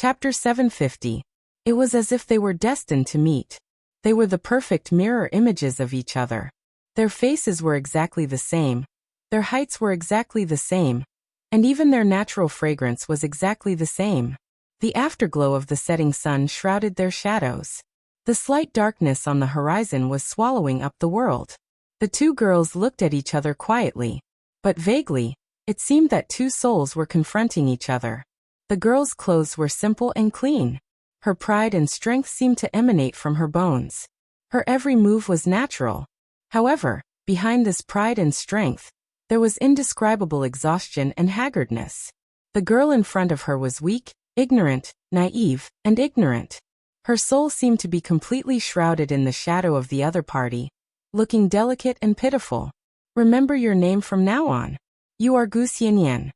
Chapter 750. It was as if they were destined to meet. They were the perfect mirror images of each other. Their faces were exactly the same. Their heights were exactly the same. And even their natural fragrance was exactly the same. The afterglow of the setting sun shrouded their shadows. The slight darkness on the horizon was swallowing up the world. The two girls looked at each other quietly. But vaguely, it seemed that two souls were confronting each other. The girl's clothes were simple and clean. Her pride and strength seemed to emanate from her bones. Her every move was natural. However, behind this pride and strength, there was indescribable exhaustion and haggardness. The girl in front of her was weak, ignorant, naive, and ignorant. Her soul seemed to be completely shrouded in the shadow of the other party, looking delicate and pitiful. Remember your name from now on. You are Gu Xianyan.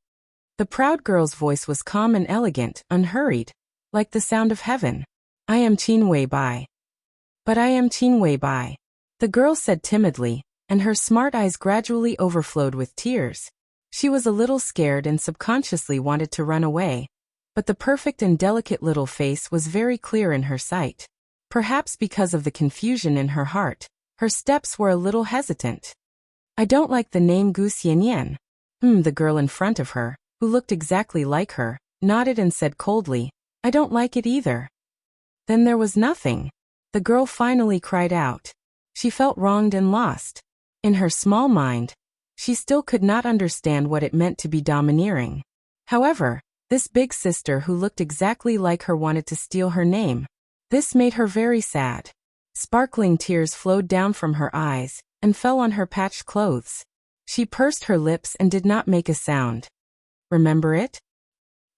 The proud girl's voice was calm and elegant, unhurried, like the sound of heaven. I am Qin Wei Bai. But I am Qin Wei Bai. The girl said timidly, and her smart eyes gradually overflowed with tears. She was a little scared and subconsciously wanted to run away, but the perfect and delicate little face was very clear in her sight. Perhaps because of the confusion in her heart, her steps were a little hesitant. I don't like the name Gu Xianyan. The girl in front of her, who looked exactly like her, nodded and said coldly, I don't like it either. Then there was nothing. The girl finally cried out. She felt wronged and lost. In her small mind, she still could not understand what it meant to be domineering. However, this big sister who looked exactly like her wanted to steal her name. This made her very sad. Sparkling tears flowed down from her eyes and fell on her patched clothes. She pursed her lips and did not make a sound. Remember it?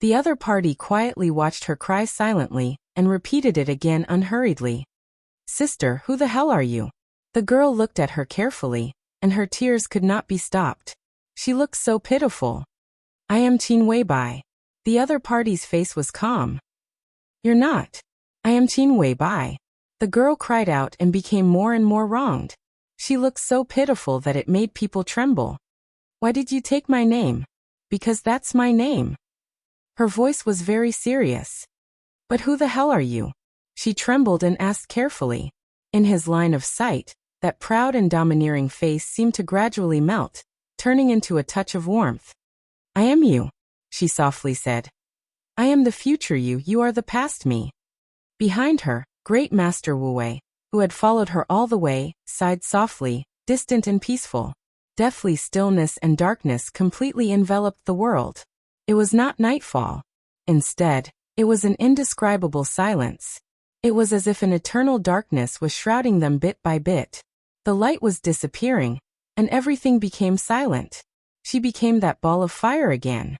The other party quietly watched her cry silently and repeated it again unhurriedly. Sister, who the hell are you? The girl looked at her carefully, and her tears could not be stopped. She looked so pitiful. I am Qin Wei Bai. The other party's face was calm. You're not. I am Qin Wei Bai. The girl cried out and became more and more wronged. She looked so pitiful that it made people tremble. Why did you take my name? Because that's my name. Her voice was very serious. But who the hell are you? She trembled and asked carefully. In his line of sight, that proud and domineering face seemed to gradually melt, turning into a touch of warmth. I am you, she softly said. I am the future you, you are the past me. Behind her, great Master Wu Wei, who had followed her all the way, sighed softly, distant and peaceful. Deathly stillness and darkness completely enveloped the world. It was not nightfall. Instead, it was an indescribable silence. It was as if an eternal darkness was shrouding them bit by bit. The light was disappearing, and everything became silent. She became that ball of fire again.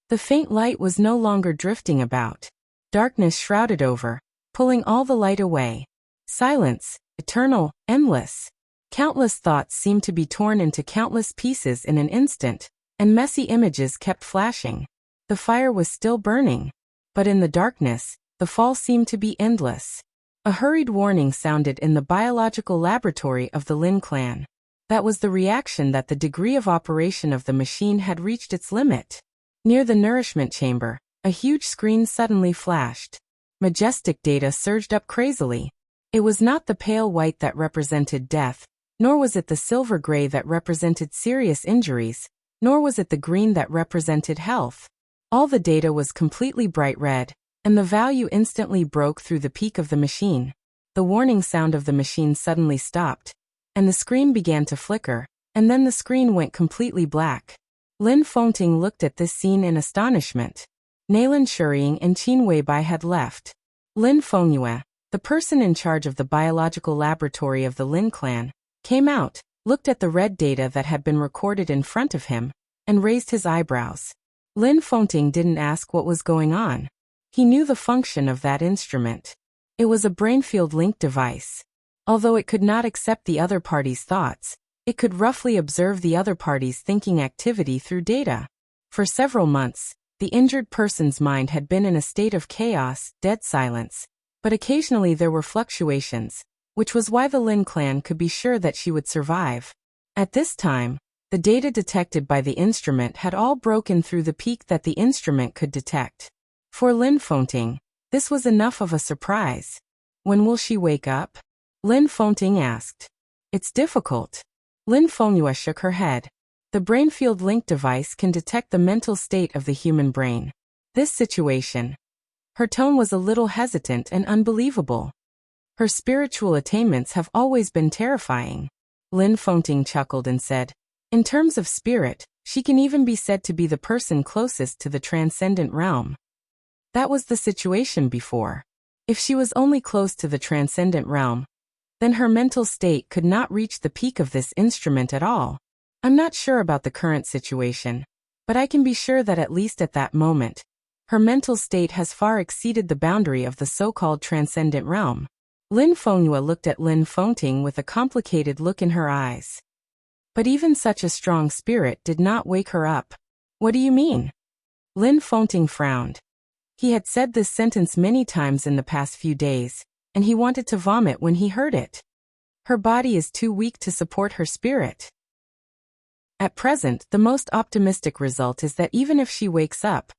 The faint light was no longer drifting about. Darkness shrouded over, pulling all the light away. Silence, eternal, endless. Countless thoughts seemed to be torn into countless pieces in an instant, and messy images kept flashing. The fire was still burning, but in the darkness, the fall seemed to be endless. A hurried warning sounded in the biological laboratory of the Lin clan. That was the reaction that the degree of operation of the machine had reached its limit. Near the nourishment chamber, a huge screen suddenly flashed. Majestic data surged up crazily. It was not the pale white that represented death, nor was it the silver gray that represented serious injuries, nor was it the green that represented health. All the data was completely bright red, and the value instantly broke through the peak of the machine. The warning sound of the machine suddenly stopped, and the screen began to flicker, and then the screen went completely black. Lin Fengting looked at this scene in astonishment. Nalan Shuriying and Qin Weibai had left. Lin Fengyue, the person in charge of the biological laboratory of the Lin clan, came out, looked at the red data that had been recorded in front of him, and raised his eyebrows. Lin Fengting didn't ask what was going on. He knew the function of that instrument. It was a brainfield link device. Although it could not accept the other party's thoughts, it could roughly observe the other party's thinking activity through data. For several months, the injured person's mind had been in a state of chaos, dead silence, but occasionally there were fluctuations, which was why the Lin clan could be sure that she would survive. At this time, the data detected by the instrument had all broken through the peak that the instrument could detect. For Lin Fengting, this was enough of a surprise. When will she wake up? Lin Fengting asked. It's difficult. Lin Fengyue shook her head. The brainfield link device can detect the mental state of the human brain. This situation. Her tone was a little hesitant and unbelievable. Her spiritual attainments have always been terrifying. Lin Fengting chuckled and said, in terms of spirit, she can even be said to be the person closest to the transcendent realm. That was the situation before. If she was only close to the transcendent realm, then her mental state could not reach the peak of this instrument at all. I'm not sure about the current situation, but I can be sure that at least at that moment, her mental state has far exceeded the boundary of the so-called transcendent realm. Lin Fengyue looked at Lin Fengting with a complicated look in her eyes. But even such a strong spirit did not wake her up. What do you mean? Lin Fengting frowned. He had said this sentence many times in the past few days, and he wanted to vomit when he heard it. Her body is too weak to support her spirit. At present, the most optimistic result is that even if she wakes up,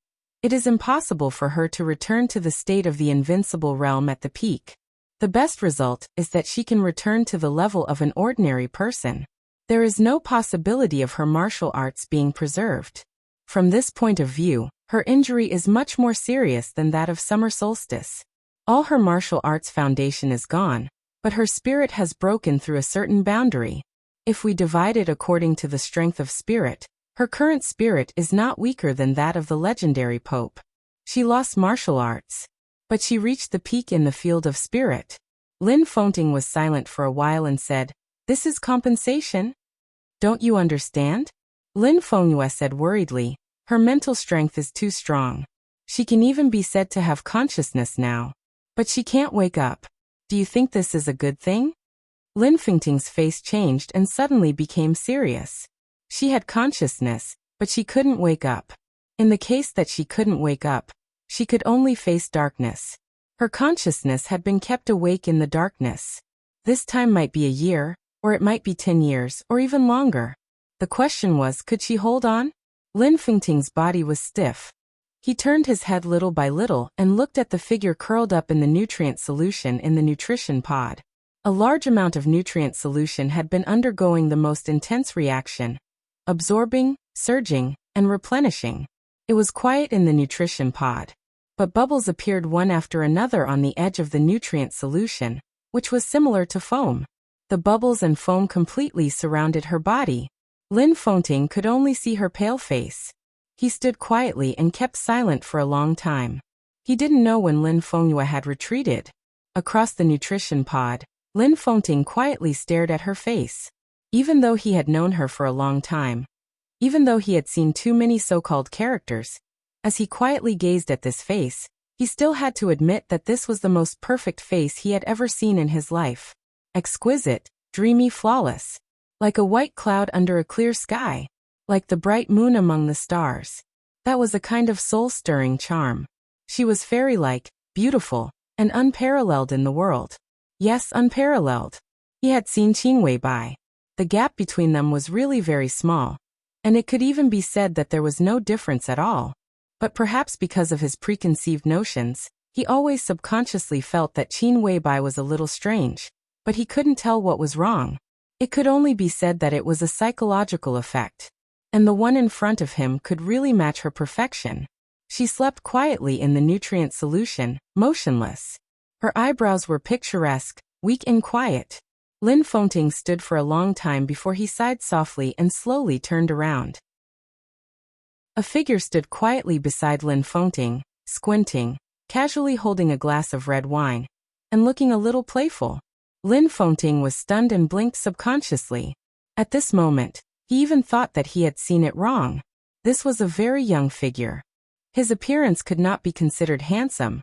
it is impossible for her to return to the state of the invincible realm at the peak. The best result is that she can return to the level of an ordinary person. There is no possibility of her martial arts being preserved. From this point of view, her injury is much more serious than that of summer solstice. All her martial arts foundation is gone, but her spirit has broken through a certain boundary. If we divide it according to the strength of spirit, her current spirit is not weaker than that of the legendary Pope. She lost martial arts, but she reached the peak in the field of spirit. Lin Fengting was silent for a while and said, this is compensation? Don't you understand? Lin Fengyue said worriedly, her mental strength is too strong. She can even be said to have consciousness now. But she can't wake up. Do you think this is a good thing? Lin Fengting's face changed and suddenly became serious. She had consciousness, but she couldn't wake up. In the case that she couldn't wake up, she could only face darkness. Her consciousness had been kept awake in the darkness. This time might be a year, or it might be 10 years, or even longer. The question was, could she hold on? Lin Fengting's body was stiff. He turned his head little by little and looked at the figure curled up in the nutrient solution in the nutrition pod. A large amount of nutrient solution had been undergoing the most intense reaction, absorbing, surging, and replenishing. It was quiet in the nutrition pod, but bubbles appeared one after another on the edge of the nutrient solution, which was similar to foam. The bubbles and foam completely surrounded her body. Lin Fengting could only see her pale face. He stood quietly and kept silent for a long time. He didn't know when Lin Fengyue had retreated. Across the nutrition pod, Lin Fengting quietly stared at her face. Even though he had known her for a long time, even though he had seen too many so-called characters, as he quietly gazed at this face, he still had to admit that this was the most perfect face he had ever seen in his life. Exquisite, dreamy, flawless. Like a white cloud under a clear sky. Like the bright moon among the stars. That was a kind of soul-stirring charm. She was fairy-like, beautiful, and unparalleled in the world. Yes, unparalleled. He had seen Qin Weibai. The gap between them was really very small, and it could even be said that there was no difference at all. But perhaps because of his preconceived notions, he always subconsciously felt that Qin Weibai was a little strange, but he couldn't tell what was wrong. It could only be said that it was a psychological effect. And the one in front of him could really match her perfection. She slept quietly in the nutrient solution, motionless. Her eyebrows were picturesque, weak and quiet. Lin Fengting stood for a long time before he sighed softly and slowly turned around. A figure stood quietly beside Lin Fengting, squinting, casually holding a glass of red wine, and looking a little playful. Lin Fengting was stunned and blinked subconsciously. At this moment, he even thought that he had seen it wrong. This was a very young figure. His appearance could not be considered handsome,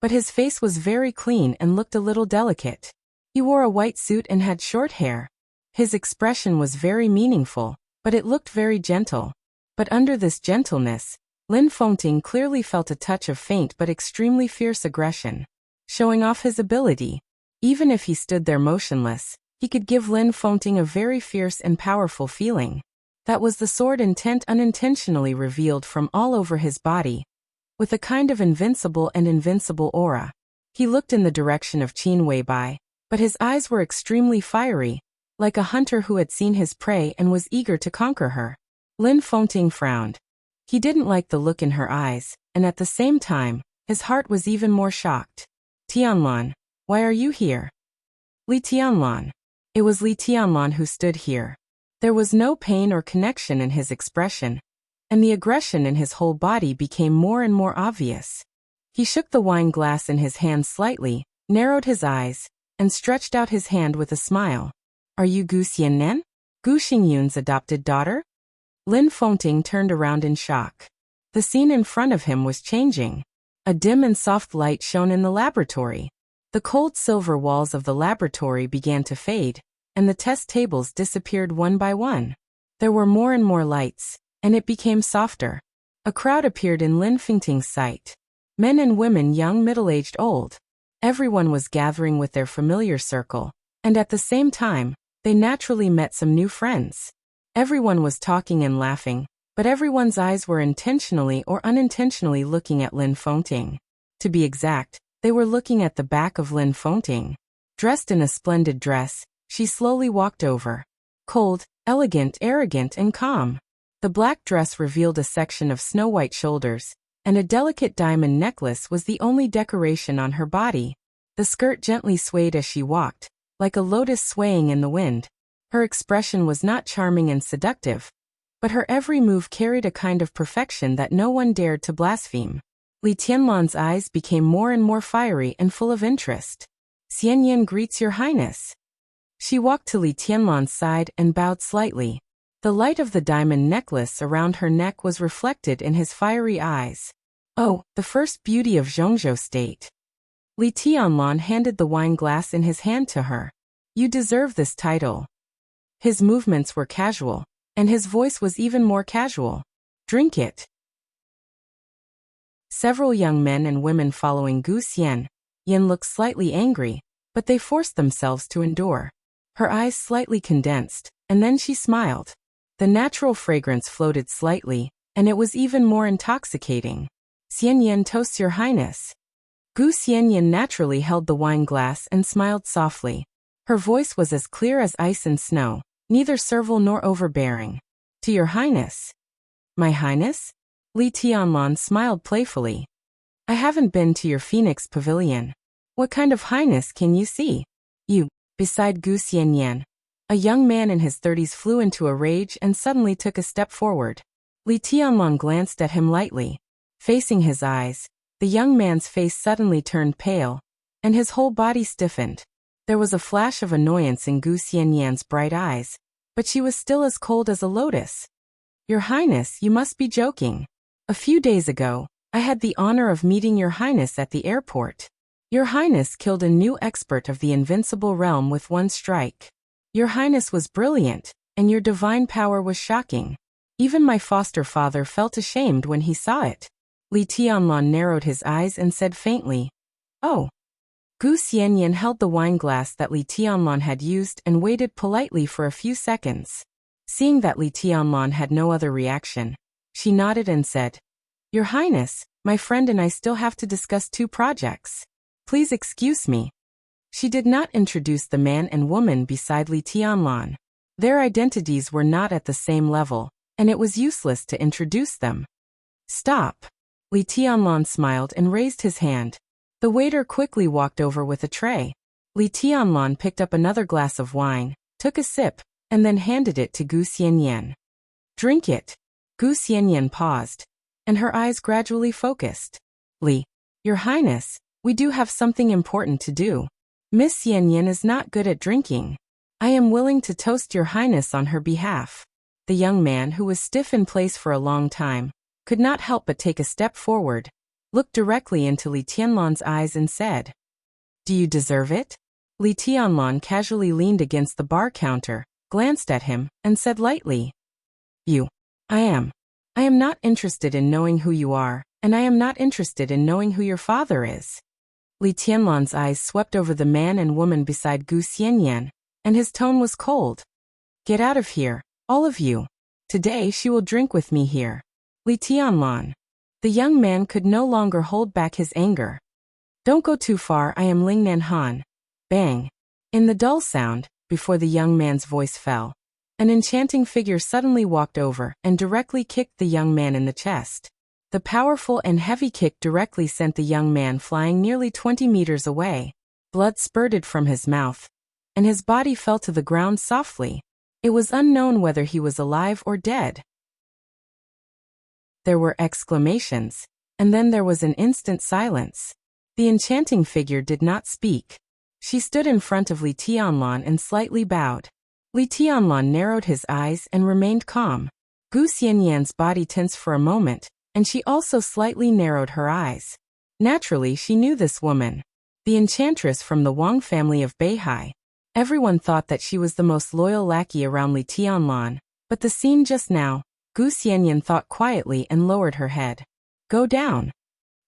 but his face was very clean and looked a little delicate. He wore a white suit and had short hair. His expression was very meaningful, but it looked very gentle. But under this gentleness, Lin Fengting clearly felt a touch of faint but extremely fierce aggression. Showing off his ability. Even if he stood there motionless, he could give Lin Fengting a very fierce and powerful feeling. That was the sword intent unintentionally revealed from all over his body. with a kind of invincible aura. He looked in the direction of Qin Weibai, but his eyes were extremely fiery, like a hunter who had seen his prey and was eager to conquer her. Lin Fengting frowned. He didn't like the look in her eyes, and at the same time, his heart was even more shocked. Tianlan, why are you here? Li Tianlan. It was Li Tianlan who stood here. There was no pain or connection in his expression, and the aggression in his whole body became more and more obvious. He shook the wine glass in his hand slightly, narrowed his eyes, and stretched out his hand with a smile. Are you Gu Xiannian? Gu Xingyun's adopted daughter? Lin Fengting turned around in shock. The scene in front of him was changing. A dim and soft light shone in the laboratory. The cold silver walls of the laboratory began to fade, and the test tables disappeared one by one. There were more and more lights, and it became softer. A crowd appeared in Lin Fengting's sight. Men and women, young, middle-aged, old. Everyone was gathering with their familiar circle, and at the same time, they naturally met some new friends. Everyone was talking and laughing, but everyone's eyes were intentionally or unintentionally looking at Lin Fengting. To be exact, they were looking at the back of Lin Fengting. Dressed in a splendid dress, she slowly walked over. Cold, elegant, arrogant, and calm. The black dress revealed a section of snow-white shoulders, and a delicate diamond necklace was the only decoration on her body. The skirt gently swayed as she walked, like a lotus swaying in the wind. Her expression was not charming and seductive, but her every move carried a kind of perfection that no one dared to blaspheme. Li Tianlan's eyes became more and more fiery and full of interest. Xianyan greets your highness. She walked to Li Tianlan's side and bowed slightly. The light of the diamond necklace around her neck was reflected in his fiery eyes. Oh, the first beauty of Zhongzhou State. Li Tianlan handed the wine glass in his hand to her. You deserve this title. His movements were casual, and his voice was even more casual. Drink it. Several young men and women following Gu Xian. Yin looked slightly angry, but they forced themselves to endure. Her eyes slightly condensed, and then she smiled. The natural fragrance floated slightly, and it was even more intoxicating. Xianyan toasts your highness. Gu Xianyan naturally held the wine glass and smiled softly. Her voice was as clear as ice and snow, neither servile nor overbearing. To your highness. My highness? Li Tianlan smiled playfully. I haven't been to your Phoenix Pavilion. What kind of highness can you see? You. Beside Gu Xianyan, a young man in his 30s flew into a rage and suddenly took a step forward. Li Tianlan glanced at him lightly. Facing his eyes, the young man's face suddenly turned pale, and his whole body stiffened. There was a flash of annoyance in Gu Xianyan's bright eyes, but she was still as cold as a lotus. Your Highness, you must be joking. A few days ago, I had the honor of meeting Your Highness at the airport. Your Highness killed a new expert of the invincible realm with one strike. Your Highness was brilliant, and your divine power was shocking. Even my foster father felt ashamed when he saw it. Li Tianlan narrowed his eyes and said faintly, Oh. Gu Xianyan held the wine glass that Li Tianlan had used and waited politely for a few seconds. Seeing that Li Tianlan had no other reaction, she nodded and said, Your Highness, my friend and I still have to discuss 2 projects. Please excuse me. She did not introduce the man and woman beside Li Tianlan. Their identities were not at the same level, and it was useless to introduce them. Stop. Li Tianlan smiled and raised his hand. The waiter quickly walked over with a tray. Li Tianlan picked up another glass of wine, took a sip, and then handed it to Gu Xianyan. Drink it. Gu Xianyan paused, and her eyes gradually focused. Li, Your Highness, we do have something important to do. Miss Xianyan is not good at drinking. I am willing to toast Your Highness on her behalf. The young man, who was stiff in place for a long time, could not help but take a step forward, looked directly into Li Tianlan's eyes and said, Do you deserve it? Li Tianlan casually leaned against the bar counter, glanced at him, and said lightly, You. I am not interested in knowing who you are, and I am not interested in knowing who your father is. Li Tianlan's eyes swept over the man and woman beside Gu Xianyan, and his tone was cold. Get out of here, all of you. Today she will drink with me here. Li Tianlan. The young man could no longer hold back his anger. Don't go too far, I am Ling Nan Han. Bang. In the dull sound, before the young man's voice fell, an enchanting figure suddenly walked over and directly kicked the young man in the chest. The powerful and heavy kick directly sent the young man flying nearly 20 meters away. Blood spurted from his mouth, and his body fell to the ground softly. It was unknown whether he was alive or dead. There were exclamations, and then there was an instant silence. The enchanting figure did not speak. She stood in front of Li Tianlan and slightly bowed. Li Tianlan narrowed his eyes and remained calm. Gu Xianyan's body tensed for a moment, and she also slightly narrowed her eyes. Naturally, she knew this woman. The enchantress from the Wang family of Beihai. Everyone thought that she was the most loyal lackey around Li Tianlan, but the scene just now, Gu Xianyan thought quietly and lowered her head. Go down.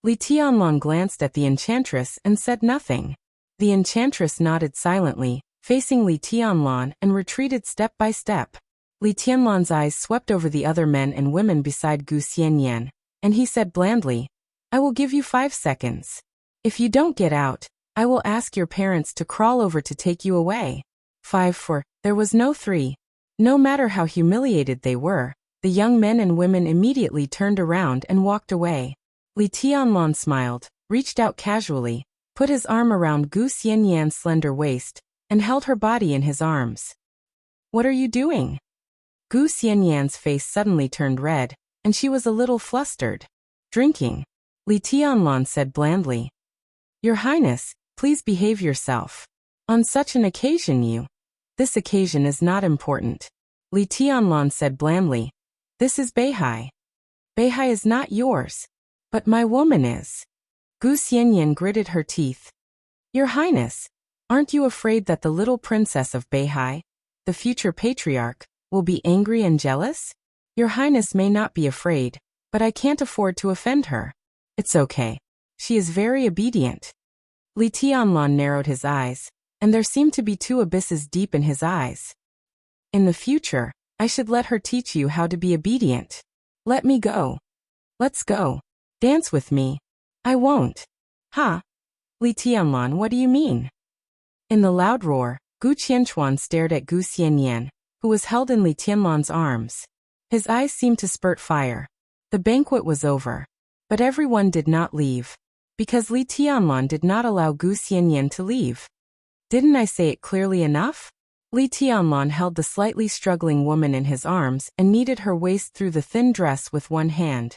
Li Tianlan glanced at the enchantress and said nothing. The enchantress nodded silently, facing Li Tianlan, and retreated step by step. Li Tianlan's eyes swept over the other men and women beside Gu Xianyan, and he said blandly, I will give you 5 seconds. If you don't get out, I will ask your parents to crawl over to take you away. 5 4. There was no 3. No matter how humiliated they were, the young men and women immediately turned around and walked away. Li Tianlan smiled, reached out casually, put his arm around Gu Xianyan's slender waist, and held her body in his arms. What are you doing? Gu Xianyan's face suddenly turned red, and she was a little flustered. Drinking. Li Tianlan said blandly. Your Highness, please behave yourself. On such an occasion This occasion is not important. Li Tianlan said blandly. This is Beihai. Beihai is not yours. But my woman is. Gu Xianyan gritted her teeth. Your Highness, aren't you afraid that the little princess of Beihai, the future patriarch, will be angry and jealous? Your Highness may not be afraid, but I can't afford to offend her. It's okay. She is very obedient. Li Tianlan narrowed his eyes, and there seemed to be 2 abysses deep in his eyes. In the future, I should let her teach you how to be obedient. Let me go. Let's go. Dance with me. I won't. Ha! Li Tianlan, what do you mean? In the loud roar, Gu Qianchuan stared at Gu Xianyan, who was held in Li Tianlan's arms. His eyes seemed to spurt fire. The banquet was over. But everyone did not leave. Because Li Tianlan did not allow Gu Xianyan to leave. Didn't I say it clearly enough? Li Tianlan held the slightly struggling woman in his arms and kneaded her waist through the thin dress with one hand.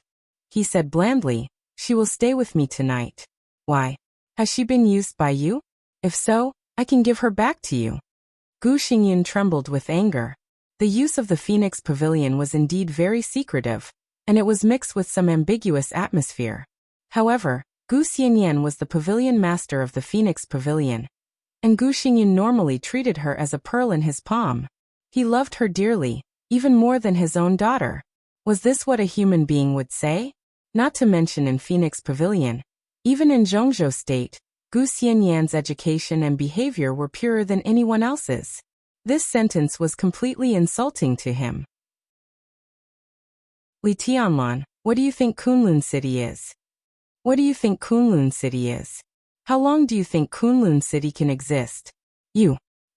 He said blandly, she will stay with me tonight. Why? Has she been used by you? If so, I can give her back to you. Gu Xingyan trembled with anger. The use of the Phoenix Pavilion was indeed very secretive, and it was mixed with some ambiguous atmosphere. However, Gu Xianyan was the pavilion master of the Phoenix Pavilion, and Gu Xingyan normally treated her as a pearl in his palm. He loved her dearly, even more than his own daughter. Was this what a human being would say? Not to mention in Phoenix Pavilion, even in Zhongzhou State, Gu Xianyan's education and behavior were purer than anyone else's. This sentence was completely insulting to him. Li Tianlan, what do you think Kunlun City is? What do you think Kunlun City is? How long do you think Kunlun City can exist?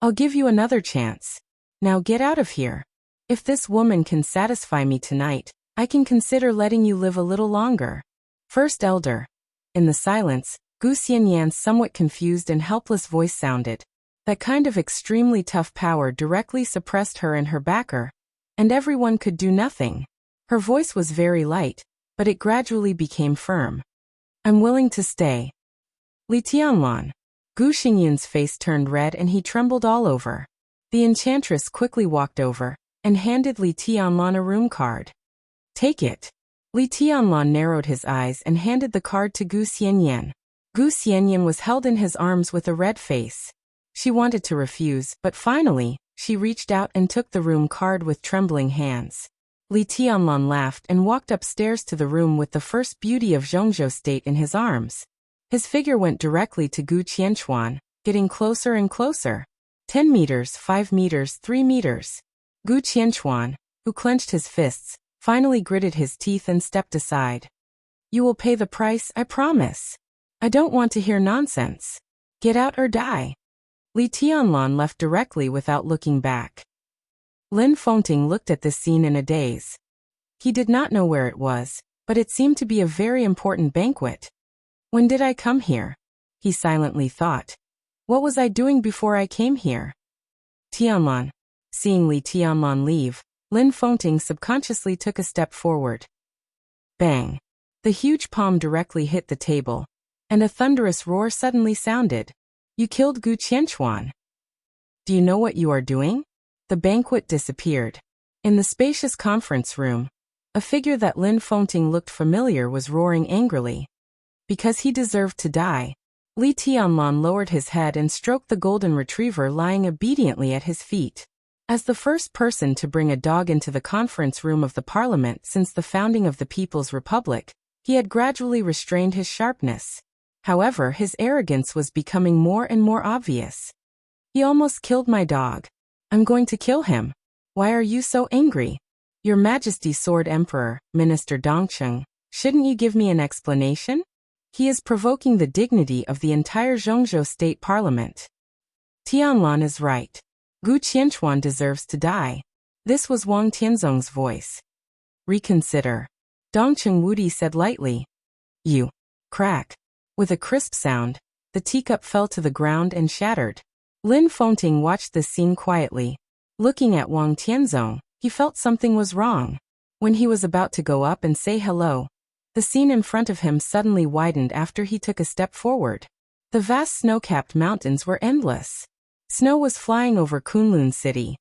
I'll give you another chance. Now get out of here. If this woman can satisfy me tonight, I can consider letting you live a little longer. First Elder. In the silence, Gu Xianyan's somewhat confused and helpless voice sounded. That kind of extremely tough power directly suppressed her and her backer, and everyone could do nothing. Her voice was very light, but it gradually became firm. I'm willing to stay. Li Tianlan. Gu Xingyan's face turned red and he trembled all over. The enchantress quickly walked over and handed Li Tianlan a room card. Take it. Li Tianlan narrowed his eyes and handed the card to Gu Xianyan. Gu Xianyan was held in his arms with a red face. She wanted to refuse, but finally, she reached out and took the room card with trembling hands. Li Tianlan laughed and walked upstairs to the room with the first beauty of Zhongzhou State in his arms. His figure went directly to Gu Qianchuan, getting closer and closer. 10 meters, 5 meters, 3 meters. Gu Qianchuan, who clenched his fists, finally gritted his teeth and stepped aside. You will pay the price, I promise. I don't want to hear nonsense. Get out or die. Li Tianlan left directly without looking back. Lin Fengting looked at this scene in a daze. He did not know where it was, but it seemed to be a very important banquet. When did I come here? He silently thought. What was I doing before I came here? Tianlan. Seeing Li Tianlan leave, Lin Fengting subconsciously took a step forward. Bang! The huge palm directly hit the table, and a thunderous roar suddenly sounded. You killed Gu Qianchuan. Do you know what you are doing? The banquet disappeared. In the spacious conference room, a figure that Lin Fengting looked familiar was roaring angrily. Because he deserved to die. Li Tianlan lowered his head and stroked the golden retriever lying obediently at his feet. As the first person to bring a dog into the conference room of the parliament since the founding of the People's Republic, he had gradually restrained his sharpness. However, his arrogance was becoming more and more obvious. He almost killed my dog. I'm going to kill him. Why are you so angry? Your Majesty, Sword Emperor, Minister Dongcheng, shouldn't you give me an explanation? He is provoking the dignity of the entire Zhongzhou State Parliament. Tianlan is right. Gu Qianchuan deserves to die. This was Wang Tianzong's voice. Reconsider. Dongcheng Wudi said lightly. You. Crack. With a crisp sound, the teacup fell to the ground and shattered. Lin Fengting watched this scene quietly. Looking at Wang Tianzong, he felt something was wrong. When he was about to go up and say hello, the scene in front of him suddenly widened after he took a step forward. The vast snow-capped mountains were endless. Snow was flying over Kunlun City.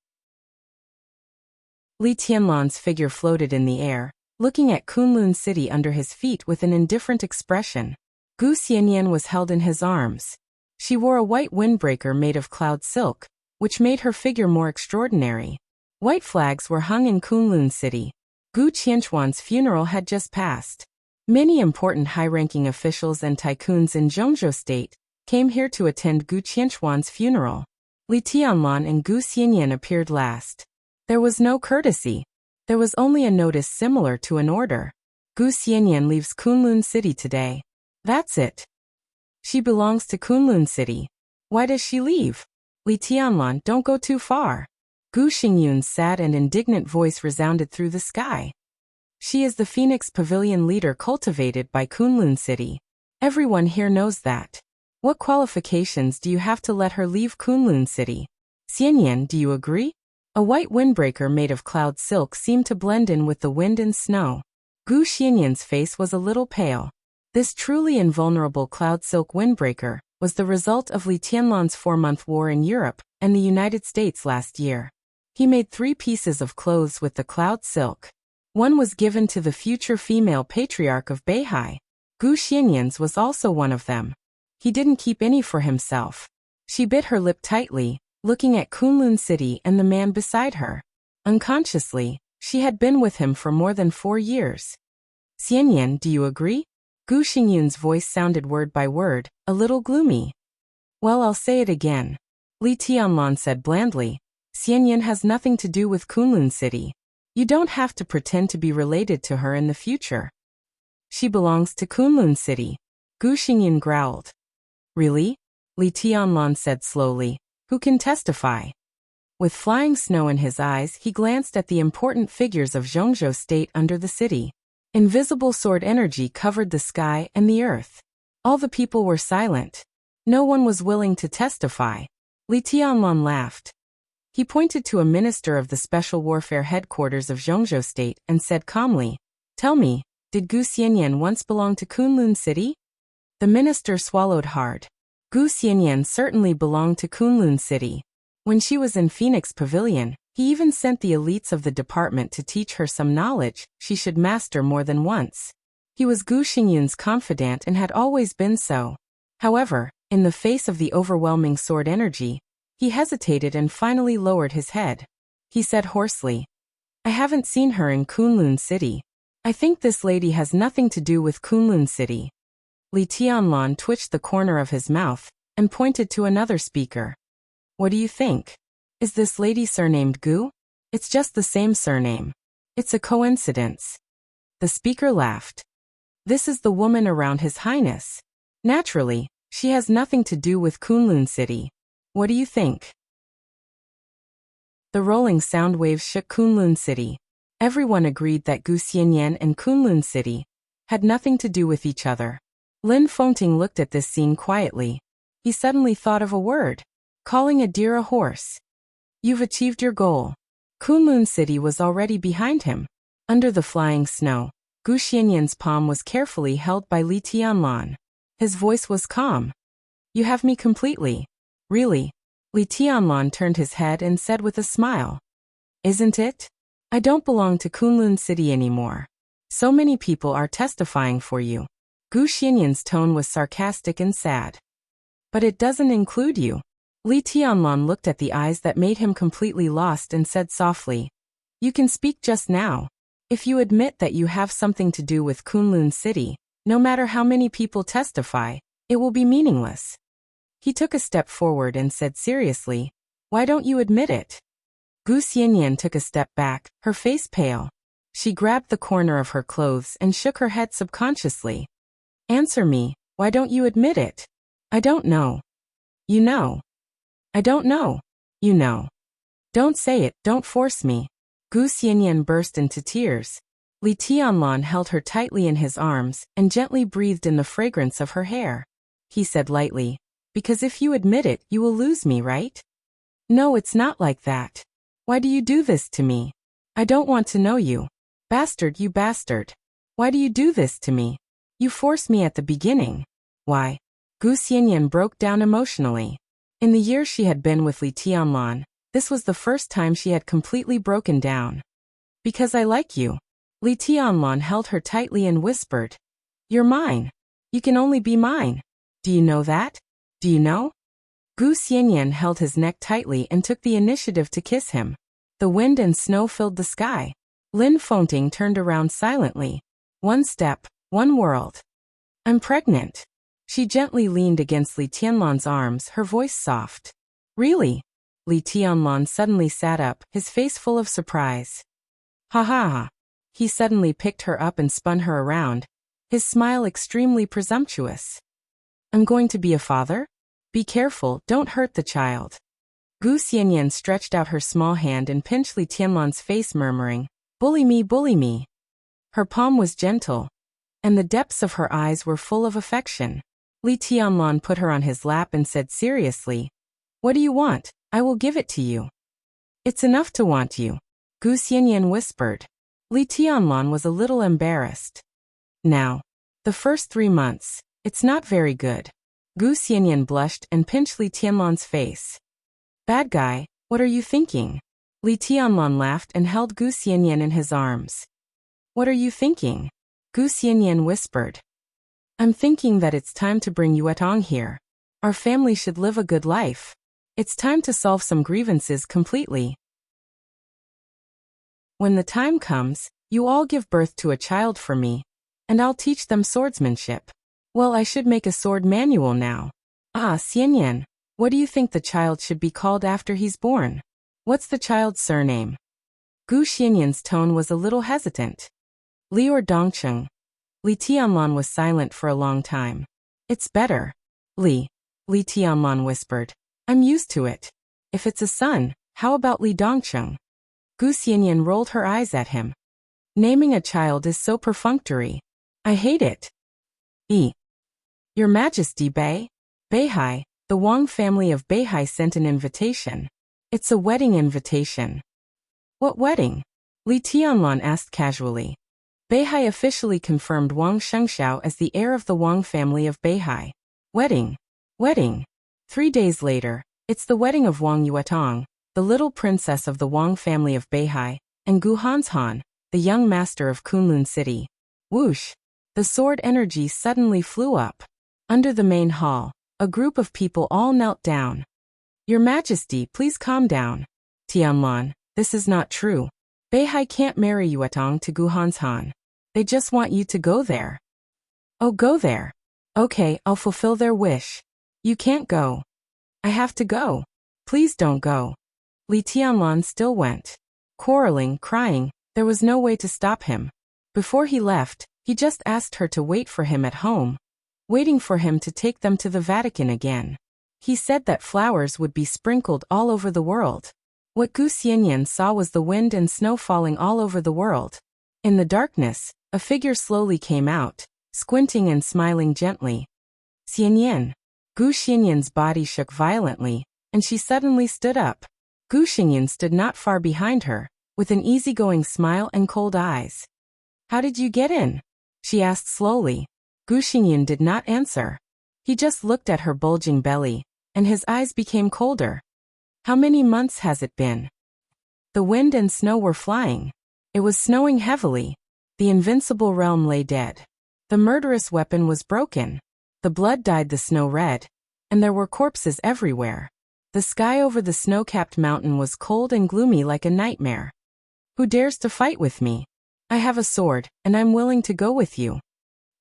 Li Tianlan's figure floated in the air, looking at Kunlun City under his feet with an indifferent expression. Gu Xianyan was held in his arms. She wore a white windbreaker made of cloud silk, which made her figure more extraordinary. White flags were hung in Kunlun City. Gu Qianchuan's funeral had just passed. Many important high-ranking officials and tycoons in Zhongzhou State came here to attend Gu Qianchuan's funeral. Li Tianlan and Gu Xianyan appeared last. There was no courtesy. There was only a notice similar to an order. Gu Xianyan leaves Kunlun City today. That's it. She belongs to Kunlun City. Why does she leave? Li Tianlan, don't go too far. Gu Xingyun's sad and indignant voice resounded through the sky. She is the Phoenix Pavilion leader cultivated by Kunlun City. Everyone here knows that. What qualifications do you have to let her leave Kunlun City? Xianyan, do you agree? A white windbreaker made of cloud silk seemed to blend in with the wind and snow. Gu Xianyan's face was a little pale. This truly invulnerable cloud silk windbreaker was the result of Li Tianlan's 4-month war in Europe and the United States last year. He made 3 pieces of clothes with the cloud silk. One was given to the future female patriarch of Beihai. Gu Xianyan's was also one of them. He didn't keep any for himself. She bit her lip tightly, looking at Kunlun City and the man beside her. Unconsciously, she had been with him for more than 4 years. Xianyan, do you agree? Gu Xingyun's voice sounded word by word, a little gloomy. Well, I'll say it again. Li Tianlan said blandly. Xianyan has nothing to do with Kunlun City. You don't have to pretend to be related to her in the future. She belongs to Kunlun City. Gu Xingyun growled. Really? Li Tianlan said slowly. Who can testify? With flying snow in his eyes, he glanced at the important figures of Zhongzhou State under the city. Invisible sword energy covered the sky and the earth. All the people were silent. No one was willing to testify. Li Tianlan laughed. He pointed to a minister of the Special Warfare Headquarters of Zhongzhou State and said calmly, Tell me, did Gu Xianyan once belong to Kunlun City? The minister swallowed hard. Gu Xianyan certainly belonged to Kunlun City. When she was in Phoenix Pavilion, he even sent the elites of the department to teach her some knowledge she should master more than once. He was Gu Xingyun's confidant and had always been so. However, in the face of the overwhelming sword energy, he hesitated and finally lowered his head. He said hoarsely, I haven't seen her in Kunlun City. I think this lady has nothing to do with Kunlun City. Li Tianlan twitched the corner of his mouth and pointed to another speaker. What do you think? Is this lady surnamed Gu? It's just the same surname. It's a coincidence. The speaker laughed. This is the woman around His Highness. Naturally, she has nothing to do with Kunlun City. What do you think? The rolling sound waves shook Kunlun City. Everyone agreed that Gu Xianyan and Kunlun City had nothing to do with each other. Lin Fengting looked at this scene quietly. He suddenly thought of a word. Calling a deer a horse. You've achieved your goal. Kunlun City was already behind him. Under the flying snow, Gu Xianyan's palm was carefully held by Li Tianlan. His voice was calm. You have me completely. Really? Li Tianlan turned his head and said with a smile. Isn't it? I don't belong to Kunlun City anymore. So many people are testifying for you. Gu Xianyan's tone was sarcastic and sad. But it doesn't include you. Li Tianlan looked at the eyes that made him completely lost and said softly, You can speak just now. If you admit that you have something to do with Kunlun City, no matter how many people testify, it will be meaningless. He took a step forward and said seriously, Why don't you admit it? Gu Xianyan took a step back, her face pale. She grabbed the corner of her clothes and shook her head subconsciously. Answer me, why don't you admit it? I don't know. You know. I don't know. You know. Don't say it, don't force me. Gu Xianyan burst into tears. Li Tianlan held her tightly in his arms and gently breathed in the fragrance of her hair. He said lightly, Because if you admit it, you will lose me, right? No, it's not like that. Why do you do this to me? I don't want to know you. Bastard, you bastard. Why do you do this to me? You forced me at the beginning. Why? Gu Xianyan broke down emotionally. In the years she had been with Li Tianlan, this was the first time she had completely broken down. Because I like you. Li Tianlan held her tightly and whispered, You're mine. You can only be mine. Do you know that? Do you know? Gu Xianyan held his neck tightly and took the initiative to kiss him. The wind and snow filled the sky. Lin Fengting turned around silently. One step, one world. I'm pregnant. She gently leaned against Li Tianlan's arms, her voice soft. Really? Li Tianlan suddenly sat up, his face full of surprise. Ha ha ha. He suddenly picked her up and spun her around, his smile extremely presumptuous. I'm going to be a father? Be careful, don't hurt the child. Gu Xianyan stretched out her small hand and pinched Li Tianlan's face, murmuring, Bully me, bully me. Her palm was gentle, and the depths of her eyes were full of affection. Li Tianlan put her on his lap and said seriously, What do you want? I will give it to you. It's enough to want you. Gu Xianyan whispered. Li Tianlan was a little embarrassed. Now, the first 3 months, it's not very good. Gu Xianyan blushed and pinched Li Tianlan's face. Bad guy, what are you thinking? Li Tianlan laughed and held Gu Xianyan in his arms. What are you thinking? Gu Xianyan whispered. I'm thinking that it's time to bring Yuetong here. Our family should live a good life. It's time to solve some grievances completely. When the time comes, you all give birth to a child for me, and I'll teach them swordsmanship. Well, I should make a sword manual now. Ah, Xianyan, what do you think the child should be called after he's born? What's the child's surname? Gu Xianyan's tone was a little hesitant. Li or Dongcheng? Li Tianlan was silent for a long time. It's better. Li Tianlan whispered. I'm used to it. If it's a son, how about Li Dongcheng? Gu Xianyan rolled her eyes at him. Naming a child is so perfunctory. I hate it. Your Majesty, Beihai, the Wang family of Beihai sent an invitation. It's a wedding invitation. What wedding? Li Tianlan asked casually. Beihai officially confirmed Wang Shengxiao as the heir of the Wang family of Beihai. Wedding. 3 days later, it's the wedding of Wang Yuetong, the little princess of the Wang family of Beihai, and Gu Hanshan, the young master of Kunlun City. Whoosh! The sword energy suddenly flew up. Under the main hall, a group of people all knelt down. Your Majesty, please calm down. Tianlan, this is not true. Beihai can't marry Yuetong to Gu Hanshan. They just want you to go there. Oh, go there. Okay, I'll fulfill their wish. You can't go. I have to go. Please don't go. Li Tianlan still went. Quarreling, crying, there was no way to stop him. Before he left, He just asked her to wait for him at home, waiting for him to take them to the Vatican again. He said that flowers would be sprinkled all over the world. What Gu Xianyan saw was the wind and snow falling all over the world. In the darkness, a figure slowly came out, squinting and smiling gently. Xianyan. Gu Xianyan's body shook violently, and she suddenly stood up. Gu Xianyan stood not far behind her, with an easygoing smile and cold eyes. "How did you get in?" she asked slowly. Gu Xianyan did not answer. He just looked at her bulging belly, and his eyes became colder. "How many months has it been?" The wind and snow were flying. It was snowing heavily. The invincible realm lay dead. The murderous weapon was broken. The blood dyed the snow red, and there were corpses everywhere. The sky over the snow-capped mountain was cold and gloomy like a nightmare. "Who dares to fight with me? I have a sword, and I'm willing to go with you."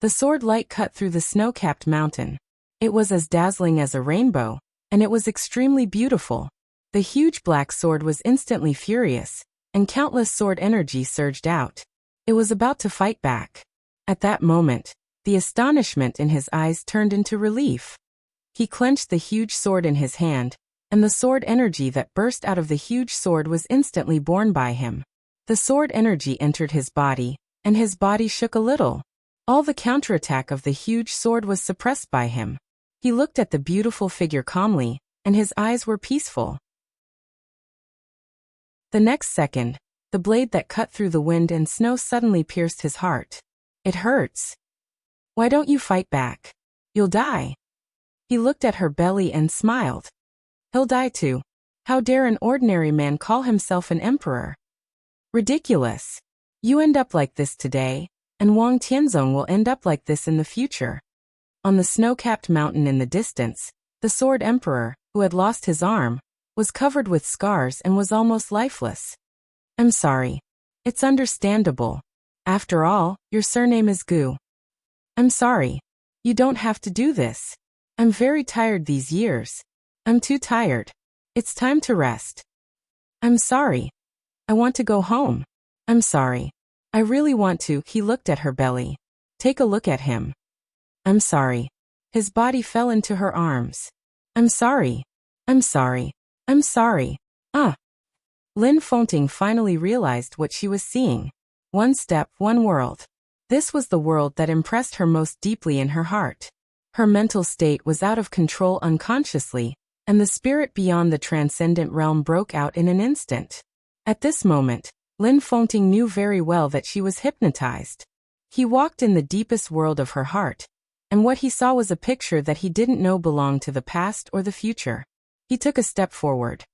The sword light cut through the snow-capped mountain. It was as dazzling as a rainbow, and it was extremely beautiful. The huge black sword was instantly furious, and countless sword energy surged out. It was about to fight back. At that moment, the astonishment in his eyes turned into relief. He clenched the huge sword in his hand, and the sword energy that burst out of the huge sword was instantly borne by him. The sword energy entered his body, and his body shook a little. All the counterattack of the huge sword was suppressed by him. He looked at the beautiful figure calmly, and his eyes were peaceful. The next second, the blade that cut through the wind and snow suddenly pierced his heart. "It hurts. Why don't you fight back? You'll die." He looked at her belly and smiled. "He'll die too. How dare an ordinary man call himself an emperor? Ridiculous. You end up like this today, and Wang Tianzong will end up like this in the future." On the snow-capped mountain in the distance, the sword emperor, who had lost his arm, was covered with scars and was almost lifeless. "I'm sorry. It's understandable. After all, your surname is Gu. I'm sorry. You don't have to do this. I'm very tired these years. I'm too tired. It's time to rest. I'm sorry. I want to go home. I'm sorry. I really want to." He looked at her belly. "Take a look at him." "I'm sorry." His body fell into her arms. "I'm sorry. I'm sorry. I'm sorry. Lin Fengting finally realized what she was seeing. One step, one world. This was the world that impressed her most deeply in her heart. Her mental state was out of control unconsciously, and the spirit beyond the transcendent realm broke out in an instant. At this moment, Lin Fengting knew very well that she was hypnotized. He walked in the deepest world of her heart, and what he saw was a picture that he didn't know belonged to the past or the future. He took a step forward.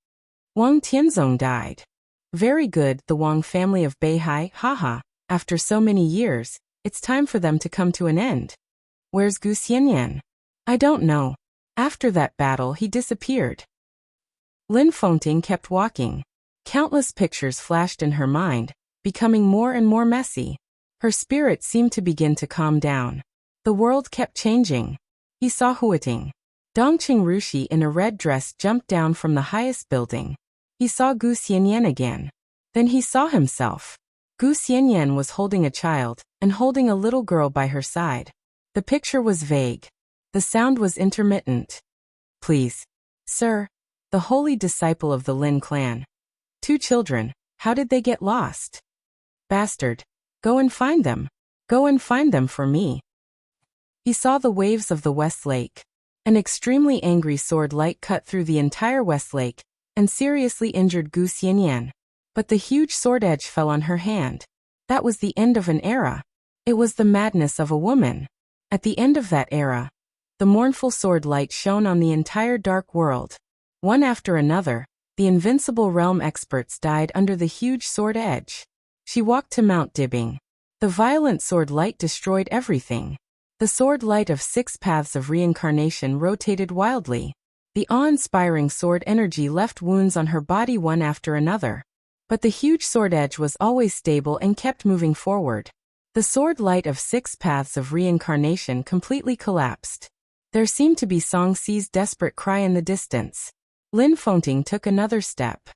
Wang Tianzong died. Very good, the Wang family of Beihai, haha, after so many years, it's time for them to come to an end. Where's Gu Xianyan? I don't know. After that battle he disappeared. Lin Fengting kept walking. Countless pictures flashed in her mind, becoming more and more messy. Her spirit seemed to begin to calm down. The world kept changing. He saw Huiting. Dongqing Rushi in a red dress jumped down from the highest building. He saw Gu Xianyan again. Then he saw himself. Gu Xianyan was holding a child, and holding a little girl by her side. The picture was vague. The sound was intermittent. "Please. Sir. The holy disciple of the Lin clan. 2 children, how did they get lost? Bastard. Go and find them. Go and find them for me." He saw the waves of the West Lake. An extremely angry sword light cut through the entire West Lake, and seriously injured Gu Xianyan. But the huge sword edge fell on her hand. That was the end of an era. It was the madness of a woman. At the end of that era, the mournful sword light shone on the entire dark world. One after another, the invincible realm experts died under the huge sword edge. She walked to Mount Dibbing. The violent sword light destroyed everything. The sword light of 6 paths of reincarnation rotated wildly. The awe-inspiring sword energy left wounds on her body one after another. But the huge sword edge was always stable and kept moving forward. The sword light of 6 paths of reincarnation completely collapsed. There seemed to be Song Si's desperate cry in the distance. Lin Fengting took another step.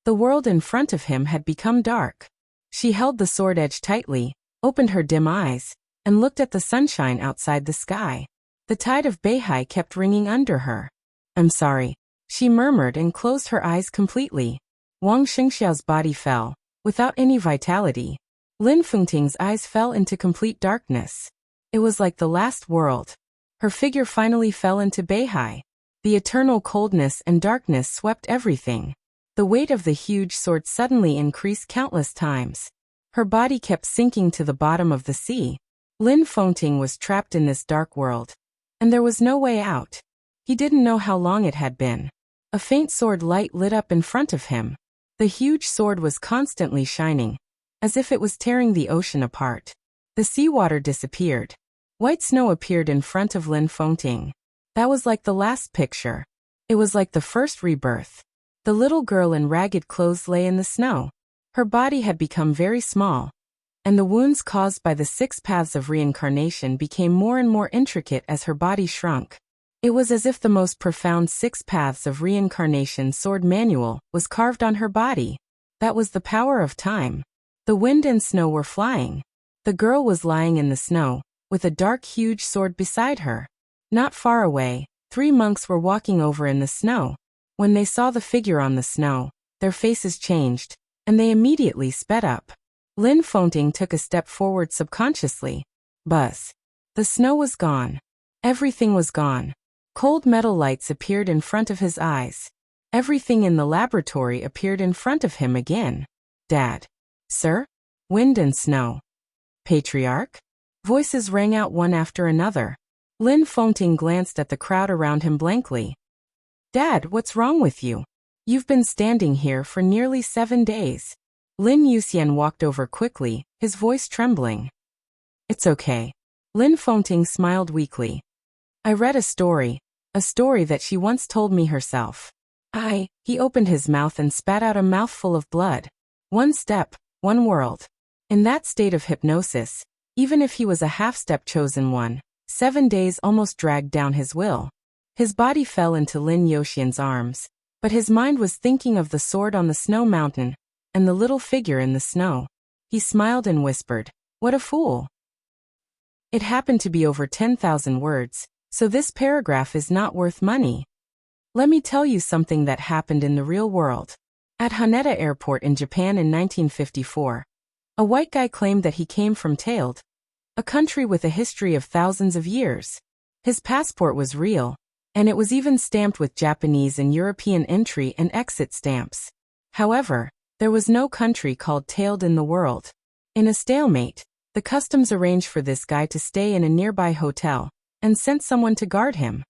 The world in front of him had become dark. She held the sword edge tightly, opened her dim eyes, and looked at the sunshine outside the sky. The tide of Beihai kept ringing under her. "I'm sorry," she murmured and closed her eyes completely. Wang Xingxiao's body fell, without any vitality. Lin Fengting's eyes fell into complete darkness. It was like the last world. Her figure finally fell into Beihai. The eternal coldness and darkness swept everything. The weight of the huge sword suddenly increased countless times. Her body kept sinking to the bottom of the sea. Lin Fengting was trapped in this dark world. And there was no way out. He didn't know how long it had been. A faint sword light lit up in front of him. The huge sword was constantly shining, as if it was tearing the ocean apart. The seawater disappeared. White snow appeared in front of Lin Fengting. That was like the last picture. It was like the first rebirth. The little girl in ragged clothes lay in the snow. Her body had become very small, and the wounds caused by the 6 paths of reincarnation became more and more intricate as her body shrunk. It was as if the most profound 6 paths of reincarnation sword manual was carved on her body. That was the power of time. The wind and snow were flying. The girl was lying in the snow, with a dark huge sword beside her. Not far away, 3 monks were walking over in the snow. When they saw the figure on the snow, their faces changed, and they immediately sped up. Lin Fengting took a step forward subconsciously. Buzz. The snow was gone. Everything was gone. Cold metal lights appeared in front of his eyes. Everything in the laboratory appeared in front of him again. Dad. Sir? Wind and snow. Patriarch? Voices rang out one after another. Lin Fengting glanced at the crowd around him blankly. Dad, what's wrong with you? You've been standing here for nearly 7 days. Lin Yuxian walked over quickly, his voice trembling. It's okay. Lin Fengting smiled weakly. I read a story that she once told me herself. He opened his mouth and spat out a mouthful of blood. 1 step, 1 world. In that state of hypnosis, even if he was a half-step chosen one, 7 days almost dragged down his will. His body fell into Lin Yuxian's arms, but his mind was thinking of the sword on the snow mountain, and the little figure in the snow. He smiled and whispered, "What a fool." It happened to be over 10,000 words, so this paragraph is not worth money. Let me tell you something that happened in the real world. At Haneda Airport in Japan in 1954, a white guy claimed that he came from Tailed, a country with a history of thousands of years. His passport was real, and it was even stamped with Japanese and European entry and exit stamps. However, there was no country called Tailed in the world. In a stalemate, the customs arranged for this guy to stay in a nearby hotel, and sent someone to guard him.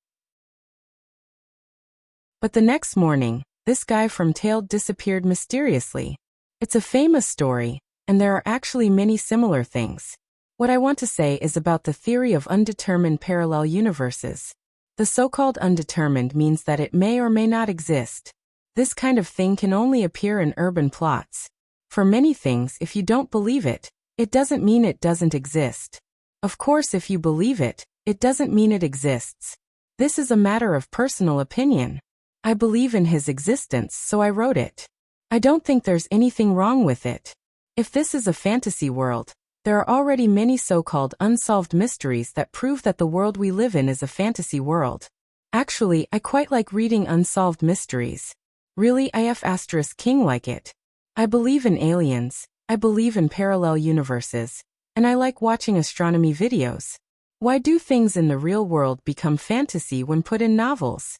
But the next morning, this guy from Tailed disappeared mysteriously. It's a famous story, and there are actually many similar things. What I want to say is about the theory of undetermined parallel universes. The so-called undetermined means that it may or may not exist. This kind of thing can only appear in urban plots. For many things, if you don't believe it, it doesn't mean it doesn't exist. Of course, if you believe it, it doesn't mean it exists. This is a matter of personal opinion. I believe in his existence, so I wrote it. I don't think there's anything wrong with it. If this is a fantasy world, there are already many so-called unsolved mysteries that prove that the world we live in is a fantasy world. Actually, I quite like reading unsolved mysteries. Really, king like it. I believe in aliens, I believe in parallel universes, and I like watching astronomy videos. Why do things in the real world become fantasy when put in novels?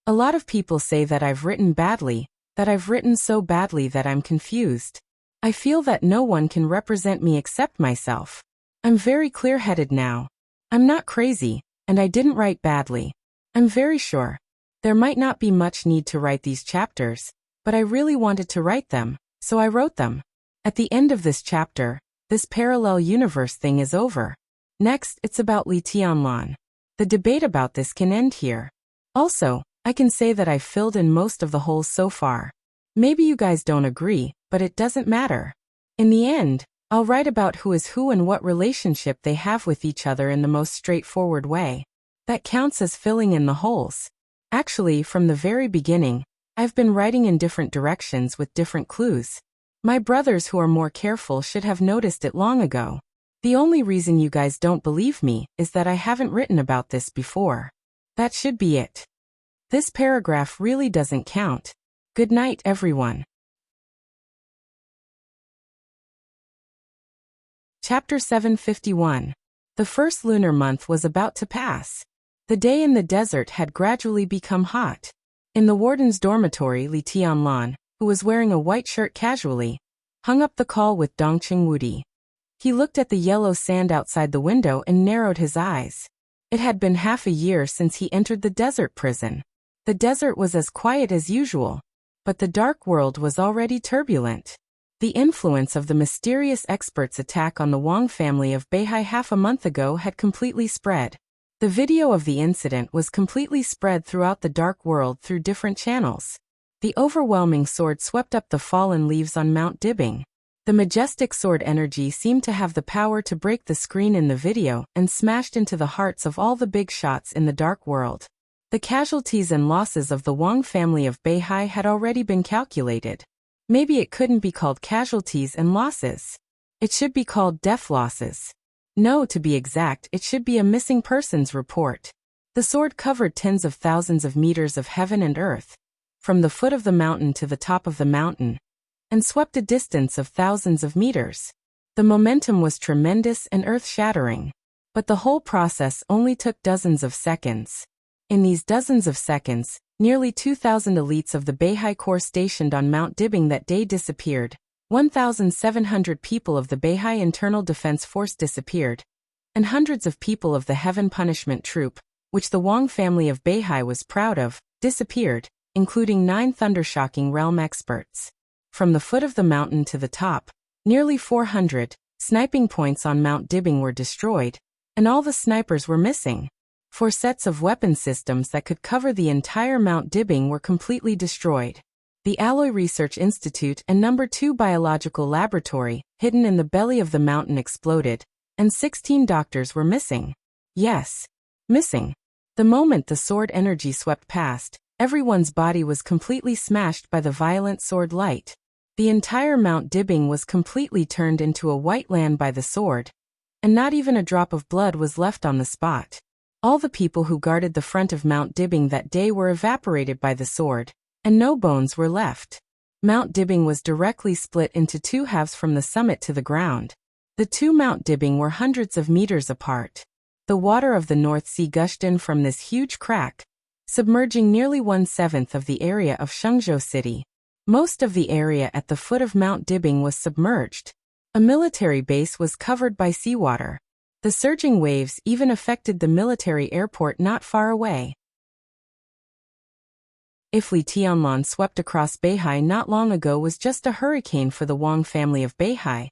A lot of people say that I've written badly, that I've written so badly that I'm confused. I feel that no one can represent me except myself. I'm very clear-headed now. I'm not crazy, and I didn't write badly. I'm very sure. There might not be much need to write these chapters, but I really wanted to write them, so I wrote them. At the end of this chapter, this parallel universe thing is over. Next, it's about Li Tianlan. The debate about this can end here. Also, I can say that I've filled in most of the holes so far. Maybe you guys don't agree, but it doesn't matter. In the end, I'll write about who is who and what relationship they have with each other in the most straightforward way. That counts as filling in the holes. Actually, from the very beginning, I've been writing in different directions with different clues. My brothers who are more careful should have noticed it long ago. The only reason you guys don't believe me is that I haven't written about this before. That should be it. This paragraph really doesn't count. Good night, everyone. Chapter 751. The first lunar month was about to pass. The day in the desert had gradually become hot. In the warden's dormitory, Li Tianlan, who was wearing a white shirt casually, hung up the call with Dongqing Wudi. He looked at the yellow sand outside the window and narrowed his eyes. It had been half a year since he entered the desert prison. The desert was as quiet as usual, but the dark world was already turbulent. The influence of the mysterious expert's attack on the Wang family of Beihai half a month ago had completely spread. The video of the incident was completely spread throughout the dark world through different channels. The overwhelming sword swept up the fallen leaves on Mount Dibbing. The majestic sword energy seemed to have the power to break the screen in the video and smashed into the hearts of all the big shots in the dark world. The casualties and losses of the Wang family of Beihai had already been calculated. Maybe it couldn't be called casualties and losses. It should be called death losses. No, to be exact, it should be a missing persons report. The sword covered tens of thousands of meters of heaven and earth, from the foot of the mountain to the top of the mountain, and swept a distance of thousands of meters. The momentum was tremendous and earth-shattering. But the whole process only took dozens of seconds. In these dozens of seconds, nearly 2,000 elites of the Beihai Corps stationed on Mount Dibbing that day disappeared, 1,700 people of the Beihai Internal Defense Force disappeared, and hundreds of people of the Heaven Punishment Troop, which the Wang family of Beihai was proud of, disappeared, including 9 thundershocking realm experts. From the foot of the mountain to the top, nearly 400 sniping points on Mount Dibbing were destroyed, and all the snipers were missing. 4 sets of weapon systems that could cover the entire Mount Dibbing were completely destroyed. The Alloy Research Institute and No. 2 Biological Laboratory, hidden in the belly of the mountain, exploded, and 16 doctors were missing. Yes, missing. The moment the sword energy swept past, everyone's body was completely smashed by the violent sword light. The entire Mount Dibbing was completely turned into a white land by the sword, and not even a drop of blood was left on the spot. All the people who guarded the front of Mount Dibbing that day were evaporated by the sword, and no bones were left. Mount Dibbing was directly split into 2 halves from the summit to the ground. The 2 Mount Dibbing were hundreds of meters apart. The water of the North Sea gushed in from this huge crack, submerging nearly 1/7 of the area of Shenzhou City. Most of the area at the foot of Mount Dibbing was submerged. A military base was covered by seawater. The surging waves even affected the military airport not far away. If Li Tianlan swept across Beihai not long ago was just a hurricane for the Wang family of Beihai,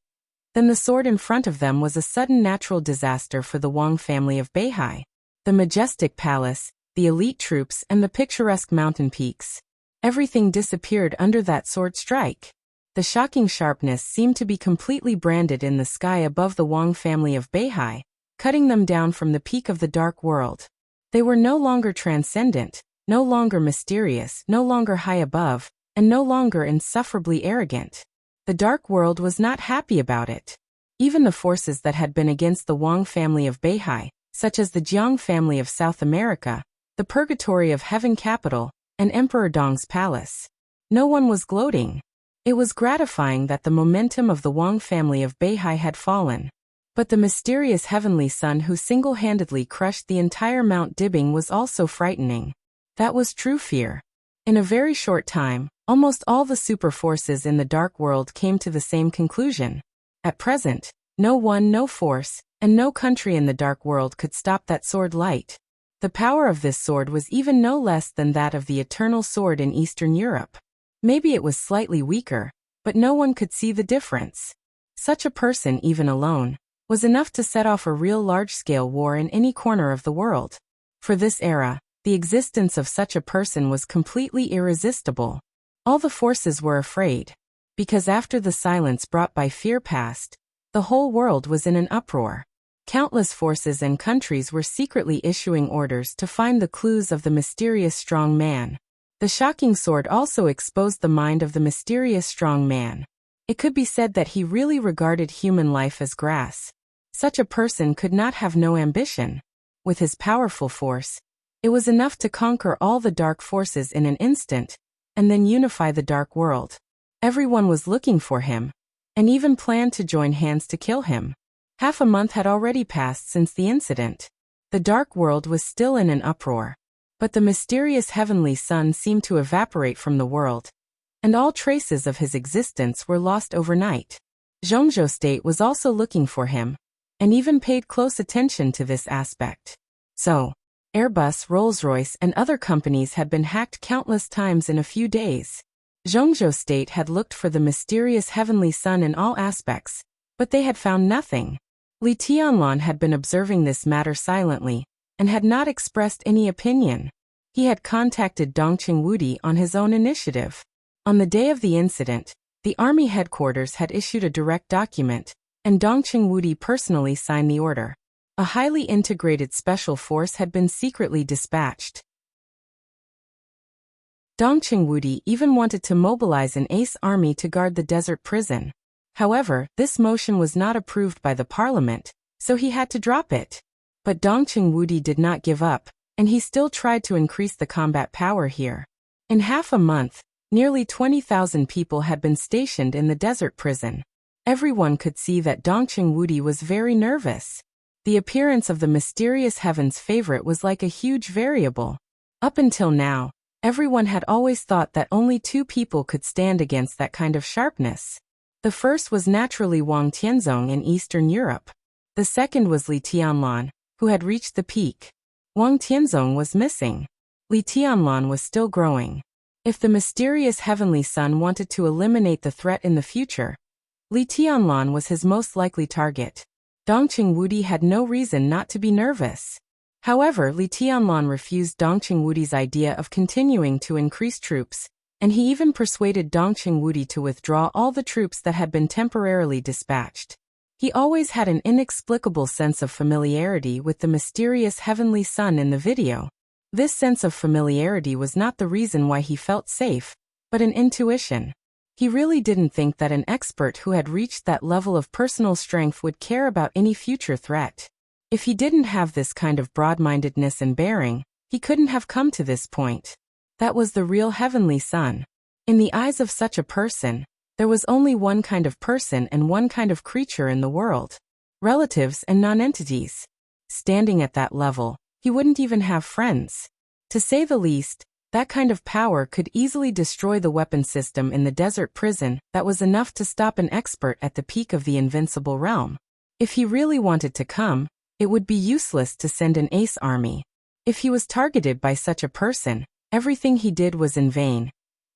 then the sword in front of them was a sudden natural disaster for the Wang family of Beihai. The majestic palace, the elite troops, and the picturesque mountain peaks. Everything disappeared under that sword strike. The shocking sharpness seemed to be completely branded in the sky above the Wang family of Beihai, cutting them down from the peak of the dark world. They were no longer transcendent, no longer mysterious, no longer high above, and no longer insufferably arrogant. The dark world was not happy about it. Even the forces that had been against the Wang family of Beihai, such as the Jiang family of South America, the Purgatory of Heaven Capital, and Emperor Dong's palace. No one was gloating. It was gratifying that the momentum of the Wang family of Beihai had fallen. But the mysterious heavenly sun who single-handedly crushed the entire Mount Dibbing was also frightening. That was true fear. In a very short time, almost all the super forces in the dark world came to the same conclusion. At present, no one, no force, and no country in the dark world could stop that sword light. The power of this sword was even no less than that of the eternal sword in Eastern Europe. Maybe it was slightly weaker, but no one could see the difference. Such a person, even alone, was enough to set off a real large-scale war in any corner of the world. For this era, the existence of such a person was completely irresistible. All the forces were afraid, because after the silence brought by fear passed, the whole world was in an uproar. Countless forces and countries were secretly issuing orders to find the clues of the mysterious strong man. The shocking sword also exposed the mind of the mysterious strong man. It could be said that he really regarded human life as grass. Such a person could not have no ambition. With his powerful force, it was enough to conquer all the dark forces in an instant, and then unify the dark world. Everyone was looking for him, and even planned to join hands to kill him. Half a month had already passed since the incident. The dark world was still in an uproar. But the mysterious heavenly sun seemed to evaporate from the world, and all traces of his existence were lost overnight. Zhongzhou State was also looking for him, and even paid close attention to this aspect. So, Airbus, Rolls-Royce, and other companies had been hacked countless times in a few days. Zhongzhou State had looked for the mysterious heavenly sun in all aspects, but they had found nothing. Li Tianlan had been observing this matter silently, and had not expressed any opinion. He had contacted Dongqing Wudi on his own initiative. On the day of the incident, the army headquarters had issued a direct document, and Dongqing Wudi personally signed the order. A highly integrated special force had been secretly dispatched. Dongqing Wudi even wanted to mobilize an ace army to guard the desert prison. However, this motion was not approved by the parliament, so he had to drop it. But Dongqing Wudi did not give up, and he still tried to increase the combat power here. In half a month, nearly 20,000 people had been stationed in the desert prison. Everyone could see that Dongqing Wudi was very nervous. The appearance of the mysterious heaven's favorite was like a huge variable. Up until now, everyone had always thought that only two people could stand against that kind of sharpness. The first was naturally Wang Tianzong in Eastern Europe. The second was Li Tianlan, who had reached the peak. Wang Tianzong was missing. Li Tianlan was still growing. If the mysterious heavenly sun wanted to eliminate the threat in the future, Li Tianlan was his most likely target. Dongqing Wudi had no reason not to be nervous. However, Li Tianlan refused Dongqing Wudi's idea of continuing to increase troops, and he even persuaded Dongqing Wudi to withdraw all the troops that had been temporarily dispatched. He always had an inexplicable sense of familiarity with the mysterious heavenly sun in the video. This sense of familiarity was not the reason why he felt safe, but an intuition. He really didn't think that an expert who had reached that level of personal strength would care about any future threat. If he didn't have this kind of broad-mindedness and bearing, he couldn't have come to this point. That was the real heavenly sun. In the eyes of such a person, there was only one kind of person and one kind of creature in the world. Relatives and non-entities. Standing at that level, he wouldn't even have friends. To say the least, that kind of power could easily destroy the weapon system in the desert prison that was enough to stop an expert at the peak of the invincible realm. If he really wanted to come, it would be useless to send an ace army. If he was targeted by such a person, everything he did was in vain,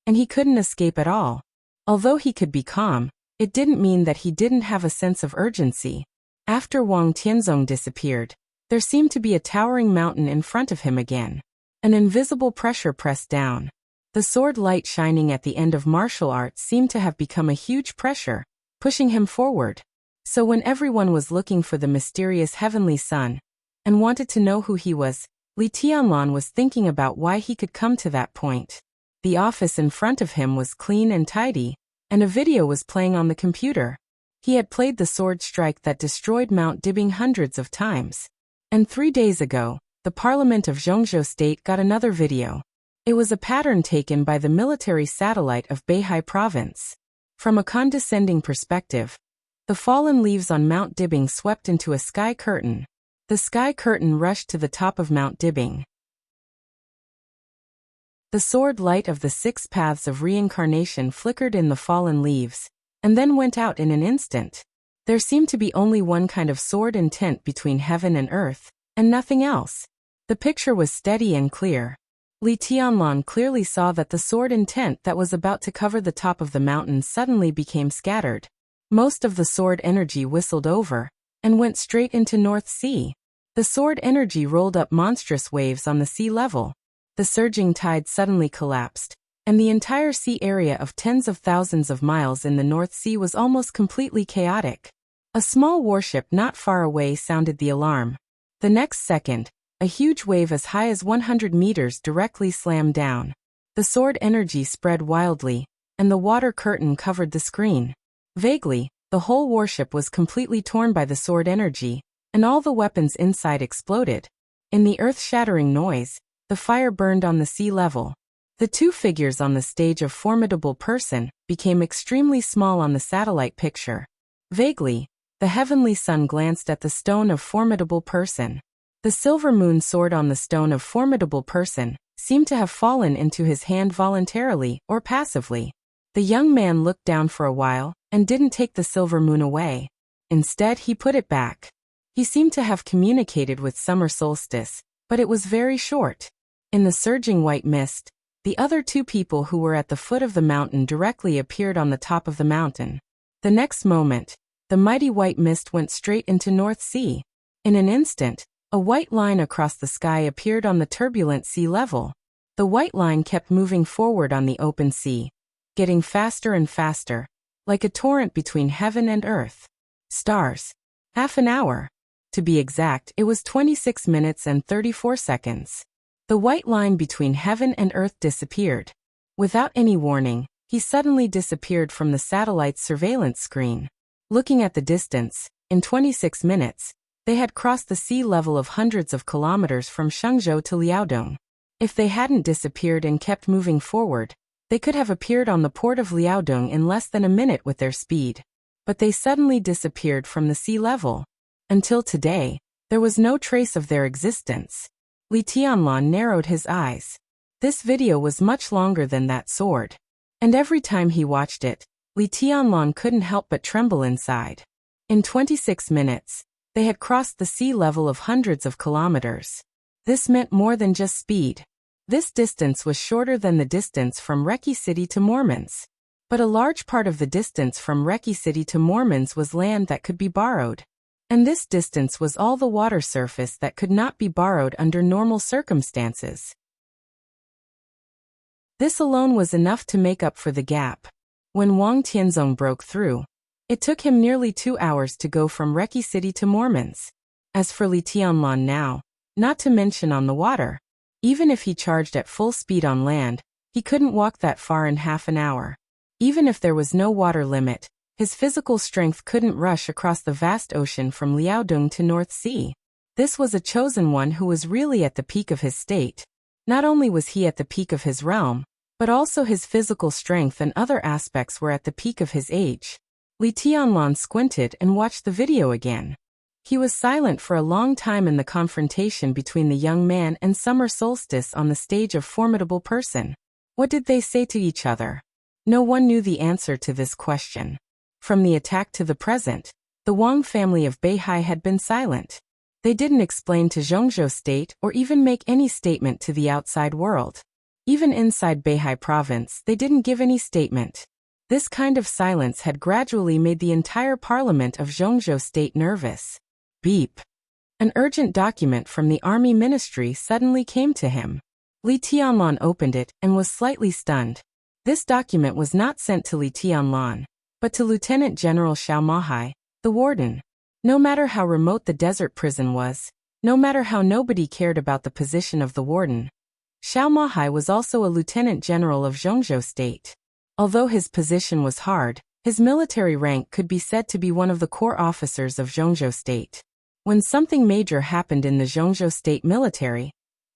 and he couldn't escape at all. Although he could be calm, it didn't mean that he didn't have a sense of urgency. After Wang Tianzong disappeared, there seemed to be a towering mountain in front of him again. An invisible pressure pressed down. The sword light shining at the end of martial arts seemed to have become a huge pressure, pushing him forward. So when everyone was looking for the mysterious heavenly sun, and wanted to know who he was, Li Tianlan was thinking about why he could come to that point. The office in front of him was clean and tidy, and a video was playing on the computer. He had played the sword strike that destroyed Mount Dibing hundreds of times. And 3 days ago, the Parliament of Zhongzhou State got another video. It was a pattern taken by the military satellite of Beihai Province. From a condescending perspective, the fallen leaves on Mount Dibing swept into a sky curtain. The sky curtain rushed to the top of Mount Dibing. The sword light of the 6 paths of reincarnation flickered in the fallen leaves, and then went out in an instant. There seemed to be only one kind of sword intent between heaven and earth, and nothing else. The picture was steady and clear. Li Tianlan clearly saw that the sword intent that was about to cover the top of the mountain suddenly became scattered. Most of the sword energy whistled over, and went straight into North Sea. The sword energy rolled up monstrous waves on the sea level. The surging tide suddenly collapsed, and the entire sea area of tens of thousands of miles in the North Sea was almost completely chaotic. A small warship not far away sounded the alarm. The next second, a huge wave as high as 100 meters directly slammed down. The sword energy spread wildly, and the water curtain covered the screen. Vaguely, The whole warship was completely torn by the sword energy, and all the weapons inside exploded. In the earth-shattering noise, the fire burned on the sea level. The two figures on the stage of Formidable Person became extremely small on the satellite picture. Vaguely, the heavenly sun glanced at the stone of Formidable Person. The silver moon sword on the stone of Formidable Person seemed to have fallen into his hand voluntarily or passively. The young man looked down for a while and didn't take the silver moon away. Instead, he put it back. He seemed to have communicated with summer solstice, but it was very short. In the surging white mist, the other two people who were at the foot of the mountain directly appeared on the top of the mountain. The next moment, the mighty white mist went straight into North Sea. In an instant, a white line across the sky appeared on the turbulent sea level. The white line kept moving forward on the open sea, getting faster and faster, like a torrent between heaven and earth. Stars. Half an hour. To be exact, it was 26 minutes and 34 seconds. The white line between heaven and earth disappeared. Without any warning, he suddenly disappeared from the satellite's surveillance screen. Looking at the distance, in 26 minutes, they had crossed the sea level of hundreds of kilometers from Shenzhou to Liaodong. If they hadn't disappeared and kept moving forward, they could have appeared on the port of Liaodong in less than a minute with their speed. But they suddenly disappeared from the sea level. Until today, there was no trace of their existence. Li Tianlan narrowed his eyes. This video was much longer than that sword. And every time he watched it, Li Tianlan couldn't help but tremble inside. In 26 minutes, they had crossed the sea level of hundreds of kilometers. This meant more than just speed. This distance was shorter than the distance from Reki City to Mormons. But a large part of the distance from Reki City to Mormons was land that could be borrowed. And this distance was all the water surface that could not be borrowed under normal circumstances. This alone was enough to make up for the gap. When Wang Tianzong broke through, it took him nearly 2 hours to go from Reki City to Mormons. As for Li Tianlan now, not to mention on the water, even if he charged at full speed on land, he couldn't walk that far in half an hour. Even if there was no water limit, his physical strength couldn't rush across the vast ocean from Liaodong to North Sea. This was a chosen one who was really at the peak of his state. Not only was he at the peak of his realm, but also his physical strength and other aspects were at the peak of his age. Li Tianlan squinted and watched the video again. He was silent for a long time in the confrontation between the young man and summer solstice on the stage of Formidable Person. What did they say to each other? No one knew the answer to this question. From the attack to the present, the Wang family of Beihai had been silent. They didn't explain to Zhongzhou State or even make any statement to the outside world. Even inside Beihai province, they didn't give any statement. This kind of silence had gradually made the entire parliament of Zhongzhou State nervous. Beep. An urgent document from the army ministry suddenly came to him. Li Tianlan opened it and was slightly stunned. This document was not sent to Li Tianlan, but to Lieutenant General Xiao Mahai, the warden. No matter how remote the desert prison was, no matter how nobody cared about the position of the warden, Xiao Mahai was also a lieutenant general of Zhongzhou State. Although his position was hard, his military rank could be said to be one of the core officers of Zhongzhou State. When something major happened in the Zhongzhou State military,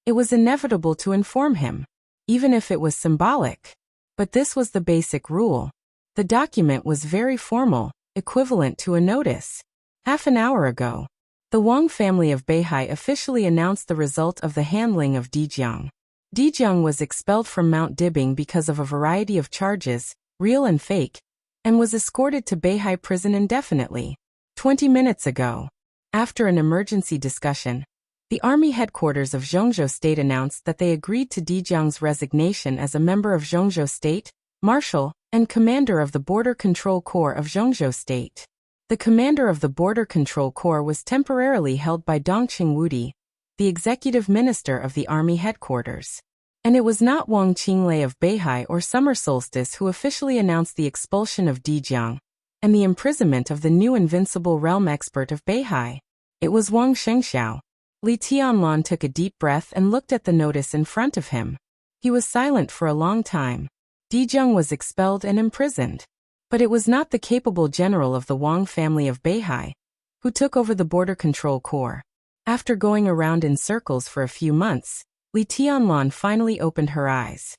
it was inevitable to inform him, even if it was symbolic. But this was the basic rule. The document was very formal, equivalent to a notice. Half an hour ago, the Wang family of Beihai officially announced the result of the handling of Dijiang. Dijiang was expelled from Mount Dibing because of a variety of charges, real and fake, and was escorted to Beihai prison indefinitely. 20 minutes ago, after an emergency discussion, the army headquarters of Zhongzhou State announced that they agreed to Dijiang's resignation as a member of Zhongzhou State, marshal, and commander of the Border Control Corps of Zhongzhou State. The commander of the Border Control Corps was temporarily held by Dongqing Wudi, the executive minister of the army headquarters. And it was not Wang Qinglei of Beihai or Summer Solstice who officially announced the expulsion of Dijiang and the imprisonment of the new invincible realm expert of Beihai. It was Wang Shengxiao. Li Tianlan took a deep breath and looked at the notice in front of him. He was silent for a long time. Dijiang was expelled and imprisoned. But it was not the capable general of the Wang family of Beihai who took over the border control corps. After going around in circles for a few months, Li Tianlan finally opened her eyes.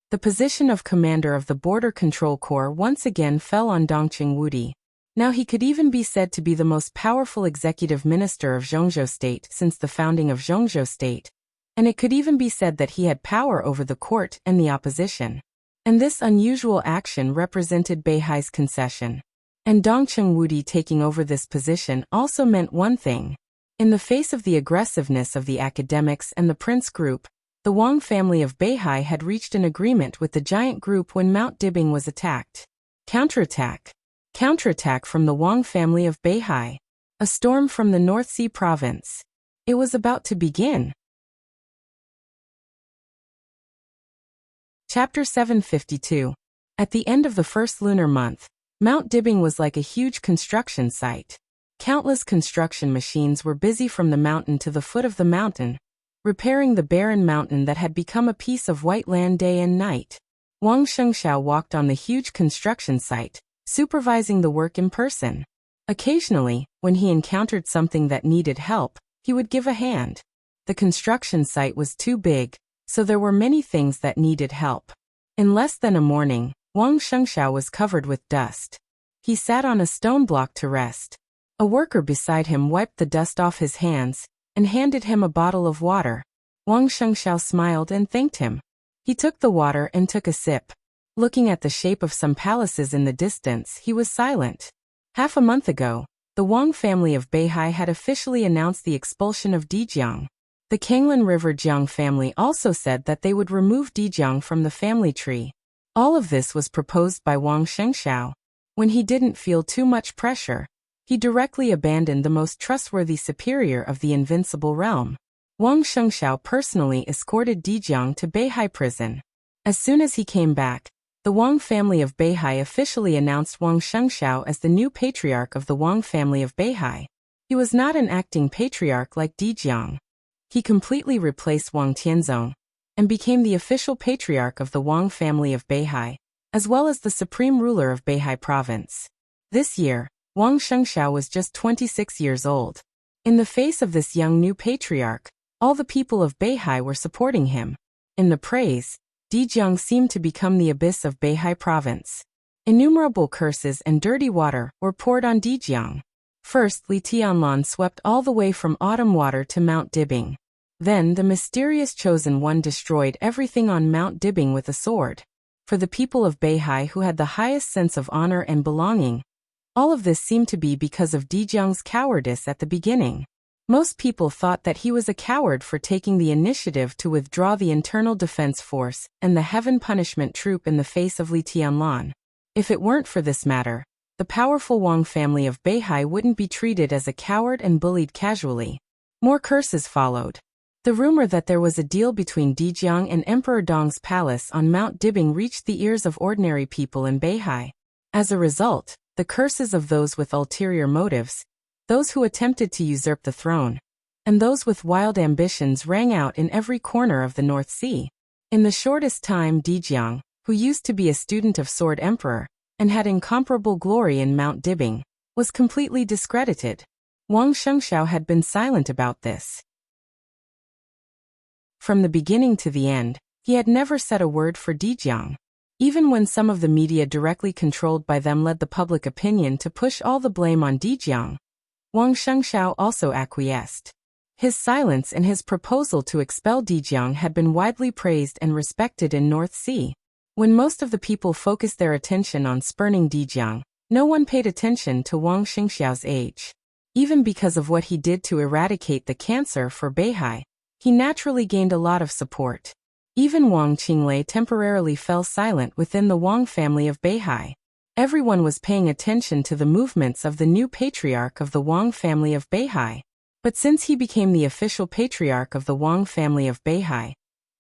The position of commander of the border control corps once again fell on Dongqing Wudi. Now he could even be said to be the most powerful executive minister of Zhongzhou State since the founding of Zhongzhou State, and it could even be said that he had power over the court and the opposition. And this unusual action represented Beihai's concession. And Dongqing Wudi taking over this position also meant one thing. In the face of the aggressiveness of the academics and the prince group, the Wang family of Beihai had reached an agreement with the giant group when Mount Dibing was attacked. Counterattack. Counterattack from the Wang family of Beihai. A storm from the North Sea province. It was about to begin. Chapter 752. At the end of the first lunar month, Mount Dibing was like a huge construction site. Countless construction machines were busy from the mountain to the foot of the mountain, repairing the barren mountain that had become a piece of white land day and night. Wang Shengxiao walked on the huge construction site, supervising the work in person. Occasionally, when he encountered something that needed help, he would give a hand. The construction site was too big, so there were many things that needed help. In less than a morning, Wang Shengxiao was covered with dust. He sat on a stone block to rest. A worker beside him wiped the dust off his hands and handed him a bottle of water. Wang Shengxiao smiled and thanked him. He took the water and took a sip. Looking at the shape of some palaces in the distance, he was silent. Half a month ago, the Wang family of Beihai had officially announced the expulsion of Dijiang. The Kanglan River Jiang family also said that they would remove Dijiang from the family tree. All of this was proposed by Wang Shengxiao. When he didn't feel too much pressure, he directly abandoned the most trustworthy superior of the invincible realm. Wang Shengxiao personally escorted Dijiang to Beihai prison. As soon as he came back, the Wang family of Beihai officially announced Wang Shengxiao as the new patriarch of the Wang family of Beihai. He was not an acting patriarch like Dijiang. He completely replaced Wang Tianzong and became the official patriarch of the Wang family of Beihai, as well as the supreme ruler of Beihai province. This year, Wang Shengxiao was just 26 years old. In the face of this young new patriarch, all the people of Beihai were supporting him. In the praise, Dijiang seemed to become the abyss of Beihai province. Innumerable curses and dirty water were poured on Dijiang. First, Li Tianlan swept all the way from autumn water to Mount Dibing. Then the mysterious chosen one destroyed everything on Mount Dibing with a sword. For the people of Beihai who had the highest sense of honor and belonging, all of this seemed to be because of Dijiang's cowardice at the beginning. Most people thought that he was a coward for taking the initiative to withdraw the Internal Defense Force and the Heaven Punishment Troop in the face of Li Tianlan. If it weren't for this matter, the powerful Wang family of Beihai wouldn't be treated as a coward and bullied casually. More curses followed. The rumor that there was a deal between Dijiang and Emperor Dong's palace on Mount Dibing reached the ears of ordinary people in Beihai. As a result, the curses of those with ulterior motives, those who attempted to usurp the throne, and those with wild ambitions rang out in every corner of the North Sea. In the shortest time, Dijiang, who used to be a student of Sword Emperor and had incomparable glory in Mount Dibing, was completely discredited. Wang Shengxiao had been silent about this. From the beginning to the end, he had never said a word for Dijiang. Even when some of the media directly controlled by them led the public opinion to push all the blame on Dijiang, Wang Shengxiao also acquiesced. His silence and his proposal to expel Dijiang had been widely praised and respected in North Sea. When most of the people focused their attention on spurning Dijiang, no one paid attention to Wang Shengxiao's age. Even because of what he did to eradicate the cancer for Beihai, he naturally gained a lot of support. Even Wang Qinglei temporarily fell silent within the Wang family of Beihai. Everyone was paying attention to the movements of the new patriarch of the Wang family of Beihai. But since he became the official patriarch of the Wang family of Beihai,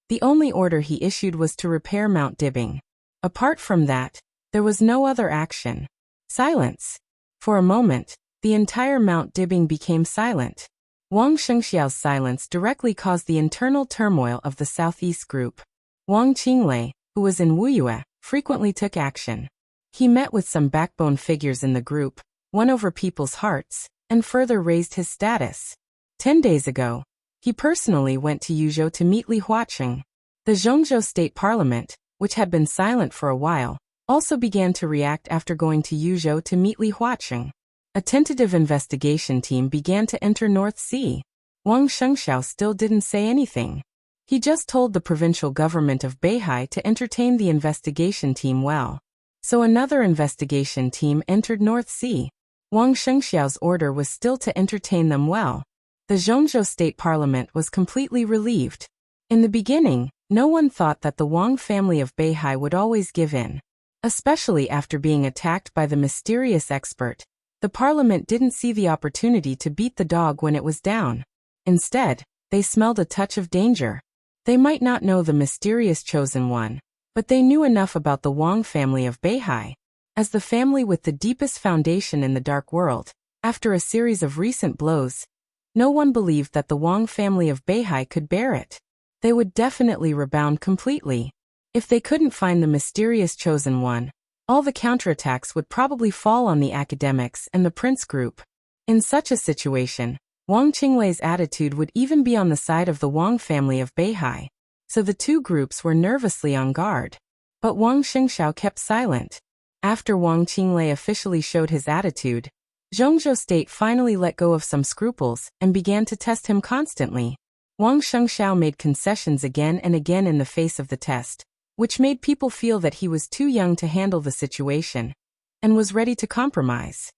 the only order he issued was to repair Mount Dibing. Apart from that, there was no other action. Silence. For a moment, the entire Mount Dibing became silent. Wang Shengxiao's silence directly caused the internal turmoil of the Southeast group. Wang Qinglei, who was in Wuyue, frequently took action. He met with some backbone figures in the group, won over people's hearts, and further raised his status. 10 days ago, he personally went to Yuzhou to meet Li Huaqing. The Zhongzhou State Parliament, which had been silent for a while, also began to react after going to Yuzhou to meet Li Huaqing. A tentative investigation team began to enter North Sea. Wang Shengxiao still didn't say anything. He just told the provincial government of Beihai to entertain the investigation team well. So another investigation team entered North Sea. Wang Shengxiao's order was still to entertain them well. The Zhongzhou State Parliament was completely relieved. In the beginning, no one thought that the Wang family of Beihai would always give in. Especially after being attacked by the mysterious expert, the parliament didn't see the opportunity to beat the dog when it was down. Instead, they smelled a touch of danger. They might not know the mysterious chosen one, but they knew enough about the Wang family of Beihai. As the family with the deepest foundation in the dark world, after a series of recent blows, no one believed that the Wang family of Beihai could bear it. They would definitely rebound completely. If they couldn't find the mysterious chosen one, all the counterattacks would probably fall on the academics and the prince group. In such a situation, Wang Qinglei's attitude would even be on the side of the Wang family of Beihai. So the two groups were nervously on guard. But Wang Shengxiao kept silent. After Wang Qinglei officially showed his attitude, Zhongzhou State finally let go of some scruples and began to test him constantly. Wang Shengxiao made concessions again and again in the face of the test, which made people feel that he was too young to handle the situation, and was ready to compromise.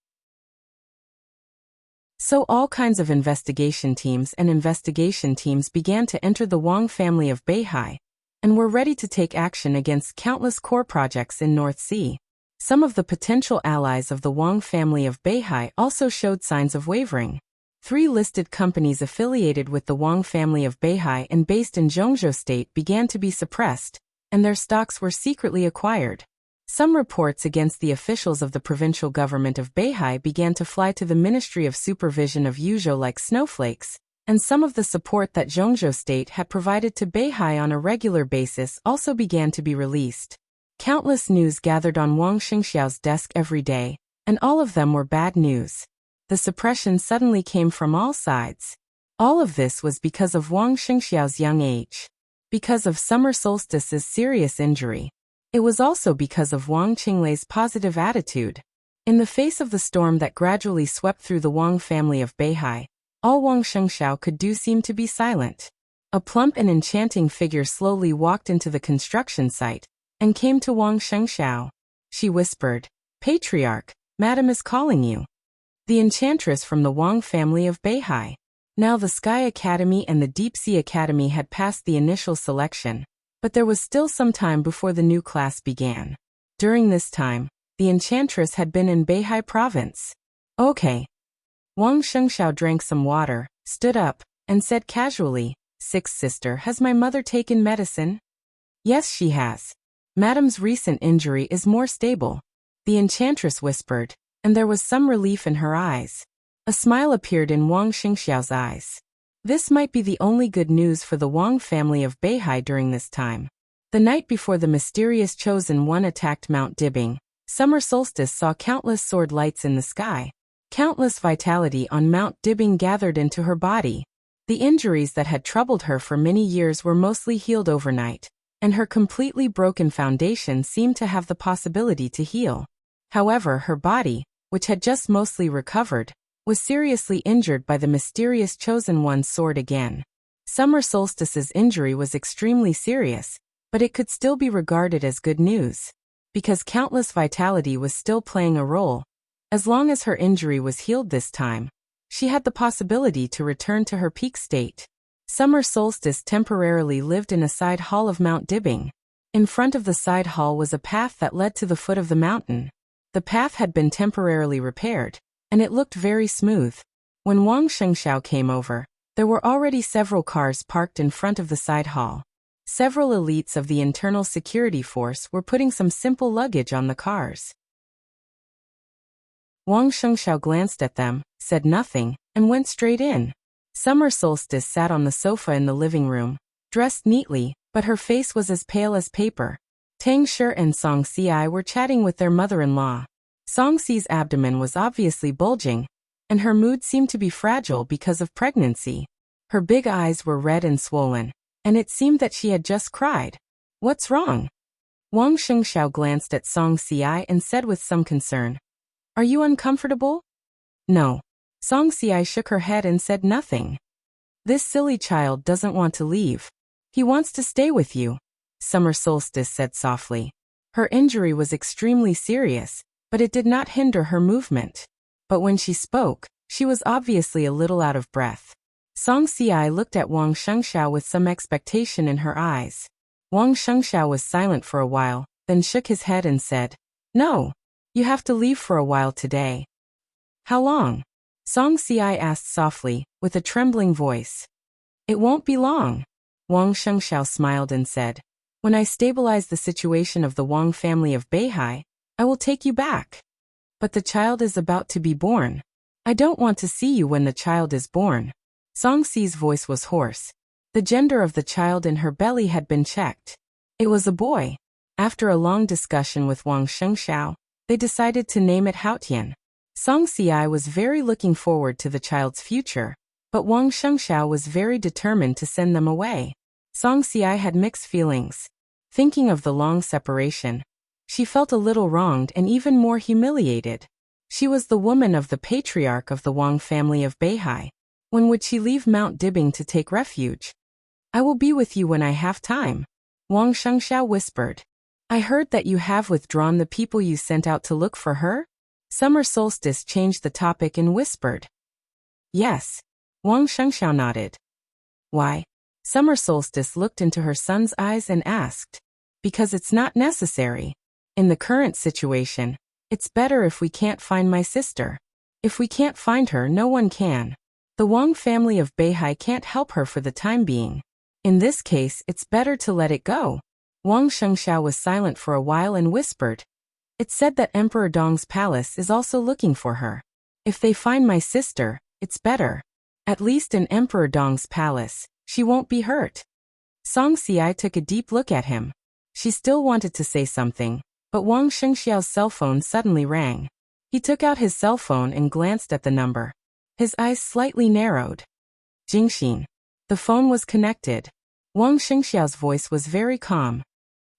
So all kinds of investigation teams began to enter the Wang family of Beihai, and were ready to take action against countless core projects in North Sea. Some of the potential allies of the Wang family of Beihai also showed signs of wavering. 3 listed companies affiliated with the Wang family of Beihai and based in Zhongzhou State began to be suppressed, and their stocks were secretly acquired. Some reports against the officials of the provincial government of Beihai began to fly to the Ministry of Supervision of Yuzhou like snowflakes, and some of the support that Zhongzhou State had provided to Beihai on a regular basis also began to be released. Countless news gathered on Wang Shengxiao's desk every day, and all of them were bad news. The suppression suddenly came from all sides. All of this was because of Wang Shengxiao's young age. Because of Summer Solstice's serious injury. It was also because of Wang Qinglei's positive attitude. In the face of the storm that gradually swept through the Wang family of Beihai, all Wang Shengxiao could do seemed to be silent. A plump and enchanting figure slowly walked into the construction site, and came to Wang Shengxiao. She whispered, "Patriarch, Madam is calling you." The enchantress from the Wang family of Beihai. Now the Sky Academy and the Deep Sea Academy had passed the initial selection, but there was still some time before the new class began. During this time, the enchantress had been in Beihai province. Okay. Wang Shengxiao drank some water, stood up, and said casually, "Sixth sister, has my mother taken medicine?" "Yes, she has. Madam's recent injury is more stable," the enchantress whispered, and there was some relief in her eyes. A smile appeared in Wang Shengxiao's eyes. This might be the only good news for the Wang family of Beihai during this time. The night before the mysterious chosen one attacked Mount Dibing, Summer Solstice saw countless sword lights in the sky. Countless vitality on Mount Dibing gathered into her body. The injuries that had troubled her for many years were mostly healed overnight, and her completely broken foundation seemed to have the possibility to heal. However, her body, which had just mostly recovered, was seriously injured by the mysterious chosen one's sword again. Summer Solstice's injury was extremely serious, but it could still be regarded as good news. Because countless vitality was still playing a role, as long as her injury was healed this time, she had the possibility to return to her peak state. Summer Solstice temporarily lived in a side hall of Mount Dibing. In front of the side hall was a path that led to the foot of the mountain. The path had been temporarily repaired, and it looked very smooth. When Wang Shengxiao came over, there were already several cars parked in front of the side hall. Several elites of the internal security force were putting some simple luggage on the cars. Wang Shengxiao glanced at them, said nothing, and went straight in. Summer Solstice sat on the sofa in the living room, dressed neatly, but her face was as pale as paper. Tang Shi and Song Si were chatting with their mother-in-law. Song Si's abdomen was obviously bulging, and her mood seemed to be fragile because of pregnancy. Her big eyes were red and swollen, and it seemed that she had just cried. "What's wrong?" Wang Shengxiao glanced at Song Si and said with some concern, "Are you uncomfortable?" "No." Song Si shook her head and said nothing. "This silly child doesn't want to leave. He wants to stay with you," Summer Solstice said softly. Her injury was extremely serious, but it did not hinder her movement. But when she spoke, she was obviously a little out of breath. Song Si looked at Wang Shengxiao with some expectation in her eyes. Wang Shengxiao was silent for a while, then shook his head and said, "No. You have to leave for a while today." "How long?" Song Si asked softly, with a trembling voice. "It won't be long." Wang Shengxiao smiled and said, "When I stabilize the situation of the Wang family of Beihai, I will take you back. But the child is about to be born. I don't want to see you when the child is born." Song Si's voice was hoarse. The gender of the child in her belly had been checked. It was a boy. After a long discussion with Wang Shengxiao, they decided to name it Haotian. Song Si was very looking forward to the child's future, but Wang Shengxiao was very determined to send them away. Song Si had mixed feelings. Thinking of the long separation, she felt a little wronged and even more humiliated. She was the woman of the patriarch of the Wang family of Beihai. When would she leave Mount Dibing to take refuge? "I will be with you when I have time," Wang Shengxiao whispered. "I heard that you have withdrawn the people you sent out to look for her?" Summer Solstice changed the topic and whispered. "Yes." Wang Shengxiao nodded. "Why?" Summer Solstice looked into her son's eyes and asked. "Because it's not necessary. In the current situation, it's better if we can't find my sister. If we can't find her, no one can. The Wang family of Beihai can't help her for the time being. In this case, it's better to let it go." Wang Shengxiao was silent for a while and whispered. "It's said that Emperor Dong's palace is also looking for her. If they find my sister, it's better. At least in Emperor Dong's palace, she won't be hurt." Song Si took a deep look at him. She still wanted to say something, but Wang Shengxiao's cell phone suddenly rang. He took out his cell phone and glanced at the number. His eyes slightly narrowed. "Jingxin." The phone was connected. Wang Shengxiao's voice was very calm.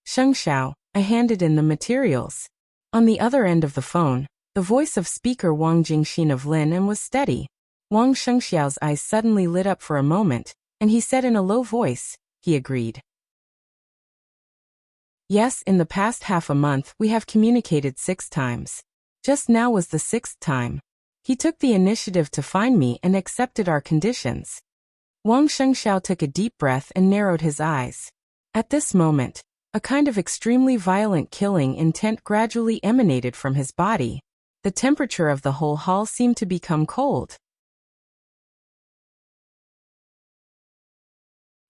"Shengxiao, I handed in the materials." On the other end of the phone, the voice of speaker Wang Jingxin of Lin and was steady. Wang Shengxiao's eyes suddenly lit up for a moment, and he said in a low voice, he agreed. "Yes, in the past half a month we have communicated 6 times. Just now was the 6th time. He took the initiative to find me and accepted our conditions." Wang Shengxiao took a deep breath and narrowed his eyes. At this moment, a kind of extremely violent killing intent gradually emanated from his body. The temperature of the whole hall seemed to become cold.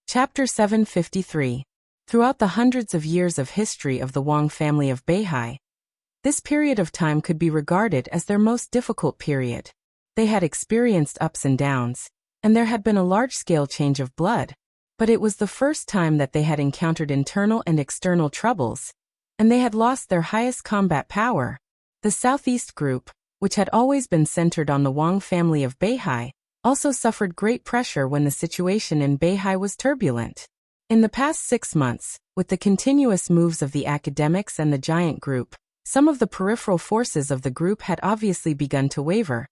Chapter 753. Throughout the hundreds of years of history of the Wang family of Beihai, this period of time could be regarded as their most difficult period. They had experienced ups and downs, and there had been a large-scale change of blood, but it was the first time that they had encountered internal and external troubles, and they had lost their highest combat power. The Southeast Group, which had always been centered on the Wang family of Beihai, also suffered great pressure when the situation in Beihai was turbulent. In the past 6 months, with the continuous moves of the academics and the giant group, some of the peripheral forces of the group had obviously begun to waver,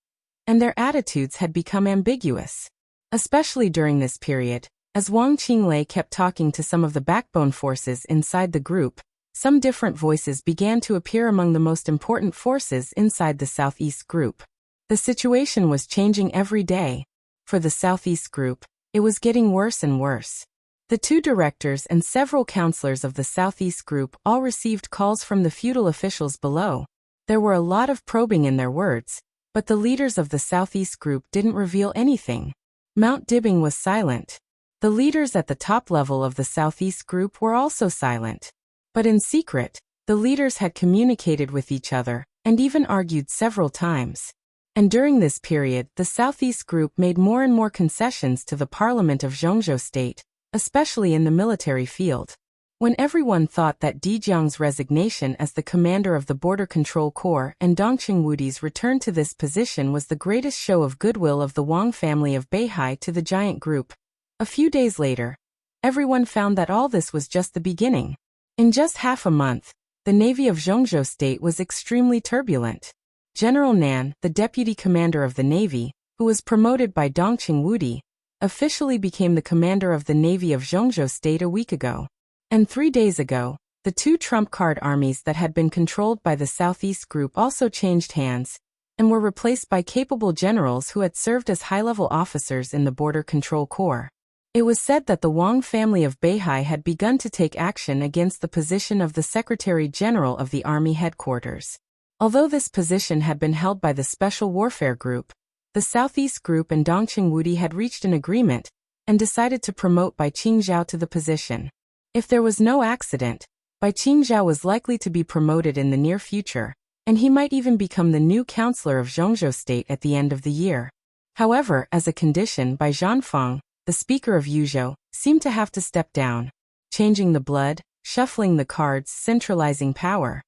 and their attitudes had become ambiguous. Especially during this period, as Wang Qinglei kept talking to some of the backbone forces inside the group, some different voices began to appear among the most important forces inside the Southeast Group. The situation was changing every day. For the Southeast Group, it was getting worse and worse. The 2 directors and several counselors of the Southeast Group all received calls from the feudal officials below. There were a lot of probing in their words, but the leaders of the Southeast Group didn't reveal anything. Mount Dibing was silent. The leaders at the top level of the Southeast Group were also silent. But in secret, the leaders had communicated with each other, and even argued several times. And during this period, the Southeast Group made more and more concessions to the parliament of Zhongzhou State, especially in the military field. When everyone thought that Di Jiang's resignation as the commander of the Border Control Corps and Dongqing Wudi's return to this position was the greatest show of goodwill of the Wang family of Beihai to the giant group, a few days later, everyone found that all this was just the beginning. In just half a month, the Navy of Zhongzhou State was extremely turbulent. General Nan, the deputy commander of the Navy, who was promoted by Dongqing Wudi, officially became the commander of the Navy of Zhongzhou State a week ago. And 3 days ago, the two trump card armies that had been controlled by the Southeast Group also changed hands and were replaced by capable generals who had served as high-level officers in the Border Control Corps. It was said that the Wang family of Beihai had begun to take action against the position of the Secretary General of the Army Headquarters. Although this position had been held by the Special Warfare Group, the Southeast Group and Dongqing Wudi had reached an agreement and decided to promote Bai Qingzhao to the position. If there was no accident, Bai Qingzhao was likely to be promoted in the near future, and he might even become the new counselor of Zhongzhou State at the end of the year. However, as a condition, Bai Zhanfeng, the speaker of Yuzhou, seemed to have to step down, changing the blood, shuffling the cards, centralizing power.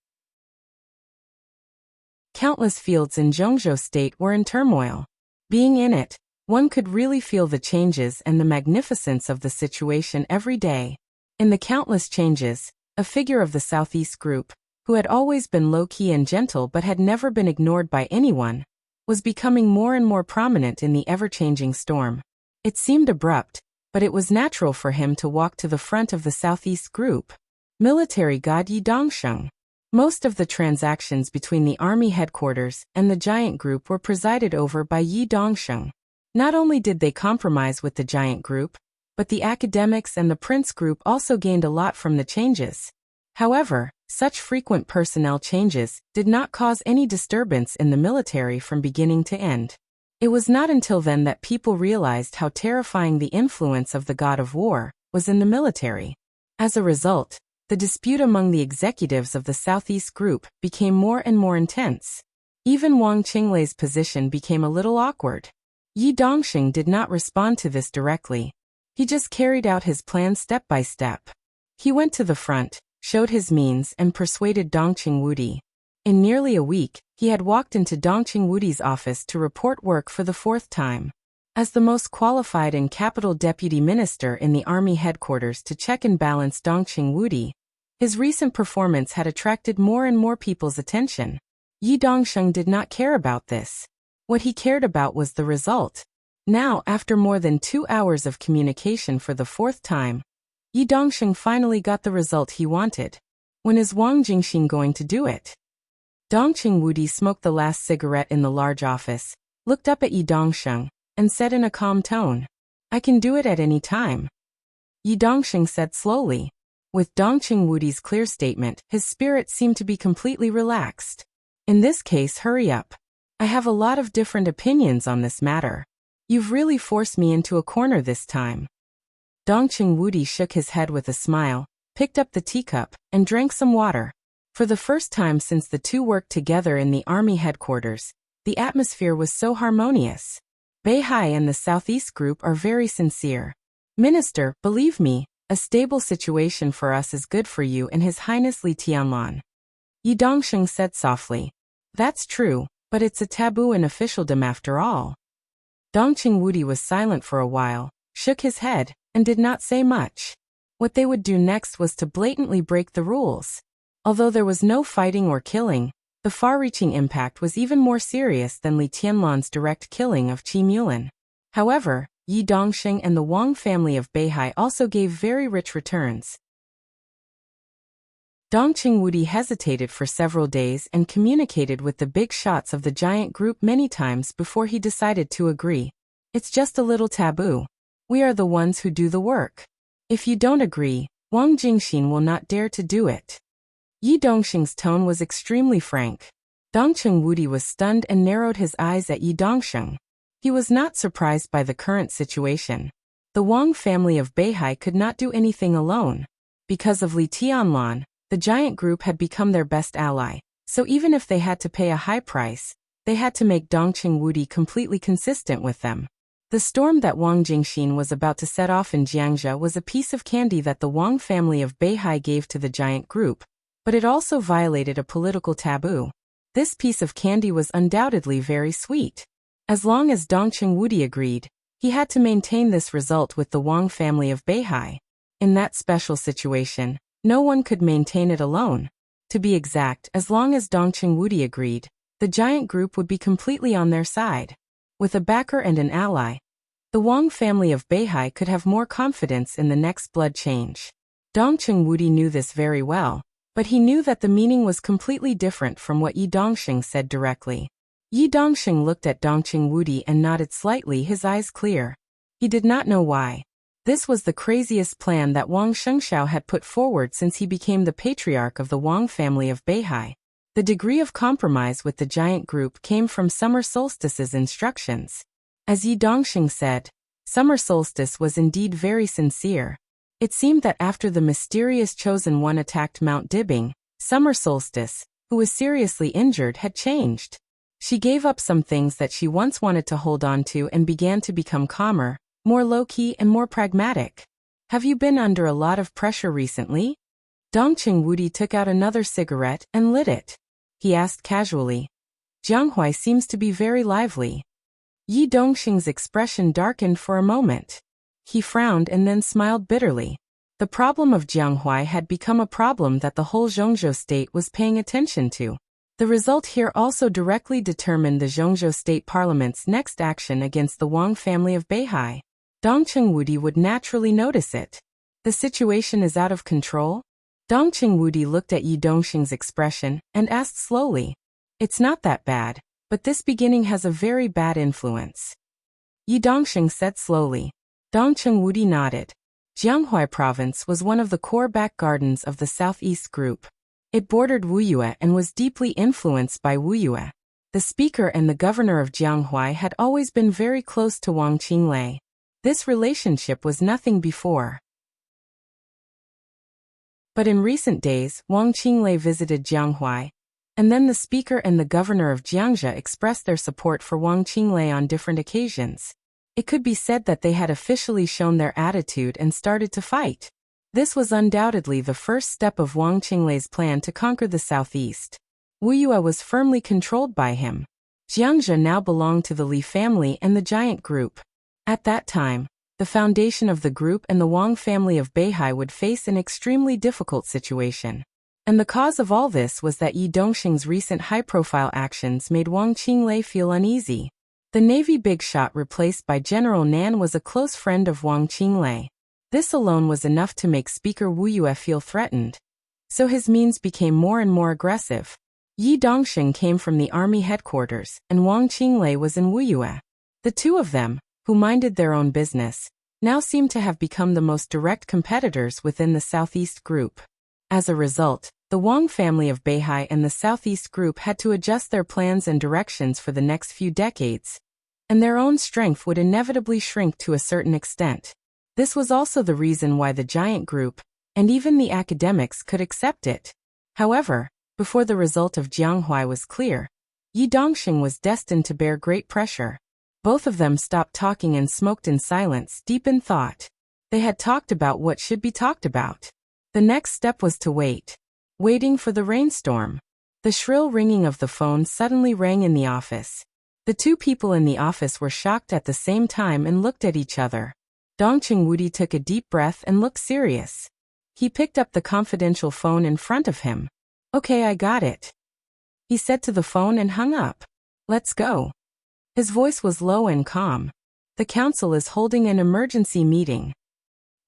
Countless fields in Zhongzhou State were in turmoil. Being in it, one could really feel the changes and the magnificence of the situation every day. In the countless changes, a figure of the Southeast Group, who had always been low-key and gentle but had never been ignored by anyone, was becoming more and more prominent in the ever-changing storm. It seemed abrupt, but it was natural for him to walk to the front of the Southeast Group. Military God Yi Dongsheng. Most of the transactions between the Army Headquarters and the Giant Group were presided over by Yi Dongsheng. Not only did they compromise with the Giant Group, but the academics and the Prince Group also gained a lot from the changes. However, such frequent personnel changes did not cause any disturbance in the military from beginning to end. It was not until then that people realized how terrifying the influence of the god of war was in the military. As a result, the dispute among the executives of the Southeast Group became more and more intense. Even Wang Qinglei's position became a little awkward. Yi Dongsheng did not respond to this directly. He just carried out his plan step by step. He went to the front, showed his means, and persuaded Dongqing Wudi. In nearly a week, he had walked into Dongqing Wudi's office to report work for the 4th time. As the most qualified and capital deputy minister in the army headquarters to check and balance Dongqing Wudi, his recent performance had attracted more and more people's attention. Yi Dongsheng did not care about this. What he cared about was the result. Now, after more than 2 hours of communication for the 4th time, Yi Dongsheng finally got the result he wanted. When is Wang Jingxin going to do it? Dongqing Wudi smoked the last cigarette in the large office, looked up at Yi Dongsheng, and said in a calm tone, "I can do it at any time." Yi Dongsheng said slowly. With Dongqing Wudi's clear statement, his spirit seemed to be completely relaxed. "In this case, hurry up. I have a lot of different opinions on this matter. You've really forced me into a corner this time." Dongqing Wudi shook his head with a smile, picked up the teacup, and drank some water. For the first time since the two worked together in the army headquarters, the atmosphere was so harmonious. Beihai and the Southeast Group are very sincere. "Minister, believe me, a stable situation for us is good for you and His Highness Li Tianlan." Yi Dongsheng said softly. "That's true, but it's a taboo in officialdom after all." Dongqing Wudi was silent for a while, shook his head, and did not say much. What they would do next was to blatantly break the rules. Although there was no fighting or killing, the far-reaching impact was even more serious than Li Tianlan's direct killing of Qi Mulan. However, Yi Dongsheng and the Wang family of Beihai also gave very rich returns. Dongqing Wudi hesitated for several days and communicated with the big shots of the Giant Group many times before he decided to agree. "It's just a little taboo. We are the ones who do the work. If you don't agree, Wang Jingxin will not dare to do it." Yi Dongsheng's tone was extremely frank. Dongqing Wudi was stunned and narrowed his eyes at Yi Dongsheng. He was not surprised by the current situation. The Wang family of Beihai could not do anything alone. Because of Li Tianlan, the Giant Group had become their best ally, so even if they had to pay a high price, they had to make Dongqing Wudi completely consistent with them. The storm that Wang Jingxin was about to set off in Jiangzhou was a piece of candy that the Wang family of Beihai gave to the giant group, but it also violated a political taboo. This piece of candy was undoubtedly very sweet. As long as Dongqing Wudi agreed, he had to maintain this result with the Wang family of Beihai. In that special situation, no one could maintain it alone. To be exact, as long as Dongqing Wudi agreed, the giant group would be completely on their side. With a backer and an ally, the Wang family of Beihai could have more confidence in the next blood change. Dongqing Wudi knew this very well, but he knew that the meaning was completely different from what Yi Dongxing said directly. Yi Dongxing looked at Dongqing Wudi and nodded slightly, his eyes clear. He did not know why. This was the craziest plan that Wang Shengxiao had put forward since he became the patriarch of the Wang family of Beihai. The degree of compromise with the giant group came from Summer Solstice's instructions. As Yi Dongxing said, Summer Solstice was indeed very sincere. It seemed that after the mysterious Chosen One attacked Mount Dibing, Summer Solstice, who was seriously injured, had changed. She gave up some things that she once wanted to hold on to and began to become calmer, more low-key and more pragmatic. Have you been under a lot of pressure recently? Dongqing Wudi took out another cigarette and lit it. He asked casually. Jianghuai seems to be very lively. Yi Dongxing's expression darkened for a moment. He frowned and then smiled bitterly. The problem of Jianghuai had become a problem that the whole Zhongzhou state was paying attention to. The result here also directly determined the Zhongzhou state parliament's next action against the Wang family of Beihai. Dongqing Wudi would naturally notice it. The situation is out of control? Dongqing Wudi looked at Yi Dongxing's expression and asked slowly. It's not that bad, but this beginning has a very bad influence. Yi Dongxing said slowly. Dongqing Wudi nodded. Jianghuai province was one of the core back gardens of the Southeast Group. It bordered Wuyue and was deeply influenced by Wuyue. The speaker and the governor of Jianghuai had always been very close to Wang Qinglei. This relationship was nothing before. But in recent days, Wang Qinglei visited Jianghuai, and then the speaker and the governor of Jiangzhou expressed their support for Wang Qinglei on different occasions. It could be said that they had officially shown their attitude and started to fight. This was undoubtedly the first step of Wang Qinglei's plan to conquer the southeast. Wuyue was firmly controlled by him. Jiangzhou now belonged to the Li family and the giant group. At that time, the foundation of the group and the Wang family of Beihai would face an extremely difficult situation. And the cause of all this was that Yi Dongxing's recent high-profile actions made Wang Qinglei feel uneasy. The Navy big shot replaced by General Nan was a close friend of Wang Qinglei. This alone was enough to make Speaker Wuyue feel threatened. So his means became more and more aggressive. Yi Dongxing came from the army headquarters, and Wang Qinglei was in Wuyue. The two of them, who minded their own business, now seemed to have become the most direct competitors within the Southeast Group. As a result, the Wang family of Beihai and the Southeast Group had to adjust their plans and directions for the next few decades, and their own strength would inevitably shrink to a certain extent. This was also the reason why the giant group, and even the academics, could accept it. However, before the result of Jianghuai was clear, Yi Dongxing was destined to bear great pressure. Both of them stopped talking and smoked in silence, deep in thought. They had talked about what should be talked about. The next step was to wait. Waiting for the rainstorm. The shrill ringing of the phone suddenly rang in the office. The two people in the office were shocked at the same time and looked at each other. Dongqing Wudi took a deep breath and looked serious. He picked up the confidential phone in front of him. Okay, I got it. He said to the phone and hung up. Let's go. His voice was low and calm. The council is holding an emergency meeting.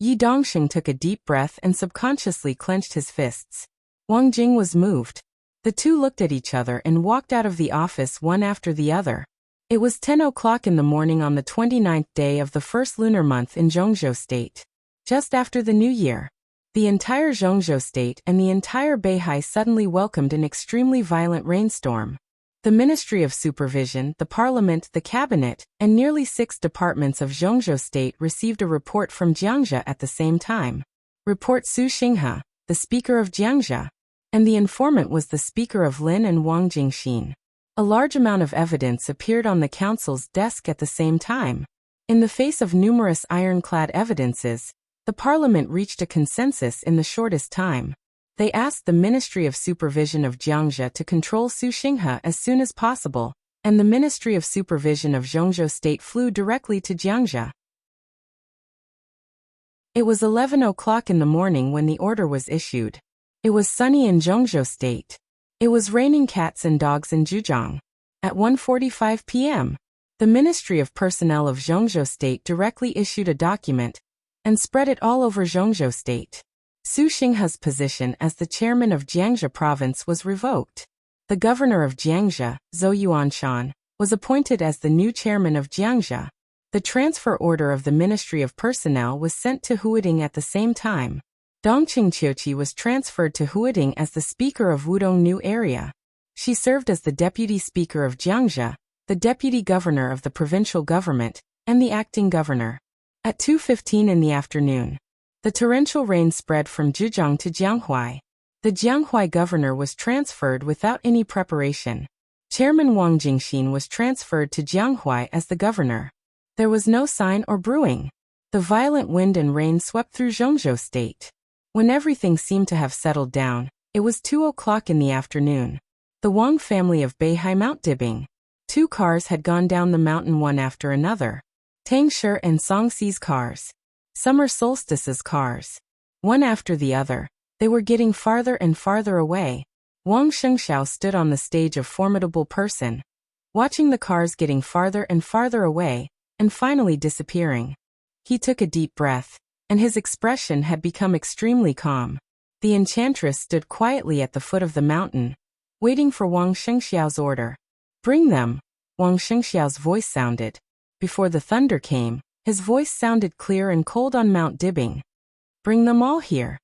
Yi Dongxing took a deep breath and subconsciously clenched his fists. Wang Jing was moved. The two looked at each other and walked out of the office one after the other. It was 10 o'clock in the morning on the 29th day of the first lunar month in Zhongzhou State. Just after the New Year, the entire Zhongzhou State and the entire Beihai suddenly welcomed an extremely violent rainstorm. The Ministry of Supervision, the Parliament, the Cabinet, and nearly 6 departments of Zhongzhou State received a report from Jiangzhou at the same time. Report Su Xinghe, the Speaker of Jiangzhou, and the informant was the Speaker of Lin and Wang Jingxin. A large amount of evidence appeared on the council's desk at the same time. In the face of numerous ironclad evidences, the parliament reached a consensus in the shortest time. They asked the Ministry of Supervision of Jiangxia to control Su Xinghe as soon as possible, and the Ministry of Supervision of Zhongzhou State flew directly to Jiangxia. It was 11 o'clock in the morning when the order was issued. It was sunny in Zhongzhou State. It was raining cats and dogs in Zhujiang. At 1:45 p.m., the Ministry of Personnel of Zhongzhou State directly issued a document and spread it all over Zhongzhou State. Su Xinghe's position as the chairman of Jiangxia province was revoked. The governor of Jiangxia, Zhou Yuanshan, was appointed as the new chairman of Jiangxia. The transfer order of the Ministry of Personnel was sent to Huading at the same time. Dong Qingqiuqi was transferred to Huading as the speaker of Wudong New Area. She served as the deputy speaker of Jiangxia, the deputy governor of the provincial government, and the acting governor. At 2:15 in the afternoon, the torrential rain spread from Zhujiang to Jianghuai. The Jianghuai governor was transferred without any preparation. Chairman Wang Jingxin was transferred to Jianghuai as the governor. There was no sign or brewing. The violent wind and rain swept through Zhongzhou State. When everything seemed to have settled down, it was 2 o'clock in the afternoon. The Wang family of Beihai Mount Dibing. 2 cars had gone down the mountain one after another. Tang Shi and Songxi's cars. Summer Solstice's cars. One after the other, they were getting farther and farther away. Wang Shengxiao stood on the stage a formidable person, watching the cars getting farther and farther away, and finally disappearing. He took a deep breath, and his expression had become extremely calm. The enchantress stood quietly at the foot of the mountain, waiting for Wang Shengxiao's order. "Bring them," Wang Shengxiao's voice sounded. Before the thunder came, his voice sounded clear and cold on Mount Dibing. "Bring them all here."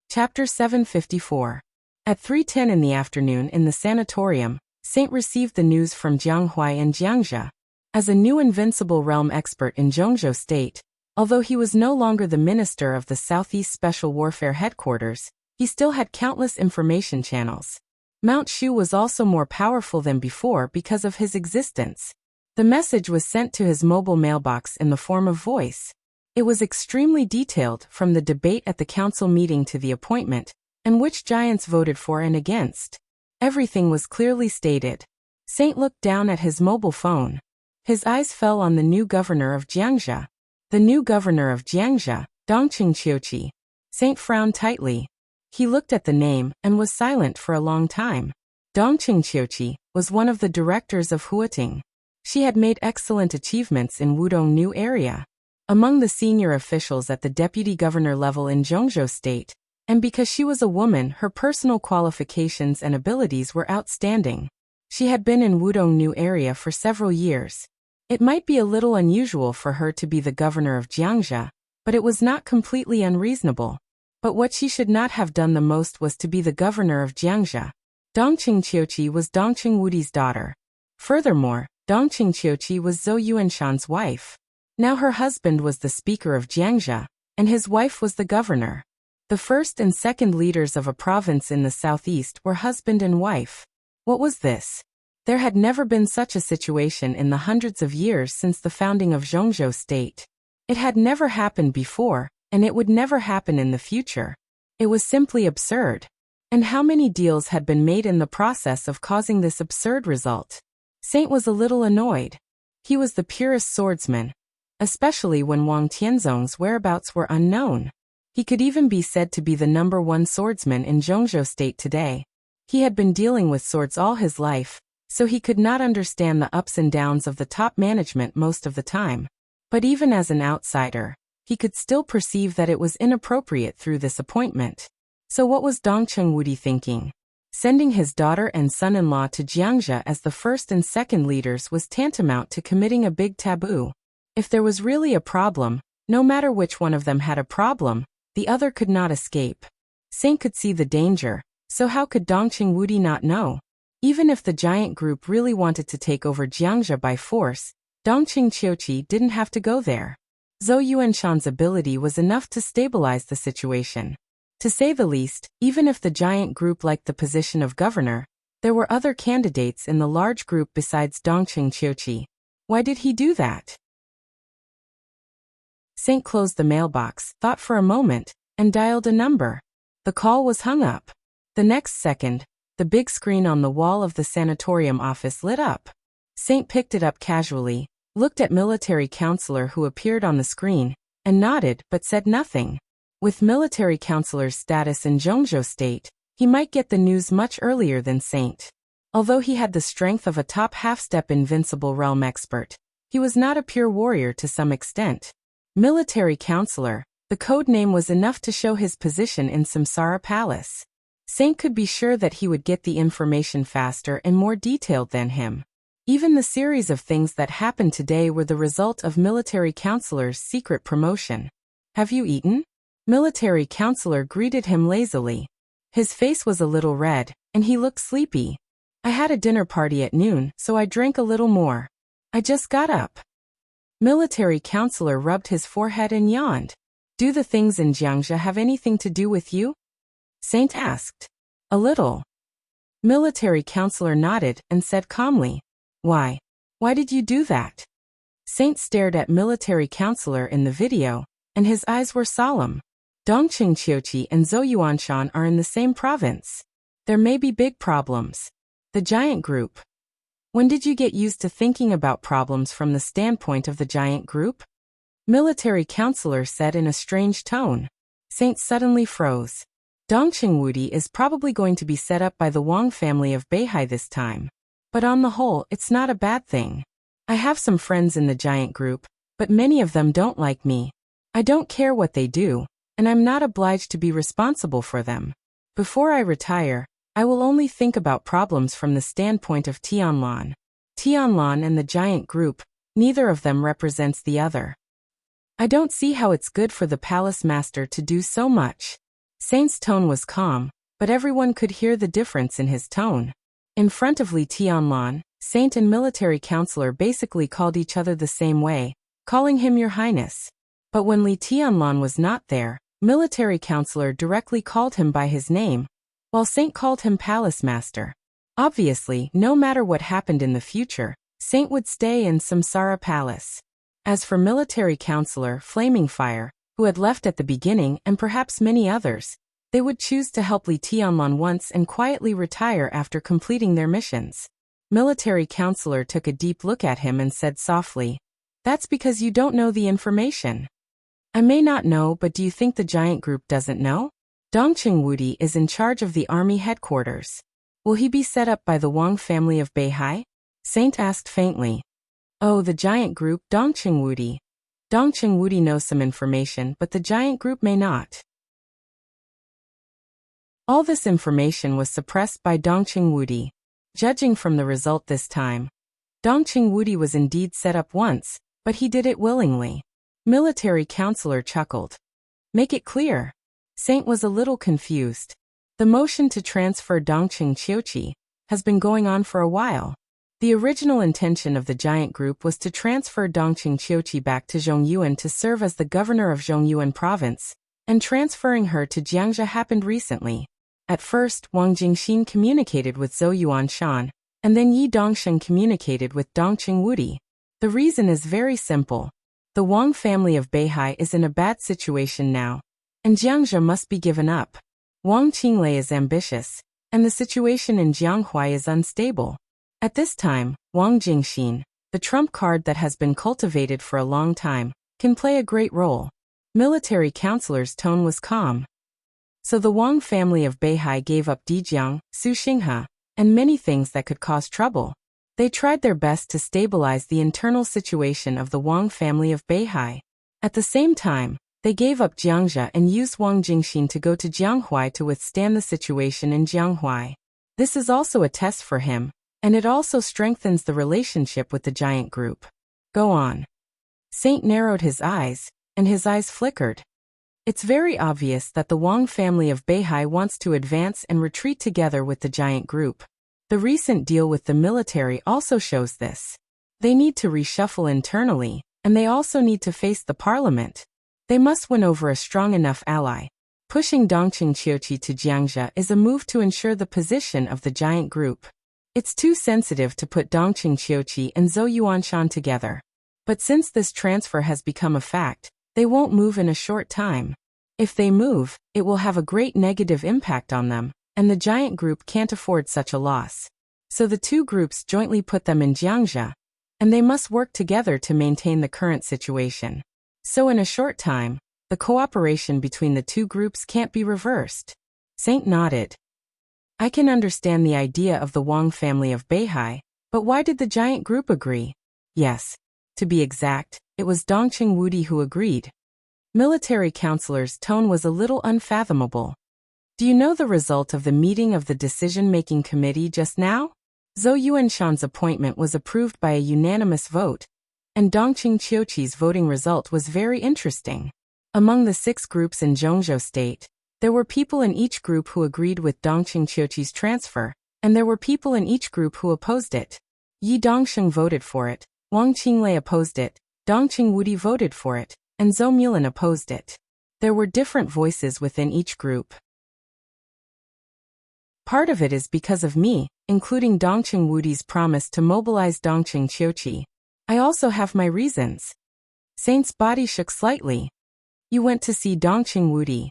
Chapter 754. At 3:10 in the afternoon in the sanatorium, Saint received the news from Jianghuai and Jiangxia. As a new invincible realm expert in Zhongzhou State, although he was no longer the minister of the Southeast Special Warfare Headquarters, he still had countless information channels. Mount Shu was also more powerful than before because of his existence. The message was sent to his mobile mailbox in the form of voice. It was extremely detailed, from the debate at the council meeting to the appointment, and which giants voted for and against. Everything was clearly stated. Saint looked down at his mobile phone. His eyes fell on the new governor of Jiangxia. The new governor of Jiangxia, Dong Qingqiuqi. Saint frowned tightly. He looked at the name and was silent for a long time. Dong Qingqiuqi was one of the directors of Huating. She had made excellent achievements in Wudong New Area. Among the senior officials at the deputy governor level in Zhongzhou State, and because she was a woman, her personal qualifications and abilities were outstanding. She had been in Wudong New Area for several years. It might be a little unusual for her to be the governor of Jiangxia, but it was not completely unreasonable. But what she should not have done the most was to be the governor of Jiangxia. Dong Qingqiuqi was Dong Qingwudi's daughter. Furthermore, Dong Qingqiuqi was Zhou Yuanshan's wife. Now her husband was the speaker of Jiangxia, and his wife was the governor. The first and second leaders of a province in the southeast were husband and wife. What was this? There had never been such a situation in the hundreds of years since the founding of Zhongzhou State. It had never happened before, and it would never happen in the future. It was simply absurd. And how many deals had been made in the process of causing this absurd result? Saint was a little annoyed. He was the purest swordsman, especially when Wang Tianzong's whereabouts were unknown. He could even be said to be the #1 swordsman in Zhongzhou State today. He had been dealing with swords all his life, so he could not understand the ups and downs of the top management most of the time. But even as an outsider, he could still perceive that it was inappropriate through this appointment. So what was Dong Qingwudi thinking? Sending his daughter and son-in-law to Jiangxia as the first and second leaders was tantamount to committing a big taboo. If there was really a problem, no matter which one of them had a problem, the other could not escape. Saint could see the danger, so how could Dong Qingwudi not know? Even if the giant group really wanted to take over Jiangxia by force, Dong Qingqiuqi didn't have to go there. Zhou Yuanshan's ability was enough to stabilize the situation. To say the least, even if the giant group liked the position of governor, There were other candidates in the large group besides Dongqing Qiuqi. Why did he do that? Saint closed the mailbox, thought for a moment, and dialed a number. The call was hung up. The next second, the big screen on the wall of the sanatorium office lit up. Saint picked it up casually, looked at military counselor who appeared on the screen, and nodded but said nothing. With military counselor's status in Zhongzhou state, he might get the news much earlier than Saint. Although he had the strength of a top half-step invincible realm expert, he was not a pure warrior to some extent. Military counselor, the code name was enough to show his position in Samsara Palace. Saint could be sure that he would get the information faster and more detailed than him. Even the series of things that happened today were the result of military counselor's secret promotion. Have you eaten? Military counselor greeted him lazily. His face was a little red, and he looked sleepy. I had a dinner party at noon, so I drank a little more. I just got up. Military counselor rubbed his forehead and yawned. Do the things in Jiangxia have anything to do with you? Saint asked. A little. Military counselor nodded and said calmly. Why? Why did you do that? Saint stared at military counselor in the video, and his eyes were solemn. Dongqing Qiuqi and Zhou Yuanshan are in the same province. There may be big problems. The giant group. When did you get used to thinking about problems from the standpoint of the giant group? Military counselor said in a strange tone. Saint suddenly froze. Dongqing Wudi is probably going to be set up by the Wang family of Beihai this time. But on the whole, it's not a bad thing. I have some friends in the giant group, but many of them don't like me. I don't care what they do, and I'm not obliged to be responsible for them. Before I retire, I will only think about problems from the standpoint of Tianlan. Tianlan and the giant group, neither of them represents the other. I don't see how it's good for the palace master to do so much. Saint's tone was calm, but everyone could hear the difference in his tone. In front of Li Tianlan, Saint and military counselor basically called each other the same way, calling him Your Highness. But when Li Tianlan was not there, military counselor directly called him by his name, while Saint called him Palace Master. Obviously, no matter what happened in the future, Saint would stay in Samsara Palace. As for military counselor Flaming Fire, who had left at the beginning and perhaps many others, they would choose to help Li Tianlan once and quietly retire after completing their missions. Military counselor took a deep look at him and said softly, That's because you don't know the information. I may not know, but do you think the giant group doesn't know? Dongqing Wudi is in charge of the army headquarters. Will he be set up by the Wang family of Beihai? Saint asked faintly. Oh, the giant group, Dongqing Wudi. Dongqing Wudi knows some information, but the giant group may not. All this information was suppressed by Dongqing Wudi. Judging from the result this time, Dongqing Wudi was indeed set up once, but he did it willingly. Military counselor chuckled. Make it clear. Saint was a little confused. The motion to transfer Dongqing Qiuqi has been going on for a while. The original intention of the giant group was to transfer Dongqing Qiuqi back to Zhongyuan to serve as the governor of Zhongyuan province, and transferring her to Jiangxia happened recently. At first, Wang Jingxin communicated with Zhou Yuanshan, and then Yi Dongsheng communicated with Dongqing Wudi. The reason is very simple. The Wang family of Beihai is in a bad situation now, and Jiangxia must be given up. Wang Qinglei is ambitious, and the situation in Jianghuai is unstable. At this time, Wang Jingxin, the trump card that has been cultivated for a long time, can play a great role. Military counselor's tone was calm. So the Wang family of Beihai gave up Dijiang, Suxinghe, and many things that could cause trouble. They tried their best to stabilize the internal situation of the Wang family of Beihai. At the same time, they gave up Jiangxia and used Wang Jingxin to go to Jianghuai to withstand the situation in Jianghuai. This is also a test for him, and it also strengthens the relationship with the giant group. Go on. Saint narrowed his eyes, and his eyes flickered. It's very obvious that the Wang family of Beihai wants to advance and retreat together with the giant group. The recent deal with the military also shows this. They need to reshuffle internally, and they also need to face the parliament. They must win over a strong enough ally. Pushing Dongqing Qiuqi to Jiangxia is a move to ensure the position of the giant group. It's too sensitive to put Dongqing Qiuqi and Zhou Yuanshan together. But since this transfer has become a fact, they won't move in a short time. If they move, it will have a great negative impact on them, and the giant group can't afford such a loss. So the two groups jointly put them in Jiangxia, and they must work together to maintain the current situation. So in a short time, the cooperation between the two groups can't be reversed. Saint nodded. I can understand the idea of the Wang family of Beihai, but why did the giant group agree? Yes. To be exact, it was Dongqing Wudi who agreed. Military counselor's tone was a little unfathomable. Do you know the result of the meeting of the decision-making committee just now? Zhou Yuanshan's appointment was approved by a unanimous vote, and Dongqing Qiuqi's voting result was very interesting. Among the 6 groups in Zhongzhou State, there were people in each group who agreed with Dongqing Qiuqi's transfer, and there were people in each group who opposed it. Yi Dongsheng voted for it, Wang Qinglei opposed it, Dongqing Wudi voted for it, and Zhou Mulan opposed it. There were different voices within each group. Part of it is because of me, including Dongqing Wudi's promise to mobilize Dongqing Qiuqi. I also have my reasons. Saint's body shook slightly. You went to see Dongqing Wudi.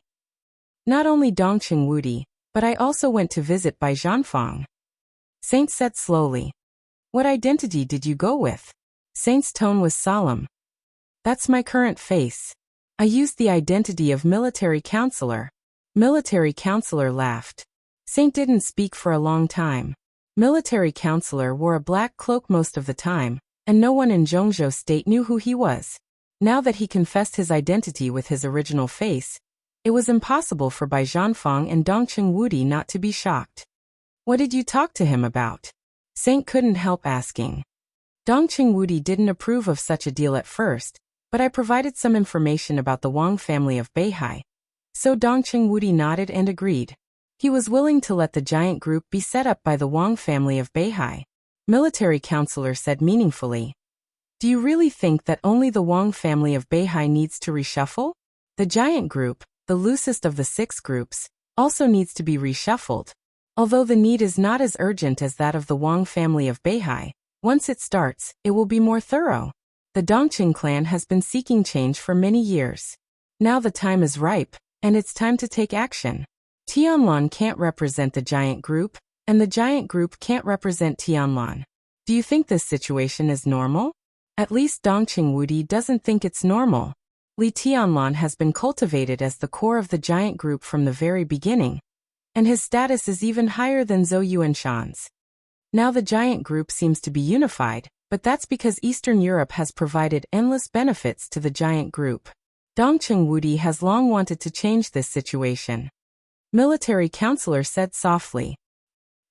Not only Dongqing Wudi, but I also went to visit Bai Zhanfang. Saint said slowly. What identity did you go with? Saint's tone was solemn. That's my current face. I used the identity of military counselor. Military counselor laughed. Saint didn't speak for a long time. Military counselor wore a black cloak most of the time, and no one in Zhongzhou State knew who he was. Now that he confessed his identity with his original face, it was impossible for Bai Zhanfang and Dongqing Wudi not to be shocked. What did you talk to him about? Saint couldn't help asking. Dongqing Wudi didn't approve of such a deal at first, but I provided some information about the Wang family of Beihai. So Dongqing Wudi nodded and agreed. He was willing to let the giant group be set up by the Wang family of Beihai. Military counselor said meaningfully. Do you really think that only the Wang family of Beihai needs to reshuffle? The giant group, the loosest of the 6 groups, also needs to be reshuffled. Although the need is not as urgent as that of the Wang family of Beihai, once it starts, it will be more thorough. The Dongqing clan has been seeking change for many years. Now the time is ripe, and it's time to take action. Tianlan can't represent the giant group, and the giant group can't represent Tianlan. Do you think this situation is normal? At least Dongqing Wudi doesn't think it's normal. Li Tianlan has been cultivated as the core of the giant group from the very beginning, and his status is even higher than Zhou Yuanshan's. Now the giant group seems to be unified, but that's because Eastern Europe has provided endless benefits to the giant group. Dongqing Wudi has long wanted to change this situation. Military counselor said softly.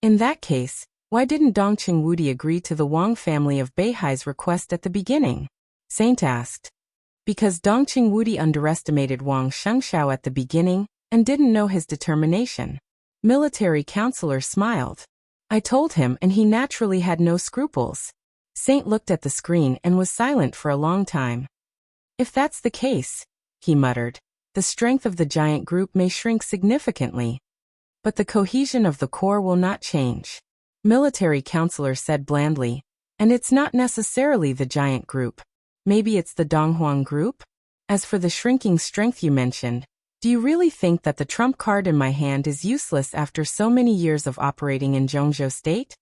In that case, why didn't Dongqing Wudi agree to the Wang family of Beihai's request at the beginning? Saint asked. Because Dongqing Wudi underestimated Wang Shengshao at the beginning and didn't know his determination. Military counselor smiled. I told him and he naturally had no scruples. Saint looked at the screen and was silent for a long time. If that's the case, he muttered, the strength of the giant group may shrink significantly. But the cohesion of the core will not change. Military counselor said blandly, and it's not necessarily the giant group. Maybe it's the Donghuang group? As for the shrinking strength you mentioned, do you really think that the trump card in my hand is useless after so many years of operating in Zhongzhou State?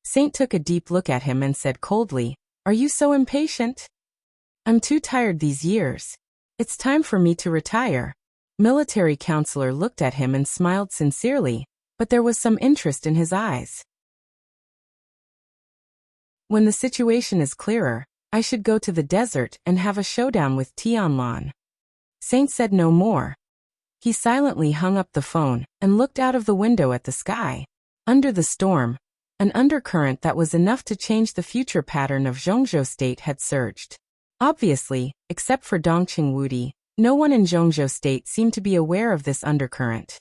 Saint took a deep look at him and said coldly, Are you so impatient? I'm too tired these years. It's time for me to retire. Military counselor looked at him and smiled sincerely, but there was some interest in his eyes. When the situation is clearer, I should go to the desert and have a showdown with Tianlan. Saint said no more. He silently hung up the phone and looked out of the window at the sky. Under the storm, an undercurrent that was enough to change the future pattern of Zhongzhou State had surged. Obviously, except for Dongqing Wudi, no one in Zhongzhou State seemed to be aware of this undercurrent.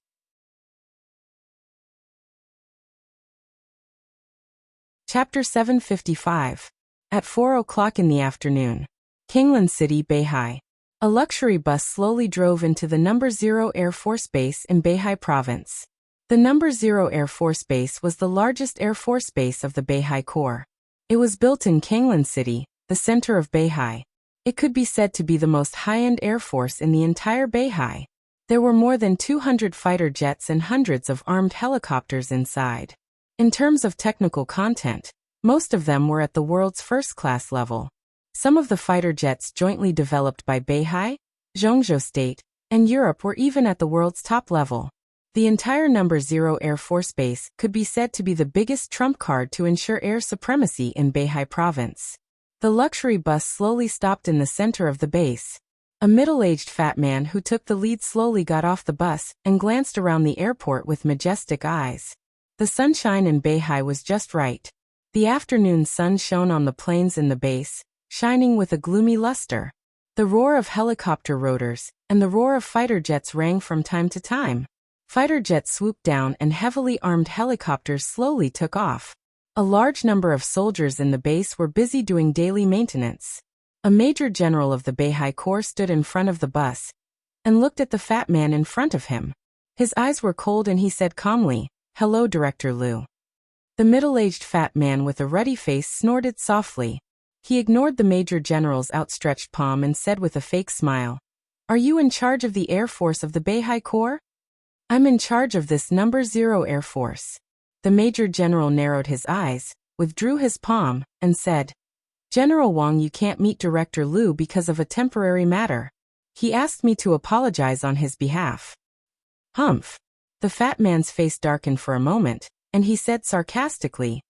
Chapter 755. At 4 o'clock in the afternoon. Kinglan City, Beihai. A luxury bus slowly drove into the No. 0 Air Force Base in Beihai Province. The No. 0 Air Force Base was the largest Air Force base of the Beihai Corps. It was built in Kanglan City, the center of Beihai. It could be said to be the most high-end Air Force in the entire Beihai. There were more than 200 fighter jets and hundreds of armed helicopters inside. In terms of technical content, most of them were at the world's first-class level. Some of the fighter jets jointly developed by Beihai, Zhongzhou State, and Europe were even at the world's top level. The entire No. 0 Air Force Base could be said to be the biggest trump card to ensure air supremacy in Beihai Province. The luxury bus slowly stopped in the center of the base. A middle-aged fat man who took the lead slowly got off the bus and glanced around the airport with majestic eyes. The sunshine in Beihai was just right. The afternoon sun shone on the planes in the base, shining with a gloomy luster. The roar of helicopter rotors and the roar of fighter jets rang from time to time. Fighter jets swooped down and heavily armed helicopters slowly took off. A large number of soldiers in the base were busy doing daily maintenance. A major general of the Beihai Corps stood in front of the bus and looked at the fat man in front of him. His eyes were cold and he said calmly, "Hello, Director Liu." The middle-aged fat man with a ruddy face snorted softly. He ignored the major general's outstretched palm and said with a fake smile, "Are you in charge of the Air Force of the Beihai Corps?" "I'm in charge of this No. 0 Air Force." The major general narrowed his eyes, withdrew his palm, and said, "General Wang, you can't meet Director Liu because of a temporary matter. He asked me to apologize on his behalf." Humph. The fat man's face darkened for a moment, and he said sarcastically,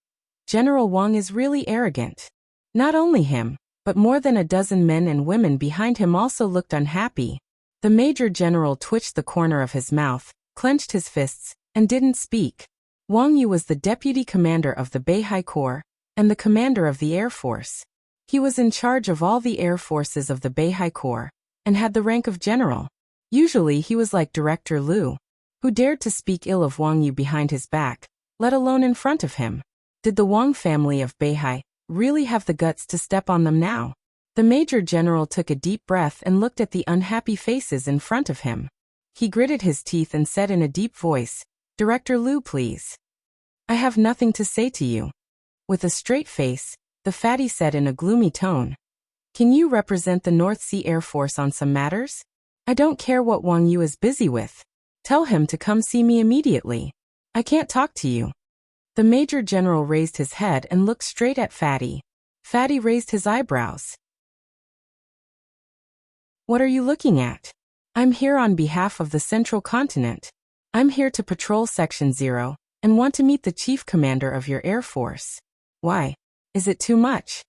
"General Wang is really arrogant." Not only him, but more than a dozen men and women behind him also looked unhappy. The major general twitched the corner of his mouth, clenched his fists, and didn't speak. Wang Yu was the deputy commander of the Beihai Corps and the commander of the Air Force. He was in charge of all the air forces of the Beihai Corps and had the rank of general. Usually he was like Director Liu, who dared to speak ill of Wang Yu behind his back, let alone in front of him. Did the Wang family of Beihai really have the guts to step on them now? The major general took a deep breath and looked at the unhappy faces in front of him. He gritted his teeth and said in a deep voice, "Director Liu, please. I have nothing to say to you." With a straight face, the fatty said in a gloomy tone, "Can you represent the North Sea Air Force on some matters? I don't care what Wang Yu is busy with. Tell him to come see me immediately. I can't talk to you." The major general raised his head and looked straight at Fatty. Fatty raised his eyebrows. "What are you looking at?" "I'm here on behalf of the Central Continent. I'm here to patrol Section 0 and want to meet the Chief Commander of your Air Force." "Why? Is it too much?"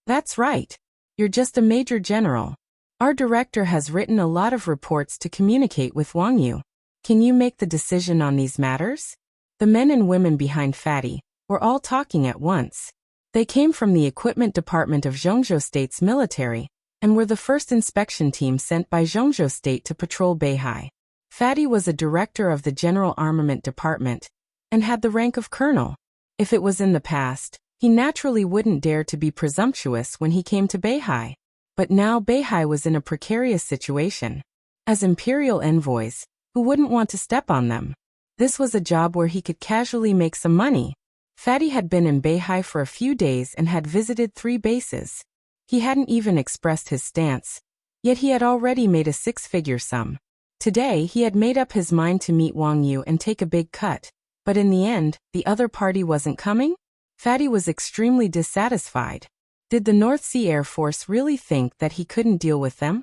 "That's right. You're just a major general. Our director has written a lot of reports to communicate with Wang Yu. Can you make the decision on these matters?" The men and women behind Fatty were all talking at once. They came from the equipment department of Zhongzhou State's military and were the first inspection team sent by Zhongzhou State to patrol Beihai. Fatty was a director of the General Armament Department and had the rank of colonel. If it was in the past, he naturally wouldn't dare to be presumptuous when he came to Beihai. But now Beihai was in a precarious situation. As imperial envoys, who wouldn't want to step on them? This was a job where he could casually make some money. Fatty had been in Beihai for a few days and had visited 3 bases. He hadn't even expressed his stance, yet he had already made a 6-figure sum. Today he had made up his mind to meet Wang Yu and take a big cut, but in the end, the other party wasn't coming? Fatty was extremely dissatisfied. Did the North Sea Air Force really think that he couldn't deal with them?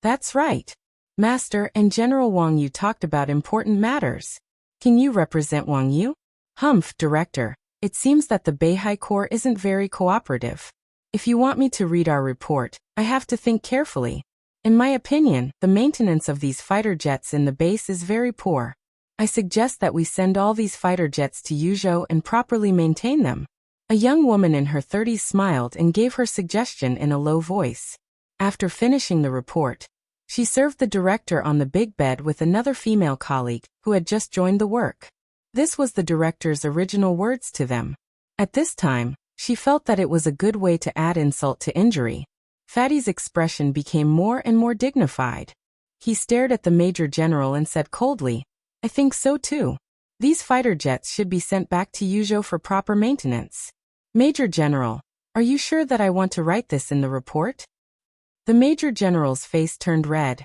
That's right. Master and General Wang Yu talked about important matters. Can you represent Wang Yu? Humph, Director. It seems that the Beihai Corps isn't very cooperative. If you want me to read our report, I have to think carefully. In my opinion, the maintenance of these fighter jets in the base is very poor. I suggest that we send all these fighter jets to Yuzhou and properly maintain them. A young woman in her 30s smiled and gave her suggestion in a low voice. After finishing the report, she served the director on the big bed with another female colleague who had just joined the work. This was the director's original words to them. At this time, she felt that it was a good way to add insult to injury. Fatty's expression became more and more dignified. He stared at the Major General and said coldly, "I think so too. These fighter jets should be sent back to Yuzhou for proper maintenance." "Major General, are you sure that I want to write this in the report?" The Major General's face turned red.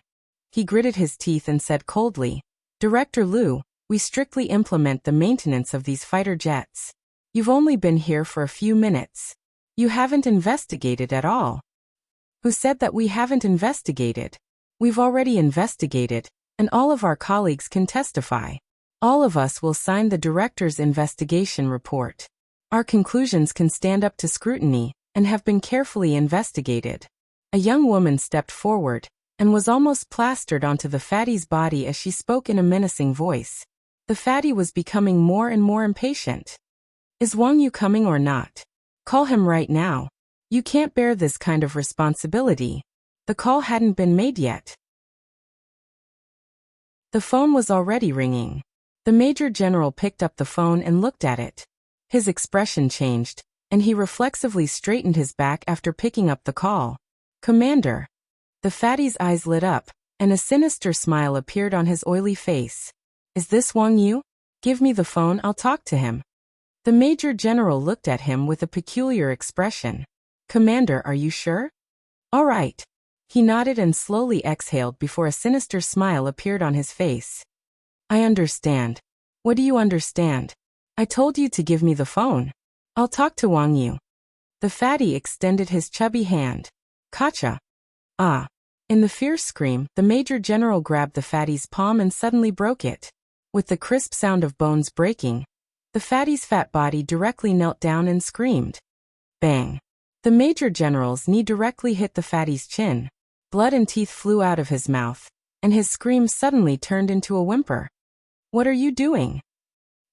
He gritted his teeth and said coldly, "Director Liu, we strictly implement the maintenance of these fighter jets. You've only been here for a few minutes. You haven't investigated at all." "Who said that we haven't investigated? We've already investigated, and all of our colleagues can testify. All of us will sign the director's investigation report. Our conclusions can stand up to scrutiny and have been carefully investigated." A young woman stepped forward and was almost plastered onto the fatty's body as she spoke in a menacing voice. The fatty was becoming more and more impatient. "Is Wang Yu coming or not? Call him right now. You can't bear this kind of responsibility." The call hadn't been made yet. The phone was already ringing. The Major General picked up the phone and looked at it. His expression changed, and he reflexively straightened his back after picking up the call. "Commander." The fatty's eyes lit up, and a sinister smile appeared on his oily face. "Is this Wang Yu? Give me the phone, I'll talk to him." The Major General looked at him with a peculiar expression. "Commander, are you sure?" "All right." He nodded and slowly exhaled before a sinister smile appeared on his face. "I understand." "What do you understand?" "I told you to give me the phone. I'll talk to Wang Yu." The fatty extended his chubby hand. "Gotcha." "Ah." In the fierce scream, the Major General grabbed the fatty's palm and suddenly broke it. With the crisp sound of bones breaking, the fatty's fat body directly knelt down and screamed. Bang. The Major General's knee directly hit the fatty's chin. Blood and teeth flew out of his mouth, and his scream suddenly turned into a whimper. "What are you doing?"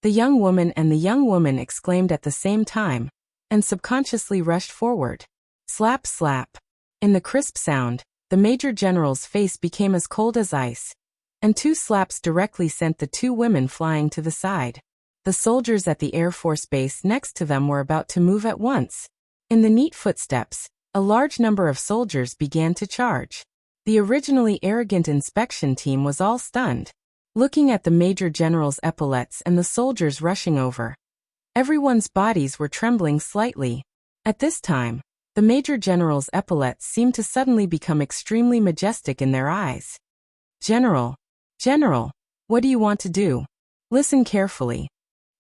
The young woman exclaimed at the same time, and subconsciously rushed forward. Slap, slap. In the crisp sound, the Major General's face became as cold as ice, and two slaps directly sent the two women flying to the side. The soldiers at the Air Force base next to them were about to move at once. In the neat footsteps, a large number of soldiers began to charge. The originally arrogant inspection team was all stunned, looking at the Major General's epaulettes and the soldiers rushing over. Everyone's bodies were trembling slightly. At this time, the Major General's epaulettes seemed to suddenly become extremely majestic in their eyes. General, what do you want to do? Listen carefully."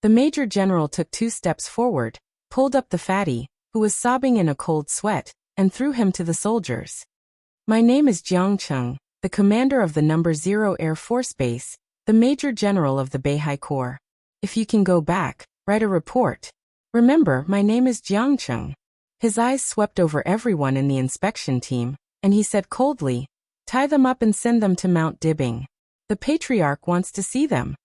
The Major General took 2 steps forward, pulled up the fatty, who was sobbing in a cold sweat, and threw him to the soldiers. "My name is Jiang Cheng, the commander of the No. 0 Air Force Base, the Major General of the Beihai Corps. If you can go back, write a report. Remember, my name is Jiang Cheng." His eyes swept over everyone in the inspection team, and he said coldly, "Tie them up and send them to Mount Dibbing. The Patriarch wants to see them."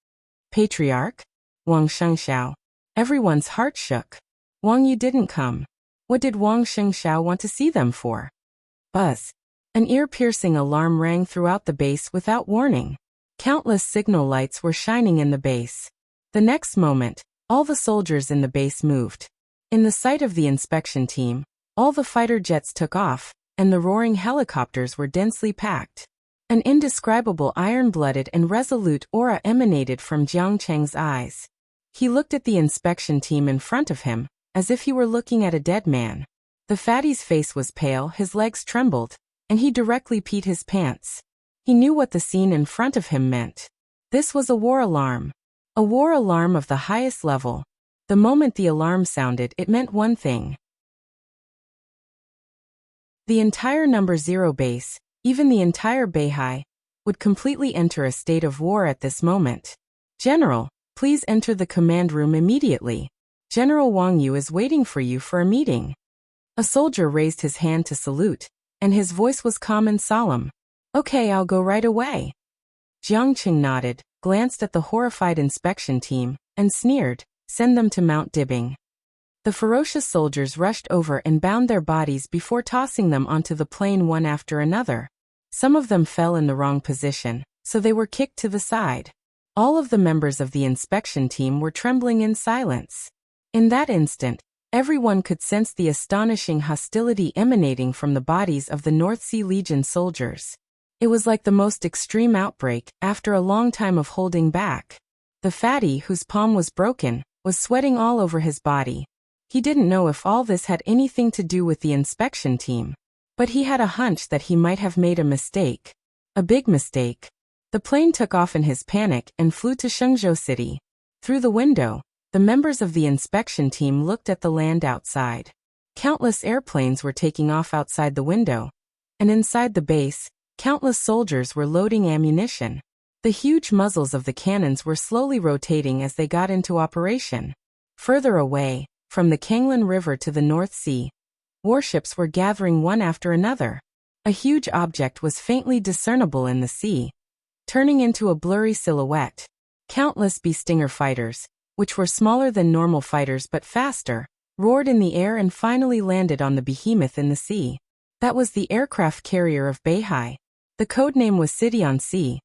"Patriarch?" Wang Shengxiao. Everyone's heart shook. Wang Yu didn't come. What did Wang Shengxiao want to see them for? Buzz. An ear-piercing alarm rang throughout the base without warning. Countless signal lights were shining in the base. The next moment, all the soldiers in the base moved. In the sight of the inspection team, all the fighter jets took off, and the roaring helicopters were densely packed. An indescribable iron-blooded and resolute aura emanated from Jiang Cheng's eyes. He looked at the inspection team in front of him, as if he were looking at a dead man. The fatty's face was pale, his legs trembled, and he directly peed his pants. He knew what the scene in front of him meant. This was a war alarm. A war alarm of the highest level. The moment the alarm sounded, it meant one thing. The entire No. 0 base, even the entire Beihai, would completely enter a state of war at this moment. "General, please enter the command room immediately. General Wang Yu is waiting for you for a meeting." A soldier raised his hand to salute, and his voice was calm and solemn. "Okay, I'll go right away." Jiang Cheng nodded, glanced at the horrified inspection team, and sneered, "Send them to Mount Dibbing." The ferocious soldiers rushed over and bound their bodies before tossing them onto the plain one after another. Some of them fell in the wrong position, so they were kicked to the side. All of the members of the inspection team were trembling in silence. In that instant, Everyone could sense the astonishing hostility emanating from the bodies of the North Sea Legion soldiers. It was like the most extreme outbreak after a long time of holding back. The fatty, whose palm was broken, was sweating all over his body. He didn't know if all this had anything to do with the inspection team, but he had a hunch that he might have made a mistake. A big mistake. The plane took off in his panic and flew to Shenzhou City. Through the window, the members of the inspection team looked at the land outside. Countless airplanes were taking off outside the window, and inside the base, countless soldiers were loading ammunition. The huge muzzles of the cannons were slowly rotating as they got into operation. Further away, from the Kanglin River to the North Sea, warships were gathering one after another. A huge object was faintly discernible in the sea, turning into a blurry silhouette. Countless B-Stinger fighters, which were smaller than normal fighters but faster, roared in the air and finally landed on the behemoth in the sea. That was the aircraft carrier of Beihai. The codename was City on Sea.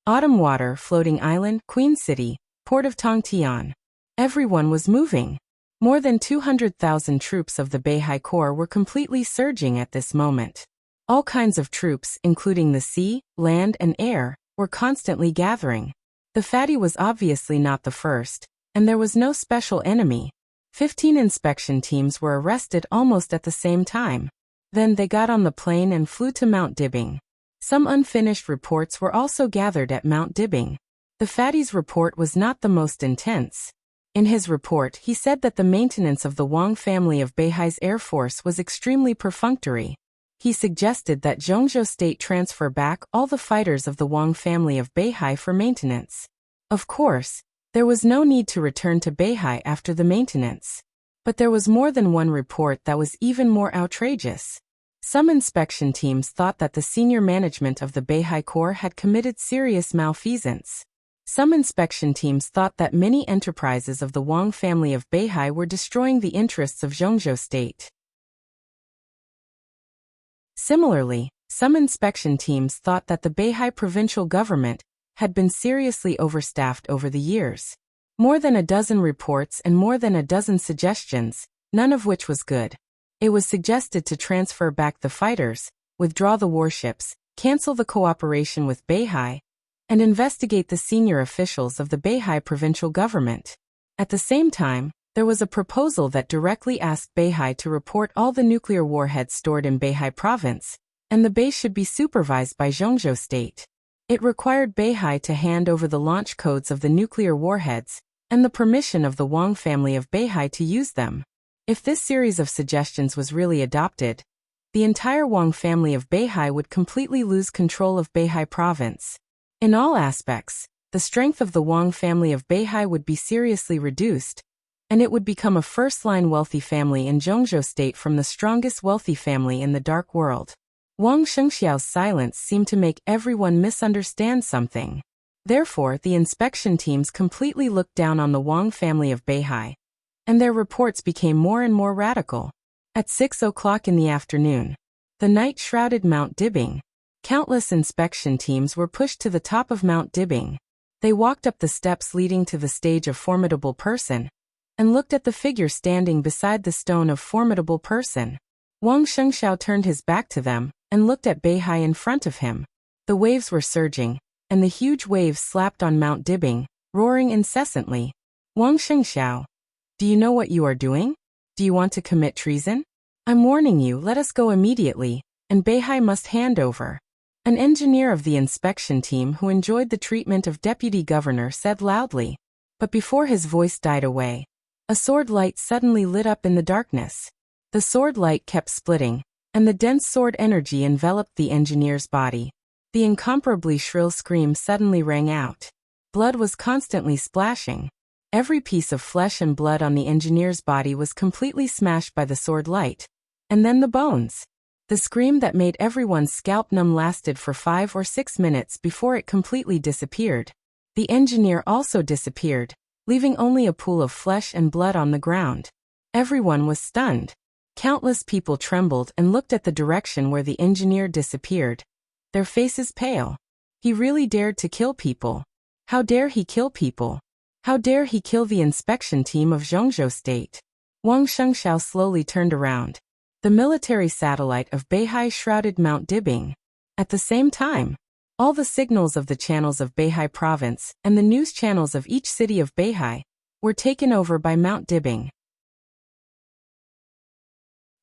Autumn Water, Floating Island, Queen City, Port of Tongtian. Everyone was moving. More than 200,000 troops of the Beihai Corps were completely surging at this moment. All kinds of troops, including the sea, land, and air, were constantly gathering. The fatty was obviously not the first, and there was no special enemy. 15 inspection teams were arrested almost at the same time. Then they got on the plane and flew to Mount Dibbing. Some unfinished reports were also gathered at Mount Dibbing. The fatty's report was not the most intense. In his report, he said that the maintenance of the Wang family of Beihai's Air Force was extremely perfunctory. He suggested that Zhongzhou State transfer back all the fighters of the Wang family of Beihai for maintenance. Of course, there was no need to return to Beihai after the maintenance. But there was more than one report that was even more outrageous. Some inspection teams thought that the senior management of the Beihai Corps had committed serious malfeasance. Some inspection teams thought that many enterprises of the Wang family of Beihai were destroying the interests of Zhongzhou State. Similarly, some inspection teams thought that the Beihai provincial government had been seriously overstaffed over the years. More than a dozen reports and more than a dozen suggestions, none of which was good. It was suggested to transfer back the fighters, withdraw the warships, cancel the cooperation with Beihai, and investigate the senior officials of the Beihai provincial government. At the same time, there was a proposal that directly asked Beihai to report all the nuclear warheads stored in Beihai province, and the base should be supervised by Zhongzhou State. It required Beihai to hand over the launch codes of the nuclear warheads and the permission of the Wang family of Beihai to use them. If this series of suggestions was really adopted, the entire Wang family of Beihai would completely lose control of Beihai province. In all aspects, the strength of the Wang family of Beihai would be seriously reduced, and it would become a first-line wealthy family in Zhongzhou State from the strongest wealthy family in the dark world. Wang Shengxiao's silence seemed to make everyone misunderstand something. Therefore, the inspection teams completely looked down on the Wang family of Beihai, and their reports became more and more radical. At 6 o'clock in the afternoon, the night shrouded Mount Dibbing. Countless inspection teams were pushed to the top of Mount Dibbing. They walked up the steps leading to the stage of Formidable Person, and looked at the figure standing beside the stone of Formidable Person. Wang Shengxiao turned his back to them, and looked at Beihai in front of him. The waves were surging, and the huge waves slapped on Mount Dibbing, roaring incessantly. Wang Shengxiao, do you know what you are doing? Do you want to commit treason? I'm warning you, let us go immediately, and Beihai must hand over. An engineer of the inspection team who enjoyed the treatment of deputy governor said loudly. But before his voice died away, a sword light suddenly lit up in the darkness. The sword light kept splitting, and the dense sword energy enveloped the engineer's body. The incomparably shrill scream suddenly rang out. Blood was constantly splashing. Every piece of flesh and blood on the engineer's body was completely smashed by the sword light. And then the bones. The scream that made everyone's scalp numb lasted for 5 or 6 minutes before it completely disappeared. The engineer also disappeared, leaving only a pool of flesh and blood on the ground. Everyone was stunned. Countless people trembled and looked at the direction where the engineer disappeared, their faces pale. He really dared to kill people. How dare he kill people? How dare he kill the inspection team of Zhongzhou State? Wang Shengxiao slowly turned around. The military satellite of Beihai shrouded Mount Dibing. At the same time, all the signals of the channels of Beihai province and the news channels of each city of Beihai were taken over by Mount Dibing.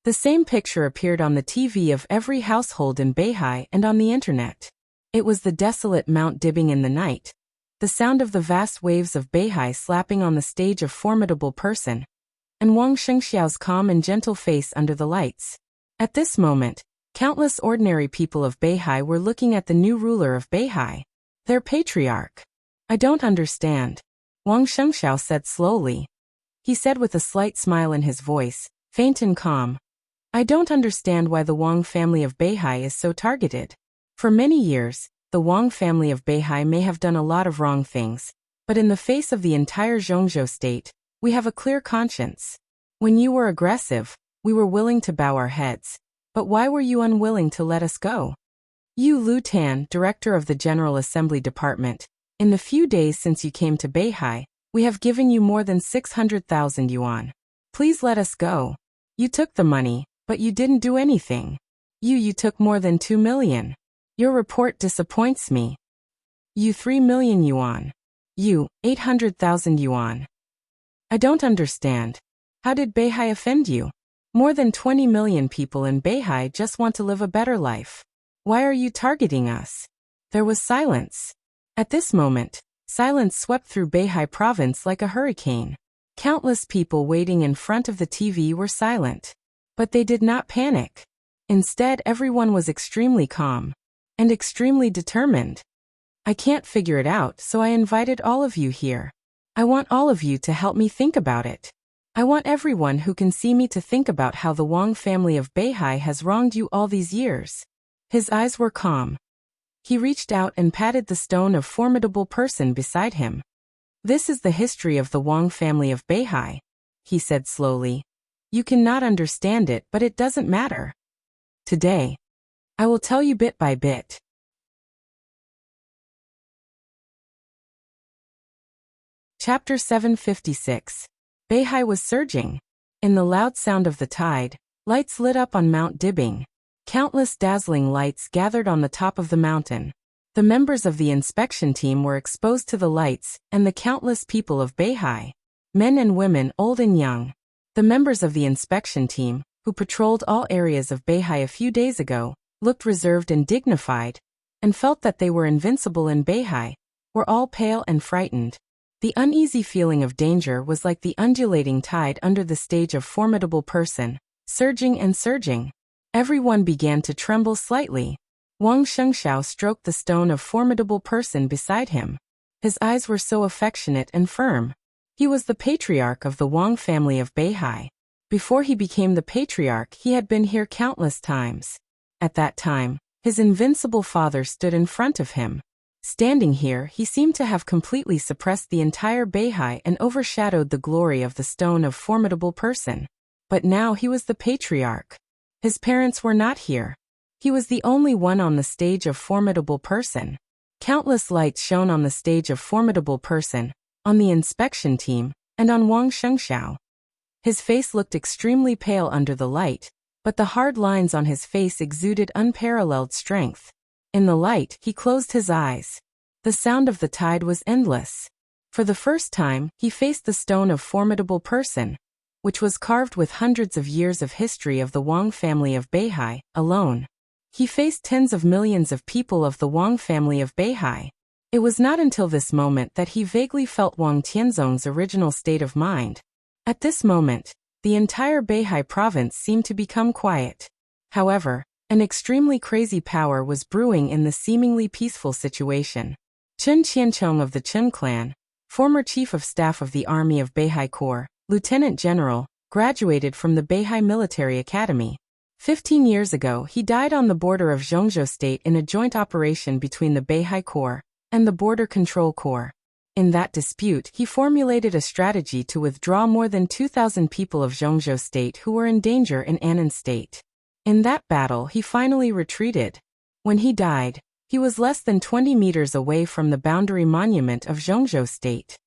The same picture appeared on the TV of every household in Beihai and on the internet. It was the desolate Mount Dibing in the night, the sound of the vast waves of Beihai slapping on the stage of formidable person, and Wang Shengxiao's calm and gentle face under the lights. At this moment, countless ordinary people of Beihai were looking at the new ruler of Beihai, their patriarch. I don't understand, Wang Shengxiao said slowly. He said with a slight smile in his voice, faint and calm. I don't understand why the Wang family of Beihai is so targeted. For many years, the Wang family of Beihai may have done a lot of wrong things, but in the face of the entire Zhongzhou state, we have a clear conscience. When you were aggressive, we were willing to bow our heads. But why were you unwilling to let us go? You, Lu Tan, director of the General Assembly Department, in the few days since you came to Beihai, we have given you more than 600,000 yuan. Please let us go. You took the money, but you didn't do anything. You took more than 2 million. Your report disappoints me. You 3 million yuan. You, 800,000 yuan. I don't understand. How did Beihai offend you? More than 20 million people in Beihai just want to live a better life. Why are you targeting us? There was silence. At this moment, silence swept through Beihai province like a hurricane. Countless people waiting in front of the TV were silent. But they did not panic. Instead, everyone was extremely calm and extremely determined. I can't figure it out, so I invited all of you here. I want all of you to help me think about it. I want everyone who can see me to think about how the Wang family of Beihai has wronged you all these years. His eyes were calm. He reached out and patted the stone of formidable person beside him. This is the history of the Wang family of Beihai, he said slowly. You cannot understand it, but it doesn't matter. Today, I will tell you bit by bit. Chapter 756. Beihai was surging. In the loud sound of the tide, lights lit up on Mount Dibing. Countless dazzling lights gathered on the top of the mountain. The members of the inspection team were exposed to the lights, and the countless people of Beihai, men and women, old and young. The members of the inspection team, who patrolled all areas of Beihai a few days ago, looked reserved and dignified, and felt that they were invincible in Beihai, were all pale and frightened. The uneasy feeling of danger was like the undulating tide under the stage of formidable person, surging and surging. Everyone began to tremble slightly. Wang Shengxiao stroked the stone of formidable person beside him. His eyes were so affectionate and firm. He was the patriarch of the Wang family of Beihai. Before he became the patriarch, he had been here countless times. At that time, his invincible father stood in front of him. Standing here, he seemed to have completely suppressed the entire Beihai and overshadowed the glory of the stone of formidable person. But now he was the patriarch. His parents were not here. He was the only one on the stage of formidable person. Countless lights shone on the stage of formidable person, on the inspection team, and on Wang Shengxiao. His face looked extremely pale under the light, but the hard lines on his face exuded unparalleled strength. In the light, he closed his eyes. The sound of the tide was endless. For the first time, he faced the stone of formidable person, which was carved with hundreds of years of history of the Wang family of Beihai, alone. He faced tens of millions of people of the Wang family of Beihai. It was not until this moment that he vaguely felt Wang Tianzong's original state of mind. At this moment, the entire Beihai province seemed to become quiet. However, an extremely crazy power was brewing in the seemingly peaceful situation. Chen Qianchong of the Chen clan, former chief of staff of the army of Beihai Corps, lieutenant general, graduated from the Beihai Military Academy. 15 years ago, he died on the border of Zhongzhou State in a joint operation between the Beihai Corps and the Border Control Corps. In that dispute, he formulated a strategy to withdraw more than 2,000 people of Zhongzhou State who were in danger in Annan State. In that battle, he finally retreated. When he died, he was less than 20 meters away from the boundary monument of Zhongzhou State.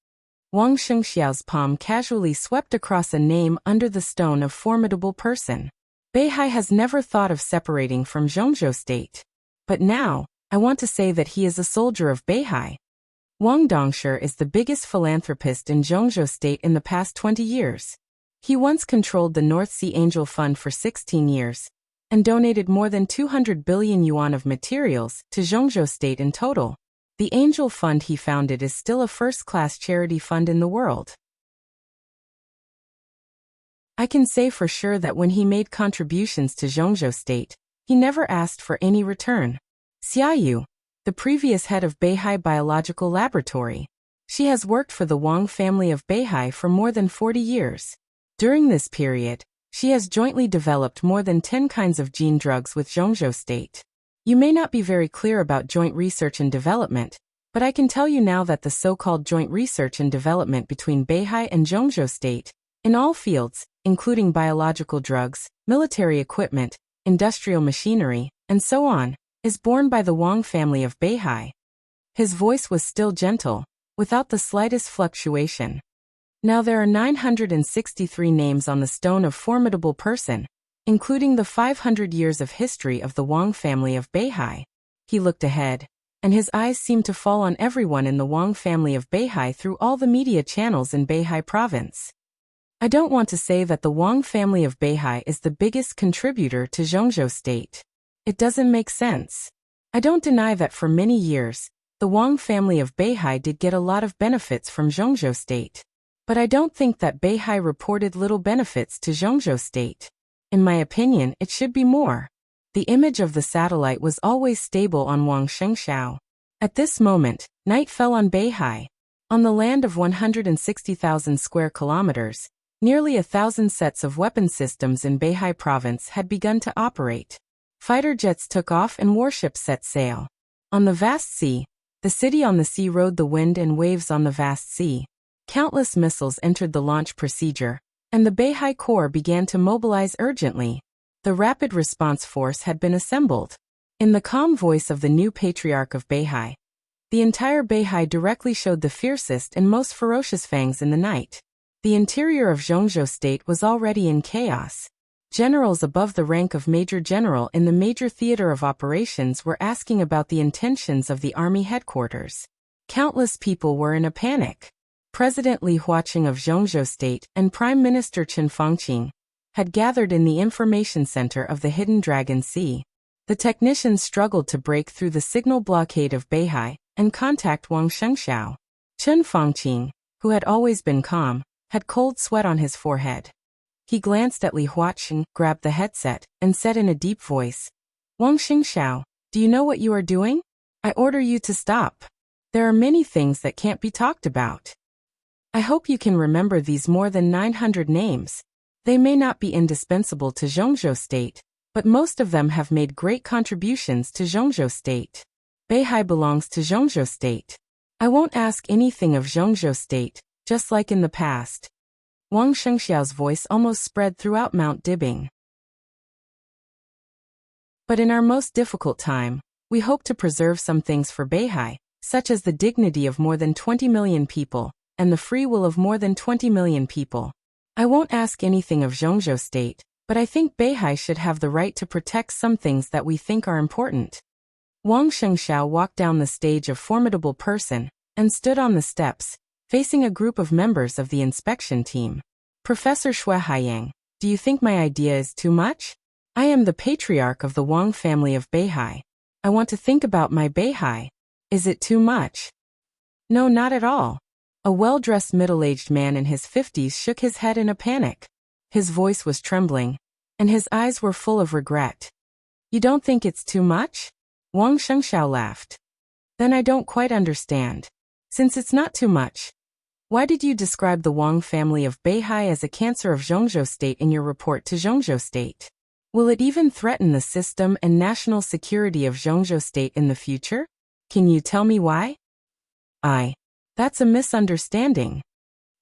Wang Shengxiao's palm casually swept across a name under the stone of formidable person. Beihai has never thought of separating from Zhongzhou state. But now, I want to say that he is a soldier of Beihai. Wang Dongsher is the biggest philanthropist in Zhongzhou state in the past 20 years. He once controlled the North Sea Angel Fund for 16 years, and donated more than 200 billion yuan of materials to Zhongzhou state in total. The Angel Fund he founded is still a first-class charity fund in the world. I can say for sure that when he made contributions to Zhongzhou state, he never asked for any return. Xia Yu, the previous head of Beihai Biological Laboratory. She has worked for the Wang family of Beihai for more than 40 years. During this period, she has jointly developed more than 10 kinds of gene drugs with Zhongzhou state. You may not be very clear about joint research and development, but I can tell you now that the so-called joint research and development between Beihai and Zhongzhou state, in all fields, including biological drugs, military equipment, industrial machinery, and so on, is borne by the Wang family of Beihai. His voice was still gentle, without the slightest fluctuation. Now there are 963 names on the stone of formidable person, including the 500 years of history of the Wang family of Beihai. He looked ahead, and his eyes seemed to fall on everyone in the Wang family of Beihai through all the media channels in Beihai province. I don't want to say that the Wang family of Beihai is the biggest contributor to Zhongzhou state. It doesn't make sense. I don't deny that for many years, the Wang family of Beihai did get a lot of benefits from Zhongzhou state. But I don't think that Beihai reported little benefits to Zhongzhou state. In my opinion, it should be more. The image of the satellite was always stable on Wang Shengxiao. At this moment, night fell on Beihai. On the land of 160,000 square kilometers, nearly 1,000 sets of weapon systems in Beihai province had begun to operate. Fighter jets took off and warships set sail. On the vast sea, the city on the sea rode the wind and waves on the vast sea. Countless missiles entered the launch procedure, and the Beihai Corps began to mobilize urgently. The Rapid Response Force had been assembled. In the calm voice of the new patriarch of Beihai, the entire Beihai directly showed the fiercest and most ferocious fangs in the night. The interior of Zhongzhou state was already in chaos. Generals above the rank of Major General in the major theater of operations were asking about the intentions of the army headquarters. Countless people were in a panic. President Li Huaqing of Zhongzhou state and Prime Minister Chen Fangqing had gathered in the information center of the Hidden Dragon Sea. The technicians struggled to break through the signal blockade of Beihai and contact Wang Shengxiao. Chen Fangqing, who had always been calm, had cold sweat on his forehead. He glanced at Li Huaqing, grabbed the headset, and said in a deep voice, "Wang Shengxiao, do you know what you are doing? I order you to stop. There are many things that can't be talked about." I hope you can remember these more than 900 names. They may not be indispensable to Zhongzhou state, but most of them have made great contributions to Zhongzhou state. Beihai belongs to Zhongzhou state. I won't ask anything of Zhongzhou state, just like in the past. Wang Shengxiao's voice almost spread throughout Mount Dibing. But in our most difficult time, we hope to preserve some things for Beihai, such as the dignity of more than 20 million people, and the free will of more than 20 million people. I won't ask anything of Zhongzhou state, but I think Beihai should have the right to protect some things that we think are important. Wang Shengxiao walked down the stage of formidable person, and stood on the steps, facing a group of members of the inspection team. "Professor Xue Haiyang, do you think my idea is too much? I am the patriarch of the Wang family of Beihai. I want to think about my Beihai. Is it too much?" "No, not at all." A well-dressed middle-aged man in his 50s shook his head in a panic. His voice was trembling, and his eyes were full of regret. "You don't think it's too much?" Wang Shengxiao laughed. "Then I don't quite understand. Since it's not too much, why did you describe the Wang family of Beihai as a cancer of Zhongzhou state in your report to Zhongzhou state? Will it even threaten the system and national security of Zhongzhou state in the future? Can you tell me why?" That's a misunderstanding."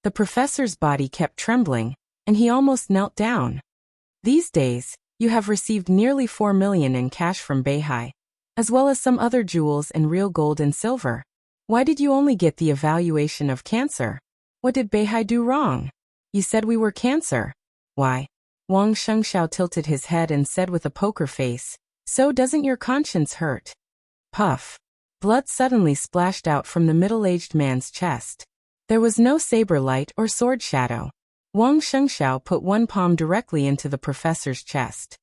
The professor's body kept trembling, and he almost knelt down. "These days, you have received nearly 4 million in cash from Beihai, as well as some other jewels and real gold and silver. Why did you only get the evaluation of cancer? What did Beihai do wrong? You said we were cancer. Why? Wang Shengxiao tilted his head and said with a poker face, so doesn't your conscience hurt? Puff. Blood suddenly splashed out from the middle-aged man's chest. There was no saber light or sword shadow. Wang Shengxiao put one palm directly into the professor's chest.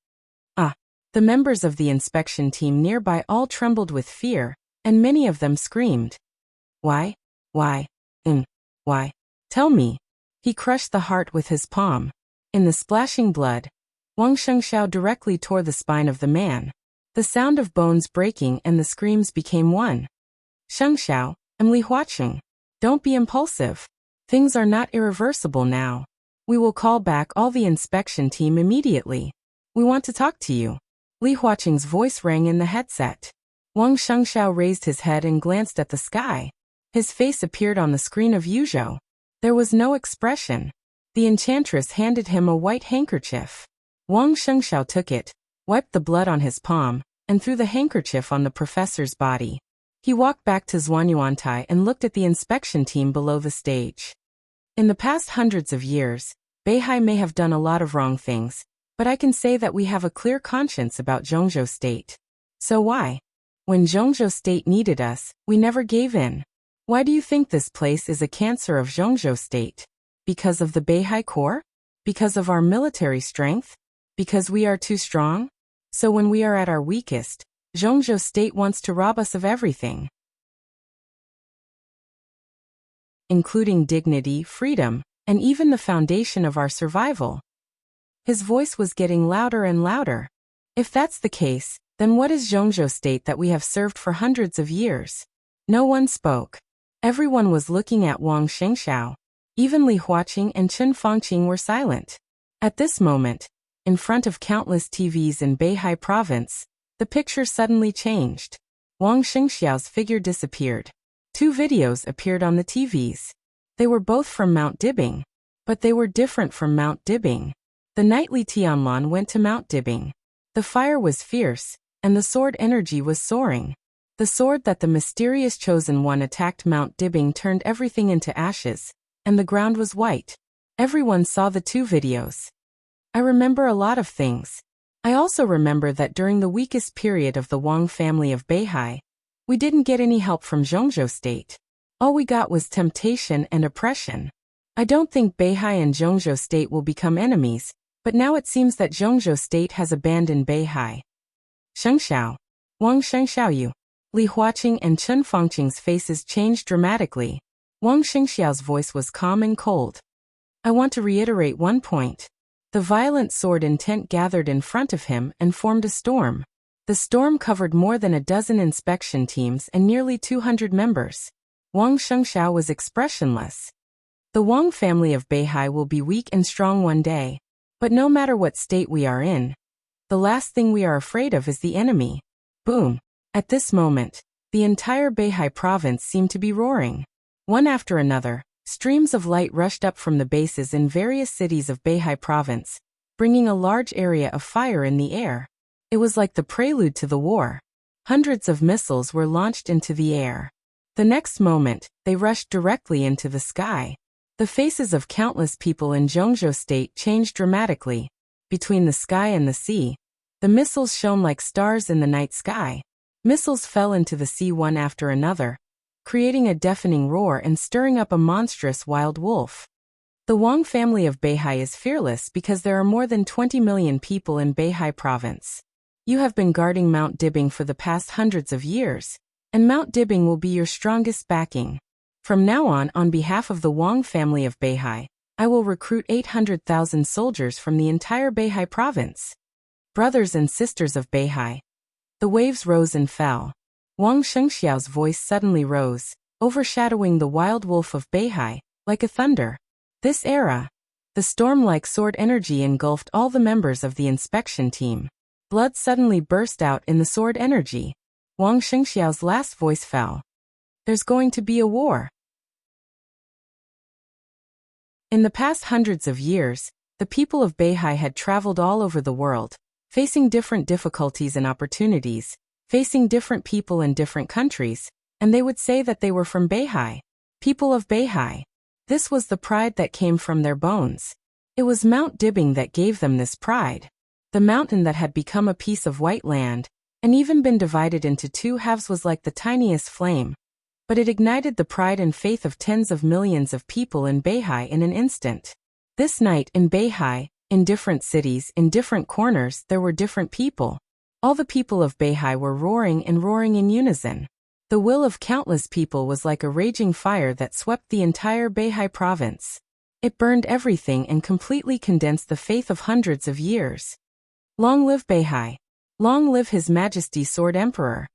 The members of the inspection team nearby all trembled with fear, and many of them screamed. Why? Why? Why? Tell me. He crushed the heart with his palm. In the splashing blood, Wang Shengxiao directly tore the spine of the man. The sound of bones breaking and the screams became one. Shengxiao, I'm Li Huaqing. Don't be impulsive. Things are not irreversible now. We will call back all the inspection team immediately. We want to talk to you. Li Huaqing's voice rang in the headset. Wang Shengxiao raised his head and glanced at the sky. His face appeared on the screen of Yuzhou. There was no expression. The enchantress handed him a white handkerchief. Wang Shengxiao took it, wiped the blood on his palm, and threw the handkerchief on the professor's body. He walked back to Zhuanyuantai and looked at the inspection team below the stage. In the past hundreds of years, Beihai may have done a lot of wrong things, but I can say that we have a clear conscience about Zhongzhou State. So why? When Zhongzhou State needed us, we never gave in. Why do you think this place is a cancer of Zhongzhou State? Because of the Beihai Corps? Because of our military strength? Because we are too strong? So when we are at our weakest, Zhongzhou State wants to rob us of everything, including dignity, freedom, and even the foundation of our survival. His voice was getting louder and louder. If that's the case, then what is Zhongzhou State that we have served for hundreds of years? No one spoke. Everyone was looking at Wang Shengxiao. Even Li Huaqing and Chen Fangqing were silent. At this moment, in front of countless TVs in Beihai Province, the picture suddenly changed. Wang Shengxiao's figure disappeared. Two videos appeared on the TVs. They were both from Mount Dibing, but they were different from Mount Dibing. The knightly Tianlan went to Mount Dibing. The fire was fierce, and the sword energy was soaring. The sword that the mysterious chosen one attacked Mount Dibing turned everything into ashes, and the ground was white. Everyone saw the two videos. I remember a lot of things. I also remember that during the weakest period of the Wang family of Beihai, we didn't get any help from Zhongzhou State. All we got was temptation and oppression. I don't think Beihai and Zhongzhou State will become enemies, but now it seems that Zhongzhou State has abandoned Beihai. Shengxiao. Wang Shengxiao. Li Huaqing and Chen Fangqing's faces changed dramatically. Wang Shengxiao's voice was calm and cold. I want to reiterate one point. The violent sword intent gathered in front of him and formed a storm. The storm covered more than a dozen inspection teams and nearly 200 members. Wang Shengxiao was expressionless. The Wang family of Beihai will be weak and strong one day. But no matter what state we are in, the last thing we are afraid of is the enemy. Boom. At this moment, the entire Beihai province seemed to be roaring. One after another, streams of light rushed up from the bases in various cities of Beihai province, bringing a large area of fire in the air. It was like the prelude to the war. Hundreds of missiles were launched into the air. The next moment, they rushed directly into the sky. The faces of countless people in Zhongzhou State changed dramatically. Between the sky and the sea, the missiles shone like stars in the night sky. Missiles fell into the sea one after another, creating a deafening roar and stirring up a monstrous wild wolf. The Wang family of Beihai is fearless because there are more than 20 million people in Beihai province. You have been guarding Mount Dibing for the past hundreds of years, and Mount Dibing will be your strongest backing. From now on behalf of the Wang family of Beihai, I will recruit 800,000 soldiers from the entire Beihai province. Brothers and sisters of Beihai. The waves rose and fell. Wang Shengxiao's voice suddenly rose, overshadowing the wild wolf of Beihai, like a thunder. This era, the storm-like sword energy engulfed all the members of the inspection team. Blood suddenly burst out in the sword energy. Wang Shengxiao's last voice fell. There's going to be a war. In the past hundreds of years, the people of Beihai had traveled all over the world, facing different difficulties and opportunities, facing different people in different countries, and they would say that they were from Beihai. People of Beihai. This was the pride that came from their bones. It was Mount Dibbing that gave them this pride. The mountain that had become a piece of white land, and even been divided into two halves, was like the tiniest flame. But it ignited the pride and faith of tens of millions of people in Beihai in an instant. This night in Beihai, in different cities, in different corners, there were different people. All the people of Beihai were roaring and roaring in unison. The will of countless people was like a raging fire that swept the entire Beihai province. It burned everything and completely condensed the faith of hundreds of years. Long live Beihai! Long live His Majesty Sword Emperor!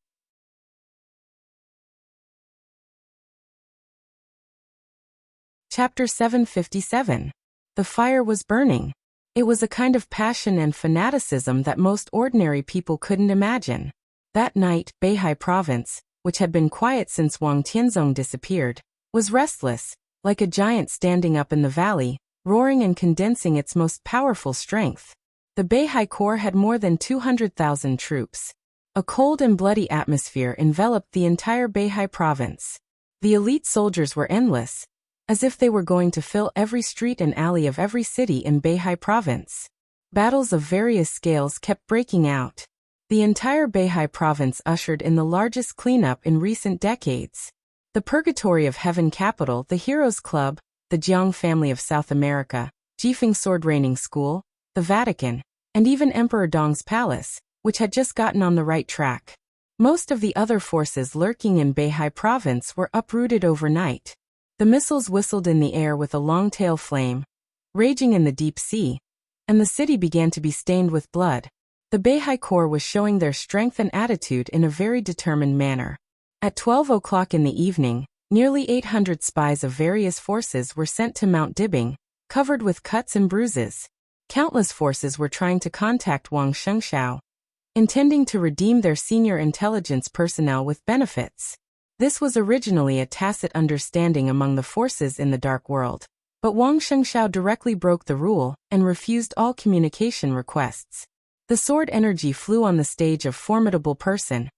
Chapter 757. The fire was burning. It was a kind of passion and fanaticism that most ordinary people couldn't imagine. That night, Beihai province, which had been quiet since Wang Tianzong disappeared, was restless, like a giant standing up in the valley, roaring and condensing its most powerful strength. The Beihai Corps had more than 200,000 troops. A cold and bloody atmosphere enveloped the entire Beihai province. The elite soldiers were endless, as if they were going to fill every street and alley of every city in Beihai province. Battles of various scales kept breaking out. The entire Beihai province ushered in the largest cleanup in recent decades. The Purgatory of Heaven Capital, the Heroes Club, the Jiang family of South America, Jifeng Sword Training School, the Vatican, and even Emperor Dong's palace, which had just gotten on the right track. Most of the other forces lurking in Beihai province were uprooted overnight. The missiles whistled in the air with a long-tail flame, raging in the deep sea, and the city began to be stained with blood. The Beihai Corps was showing their strength and attitude in a very determined manner. At 12 o'clock in the evening, nearly 800 spies of various forces were sent to Mount Dibbing, covered with cuts and bruises. Countless forces were trying to contact Wang Shengshao, intending to redeem their senior intelligence personnel with benefits. This was originally a tacit understanding among the forces in the Dark World, but Wang Shengshao directly broke the rule and refused all communication requests. The sword energy flew on the stage of formidable person,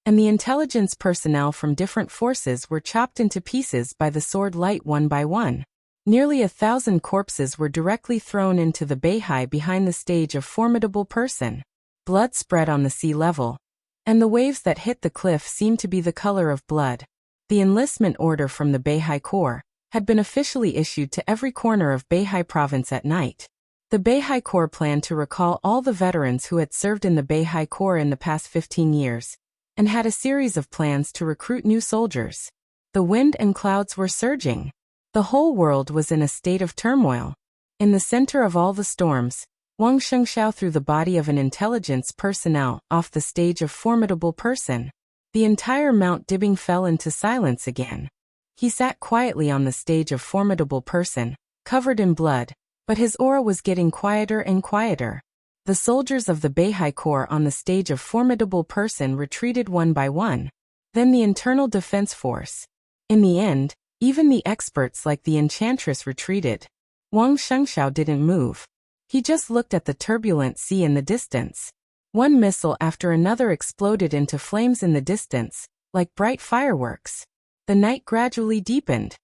and the intelligence personnel from different forces were chopped into pieces by the sword light one by one. Nearly 1,000 corpses were directly thrown into the Beihai behind the stage of formidable person. Blood spread on the sea level, and the waves that hit the cliff seemed to be the color of blood. The enlistment order from the Beihai Corps had been officially issued to every corner of Beihai province at night. The Beihai Corps planned to recall all the veterans who had served in the Beihai Corps in the past 15 years, and had a series of plans to recruit new soldiers. The wind and clouds were surging. The whole world was in a state of turmoil. In the center of all the storms, Wang Shengshao threw the body of an intelligence personnel off the stage of formidable person. The entire Mount Dibbing fell into silence again. He sat quietly on the stage of formidable person, covered in blood, but his aura was getting quieter and quieter. The soldiers of the Beihai Corps on the stage of formidable person retreated one by one. Then the internal defense force. In the end, even the experts like the enchantress retreated. Wang Shengshao didn't move. He just looked at the turbulent sea in the distance. One missile after another exploded into flames in the distance, like bright fireworks. The night gradually deepened.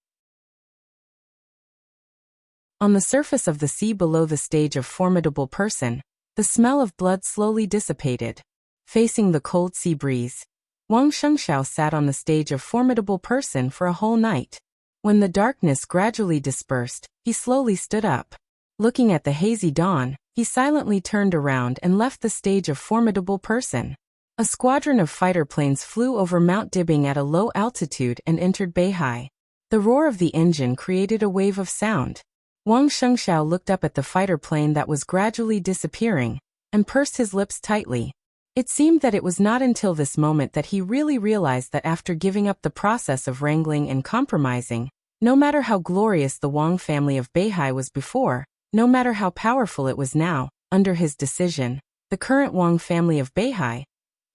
On the surface of the sea below the stage of formidable person, the smell of blood slowly dissipated. Facing the cold sea breeze, Wang Shengshao sat on the stage of formidable person for a whole night. When the darkness gradually dispersed, he slowly stood up. Looking at the hazy dawn, he silently turned around and left the stage of formidable person. A squadron of fighter planes flew over Mount Dibbing at a low altitude and entered Beihai. The roar of the engine created a wave of sound. Wang Shengshao looked up at the fighter plane that was gradually disappearing, and pursed his lips tightly. It seemed that it was not until this moment that he really realized that after giving up the process of wrangling and compromising, no matter how glorious the Wang family of Beihai was before, no matter how powerful it was now, under his decision, the current Wang family of Beihai,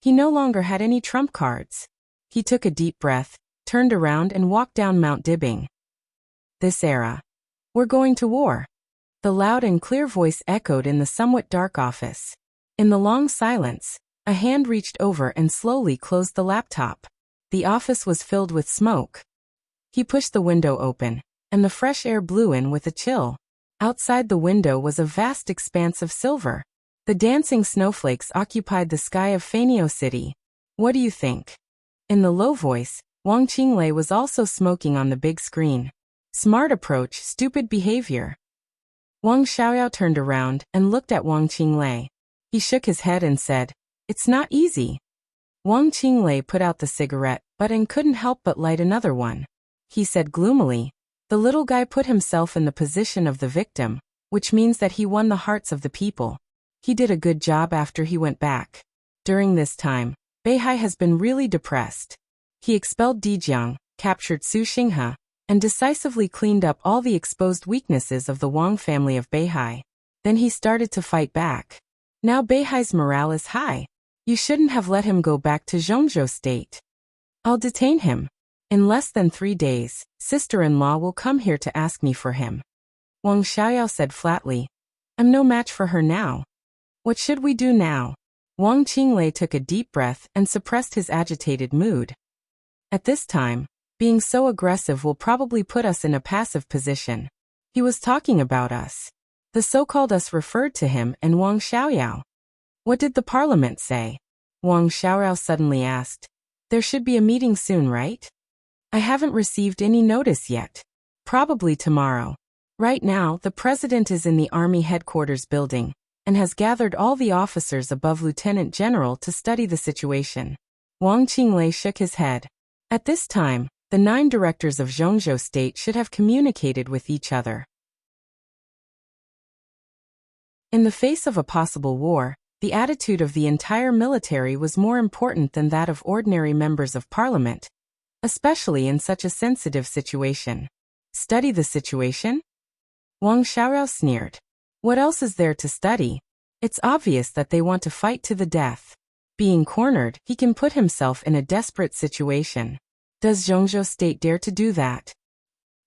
he no longer had any trump cards. He took a deep breath, turned around and walked down Mount Dibbing. This era. We're going to war. The loud and clear voice echoed in the somewhat dark office. In the long silence, a hand reached over and slowly closed the laptop. The office was filled with smoke. He pushed the window open, and the fresh air blew in with a chill. Outside the window was a vast expanse of silver. The dancing snowflakes occupied the sky of Fanio City. What do you think? In the low voice, Wang Qinglei was also smoking on the big screen. Smart approach, stupid behavior. Wang Xiaoyao turned around and looked at Wang Qinglei. He shook his head and said, "It's not easy." Wang Qinglei put out the cigarette, but couldn't help but light another one. He said gloomily, "The little guy put himself in the position of the victim, which means that he won the hearts of the people. He did a good job after he went back. During this time, Beihai has been really depressed. He expelled Dijiang, captured Su Xinghe, and decisively cleaned up all the exposed weaknesses of the Wang family of Beihai. Then he started to fight back. Now Beihai's morale is high. You shouldn't have let him go back to Zhongzhou state. I'll detain him. In less than 3 days, sister-in-law will come here to ask me for him." Wang Xiaoyao said flatly, "I'm no match for her now. What should we do now?" Wang Qinglei took a deep breath and suppressed his agitated mood. At this time, being so aggressive will probably put us in a passive position. He was talking about us. The so-called us referred to him and Wang Xiaoyao. What did the parliament say? Wang Xiaoyao suddenly asked. There should be a meeting soon, right? I haven't received any notice yet. Probably tomorrow. Right now, the president is in the army headquarters building and has gathered all the officers above lieutenant general to study the situation. Wang Qinglei shook his head. At this time, the 9 directors of Zhongzhou state should have communicated with each other. In the face of a possible war, the attitude of the entire military was more important than that of ordinary members of parliament, especially in such a sensitive situation. Study the situation? Wang Xiaoyao sneered. What else is there to study? It's obvious that they want to fight to the death. Being cornered, he can put himself in a desperate situation. Does Zhongzhou state dare to do that?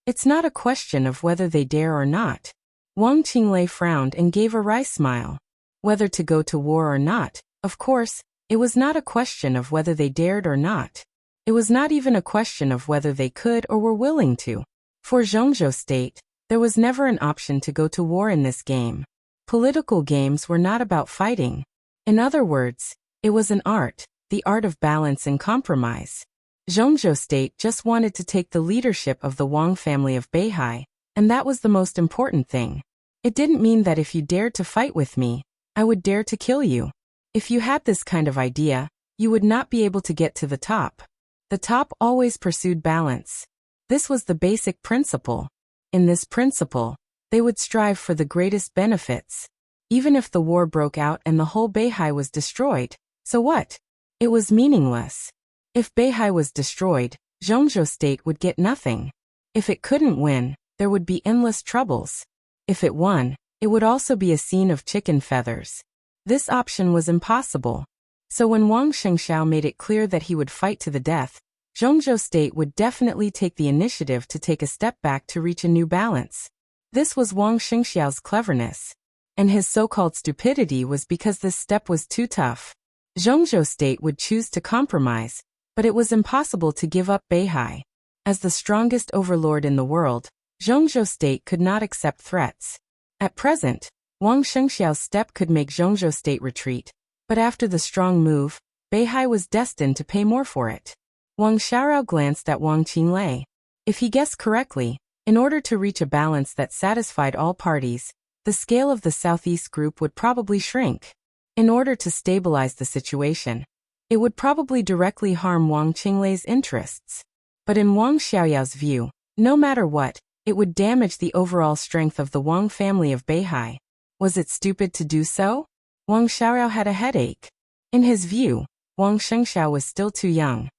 It's not a question of whether they dare or not. Wang Qinglei frowned and gave a wry smile. Whether to go to war or not, of course, it was not a question of whether they dared or not. It was not even a question of whether they could or were willing to. For Zhongzhou state, there was never an option to go to war in this game. Political games were not about fighting. In other words, it was an art, the art of balance and compromise. Zhongzhou state just wanted to take the leadership of the Wang family of Beihai, and that was the most important thing. It didn't mean that if you dared to fight with me, I would dare to kill you. If you had this kind of idea, you would not be able to get to the top. The top always pursued balance. This was the basic principle. In this principle, they would strive for the greatest benefits. Even if the war broke out and the whole Beihai was destroyed, so what? It was meaningless. If Beihai was destroyed, Zhongzhou state would get nothing. If it couldn't win, there would be endless troubles. If it won, it would also be a scene of chicken feathers. This option was impossible. So when Wang Shengxiao made it clear that he would fight to the death, Zhongzhou state would definitely take the initiative to take a step back to reach a new balance. This was Wang Shengxiao's cleverness. And his so-called stupidity was because this step was too tough. Zhongzhou state would choose to compromise, but it was impossible to give up Beihai. As the strongest overlord in the world, Zhongzhou state could not accept threats. At present, Wang Shengxiao's step could make Zhongzhou state retreat, but after the strong move, Beihai was destined to pay more for it. Wang Xiaoyao glanced at Wang Qinglei. If he guessed correctly, in order to reach a balance that satisfied all parties, the scale of the Southeast group would probably shrink. In order to stabilize the situation, it would probably directly harm Wang Qinglei's interests. But in Wang Xiaoyao's view, no matter what, it would damage the overall strength of the Wang family of Beihai. Was it stupid to do so? Wang Xiaoyao had a headache. In his view, Wang Shengxiao was still too young.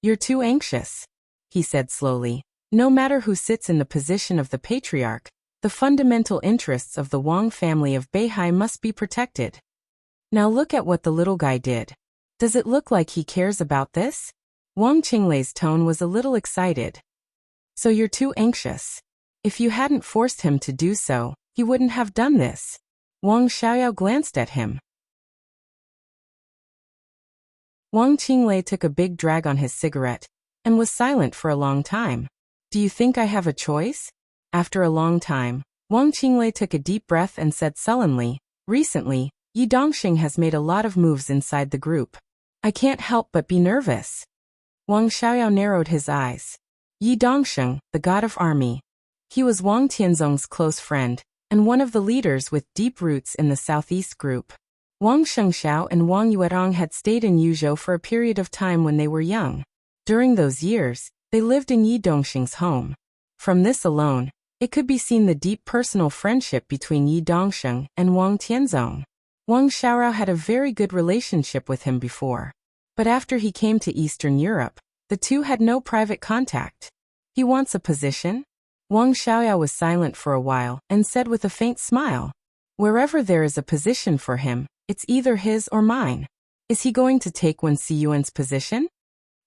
You're too anxious, he said slowly. No matter who sits in the position of the patriarch, the fundamental interests of the Wang family of Beihai must be protected. Now look at what the little guy did. Does it look like he cares about this? Wang Qinglei's tone was a little excited. So you're too anxious. If you hadn't forced him to do so, he wouldn't have done this. Wang Xiaoyao glanced at him. Wang Qinglei took a big drag on his cigarette and was silent for a long time. Do you think I have a choice? After a long time, Wang Qinglei took a deep breath and said sullenly, "Recently, Yi Dongxing has made a lot of moves inside the group. I can't help but be nervous." Wang Xiaoyao narrowed his eyes. Yi Dongxing, the god of army. He was Wang Tianzong's close friend, and one of the leaders with deep roots in the Southeast group. Wang Shengxiao and Wang Yuerong had stayed in Yuzhou for a period of time when they were young. During those years, they lived in Yi Dongxing's home. From this alone, it could be seen the deep personal friendship between Yi Dongxing and Wang Tianzong. Wang Xiaorao had a very good relationship with him before. But after he came to Eastern Europe, the two had no private contact. "He wants a position?" Wang Xiaoyao was silent for a while and said with a faint smile, "Wherever there is a position for him, it's either his or mine. Is he going to take Wen Siyuan's position?"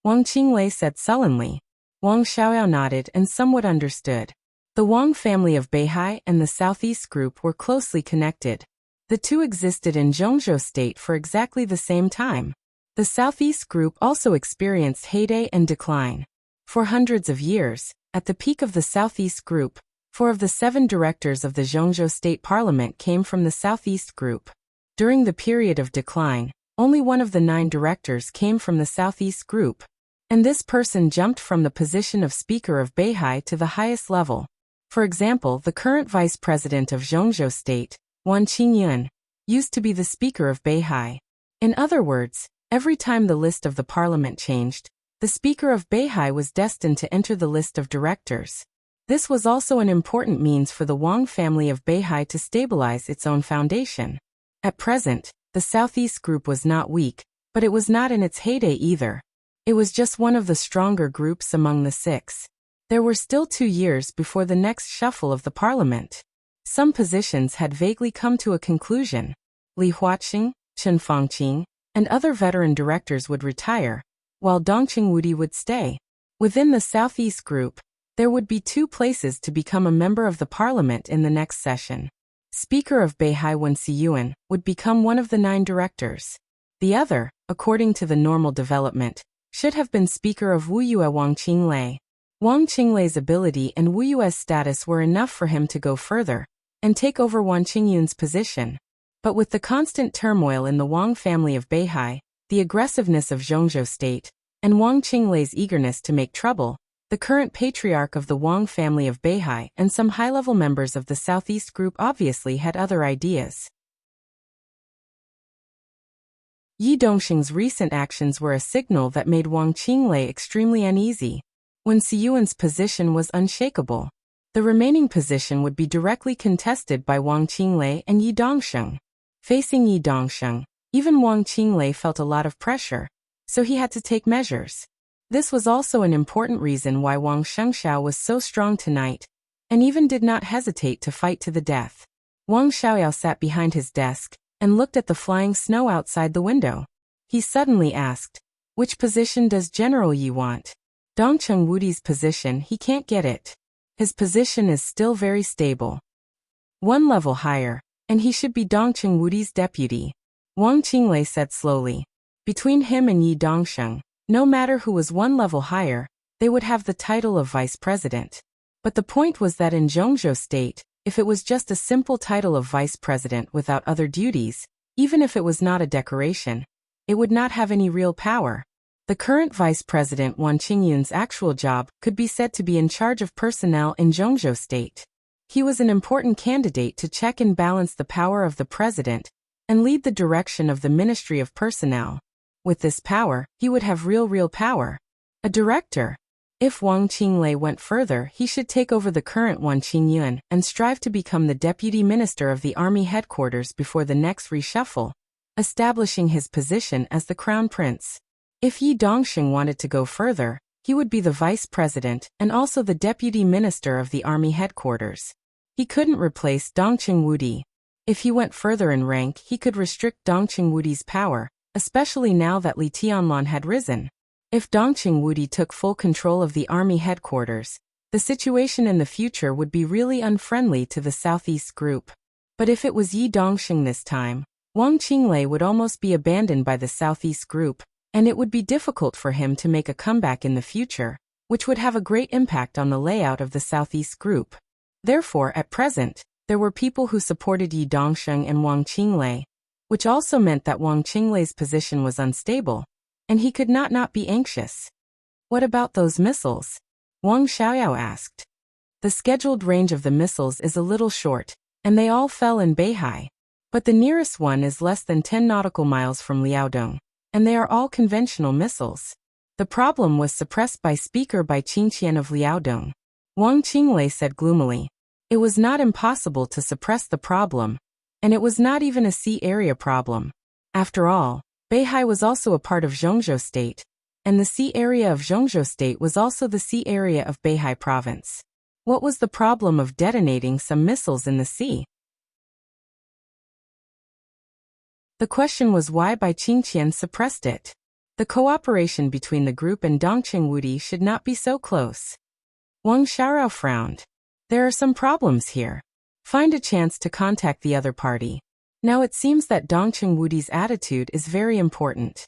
Wang Qinglei said sullenly. Wang Xiaoyao nodded and somewhat understood. The Wang family of Beihai and the Southeast group were closely connected. The two existed in Zhongzhou state for exactly the same time. The Southeast group also experienced heyday and decline. For hundreds of years, at the peak of the Southeast group, 4 of the 7 directors of the Zhongzhou State Parliament came from the Southeast group. During the period of decline, only 1 of the 9 directors came from the Southeast group, and this person jumped from the position of Speaker of Beihai to the highest level. For example, the current Vice President of Zhongzhou State, Wan Qingyun, used to be the Speaker of Beihai. In other words, every time the list of the parliament changed, the Speaker of Beihai was destined to enter the list of directors. This was also an important means for the Wang family of Beihai to stabilize its own foundation. At present, the Southeast group was not weak, but it was not in its heyday either. It was just one of the stronger groups among the 6. There were still 2 years before the next shuffle of the parliament. Some positions had vaguely come to a conclusion. Li Huaqing, Chen Fangqing, and other veteran directors would retire, while Dongqing Wudi would stay. Within the Southeast group, there would be 2 places to become a member of the parliament in the next session. Speaker of Beihai Wen Siyuan would become one of the 9 directors. The other, according to the normal development, should have been Speaker of Wuyue Wang Qinglei. Wang Qinglei's ability and Wu Yue's status were enough for him to go further and take over Wan Qingyun's position. But with the constant turmoil in the Wang family of Beihai, the aggressiveness of Zhongzhou state, and Wang Qinglei's eagerness to make trouble, the current patriarch of the Wang family of Beihai and some high-level members of the Southeast group obviously had other ideas. Yi Dongxing's recent actions were a signal that made Wang Qinglei extremely uneasy. Wen Siyuan's position was unshakable. The remaining position would be directly contested by Wang Qinglei and Yi Dongxing. Facing Yi Dongxing, even Wang Qinglei felt a lot of pressure, so he had to take measures. This was also an important reason why Wang Shengxiao was so strong tonight, and even did not hesitate to fight to the death. Wang Xiaoyao sat behind his desk and looked at the flying snow outside the window. He suddenly asked, "Which position does General Yi want?" Dongqing Wudi's position. He can't get it. His position is still very stable. 1 level higher, and he should be Dongqing Wudi's deputy. Wang Qinglei said slowly. Between him and Yi Dongxing, no matter who was 1 level higher, they would have the title of vice president. But the point was that in Zhongzhou state, if it was just a simple title of vice president without other duties, even if it was not a decoration, it would not have any real power. The current Vice President Wan Qingyun's actual job could be said to be in charge of personnel in Zhongzhou state. He was an important candidate to check and balance the power of the president and lead the direction of the Ministry of Personnel. With this power, he would have real power. A director. If Wang Qinglei went further, he should take over the current Wan Qingyun and strive to become the deputy minister of the army headquarters before the next reshuffle, establishing his position as the crown prince. If Yi Dongxing wanted to go further, he would be the vice president and also the deputy minister of the army headquarters. He couldn't replace Dongqing Wudi. If he went further in rank, he could restrict Dongqing Wudi's power, especially now that Li Tianlan had risen. If Dongqing Wudi took full control of the army headquarters, the situation in the future would be really unfriendly to the Southeast group. But if it was Yi Dongxing this time, Wang Qinglei would almost be abandoned by the Southeast group, and it would be difficult for him to make a comeback in the future, which would have a great impact on the layout of the Southeast group. Therefore, at present, there were people who supported Yi Dongsheng and Wang Qinglei, which also meant that Wang Qinglei's position was unstable, and he could not be anxious. What about those missiles? Wang Xiaoyao asked. The scheduled range of the missiles is a little short, and they all fell in Beihai. But the nearest one is less than 10 nautical miles from Liaodong, and they are all conventional missiles. The problem was suppressed by Speaker Bai Qingqian of Liaodong. Wang Qinglei said gloomily. It was not impossible to suppress the problem, and it was not even a sea area problem. After all, Beihai was also a part of Zhongzhou State, and the sea area of Zhongzhou State was also the sea area of Beihai Province. What was the problem of detonating some missiles in the sea? The question was why Bai Qingqian suppressed it. The cooperation between the group and Dongqing Wudi should not be so close. Wang Xiaorao frowned. There are some problems here. Find a chance to contact the other party. Now it seems that Dongqing Wudi's attitude is very important.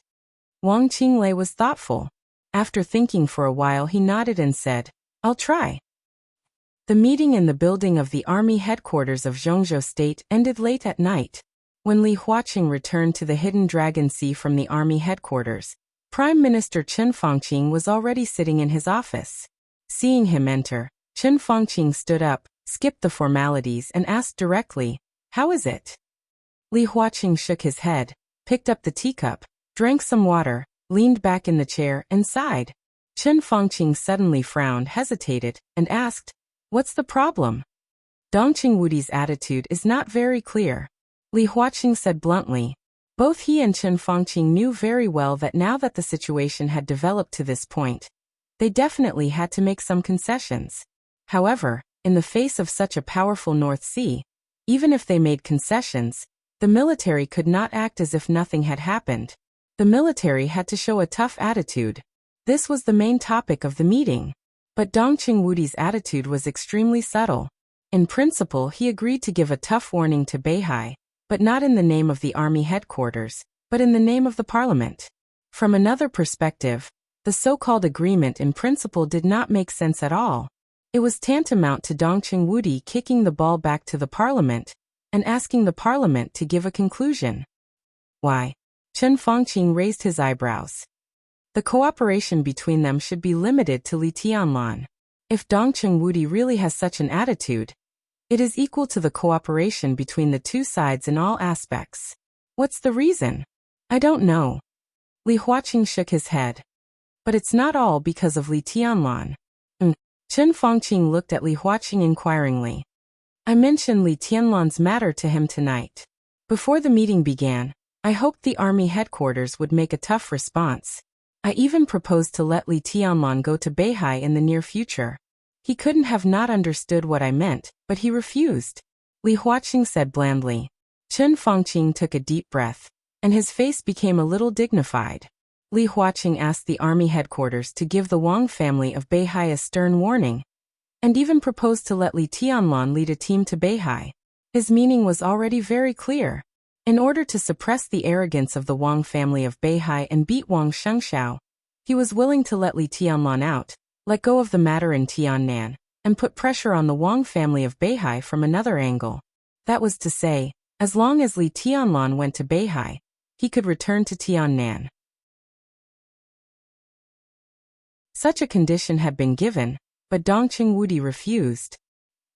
Wang Qinglei was thoughtful. After thinking for a while he nodded and said, I'll try. The meeting in the building of the army headquarters of Zhongzhou State ended late at night. When Li Huaqing returned to the Hidden Dragon Sea from the army headquarters, Prime Minister Chen Fangqing was already sitting in his office. Seeing him enter, Chen Fangqing stood up, skipped the formalities and asked directly, How is it? Li Huaqing shook his head, picked up the teacup, drank some water, leaned back in the chair and sighed. Chen Fangqing suddenly frowned, hesitated, and asked, What's the problem? Dongqing Wudi's attitude is not very clear. Li Huaqing said bluntly. Both he and Chen Fangqing knew very well that now that the situation had developed to this point, they definitely had to make some concessions. However, in the face of such a powerful North Sea, even if they made concessions, the military could not act as if nothing had happened. The military had to show a tough attitude. This was the main topic of the meeting. But Dongqing Wudi's attitude was extremely subtle. In principle, he agreed to give a tough warning to Beihai, but not in the name of the army headquarters, but in the name of the parliament. From another perspective, the so-called agreement in principle did not make sense at all. It was tantamount to Dongqing Wudi kicking the ball back to the parliament and asking the parliament to give a conclusion. Why? Chen Fangqing raised his eyebrows. The cooperation between them should be limited to Li Tianlan. If Dongqing Wudi really has such an attitude, it is equal to the cooperation between the two sides in all aspects. What's the reason? I don't know. Li Huaqing shook his head. But it's not all because of Li Tianlan. Chen Fangqing looked at Li Huaqing inquiringly. I mentioned Li Tianlan's matter to him tonight. Before the meeting began, I hoped the army headquarters would make a tough response. I even proposed to let Li Tianlan go to Beihai in the near future. He couldn't have not understood what I meant, but he refused. Li Huaqing said blandly. Chen Fangqing took a deep breath, and his face became a little dignified. Li Huaqing asked the army headquarters to give the Wang family of Beihai a stern warning, and even proposed to let Li Tianlan lead a team to Beihai. His meaning was already very clear. In order to suppress the arrogance of the Wang family of Beihai and beat Wang Shengshao, he was willing to let Li Tianlan out, let go of the matter in Tiannan, and put pressure on the Wang family of Beihai from another angle. That was to say, as long as Li Tianlan went to Beihai, he could return to Tiannan. Such a condition had been given, but Dongqing Wudi refused.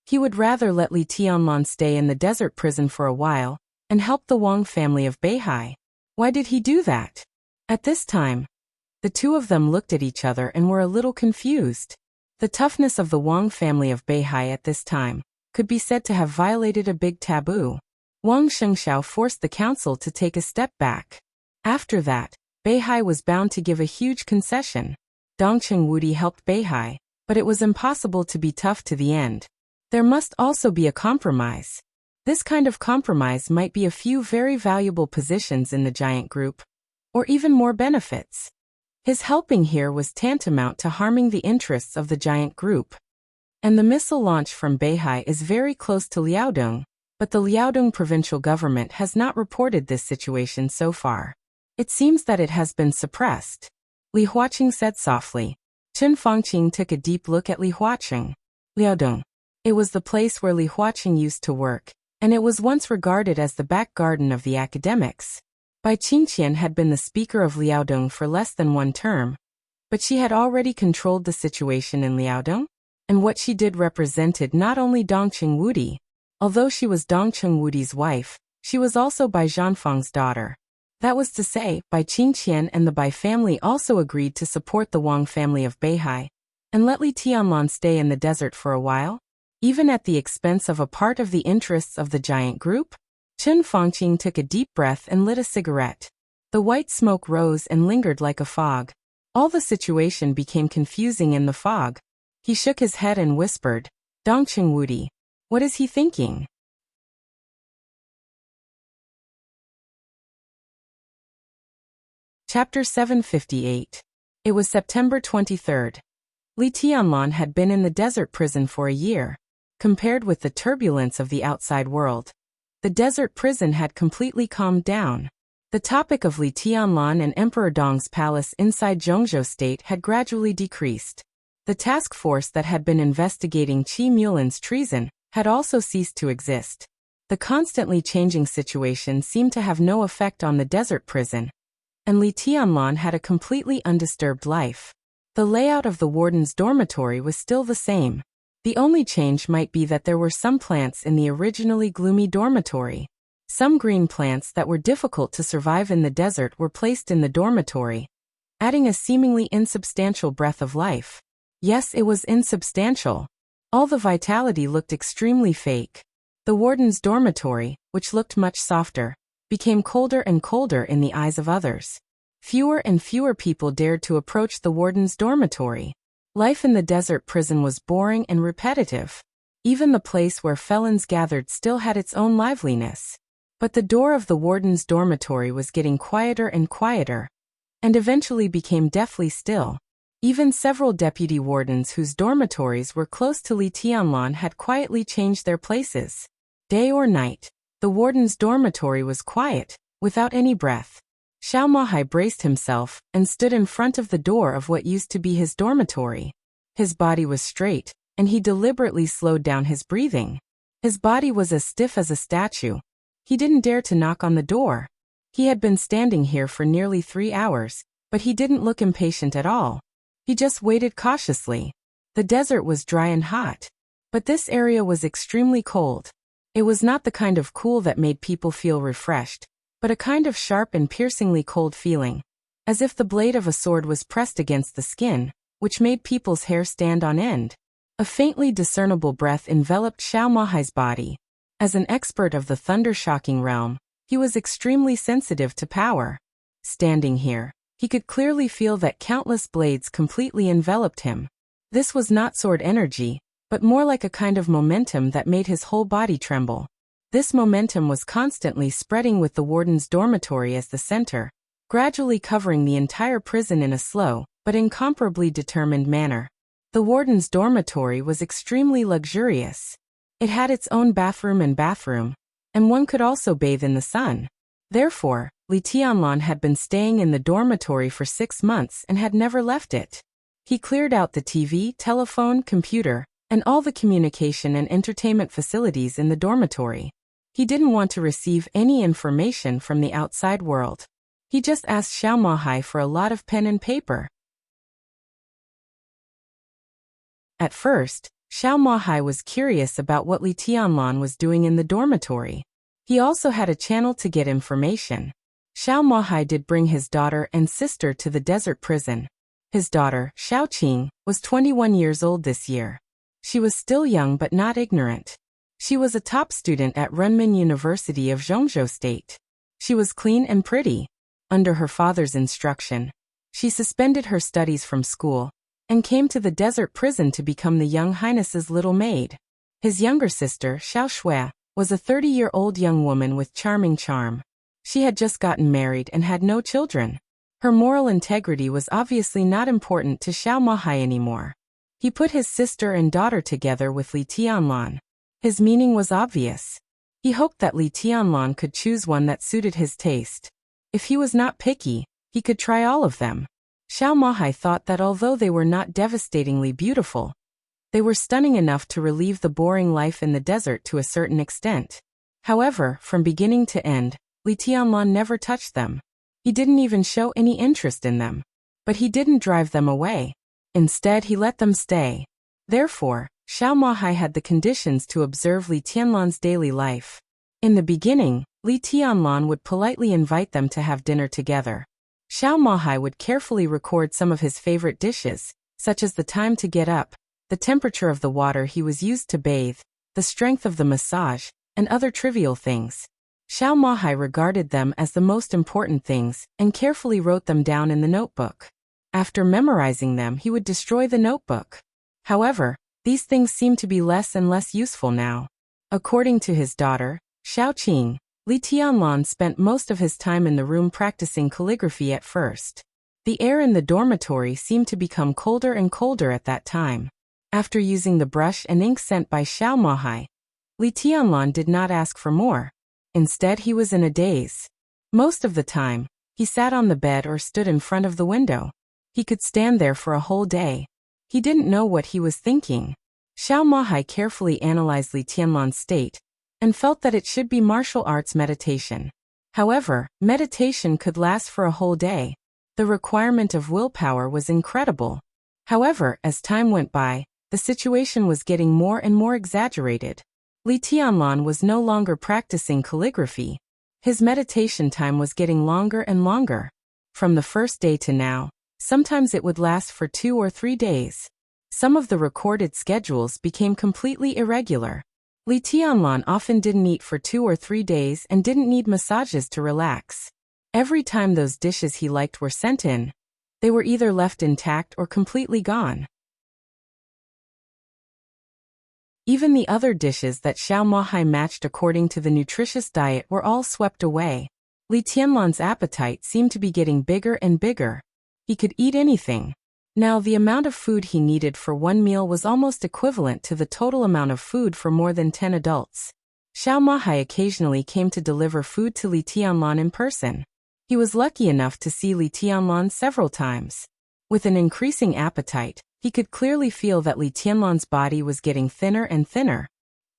He would rather let Li Tianlan stay in the desert prison for a while, and help the Wang family of Beihai. Why did he do that? At this time, the two of them looked at each other and were a little confused. The toughness of the Wang family of Beihai at this time could be said to have violated a big taboo. Wang Shengshao forced the council to take a step back. After that, Beihai was bound to give a huge concession. Dongqing Wudi helped Beihai, but it was impossible to be tough to the end. There must also be a compromise. This kind of compromise might be a few very valuable positions in the giant group, or even more benefits. His helping here was tantamount to harming the interests of the giant group. And the missile launch from Beihai is very close to Liaodong, but the Liaodong provincial government has not reported this situation so far. It seems that it has been suppressed. Li Huaqing said softly. Chen Fangqing took a deep look at Li Huaqing. Liaodong. It was the place where Li Huaqing used to work, and it was once regarded as the back garden of the academics. Bai Qingqian had been the speaker of Liaodong for less than one term, but she had already controlled the situation in Liaodong, and what she did represented not only Dongqing Wudi. Although she was Dongqing Wudi's wife, she was also Bai Zhanfang's daughter. That was to say, Bai Qingqian and the Bai family also agreed to support the Wang family of Beihai, and let Li Tianlan stay in the desert for a while, even at the expense of a part of the interests of the giant group. Chen Fangqing took a deep breath and lit a cigarette. The white smoke rose and lingered like a fog. All the situation became confusing in the fog. He shook his head and whispered, "Dongqing Wudi. What is he thinking?" Chapter 758. It was September 23rd. Li Tianlan had been in the desert prison for a year. Compared with the turbulence of the outside world, the desert prison had completely calmed down. The topic of Li Tianlan and Emperor Dong's palace inside Zhongzhou State had gradually decreased. The task force that had been investigating Qi Mulin's treason had also ceased to exist. The constantly changing situation seemed to have no effect on the desert prison, and Li Tianlan had a completely undisturbed life. The layout of the warden's dormitory was still the same. The only change might be that there were some plants in the originally gloomy dormitory. Some green plants that were difficult to survive in the desert were placed in the dormitory, adding a seemingly insubstantial breath of life. Yes, it was insubstantial. All the vitality looked extremely fake. The warden's dormitory, which looked much softer, became colder and colder in the eyes of others. Fewer and fewer people dared to approach the warden's dormitory. Life in the desert prison was boring and repetitive. Even the place where felons gathered still had its own liveliness. But the door of the warden's dormitory was getting quieter and quieter, and eventually became deathly still. Even several deputy wardens whose dormitories were close to Li Tianlan had quietly changed their places. Day or night, the warden's dormitory was quiet, without any breath. Xiao Mahai braced himself and stood in front of the door of what used to be his dormitory. His body was straight, and he deliberately slowed down his breathing. His body was as stiff as a statue. He didn't dare to knock on the door. He had been standing here for nearly 3 hours, but he didn't look impatient at all. He just waited cautiously. The desert was dry and hot, but this area was extremely cold. It was not the kind of cool that made people feel refreshed, but a kind of sharp and piercingly cold feeling, as if the blade of a sword was pressed against the skin, which made people's hair stand on end. A faintly discernible breath enveloped Xiao Mahai's body. As an expert of the thunder-shocking realm, he was extremely sensitive to power. Standing here, he could clearly feel that countless blades completely enveloped him. This was not sword energy, but more like a kind of momentum that made his whole body tremble. This momentum was constantly spreading with the warden's dormitory as the center, gradually covering the entire prison in a slow, but incomparably determined manner. The warden's dormitory was extremely luxurious. It had its own bathroom, and one could also bathe in the sun. Therefore, Li Tianlan had been staying in the dormitory for 6 months and had never left it. He cleared out the TV, telephone, computer, and all the communication and entertainment facilities in the dormitory. He didn't want to receive any information from the outside world. He just asked Xiao Mahai for a lot of pen and paper. At first, Xiao Mahai was curious about what Li Tianlan was doing in the dormitory. He also had a channel to get information. Xiao Mahai did bring his daughter and sister to the desert prison. His daughter, Xiao Qing, was 21 years old this year. She was still young but not ignorant. She was a top student at Renmin University of Zhongzhou State. She was clean and pretty. Under her father's instruction, she suspended her studies from school and came to the desert prison to become the young highness's little maid. His younger sister, Xiao Shui, was a 30-year-old young woman with charming charm. She had just gotten married and had no children. Her moral integrity was obviously not important to Xiao Mahai anymore. He put his sister and daughter together with Li Tianlan. His meaning was obvious. He hoped that Li Tianlan could choose one that suited his taste. If he was not picky, he could try all of them. Xiao Mahai thought that although they were not devastatingly beautiful, They were stunning enough to relieve the boring life in the desert to a certain extent. However, from beginning to end, Li Tianlan never touched them. He didn't even show any interest in them. But he didn't drive them away. Instead, he let them stay. Therefore, Xiao Mahai had the conditions to observe Li Tianlan's daily life. In the beginning, Li Tianlan would politely invite them to have dinner together. Xiao Mahai would carefully record some of his favorite dishes, such as the time to get up, the temperature of the water he was used to bathe, the strength of the massage, and other trivial things. Xiao Mahai regarded them as the most important things and carefully wrote them down in the notebook. After memorizing them, he would destroy the notebook. However, these things seemed to be less and less useful now. According to his daughter, Xiaoqing, Li Tianlan spent most of his time in the room practicing calligraphy at first. The air in the dormitory seemed to become colder and colder at that time. After using the brush and ink sent by Xiao Mahai, Li Tianlan did not ask for more. Instead, he was in a daze. Most of the time, he sat on the bed or stood in front of the window. He could stand there for a whole day. He didn't know what he was thinking. Xiao Mahai carefully analyzed Li Tianlan's state and felt that it should be martial arts meditation. However, meditation could last for a whole day. The requirement of willpower was incredible. However, as time went by, the situation was getting more and more exaggerated. Li Tianlan was no longer practicing calligraphy. His meditation time was getting longer and longer. From the first day to now, sometimes it would last for 2 or 3 days. Some of the recorded schedules became completely irregular. Li Tianlan often didn't eat for 2 or 3 days and didn't need massages to relax. Every time those dishes he liked were sent in, they were either left intact or completely gone. Even the other dishes that Xiao Mahai matched according to the nutritious diet were all swept away. Li Tianlan's appetite seemed to be getting bigger and bigger. He could eat anything. Now the amount of food he needed for one meal was almost equivalent to the total amount of food for more than 10 adults. Xiao Mahai occasionally came to deliver food to Li Tianlan in person. He was lucky enough to see Li Tianlan several times. With an increasing appetite, he could clearly feel that Li Tianlan's body was getting thinner and thinner.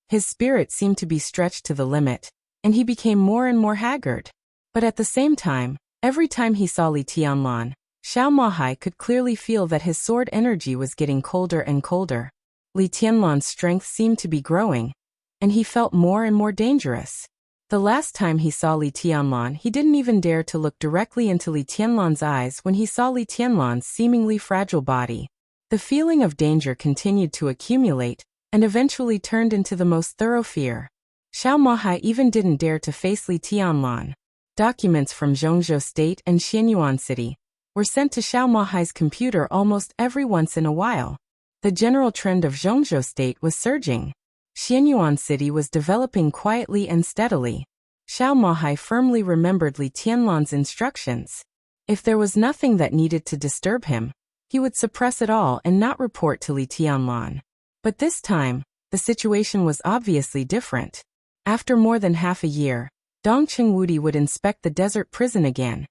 His spirit seemed to be stretched to the limit, and he became more and more haggard. But at the same time, every time he saw Li Tianlan, Xiao Mahai could clearly feel that his sword energy was getting colder and colder. Li Tianlan's strength seemed to be growing, and he felt more and more dangerous. The last time he saw Li Tianlan, he didn't even dare to look directly into Li Tianlan's eyes when he saw Li Tianlan's seemingly fragile body. The feeling of danger continued to accumulate, and eventually turned into the most thorough fear. Xiao Mahai even didn't dare to face Li Tianlan. Documents from Zhongzhou State and Xianyuan City were sent to Xiao Mahai's computer almost every once in a while. The general trend of Zhongzhou State was surging. Xianyuan City was developing quietly and steadily. Xiao Mahai firmly remembered Li Tianlan's instructions. If there was nothing that needed to disturb him, he would suppress it all and not report to Li Tianlan. But this time, the situation was obviously different. After more than half a year, Dongqing Wudi would inspect the desert prison again.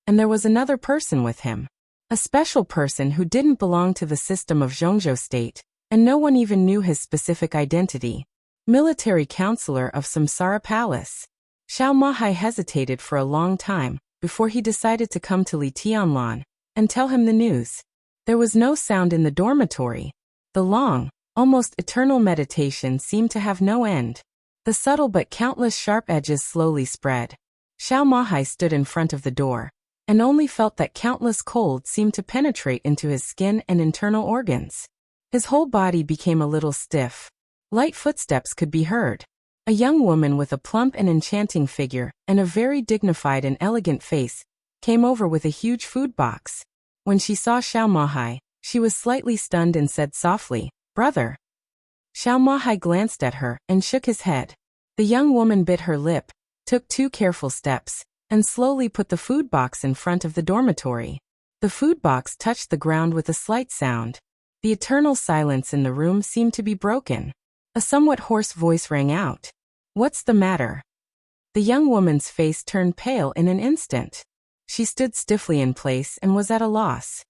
And there was another person with him. A special person who didn't belong to the system of Zhongzhou State, and no one even knew his specific identity. Military counselor of Samsara Palace. Xiao Mahai hesitated for a long time before he decided to come to Li Tianlan and tell him the news. There was no sound in the dormitory. The long, almost eternal meditation seemed to have no end. The subtle but countless sharp edges slowly spread. Xiao Mahai stood in front of the door, and only felt that countless cold seemed to penetrate into his skin and internal organs. His whole body became a little stiff. Light footsteps could be heard. A young woman with a plump and enchanting figure and a very dignified and elegant face came over with a huge food box. When she saw Xiao Mahai, she was slightly stunned and said softly, "Brother." Xiao Mahai glanced at her and shook his head. The young woman bit her lip, took 2 careful steps, and slowly put the food box in front of the dormitory. The food box touched the ground with a slight sound. The eternal silence in the room seemed to be broken. A somewhat hoarse voice rang out. "What's the matter?" The young woman's face turned pale in an instant. She stood stiffly in place and was at a loss.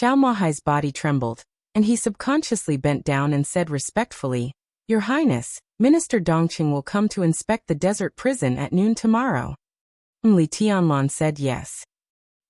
Xiao Mahai's body trembled, and he subconsciously bent down and said respectfully, "Your Highness, Minister Dongqing will come to inspect the desert prison at noon tomorrow." Li Tianlan said yes.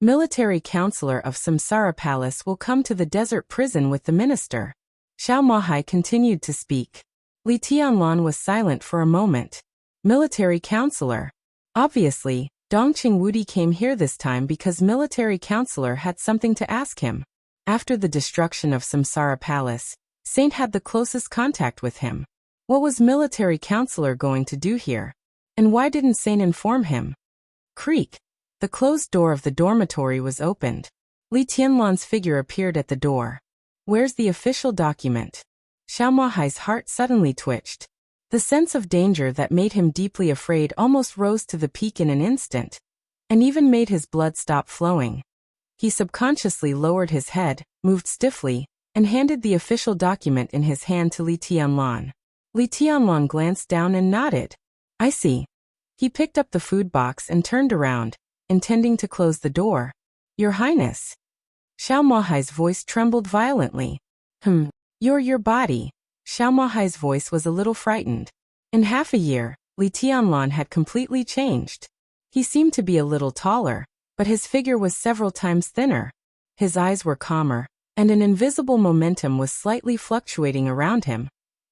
Military counselor of Samsara Palace will come to the desert prison with the minister. Xiao Mahai continued to speak. Li Tianlan was silent for a moment. Military counselor. Obviously, Dongqing Wudi came here this time because military counselor had something to ask him. After the destruction of Samsara Palace, Saint had the closest contact with him. What was military counselor going to do here? And why didn't Saint inform him? Creak. The closed door of the dormitory was opened. Li Tianlan's figure appeared at the door. "Where's the official document?" Xiao Mahai's heart suddenly twitched. The sense of danger that made him deeply afraid almost rose to the peak in an instant, and even made his blood stop flowing. He subconsciously lowered his head, moved stiffly, and handed the official document in his hand to Li Tianlan. Li Tianlan glanced down and nodded. "I see." He picked up the food box and turned around, intending to close the door. "Your Highness." Xiao Mahai's voice trembled violently. You're your body." Xiao Mahai's voice was a little frightened. In half a year, Li Tianlan had completely changed. He seemed to be a little taller, but his figure was several times thinner. His eyes were calmer, and an invisible momentum was slightly fluctuating around him,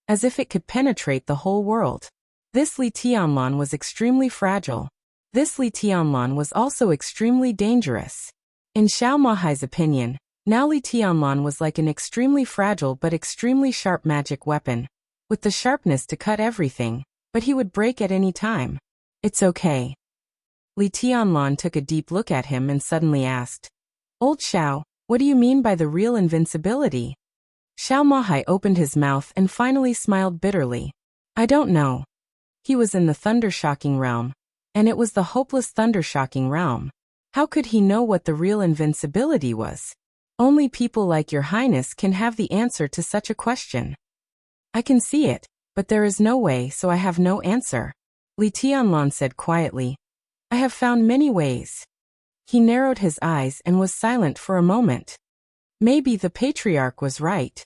as if it could penetrate the whole world. This Li Tianlan was extremely fragile. This Li Tianlan was also extremely dangerous. In Xiao Mahai's opinion, now Li Tianlan was like an extremely fragile but extremely sharp magic weapon, with the sharpness to cut everything, but he would break at any time. "It's okay." Li Tianlan took a deep look at him and suddenly asked, "Old Xiao, what do you mean by the real invincibility?" Xiao Mahai opened his mouth and finally smiled bitterly. "I don't know." He was in the thunder-shocking realm, and it was the hopeless thunder-shocking realm. How could he know what the real invincibility was? Only people like Your Highness can have the answer to such a question. "I can see it, but there is no way, so I have no answer," Li Tianlan said quietly. "I have found many ways." He narrowed his eyes and was silent for a moment. Maybe the patriarch was right.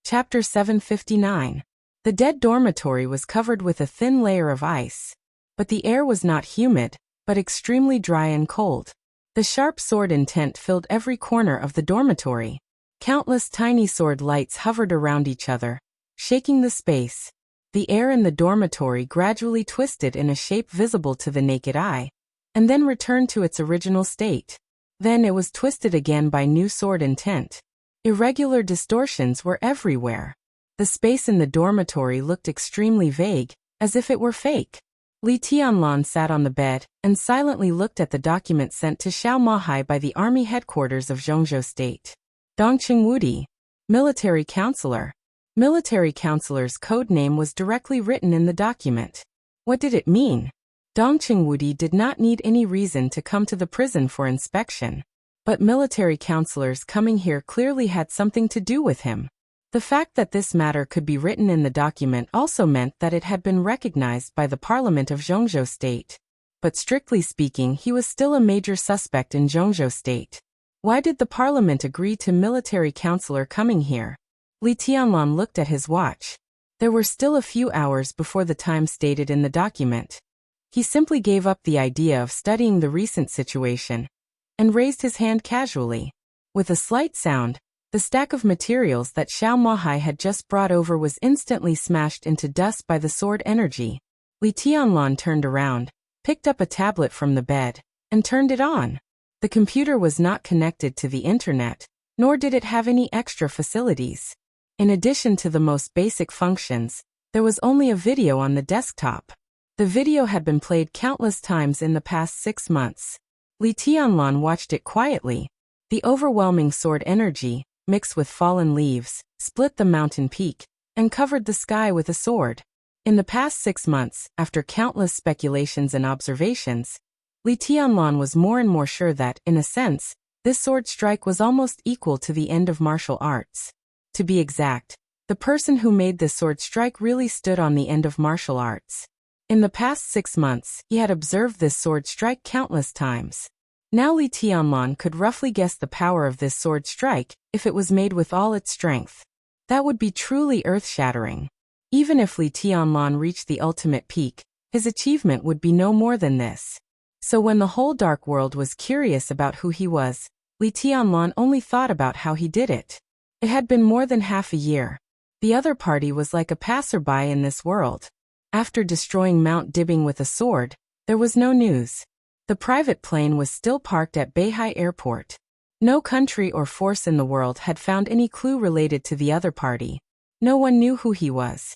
Chapter 759. The dead dormitory was covered with a thin layer of ice. But the air was not humid, but extremely dry and cold. The sharp sword intent filled every corner of the dormitory. Countless tiny sword lights hovered around each other, shaking the space. The air in the dormitory gradually twisted in a shape visible to the naked eye, and then returned to its original state. Then it was twisted again by new sword intent. Irregular distortions were everywhere. The space in the dormitory looked extremely vague, as if it were fake. Li Tianlan sat on the bed and silently looked at the document sent to Xiao Mahai by the army headquarters of Zhongzhou State. Dongqing Wudi, military counselor. Military counselor's code name was directly written in the document. What did it mean? Dongqing Wudi did not need any reason to come to the prison for inspection. But military counselors coming here clearly had something to do with him. The fact that this matter could be written in the document also meant that it had been recognized by the Parliament of Zhongzhou State. But strictly speaking, he was still a major suspect in Zhongzhou State. Why did the Parliament agree to military counselor coming here? Li Tianlan looked at his watch. There were still a few hours before the time stated in the document. He simply gave up the idea of studying the recent situation and raised his hand casually. With a slight sound, the stack of materials that Xiao Mahai had just brought over was instantly smashed into dust by the sword energy. Li Tianlan turned around, picked up a tablet from the bed, and turned it on. The computer was not connected to the internet, nor did it have any extra facilities. In addition to the most basic functions, there was only a video on the desktop. The video had been played countless times in the past 6 months. Li Tianlan watched it quietly. The overwhelming sword energy, mixed with fallen leaves, split the mountain peak, and covered the sky with a sword. In the past 6 months, after countless speculations and observations, Li Tianlan was more and more sure that, in a sense, this sword strike was almost equal to the end of martial arts. To be exact, the person who made this sword strike really stood on the end of martial arts. In the past 6 months, he had observed this sword strike countless times. Now Li Tianlan could roughly guess the power of this sword strike if it was made with all its strength. That would be truly earth-shattering. Even if Li Tianlan reached the ultimate peak, his achievement would be no more than this. So when the whole dark world was curious about who he was, Li Tianlan only thought about how he did it. It had been more than half a year. The other party was like a passerby in this world. After destroying Mount Dibbing with a sword, there was no news. The private plane was still parked at Beihai Airport. No country or force in the world had found any clue related to the other party. No one knew who he was.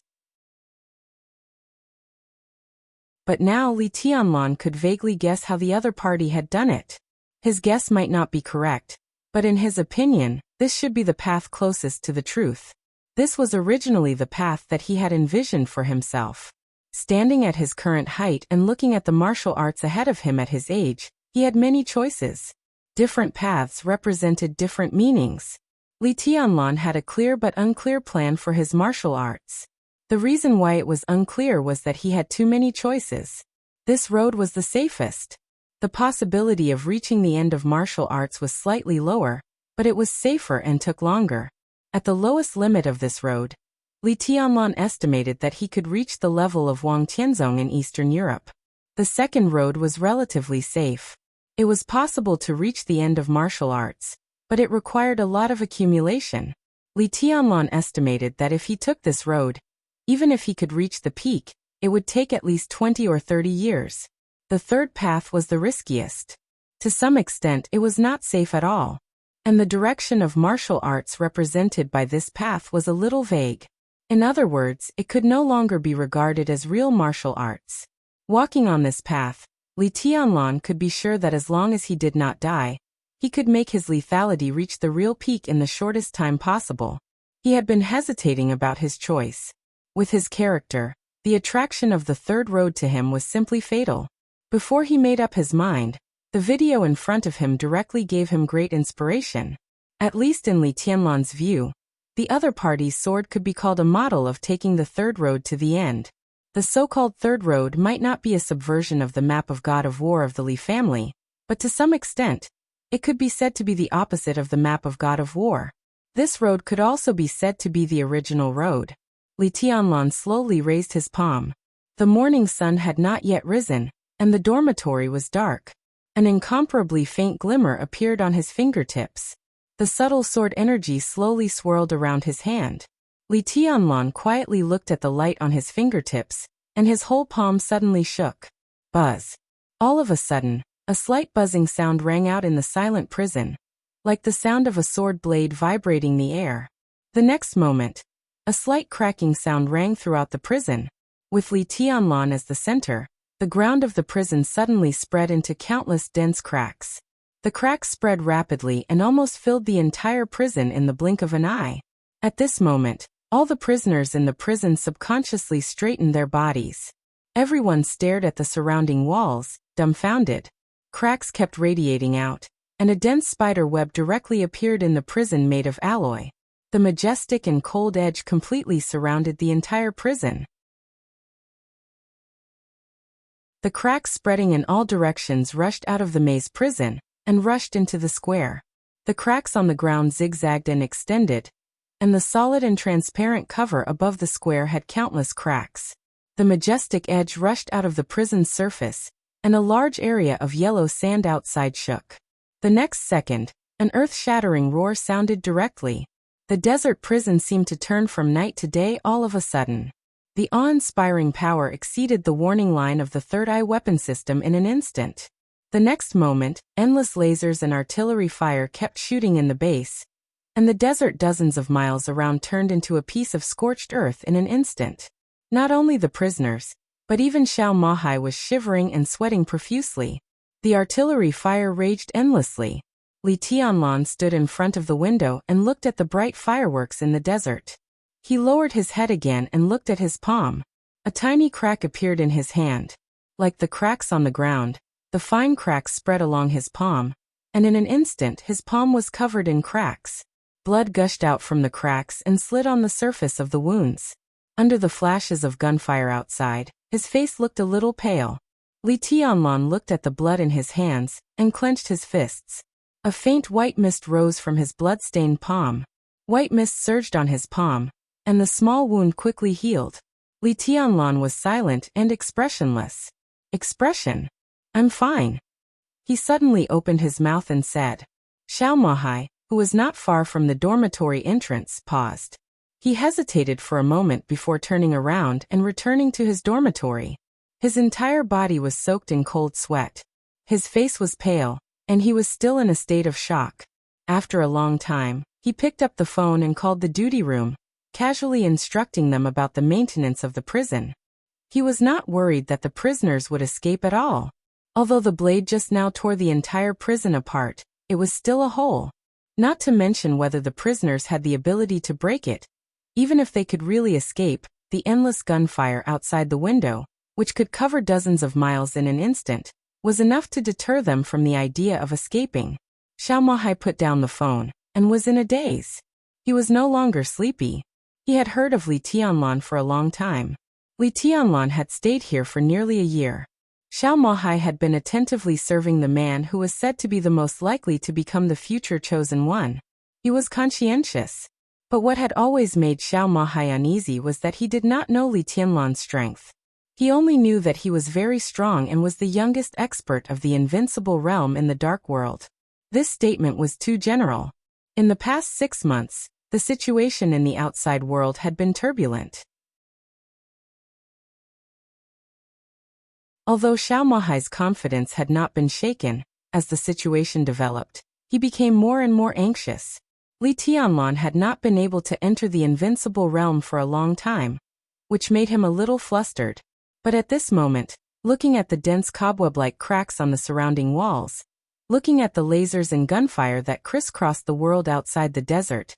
But now Li Tianlan could vaguely guess how the other party had done it. His guess might not be correct, but in his opinion, this should be the path closest to the truth. This was originally the path that he had envisioned for himself. Standing at his current height and looking at the martial arts ahead of him at his age, he had many choices. Different paths represented different meanings. Li Tianlan had a clear but unclear plan for his martial arts. The reason why it was unclear was that he had too many choices. This road was the safest. The possibility of reaching the end of martial arts was slightly lower, but it was safer and took longer. At the lowest limit of this road, Li Tianlan estimated that he could reach the level of Wang Tianzong in Eastern Europe. The second road was relatively safe. It was possible to reach the end of martial arts, but it required a lot of accumulation. Li Tianlan estimated that if he took this road, even if he could reach the peak, it would take at least 20 or 30 years. The third path was the riskiest. To some extent, it was not safe at all. And the direction of martial arts represented by this path was a little vague. In other words, it could no longer be regarded as real martial arts. Walking on this path, Li Tianlan could be sure that as long as he did not die, he could make his lethality reach the real peak in the shortest time possible. He had been hesitating about his choice. With his character, the attraction of the third road to him was simply fatal. Before he made up his mind, the video in front of him directly gave him great inspiration. At least in Li Tianlan's view, the other party's sword could be called a model of taking the third road to the end. The so-called third road might not be a subversion of the map of God of War of the Li family, but to some extent, it could be said to be the opposite of the map of God of War. This road could also be said to be the original road. Li Tianlan slowly raised his palm. The morning sun had not yet risen, and the dormitory was dark. An incomparably faint glimmer appeared on his fingertips. The subtle sword energy slowly swirled around his hand. Li Tianlan quietly looked at the light on his fingertips, and his whole palm suddenly shook. Buzz. All of a sudden, a slight buzzing sound rang out in the silent prison, like the sound of a sword blade vibrating the air. The next moment, a slight cracking sound rang throughout the prison. With Li Tianlan as the center, the ground of the prison suddenly spread into countless dense cracks. The cracks spread rapidly and almost filled the entire prison in the blink of an eye. At this moment, all the prisoners in the prison subconsciously straightened their bodies. Everyone stared at the surrounding walls, dumbfounded. Cracks kept radiating out, and a dense spider web directly appeared in the prison made of alloy. The majestic and cold edge completely surrounded the entire prison. The cracks spreading in all directions rushed out of the maze prison and rushed into the square. The cracks on the ground zigzagged and extended, and the solid and transparent cover above the square had countless cracks. The majestic edge rushed out of the prison's surface, and a large area of yellow sand outside shook. The next second, an earth-shattering roar sounded directly. The desert prison seemed to turn from night to day all of a sudden. The awe-inspiring power exceeded the warning line of the third eye weapon system in an instant. The next moment, endless lasers and artillery fire kept shooting in the base, and the desert dozens of miles around turned into a piece of scorched earth in an instant. Not only the prisoners, but even Xiao Mahai was shivering and sweating profusely. The artillery fire raged endlessly. Li Tianlan stood in front of the window and looked at the bright fireworks in the desert. He lowered his head again and looked at his palm. A tiny crack appeared in his hand. Like the cracks on the ground, the fine cracks spread along his palm, and in an instant his palm was covered in cracks. Blood gushed out from the cracks and slid on the surface of the wounds. Under the flashes of gunfire outside, his face looked a little pale. Li Tianlan looked at the blood in his hands and clenched his fists. A faint white mist rose from his blood-stained palm. White mist surged on his palm, and the small wound quickly healed. Li Tianlan was silent and expressionless. Expression? I'm fine. He suddenly opened his mouth and said. Xiao Mahai, who was not far from the dormitory entrance, paused. He hesitated for a moment before turning around and returning to his dormitory. His entire body was soaked in cold sweat. His face was pale, and he was still in a state of shock. After a long time, he picked up the phone and called the duty room, casually instructing them about the maintenance of the prison. He was not worried that the prisoners would escape at all. Although the blade just now tore the entire prison apart, it was still a hole. Not to mention whether the prisoners had the ability to break it. Even if they could really escape, the endless gunfire outside the window, which could cover dozens of miles in an instant, was enough to deter them from the idea of escaping. Xiao Mahai put down the phone and was in a daze. He was no longer sleepy. He had heard of Li Tianlan for a long time. Li Tianlan had stayed here for nearly a year. Xiao Mahai had been attentively serving the man who was said to be the most likely to become the future chosen one. He was conscientious. But what had always made Xiao Mahai uneasy was that he did not know Li Tianlan's strength. He only knew that he was very strong and was the youngest expert of the invincible realm in the dark world. This statement was too general. In the past 6 months, the situation in the outside world had been turbulent. Although Xiao Mahai's confidence had not been shaken, as the situation developed, he became more and more anxious. Li Tianlan had not been able to enter the invincible realm for a long time, which made him a little flustered. But at this moment, looking at the dense cobweb-like cracks on the surrounding walls, looking at the lasers and gunfire that crisscrossed the world outside the desert,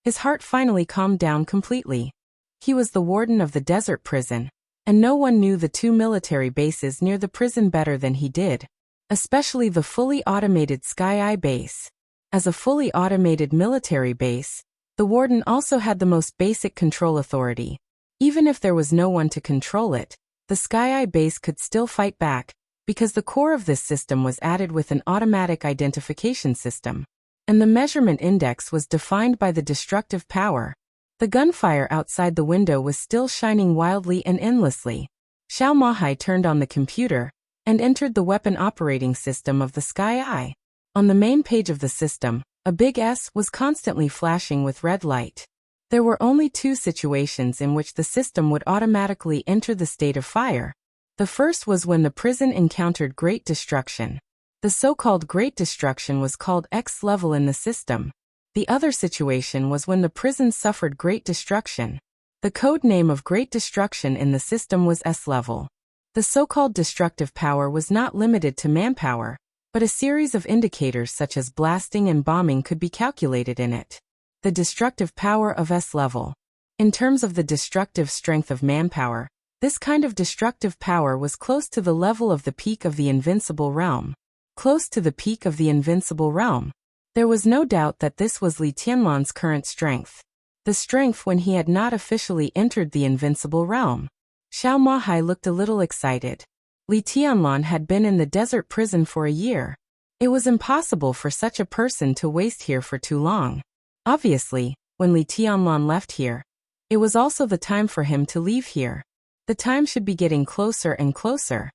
his heart finally calmed down completely. He was the warden of the desert prison, and no one knew the 2 military bases near the prison better than he did, especially the fully automated Sky Eye base. As a fully automated military base, the warden also had the most basic control authority. Even if there was no one to control it, the Sky Eye base could still fight back, because the core of this system was added with an automatic identification system, and the measurement index was defined by the destructive power. The gunfire outside the window was still shining wildly and endlessly. Xiao Mahai turned on the computer and entered the weapon operating system of the Sky Eye. On the main page of the system, a big S was constantly flashing with red light. There were only 2 situations in which the system would automatically enter the state of fire. The first was when the prison encountered great destruction. The so-called great destruction was called X level in the system. The other situation was when the prison suffered great destruction. The code name of great destruction in the system was S level. The so-called destructive power was not limited to manpower, but a series of indicators such as blasting and bombing could be calculated in it. The destructive power of S level. In terms of the destructive strength of manpower, this kind of destructive power was close to the level of the peak of the invincible realm. Close to the peak of the invincible realm. There was no doubt that this was Li Tianlan's current strength. The strength when he had not officially entered the invincible realm. Xiao Mahai looked a little excited. Li Tianlan had been in the desert prison for a year. It was impossible for such a person to waste here for too long. Obviously, when Li Tianlan left here, it was also the time for him to leave here. The time should be getting closer and closer.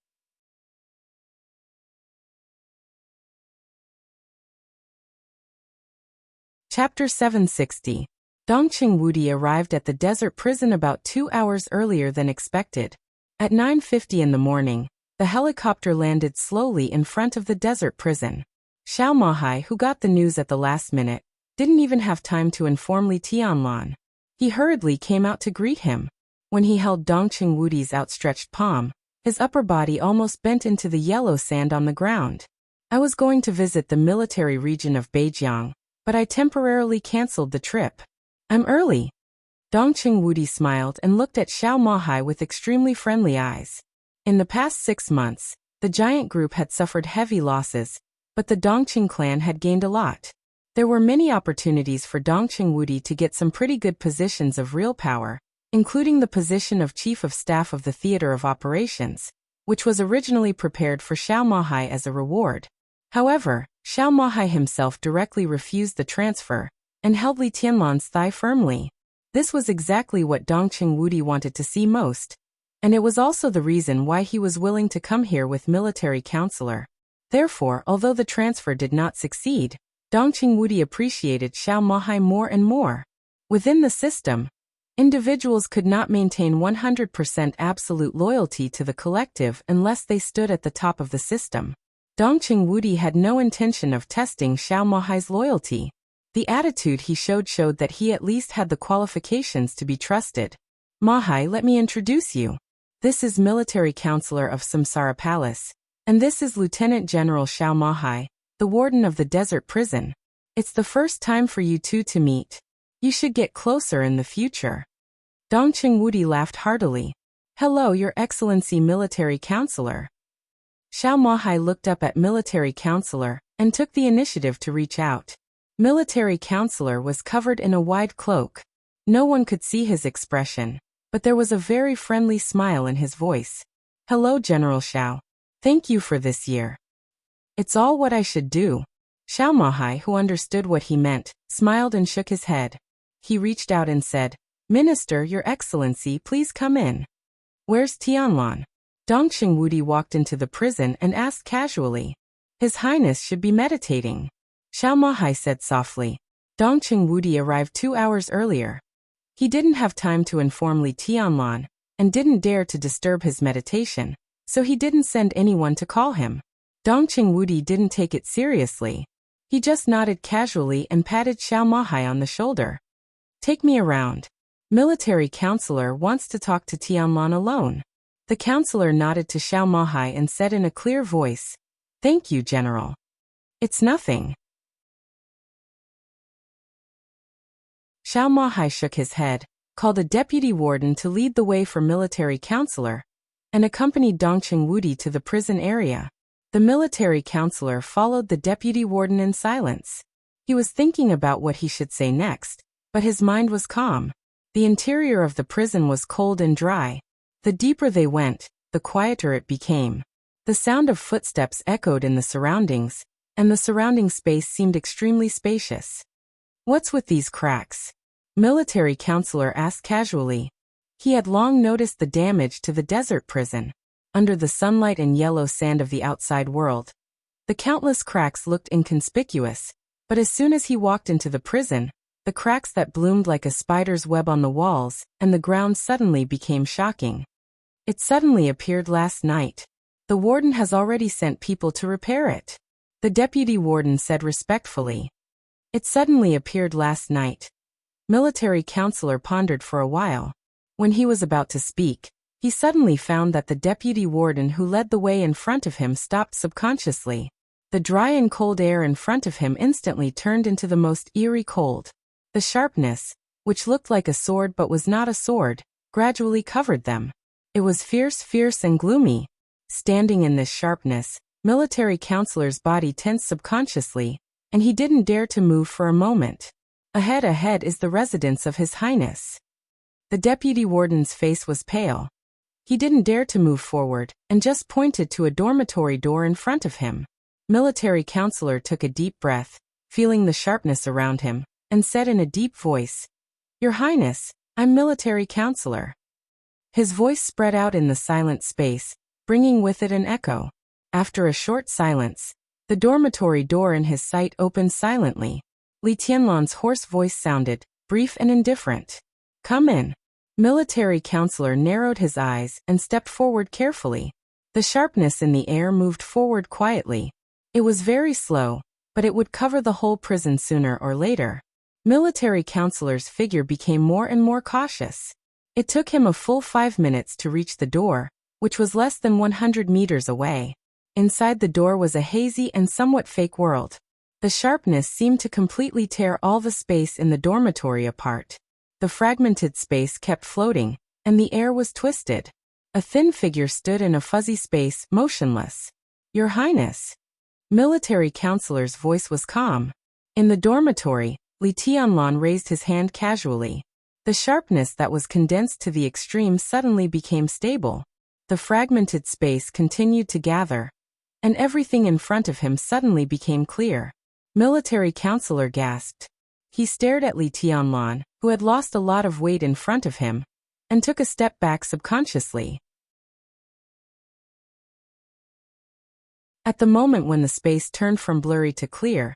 Chapter 760. Dongqing Wudi arrived at the desert prison about 2 hours earlier than expected. At 9:50 in the morning, the helicopter landed slowly in front of the desert prison. Xiao Mahai, who got the news at the last minute, didn't even have time to inform Li Tianlan. He hurriedly came out to greet him. When he held Dongqing Wudi's outstretched palm, his upper body almost bent into the yellow sand on the ground. I was going to visit the military region of Beijiang, but I temporarily cancelled the trip. I'm early. Dongqing Wudi smiled and looked at Xiao Mahai with extremely friendly eyes. In the past 6 months, the giant group had suffered heavy losses, but the Dongqing clan had gained a lot. There were many opportunities for Dongqing Wudi to get some pretty good positions of real power, including the position of Chief of Staff of the Theater of Operations, which was originally prepared for Xiao Mahai as a reward. However, Xiao Mahai himself directly refused the transfer and held Li Tianlan's thigh firmly. This was exactly what Dongqing Wudi wanted to see most, and it was also the reason why he was willing to come here with military counselor. Therefore, although the transfer did not succeed, Dongqing Wudi appreciated Xiao Mahai more and more. Within the system, individuals could not maintain 100% absolute loyalty to the collective unless they stood at the top of the system. Dongqing Wudi had no intention of testing Xiao Mahai's loyalty. The attitude he showed that he at least had the qualifications to be trusted. Mahai, let me introduce you. This is military counselor of Samsara Palace, and this is Lieutenant General Xiao Mahai, the warden of the desert prison. It's the first time for you two to meet. You should get closer in the future. Dongqing Wudi laughed heartily. Hello, Your Excellency Military Counselor. Xiao Mahai looked up at Military Counselor and took the initiative to reach out. Military Counselor was covered in a wide cloak. No one could see his expression, but there was a very friendly smile in his voice. Hello, General Xiao. Thank you for this year. It's all what I should do. Xiao Mahai, who understood what he meant, smiled and shook his head. He reached out and said, Minister, Your Excellency, please come in. Where's Tianlan? Dongqing Wudi walked into the prison and asked casually. His Highness should be meditating. Xiao Mahai said softly. Dongqing Wudi arrived 2 hours earlier. He didn't have time to inform Li Tianlan, and didn't dare to disturb his meditation, so he didn't send anyone to call him. Dongqing Wudi didn't take it seriously. He just nodded casually and patted Xiao Mahai on the shoulder. Take me around. Military counselor wants to talk to Tianlan alone. The counselor nodded to Xiao Mahai and said in a clear voice, Thank you, General. It's nothing. Xiao Mahai shook his head, called a deputy warden to lead the way for military counselor, and accompanied Dongqing Wudi to the prison area. The military counselor followed the deputy warden in silence. He was thinking about what he should say next, but his mind was calm. The interior of the prison was cold and dry. The deeper they went, the quieter it became. The sound of footsteps echoed in the surroundings, and the surrounding space seemed extremely spacious. What's with these cracks? Military counselor asked casually. He had long noticed the damage to the desert prison. Under the sunlight and yellow sand of the outside world, the countless cracks looked inconspicuous, but as soon as he walked into the prison, the cracks that bloomed like a spider's web on the walls and the ground suddenly became shocking. It suddenly appeared last night. The warden has already sent people to repair it. The deputy warden said respectfully. It suddenly appeared last night. Military counselor pondered for a while. When he was about to speak, he suddenly found that the deputy warden who led the way in front of him stopped subconsciously. The dry and cold air in front of him instantly turned into the most eerie cold. The sharpness, which looked like a sword but was not a sword, gradually covered them. It was fierce and gloomy. Standing in this sharpness, military counselor's body tensed subconsciously, and he didn't dare to move for a moment. Ahead is the residence of His Highness. The deputy warden's face was pale. He didn't dare to move forward, and just pointed to a dormitory door in front of him. Military counselor took a deep breath, feeling the sharpness around him, and said in a deep voice, Your Highness, I'm military counselor. His voice spread out in the silent space, bringing with it an echo. After a short silence, the dormitory door in his sight opened silently. Li Tianlan's hoarse voice sounded, brief and indifferent. Come in. Military counselor narrowed his eyes and stepped forward carefully. The sharpness in the air moved forward quietly. It was very slow, but it would cover the whole prison sooner or later. Military counselor's figure became more and more cautious. It took him a full 5 minutes to reach the door, which was less than 100 meters away. Inside the door was a hazy and somewhat fake world. The sharpness seemed to completely tear all the space in the dormitory apart. The fragmented space kept floating, and the air was twisted. A thin figure stood in a fuzzy space, motionless. Your Highness. Military counselor's voice was calm. In the dormitory, Li Tianlan raised his hand casually. The sharpness that was condensed to the extreme suddenly became stable. The fragmented space continued to gather, and everything in front of him suddenly became clear. Military counselor gasped. He stared at Li Tianlan, who had lost a lot of weight in front of him, and took a step back subconsciously. At the moment when the space turned from blurry to clear,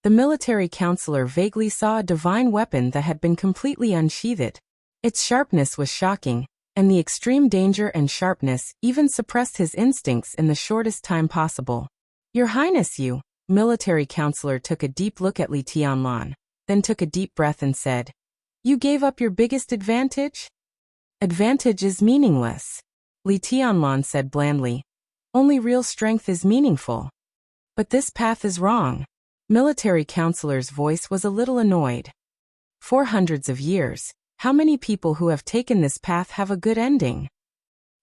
the military counselor vaguely saw a divine weapon that had been completely unsheathed. Its sharpness was shocking, and the extreme danger and sharpness even suppressed his instincts in the shortest time possible. Your Highness, you, military counselor took a deep look at Li Tianlan, then took a deep breath and said, You gave up your biggest advantage? Advantage is meaningless, Li Tianlan said blandly. Only real strength is meaningful. But this path is wrong. Military counselor's voice was a little annoyed. For hundreds of years, how many people who have taken this path have a good ending?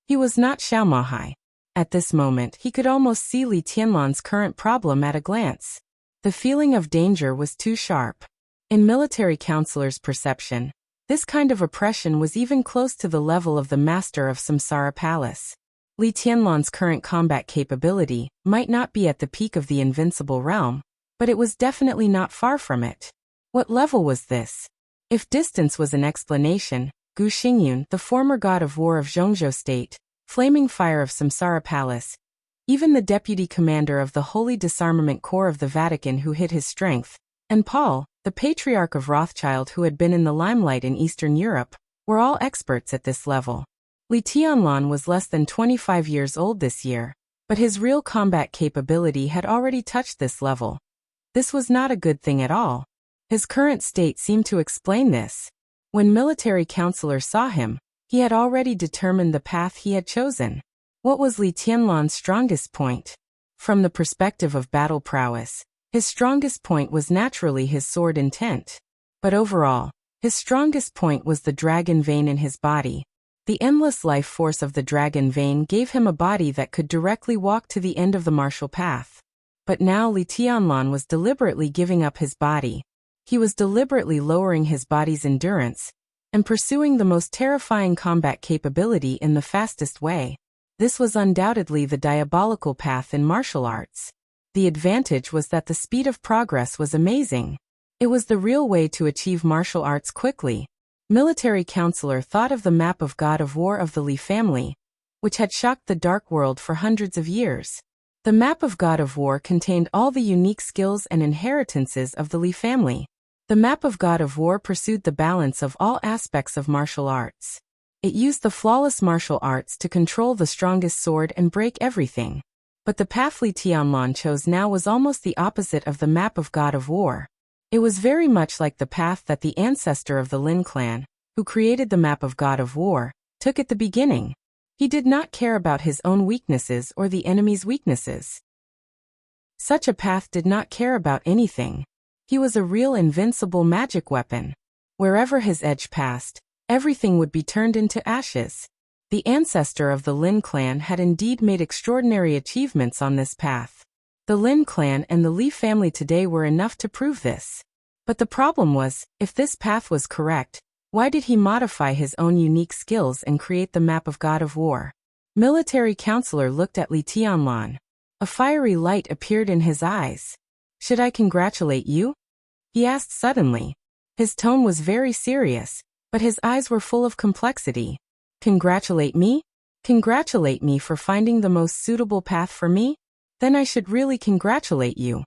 He was not Xiaomahai. At this moment, he could almost see Li Tianlan's current problem at a glance. The feeling of danger was too sharp. In military counselor's perception, this kind of oppression was even close to the level of the master of Samsara Palace. Li Tianlan's current combat capability might not be at the peak of the invincible realm, but it was definitely not far from it. What level was this? If distance was an explanation, Gu Xingyun, the former god of war of Zhongzhou State, flaming fire of Samsara Palace, even the deputy commander of the Holy Disarmament Corps of the Vatican who hid his strength, and Paul, the patriarch of Rothschild who had been in the limelight in Eastern Europe, were all experts at this level. Li Tianlan was less than 25 years old this year, but his real combat capability had already touched this level. This was not a good thing at all. His current state seemed to explain this. When military counselor saw him, he had already determined the path he had chosen. What was Li Tianlan's strongest point? From the perspective of battle prowess, his strongest point was naturally his sword intent. But overall, his strongest point was the dragon vein in his body. The endless life force of the dragon vein gave him a body that could directly walk to the end of the martial path. But now Li Tianlan was deliberately giving up his body. He was deliberately lowering his body's endurance and pursuing the most terrifying combat capability in the fastest way. This was undoubtedly the diabolical path in martial arts. The advantage was that the speed of progress was amazing. It was the real way to achieve martial arts quickly. Military counselor thought of the map of God of War of the Li family, which had shocked the Dark World for hundreds of years. The map of God of War contained all the unique skills and inheritances of the Li family. The map of God of War pursued the balance of all aspects of martial arts. It used the flawless martial arts to control the strongest sword and break everything. But the path Li Tianlan chose now was almost the opposite of the map of God of War. It was very much like the path that the ancestor of the Lin clan, who created the map of God of War, took at the beginning. He did not care about his own weaknesses or the enemy's weaknesses. Such a path did not care about anything. He was a real invincible magic weapon. Wherever his edge passed, everything would be turned into ashes. The ancestor of the Lin clan had indeed made extraordinary achievements on this path. The Lin clan and the Li family today were enough to prove this. But the problem was, if this path was correct, why did he modify his own unique skills and create the map of God of War? Military counselor looked at Li Tianlan. A fiery light appeared in his eyes. Should I congratulate you? He asked suddenly. His tone was very serious, but his eyes were full of complexity. Congratulate me? Congratulate me for finding the most suitable path for me? Then I should really congratulate you.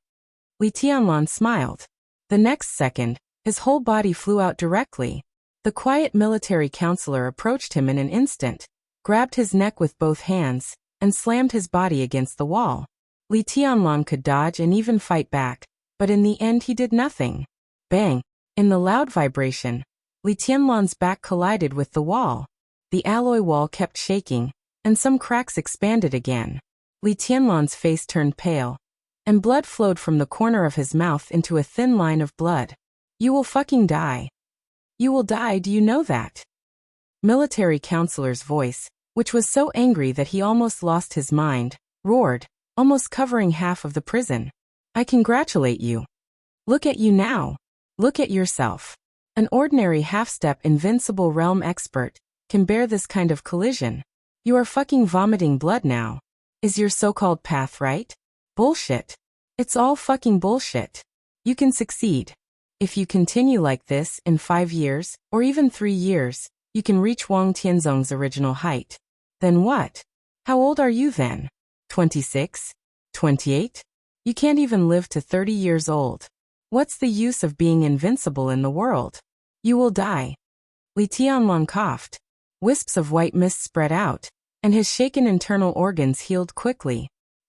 Li Tianlan smiled. The next second, his whole body flew out directly. The quiet military counselor approached him in an instant, grabbed his neck with both hands, and slammed his body against the wall. Li Tianlan could dodge and even fight back, but in the end he did nothing. Bang! In the loud vibration, Li Tianlan's back collided with the wall. The alloy wall kept shaking, and some cracks expanded again. Li Tianlan's face turned pale, and blood flowed from the corner of his mouth into a thin line of blood. You will fucking die. You will die, do you know that? Military counselor's voice, which was so angry that he almost lost his mind, roared, almost covering half of the prison. I congratulate you. Look at you now. Look at yourself. An ordinary half-step invincible realm expert can bear this kind of collision. You are fucking vomiting blood now. Is your so-called path right? Bullshit. It's all fucking bullshit. You can succeed. If you continue like this in 5 years, or even 3 years, you can reach Wang Tianzong's original height. Then what? How old are you then? 26? 28? You can't even live to 30 years old. What's the use of being invincible in the world? You will die. Li Tianlong coughed. Wisps of white mist spread out, and his shaken internal organs healed quickly.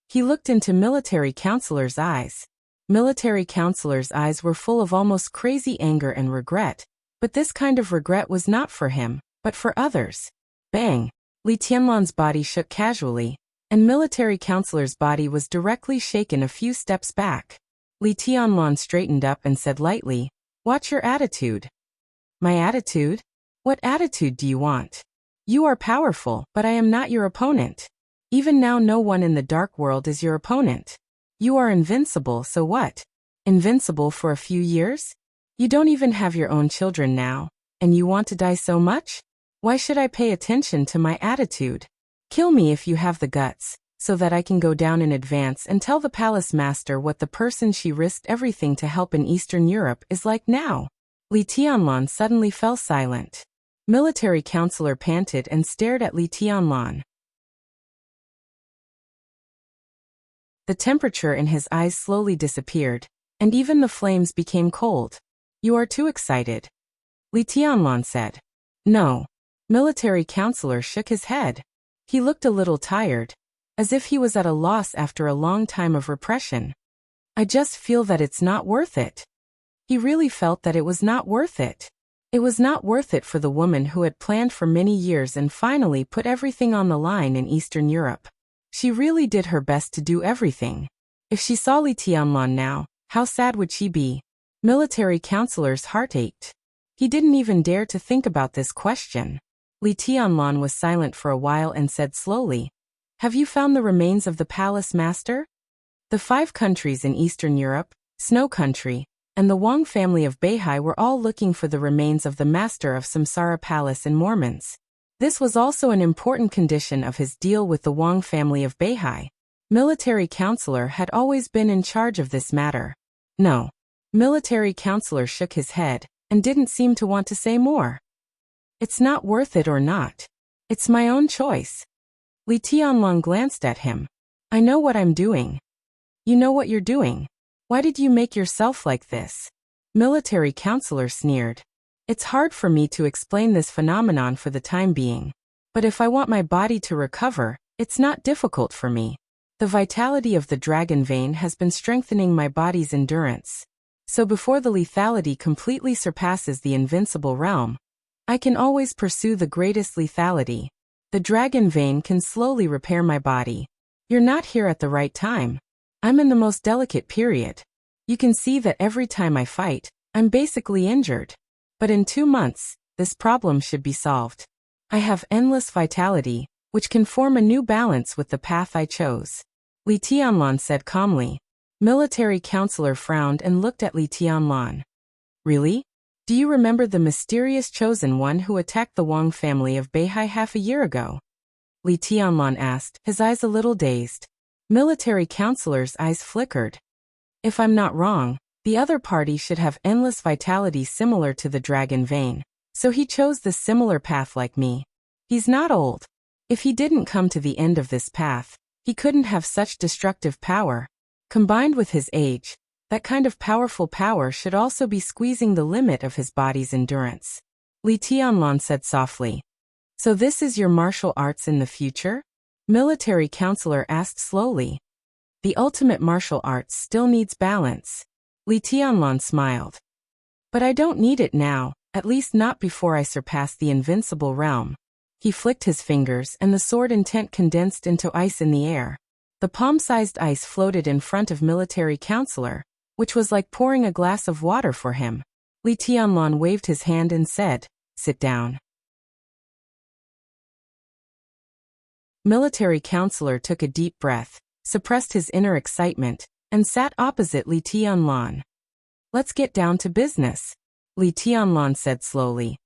He looked into Military Counselor's eyes. Military Counselor's eyes were full of almost crazy anger and regret, but this kind of regret was not for him, but for others. Bang! Li Tianlong's body shook casually, and Military Counselor's body was directly shaken a few steps back. Li Tianlong straightened up and said lightly, "Watch your attitude." My attitude? What attitude do you want? You are powerful, but I am not your opponent. Even now no one in the dark world is your opponent. You are invincible, so what? Invincible for a few years? You don't even have your own children now, and you want to die so much? Why should I pay attention to my attitude? Kill me if you have the guts, so that I can go down in advance and tell the palace master what the person she risked everything to help in Eastern Europe is like now. Li Tianlong suddenly fell silent. Military Counselor panted and stared at Li Tianlong. The temperature in his eyes slowly disappeared, and even the flames became cold. You are too excited. Li Tianlong said. No. Military Counselor shook his head. He looked a little tired, as if he was at a loss after a long time of repression. I just feel that it's not worth it. He really felt that it was not worth it. It was not worth it for the woman who had planned for many years and finally put everything on the line in Eastern Europe. She really did her best to do everything. If she saw Li Tianlong now, how sad would she be? Military Counselor's heart ached. He didn't even dare to think about this question. Li Tianlong was silent for a while and said slowly, "Have you found the remains of the palace master?" The 5 countries in Eastern Europe, Snow Country, and the Wang family of Beihai were all looking for the remains of the master of Samsara Palace in Mormons. This was also an important condition of his deal with the Wang family of Beihai. Military Counselor had always been in charge of this matter. No. Military Counselor shook his head, and didn't seem to want to say more. It's not worth it or not. It's my own choice. Li Tianlong glanced at him. I know what I'm doing. You know what you're doing. Why did you make yourself like this? Military Counselor sneered. It's hard for me to explain this phenomenon for the time being. But if I want my body to recover, it's not difficult for me. The vitality of the dragon vein has been strengthening my body's endurance. So before the lethality completely surpasses the invincible realm, I can always pursue the greatest lethality. The dragon vein can slowly repair my body. You're not here at the right time. I'm in the most delicate period. You can see that every time I fight, I'm basically injured. But in 2 months, this problem should be solved. I have endless vitality, which can form a new balance with the path I chose. Li Tianlong said calmly. Military Counselor frowned and looked at Li Tianlong. Really? Do you remember the mysterious chosen one who attacked the Wang family of Beihai half a year ago? Li Tianlong asked, his eyes a little dazed. Military Counselor's eyes flickered. If I'm not wrong, the other party should have endless vitality similar to the dragon vein, so he chose the similar path like me. He's not old. If he didn't come to the end of this path, he couldn't have such destructive power. Combined with his age, that kind of powerful power should also be squeezing the limit of his body's endurance. Li Tianlong said softly. So this is your martial arts in the future? Military Counselor asked slowly. The ultimate martial arts still needs balance. Li Tianlong smiled. But I don't need it now, at least not before I surpass the invincible realm. He flicked his fingers and the sword intent condensed into ice in the air. The palm-sized ice floated in front of Military Counselor, which was like pouring a glass of water for him. Li Tianlong waved his hand and said, "Sit down." Military Counselor took a deep breath, suppressed his inner excitement, and sat opposite Li Tianlong. Let's get down to business. Li Tianlan said slowly.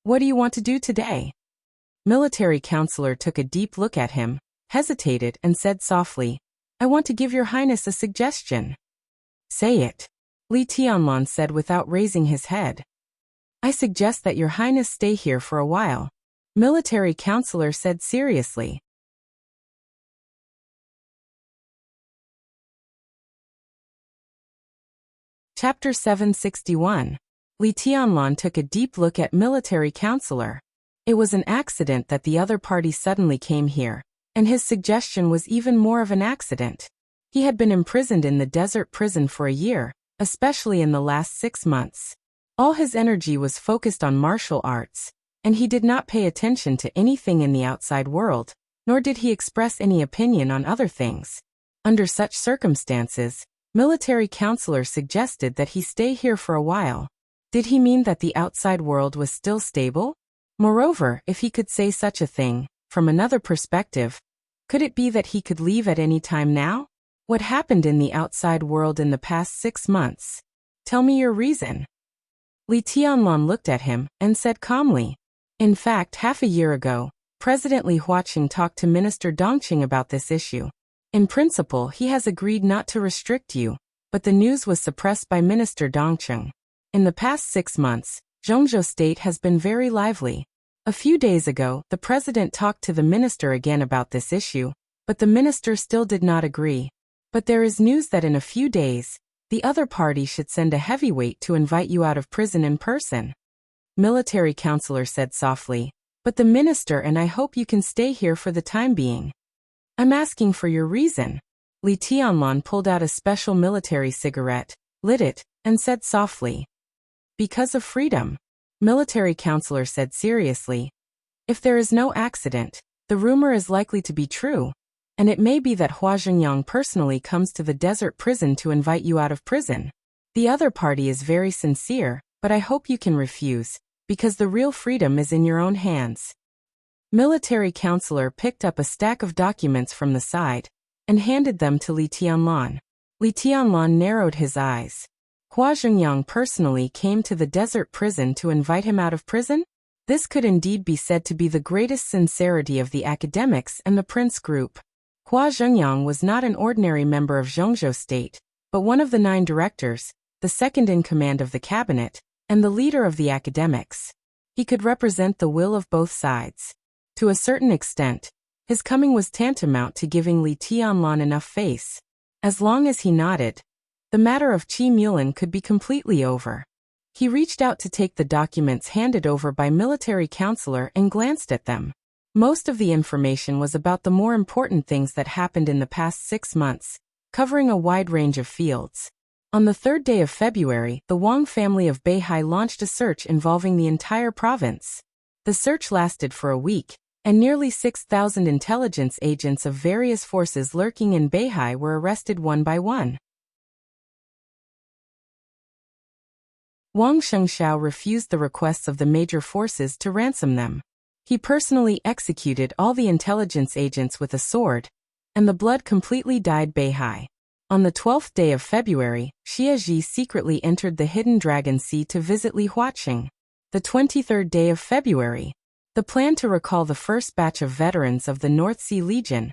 What do you want to do today? Military counselor took a deep look at him, hesitated and said softly, I want to give your highness a suggestion. Say it. Li Tianlan said without raising his head. I suggest that your highness stay here for a while. Military counselor said seriously. Chapter 761. Li Tianlan took a deep look at military counselor. It was an accident that the other party suddenly came here, and his suggestion was even more of an accident. He had been imprisoned in the desert prison for a year, especially in the last 6 months. All his energy was focused on martial arts, and he did not pay attention to anything in the outside world, nor did he express any opinion on other things. Under such circumstances, military counselor suggested that he stay here for a while. Did he mean that the outside world was still stable? Moreover, if he could say such a thing, from another perspective, could it be that he could leave at any time now? What happened in the outside world in the past 6 months? Tell me your reason. Li Tianlan looked at him and said calmly. In fact, half a year ago, President Li Huaqing talked to Minister Dongqing about this issue. In principle, he has agreed not to restrict you, but the news was suppressed by Minister Dongqing. In the past 6 months, Zhongzhou State has been very lively. A few days ago, the president talked to the minister again about this issue, but the minister still did not agree. But there is news that in a few days, the other party should send a heavyweight to invite you out of prison in person. Military counselor said softly, but the minister and I hope you can stay here for the time being. I'm asking for your reason. Li Tianlan pulled out a special military cigarette, lit it, and said softly. Because of freedom. Military counselor said seriously. If there is no accident, the rumor is likely to be true, and it may be that Hua Zhengyang personally comes to the desert prison to invite you out of prison. The other party is very sincere, but I hope you can refuse, because the real freedom is in your own hands. Military counselor picked up a stack of documents from the side, and handed them to Li Tianlan. Li Tianlan narrowed his eyes. Hua Zhengyang personally came to the desert prison to invite him out of prison? This could indeed be said to be the greatest sincerity of the academics and the Prince Group. Hua Zhengyang was not an ordinary member of Zhongzhou State, but one of the 9 directors, the second in command of the cabinet, and the leader of the academics. He could represent the will of both sides. To a certain extent, his coming was tantamount to giving Li Tianlan enough face. As long as he nodded, the matter of Qi Mulan could be completely over. He reached out to take the documents handed over by military counselor and glanced at them. Most of the information was about the more important things that happened in the past 6 months, covering a wide range of fields. On the 3rd day of February, the Wang family of Beihai launched a search involving the entire province. The search lasted for a week, and nearly 6,000 intelligence agents of various forces lurking in Beihai were arrested one by one. Wang Shengshao refused the requests of the major forces to ransom them. He personally executed all the intelligence agents with a sword, and the blood completely dyed Beihai. On the 12th day of February, Xie Ji secretly entered the hidden Dragon Sea to visit Li Huaqing. The 23rd day of February, the plan to recall the first batch of veterans of the North Sea Legion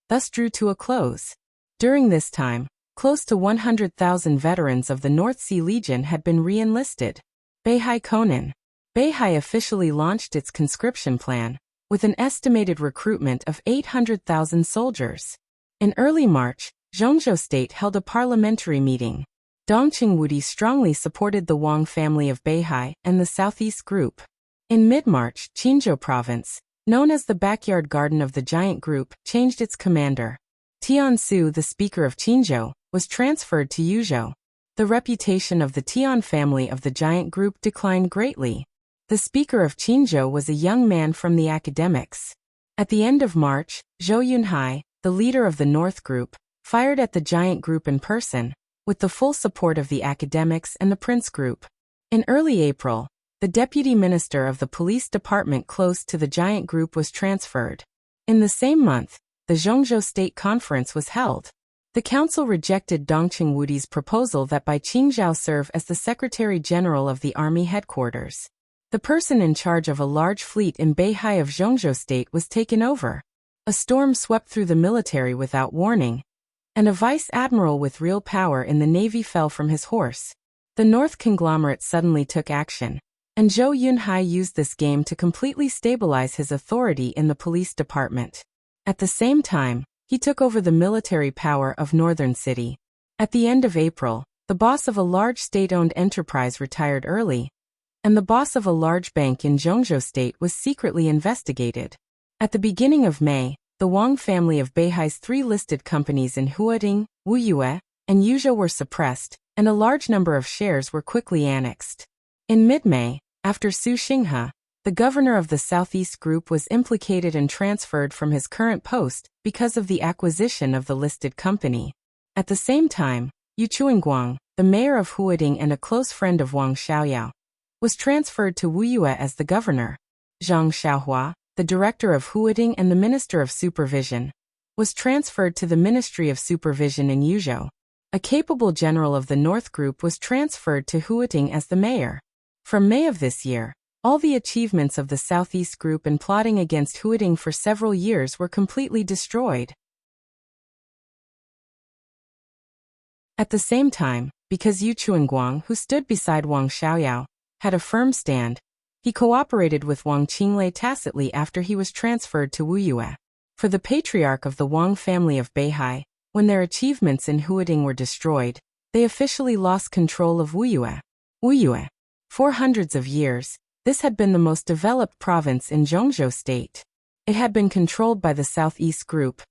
thus drew to a close. During this time, close to 100,000 veterans of the North Sea Legion had been re-enlisted. Beihai Conan. Beihai officially launched its conscription plan, with an estimated recruitment of 800,000 soldiers. In early March, Zhongzhou State held a parliamentary meeting. Dongqing Wudi strongly supported the Wang family of Beihai and the Southeast Group. In mid-March, Qinzhou Province, known as the Backyard Garden of the Giant Group, changed its commander. Tian Su, the speaker of Qinzhou, was transferred to Yuzhou. The reputation of the Tian family of the Giant Group declined greatly. The speaker of Qinzhou was a young man from the academics. At the end of March, Zhou Yunhai, the leader of the North Group, fired at the Giant Group in person, with the full support of the academics and the Prince Group. In early April, the deputy minister of the police department close to the Giant Group was transferred. In the same month, the Zhongzhou State Conference was held. The council rejected Dong Qingwudi's proposal that Bai Qingzhao serve as the Secretary General of the Army headquarters. The person in charge of a large fleet in Beihai of Zhongzhou State was taken over. A storm swept through the military without warning, and a vice admiral with real power in the navy fell from his horse. The North conglomerate suddenly took action, and Zhou Yunhai used this game to completely stabilize his authority in the police department. At the same time, he took over the military power of Northern City. At the end of April, the boss of a large state-owned enterprise retired early, and the boss of a large bank in Zhongzhou State was secretly investigated. At the beginning of May, the Wang family of Beihai's 3 listed companies in Huading, Wuyue, and Yuzhou were suppressed, and a large number of shares were quickly annexed. In mid-May, after Su Xinghe, the governor of the Southeast Group was implicated and transferred from his current post because of the acquisition of the listed company. At the same time, Yu Chuanguang, the mayor of Huading and a close friend of Wang Xiaoyao, was transferred to Wuyue as the governor. Zhang Xiaohua, the director of Huading and the minister of supervision, was transferred to the Ministry of Supervision in Yuzhou. A capable general of the North Group was transferred to Huading as the mayor. From May of this year, all the achievements of the Southeast Group in plotting against Huading for several years were completely destroyed. At the same time, because Yu Chuanguang, who stood beside Wang Xiaoyao, had a firm stand, he cooperated with Wang Qinglei tacitly after he was transferred to Wuyue. For the patriarch of the Wang family of Beihai, when their achievements in Huading were destroyed, they officially lost control of Wuyue. Wuyue. For hundreds of years, this had been the most developed province in Zhongzhou State. It had been controlled by the Southeast Group,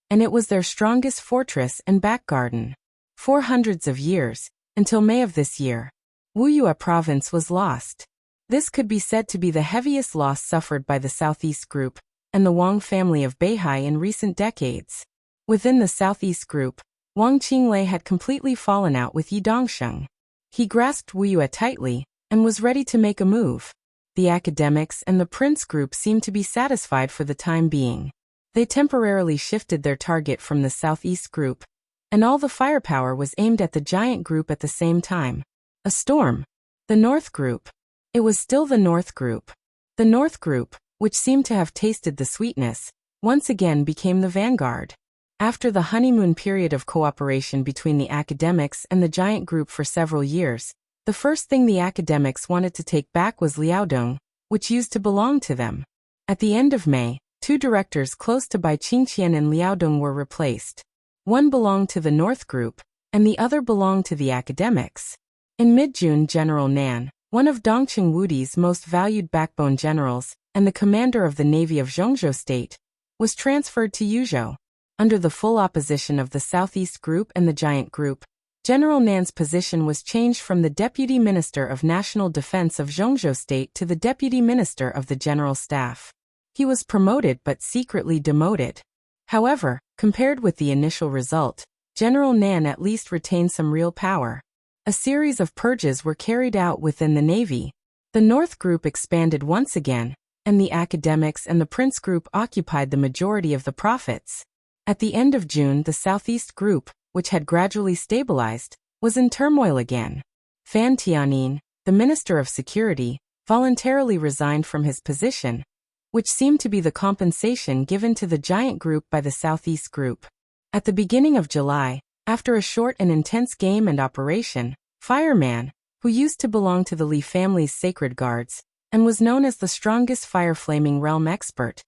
and it was their strongest fortress and back garden. For hundreds of years, until May of this year, Wuyue province was lost. This could be said to be the heaviest loss suffered by the Southeast Group and the Wang family of Beihai in recent decades. Within the Southeast Group, Wang Qinglei had completely fallen out with Yi Dongsheng. He grasped Wuyue tightly and was ready to make a move. The academics and the Prince Group seemed to be satisfied for the time being. They temporarily shifted their target from the Southeast Group, and all the firepower was aimed at the giant group at the same time. A storm. The North Group. It was still the North Group. The North Group, which seemed to have tasted the sweetness, once again became the vanguard. After the honeymoon period of cooperation between the academics and the giant group for several years, the first thing the academics wanted to take back was Liaodong, which used to belong to them. At the end of May, 2 directors close to Bai Qingqian and Liaodong were replaced. One belonged to the North Group, and the other belonged to the academics. In mid-June, General Nan, one of Dong Qingwudi's most valued backbone generals, and the commander of the Navy of Zhongzhou State, was transferred to Yuzhou. Under the full opposition of the Southeast Group and the Giant Group, General Nan's position was changed from the Deputy Minister of National Defense of Zhongzhou State to the Deputy Minister of the General Staff. He was promoted but secretly demoted. However, compared with the initial result, General Nan at least retained some real power. A series of purges were carried out within the Navy. The North Group expanded once again, and the academics and the Prince Group occupied the majority of the profits. At the end of June, the Southeast Group, which had gradually stabilized, was in turmoil again. Fan Tianyin, the Minister of Security, voluntarily resigned from his position, which seemed to be the compensation given to the giant group by the Southeast Group. At the beginning of July, after a short and intense game and operation, Fireman, who used to belong to the Li family's sacred guards, and was known as the strongest fire-flaming realm expert,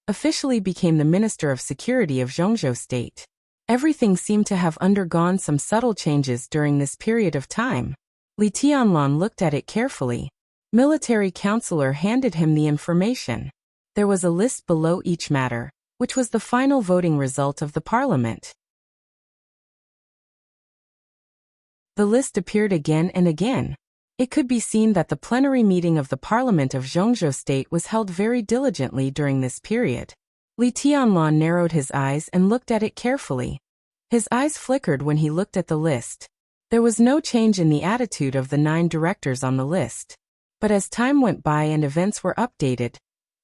officially became the Minister of Security of Zhongzhou State. Everything seemed to have undergone some subtle changes during this period of time. Li Tianlan looked at it carefully. Military counselor handed him the information. There was a list below each matter, which was the final voting result of the parliament. The list appeared again and again. It could be seen that the plenary meeting of the Parliament of Zhongzhou State was held very diligently during this period. Li Tianlan narrowed his eyes and looked at it carefully. His eyes flickered when he looked at the list. There was no change in the attitude of the 9 directors on the list. But as time went by and events were updated,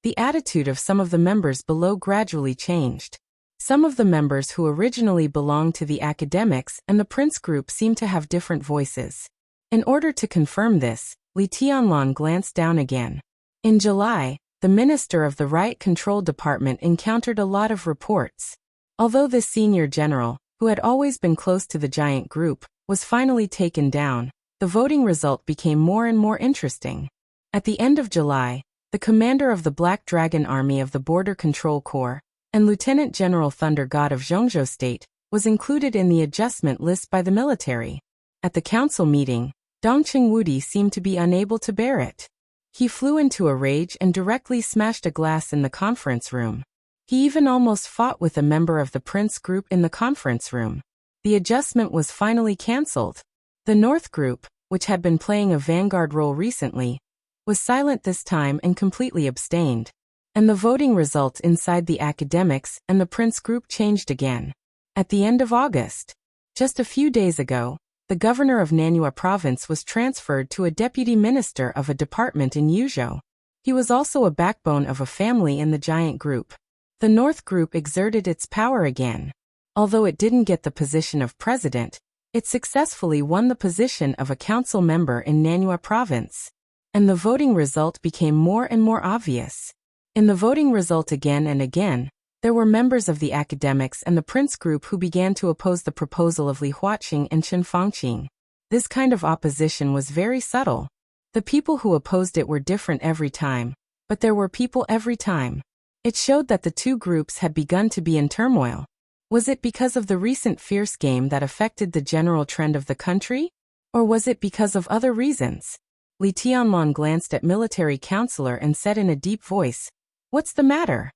the attitude of some of the members below gradually changed. Some of the members who originally belonged to the academics and the Prince group seemed to have different voices. In order to confirm this, Li Tianlan glanced down again. In July, the Minister of the Riot Control Department encountered a lot of reports. Although this senior general, who had always been close to the giant group, was finally taken down, the voting result became more and more interesting. At the end of July, the commander of the Black Dragon Army of the Border Control Corps, and Lieutenant General Thunder God of Zhongzhou State, was included in the adjustment list by the military. At the council meeting, Dongqing Wudi seemed to be unable to bear it. He flew into a rage and directly smashed a glass in the conference room. He even almost fought with a member of the Prince group in the conference room. The adjustment was finally cancelled. The North group, which had been playing a vanguard role recently, was silent this time and completely abstained. And the voting results inside the academics and the Prince group changed again. At the end of August, just a few days ago, the governor of Nanyue province was transferred to a deputy minister of a department in Yuzhou. He was also a backbone of a family in the giant group. The North group exerted its power again. Although it didn't get the position of president, it successfully won the position of a council member in Nanyue province. And the voting result became more and more obvious. In the voting result again and again, there were members of the academics and the Prince group who began to oppose the proposal of Li Huaqing and Chen Fangqing. This kind of opposition was very subtle. The people who opposed it were different every time, but there were people every time. It showed that the two groups had begun to be in turmoil. Was it because of the recent fierce game that affected the general trend of the country? Or was it because of other reasons? Li Tianlan glanced at military counselor and said in a deep voice, "What's the matter?"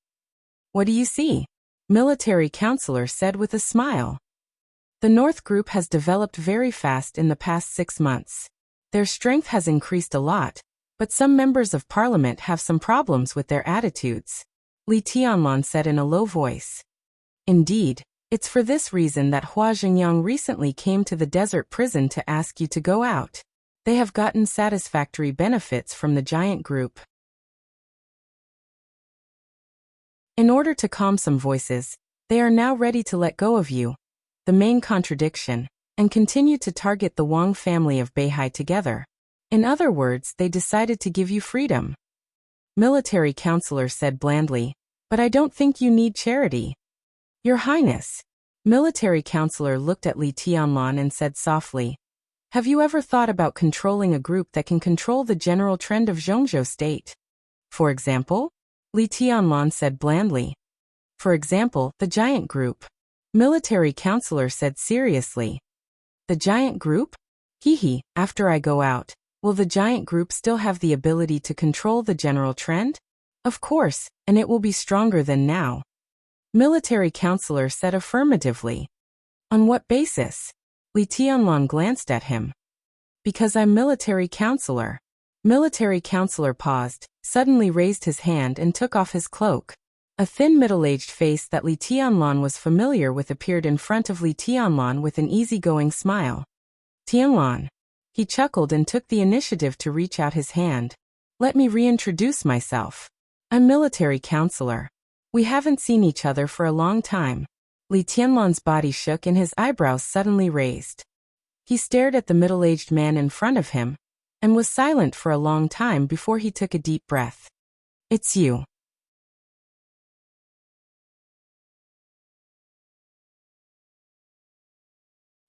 "What do you see?" Military counselor said with a smile. "The North group has developed very fast in the past 6 months. Their strength has increased a lot, but some members of parliament have some problems with their attitudes," Li Tianlan said in a low voice. "Indeed, it's for this reason that Hua Jingyang recently came to the desert prison to ask you to go out. They have gotten satisfactory benefits from the giant group. In order to calm some voices, they are now ready to let go of you, the main contradiction, and continue to target the Wang family of Beihai together. In other words, they decided to give you freedom." Military counselor said blandly, "But I don't think you need charity." "Your Highness." Military counselor looked at Li Tianlan and said softly, "Have you ever thought about controlling a group that can control the general trend of Zhongzhou State? For example?" Li Tianlan said blandly. "For example, the giant group." Military counselor said seriously. "The giant group? Hee, after I go out, will the giant group still have the ability to control the general trend? Of course, and it will be stronger than now." Military counselor said affirmatively. "On what basis?" Li Tianlan glanced at him. "Because I'm military counselor." Military counselor paused, suddenly raised his hand and took off his cloak. A thin middle-aged face that Li Tianlan was familiar with appeared in front of Li Tianlan with an easygoing smile. "Tianlan." He chuckled and took the initiative to reach out his hand. "Let me reintroduce myself. I'm military counselor. We haven't seen each other for a long time." Li Tianlan's body shook and his eyebrows suddenly raised. He stared at the middle-aged man in front of him, and was silent for a long time before he took a deep breath. "It's you."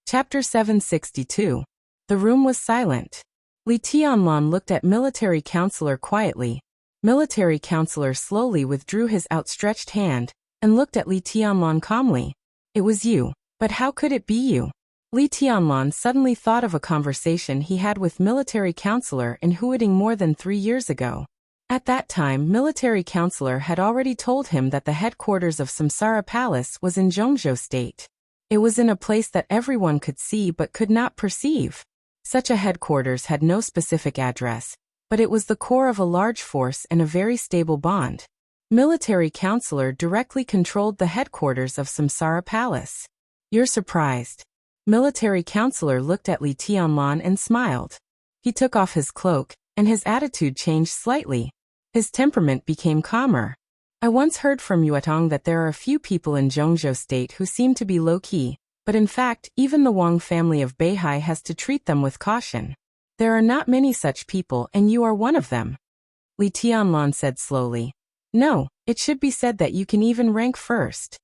Chapter 762. The room was silent. Li Tianlan looked at military counselor quietly. Military counselor slowly withdrew his outstretched hand, and looked at Li Tianlan calmly. "It was you, but how could it be you?" Li Tianlan suddenly thought of a conversation he had with military counselor in Huading more than 3 years ago. At that time, military counselor had already told him that the headquarters of Samsara Palace was in Zhongzhou State. It was in a place that everyone could see but could not perceive. Such a headquarters had no specific address, but it was the core of a large force and a very stable bond. Military counselor directly controlled the headquarters of Samsara Palace. "You're surprised." Military counselor looked at Li Tianlan and smiled. He took off his cloak, and his attitude changed slightly. His temperament became calmer. I once heard from Yuetong that there are a few people in Zhongzhou State who seem to be low-key, but in fact, even the Wang family of Beihai has to treat them with caution. There are not many such people and you are one of them. Li Tianlan said slowly. No, it should be said that you can even rank first.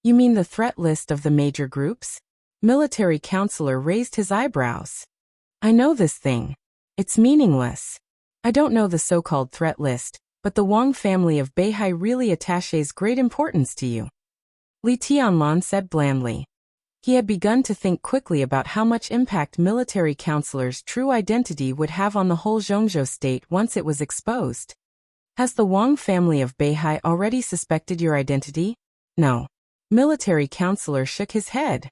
You mean the threat list of the major groups? Military counselor raised his eyebrows. I know this thing. It's meaningless. I don't know the so-called threat list, but the Wang family of Beihai really attaches great importance to you. Li Tianlan said blandly. He had begun to think quickly about how much impact military counselor's true identity would have on the whole Zhongzhou state once it was exposed. Has the Wang family of Beihai already suspected your identity? No. Military counselor shook his head.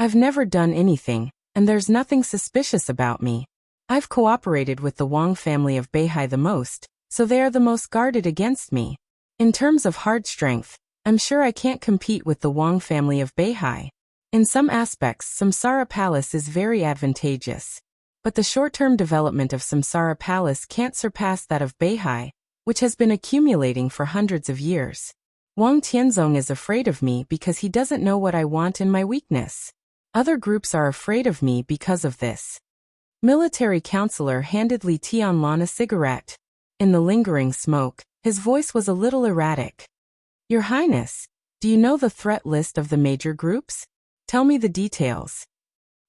I've never done anything, and there's nothing suspicious about me. I've cooperated with the Wang family of Beihai the most, so they are the most guarded against me. In terms of hard strength, I'm sure I can't compete with the Wang family of Beihai. In some aspects, Samsara Palace is very advantageous. But the short-term development of Samsara Palace can't surpass that of Beihai, which has been accumulating for hundreds of years. Wang Tianzong is afraid of me because he doesn't know what I want and my weakness. Other groups are afraid of me because of this. Military counselor handed Li Tianlan a cigarette. In the lingering smoke, his voice was a little erratic. Your Highness, do you know the threat list of the major groups? Tell me the details.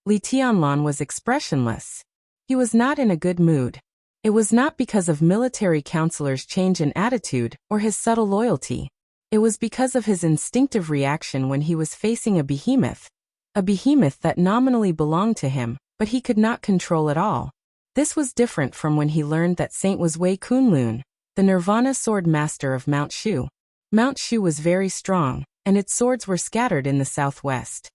Li Tianlan was expressionless. He was not in a good mood. It was not because of military counselor's change in attitude or his subtle loyalty. It was because of his instinctive reaction when he was facing a behemoth that nominally belonged to him, but he could not control at all. This was different from when he learned that Saint was Wei Kunlun, the Nirvana sword master of Mount Shu. Mount Shu was very strong, and its swords were scattered in the southwest.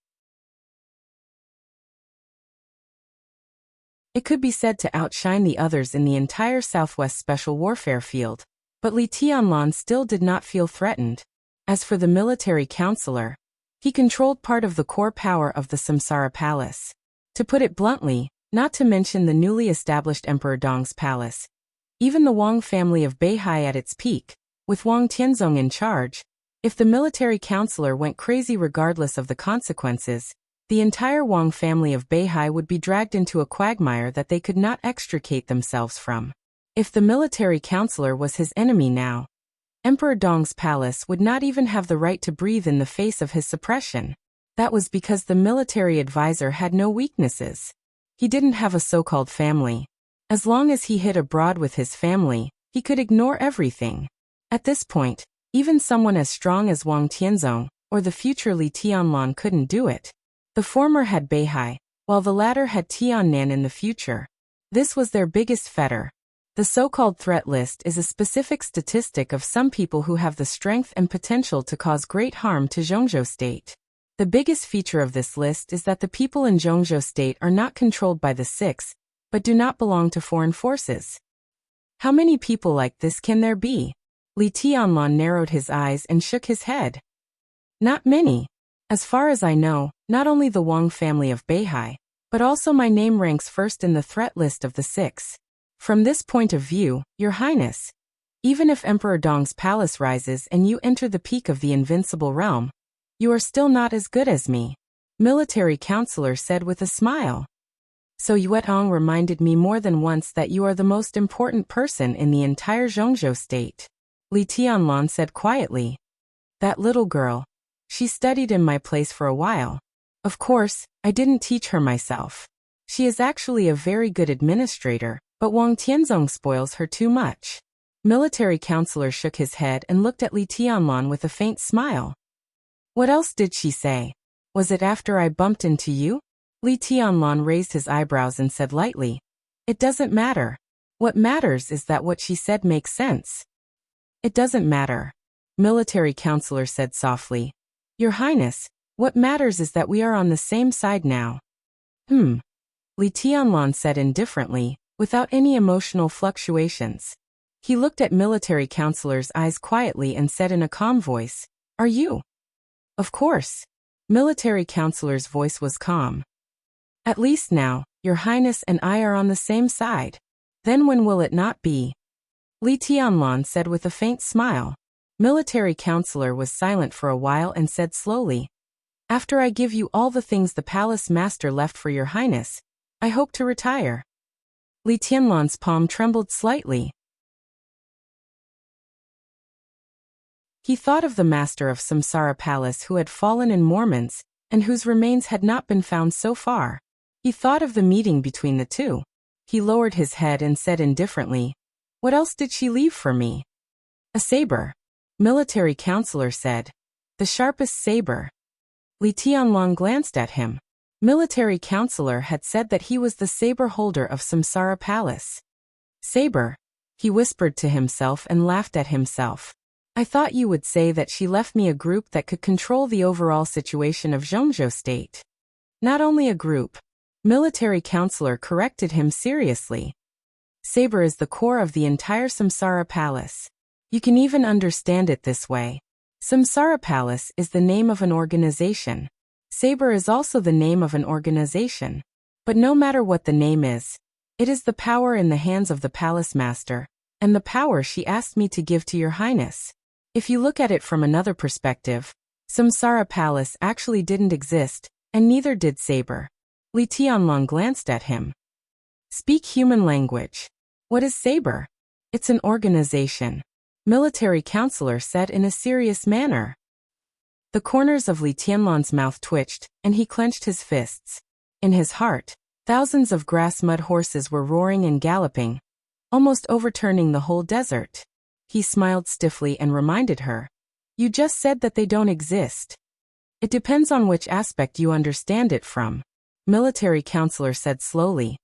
It could be said to outshine the others in the entire Southwest Special Warfare field, but Li Tianlan still did not feel threatened. As for the military counselor, he controlled part of the core power of the Samsara Palace. To put it bluntly, not to mention the newly established Emperor Dong's palace, even the Wang family of Beihai at its peak, with Wang Tianzong in charge, if the military counselor went crazy regardless of the consequences, the entire Wang family of Beihai would be dragged into a quagmire that they could not extricate themselves from. If the military counselor was his enemy now, Emperor Dong's palace would not even have the right to breathe in the face of his suppression. That was because the military advisor had no weaknesses. He didn't have a so-called family. As long as he hid abroad with his family, he could ignore everything. At this point, even someone as strong as Wang Tianzong or the future Li Tianlan couldn't do it. The former had Beihai, while the latter had Tiannan in the future. This was their biggest fetter. The so-called threat list is a specific statistic of some people who have the strength and potential to cause great harm to Zhongzhou State. The biggest feature of this list is that the people in Zhongzhou State are not controlled by the Six, but do not belong to foreign forces. How many people like this can there be? Li Tianlan narrowed his eyes and shook his head. Not many. As far as I know, not only the Wang family of Beihai, but also my name ranks first in the threat list of the Six. From this point of view, Your Highness, even if Emperor Dong's palace rises and you enter the peak of the invincible realm, you are still not as good as me, military counselor said with a smile. So Yuetong reminded me more than once that you are the most important person in the entire Zhongzhou state. Li Tianlan said quietly. That little girl. She studied in my place for a while. Of course, I didn't teach her myself. She is actually a very good administrator, but Wang Tianzong spoils her too much. Military counselor shook his head and looked at Li Tianlan with a faint smile. What else did she say? Was it after I bumped into you? Li Tianlan raised his eyebrows and said lightly. It doesn't matter. What matters is that what she said makes sense. It doesn't matter. Military counselor said softly. Your Highness, what matters is that we are on the same side now. Li Tianlan said indifferently, without any emotional fluctuations. He looked at military counselor's eyes quietly and said in a calm voice, Are you? Of course. Military counselor's voice was calm. At least now, Your Highness and I are on the same side. Then when will it not be? Li Tianlan said with a faint smile. Military counselor was silent for a while and said slowly, "After I give you all the things the palace master left for your highness, I hope to retire." Li Tianlan's palm trembled slightly. He thought of the master of Samsara Palace who had fallen in Mormons, and whose remains had not been found so far. He thought of the meeting between the two. He lowered his head and said indifferently, "What else did she leave for me?" "A saber," military counselor said. "The sharpest saber." Li Tianlang glanced at him. Military counselor had said that he was the saber holder of Samsara Palace. "Saber," he whispered to himself and laughed at himself. "I thought you would say that she left me a group that could control the overall situation of Zhongzhou state." "Not only a group," military counselor corrected him seriously. "Saber is the core of the entire Samsara Palace. You can even understand it this way. Samsara Palace is the name of an organization. Saber is also the name of an organization. But no matter what the name is, it is the power in the hands of the palace master, and the power she asked me to give to your highness. If you look at it from another perspective, Samsara Palace actually didn't exist, and neither did Saber." Li Tianlang glanced at him. "Speak human language. What is Saber?" "It's an organization," military counselor said in a serious manner. The corners of Li Tianlan's mouth twitched, and he clenched his fists. In his heart, thousands of grass mud horses were roaring and galloping, almost overturning the whole desert. He smiled stiffly and reminded her, "You just said that they don't exist." "It depends on which aspect you understand it from," military counselor said slowly.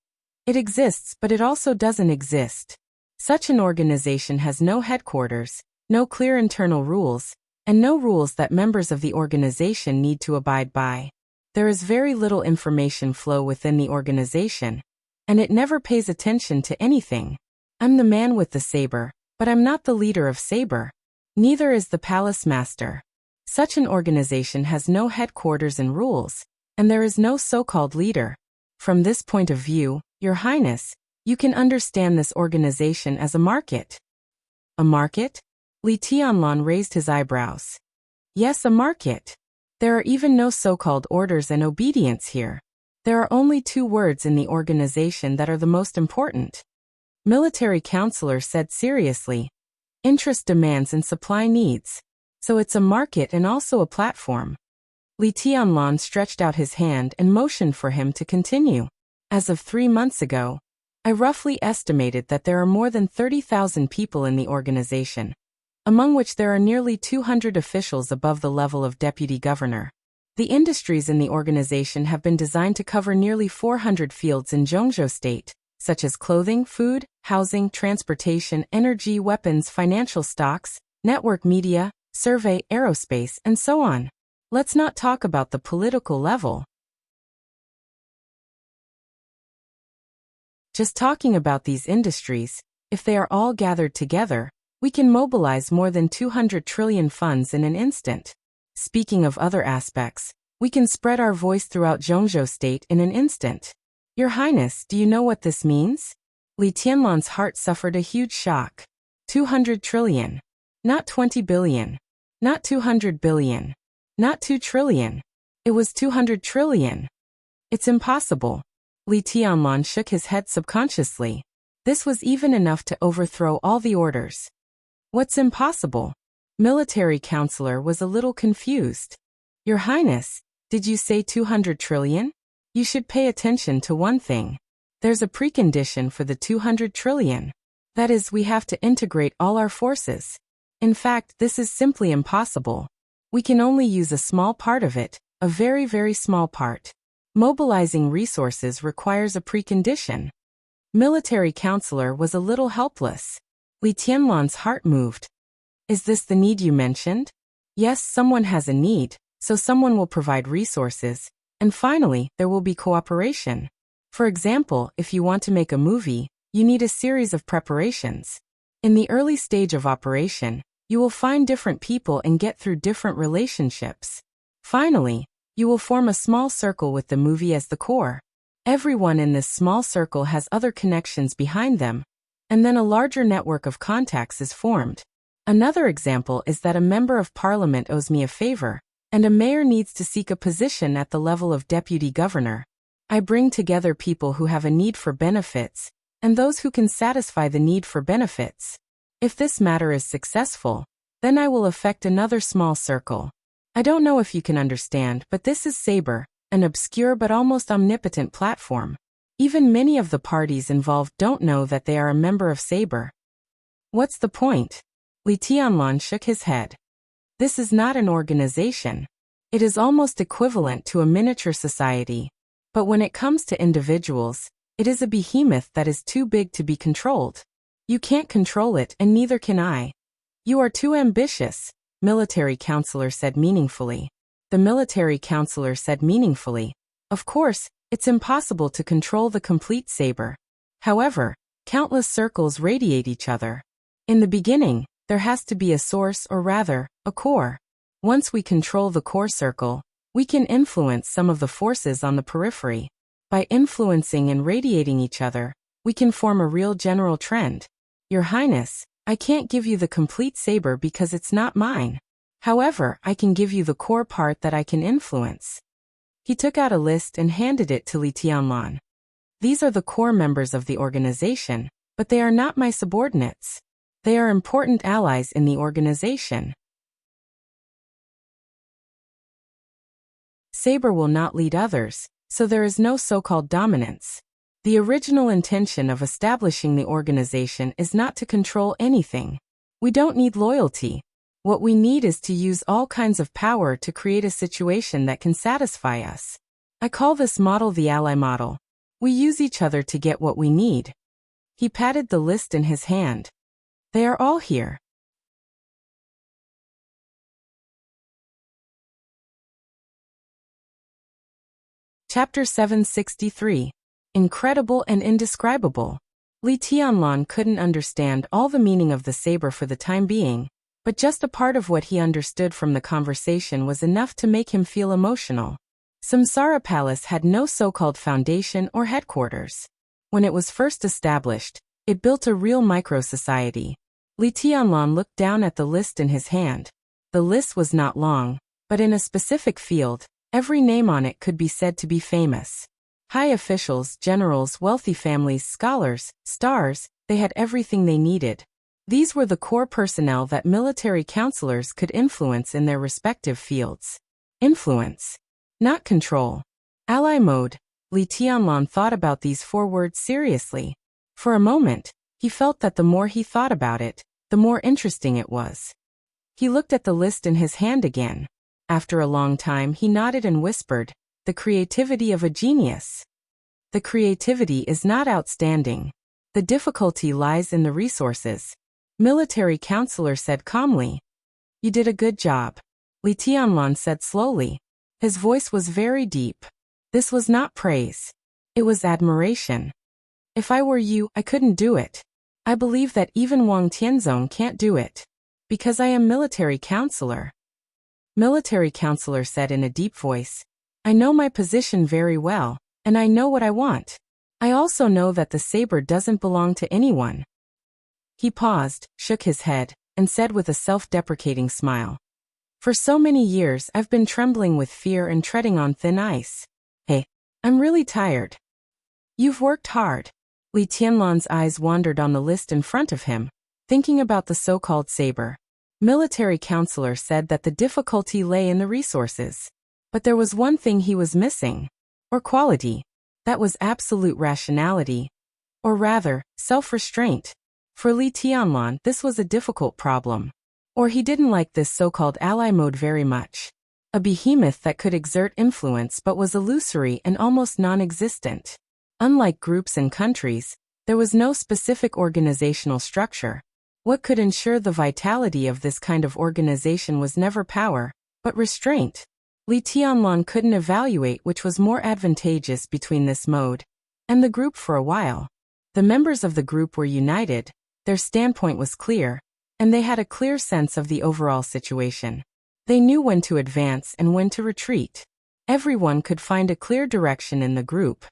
"It exists, but it also doesn't exist. Such an organization has no headquarters, no clear internal rules, and no rules that members of the organization need to abide by. There is very little information flow within the organization, and it never pays attention to anything. I'm the man with the saber, but I'm not the leader of Saber. Neither is the palace master. Such an organization has no headquarters and rules, and there is no so-called leader. From this point of view, Your Highness, you can understand this organization as a market." "A market?" Li Tianlan raised his eyebrows. "Yes, a market. There are even no so-called orders and obedience here. There are only two words in the organization that are the most important." Military counselor said seriously, "Interest demands and supply needs. So it's a market and also a platform." Li Tianlan stretched out his hand and motioned for him to continue. "As of 3 months ago, I roughly estimated that there are more than 30,000 people in the organization, among which there are nearly 200 officials above the level of deputy governor. The industries in the organization have been designed to cover nearly 400 fields in Zhongzhou state, such as clothing, food, housing, transportation, energy, weapons, financial stocks, network media, survey, aerospace, and so on. Let's not talk about the political level. Just talking about these industries, if they are all gathered together, we can mobilize more than 200 trillion funds in an instant. Speaking of other aspects, we can spread our voice throughout Zhongzhou state in an instant. Your Highness, do you know what this means?" Li Tianlan's heart suffered a huge shock. 200 trillion. Not 20 billion. Not 200 billion. Not 2 trillion. It was 200 trillion. It's impossible. Li Tianlan shook his head subconsciously. This was even enough to overthrow all the orders. What's impossible? Military counselor was a little confused. Your Highness, did you say 200 trillion? You should pay attention to one thing. There's a precondition for the 200 trillion. That is, we have to integrate all our forces. In fact, this is simply impossible. We can only use a small part of it, a very, very small part. Mobilizing resources requires a precondition. Military counselor was a little helpless. Li Tianlan's heart moved. Is this the need you mentioned? Yes, someone has a need, so someone will provide resources, and finally, there will be cooperation. For example, if you want to make a movie, you need a series of preparations. In the early stage of operation, you will find different people and get through different relationships. Finally, you will form a small circle with the movie as the core. Everyone in this small circle has other connections behind them, and then a larger network of contacts is formed. Another example is that a member of parliament owes me a favor, and a mayor needs to seek a position at the level of deputy governor. I bring together people who have a need for benefits, and those who can satisfy the need for benefits. If this matter is successful, then I will affect another small circle. I don't know if you can understand, but this is Sabre, an obscure but almost omnipotent platform. Even many of the parties involved don't know that they are a member of Sabre. What's the point? Li Tianlan shook his head. This is not an organization. It is almost equivalent to a miniature society. But when it comes to individuals, it is a behemoth that is too big to be controlled. You can't control it, and neither can I. You are too ambitious, military counselor said meaningfully. The military counselor said meaningfully. Of course, it's impossible to control the complete Sabre. However, countless circles radiate each other. In the beginning, there has to be a source, or rather, a core. Once we control the core circle, we can influence some of the forces on the periphery. By influencing and radiating each other, we can form a real general trend. Your Highness, I can't give you the complete Sabre because it's not mine. However, I can give you the core part that I can influence. He took out a list and handed it to Li Tianlan. These are the core members of the organization, but they are not my subordinates. They are important allies in the organization. Sabre will not lead others, so there is no so-called dominance. The original intention of establishing the organization is not to control anything. We don't need loyalty. What we need is to use all kinds of power to create a situation that can satisfy us. I call this model the ally model. We use each other to get what we need. He patted the list in his hand. They are all here. Chapter 763. Incredible and indescribable. Li Tianlan couldn't understand all the meaning of the Sabre for the time being, but just a part of what he understood from the conversation was enough to make him feel emotional. Samsara Palace had no so-called foundation or headquarters. When it was first established, it built a real micro-society. Li Tianlan looked down at the list in his hand. The list was not long, but in a specific field, every name on it could be said to be famous. High officials, generals, wealthy families, scholars, stars, they had everything they needed. These were the core personnel that military counselors could influence in their respective fields. Influence, not control. Ally mode. Li Tianlan thought about these 4 words seriously. For a moment, he felt that the more he thought about it, the more interesting it was. He looked at the list in his hand again. After a long time he nodded and whispered, "The creativity of a genius." The creativity is not outstanding. The difficulty lies in the resources. Military counselor said calmly. You did a good job. Li Tianlan said slowly. His voice was very deep. This was not praise. It was admiration. If I were you, I couldn't do it. I believe that even Wang Tianzong can't do it. Because I am military counselor. Military counselor said in a deep voice. I know my position very well, and I know what I want. I also know that the Sabre doesn't belong to anyone. He paused, shook his head, and said with a self-deprecating smile. For so many years I've been trembling with fear and treading on thin ice. Hey, I'm really tired. You've worked hard. Li Tianlan's eyes wandered on the list in front of him, thinking about the so-called Sabre. Military counselor said that the difficulty lay in the resources. But there was one thing he was missing. Or quality. That was absolute rationality. Or rather, self-restraint. For Li Tianlan, this was a difficult problem. Or he didn't like this so-called ally mode very much. A behemoth that could exert influence but was illusory and almost non-existent. Unlike groups and countries, there was no specific organizational structure. What could ensure the vitality of this kind of organization was never power, but restraint. Li Tianlan couldn't evaluate which was more advantageous between this mode and the group for a while. The members of the group were united, their standpoint was clear, and they had a clear sense of the overall situation. They knew when to advance and when to retreat. Everyone could find a clear direction in the group.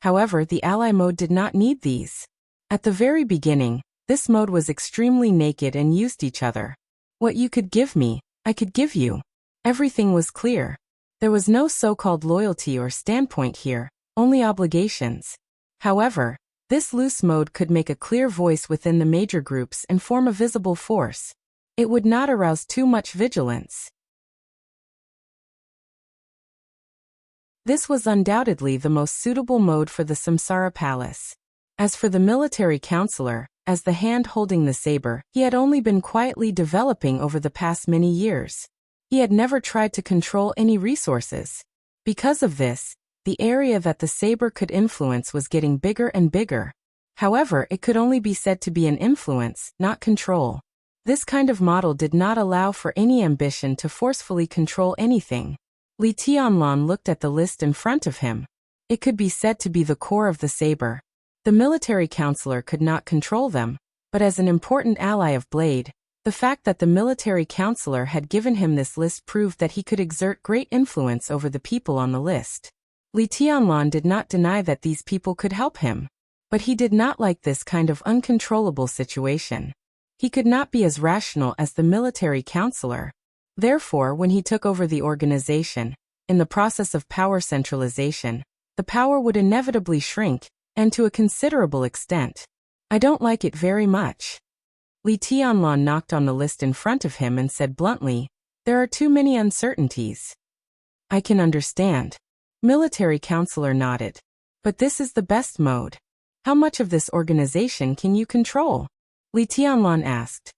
However, the ally mode did not need these. At the very beginning, this mode was extremely naked and used each other. What you could give me, I could give you. Everything was clear. There was no so-called loyalty or standpoint here, only obligations. However, this loose mode could make a clear voice within the major groups and form a visible force. It would not arouse too much vigilance. This was undoubtedly the most suitable mode for the Samsara Palace. As for the military counselor, as the hand holding the saber, he had only been quietly developing over the past many years. He had never tried to control any resources. Because of this, the area that the saber could influence was getting bigger and bigger. However, it could only be said to be an influence, not control. This kind of model did not allow for any ambition to forcefully control anything. Li Tianlan looked at the list in front of him. It could be said to be the core of the saber. The military counselor could not control them, but as an important ally of Blade, the fact that the military counselor had given him this list proved that he could exert great influence over the people on the list. Li Tianlan did not deny that these people could help him, but he did not like this kind of uncontrollable situation. He could not be as rational as the military counselor. Therefore, when he took over the organization, in the process of power centralization, the power would inevitably shrink, and to a considerable extent. I don't like it very much. Li Tianlan knocked on the list in front of him and said bluntly, "There are too many uncertainties." "I can understand." Military counselor nodded. "But this is the best mode. How much of this organization can you control?" Li Tianlan asked.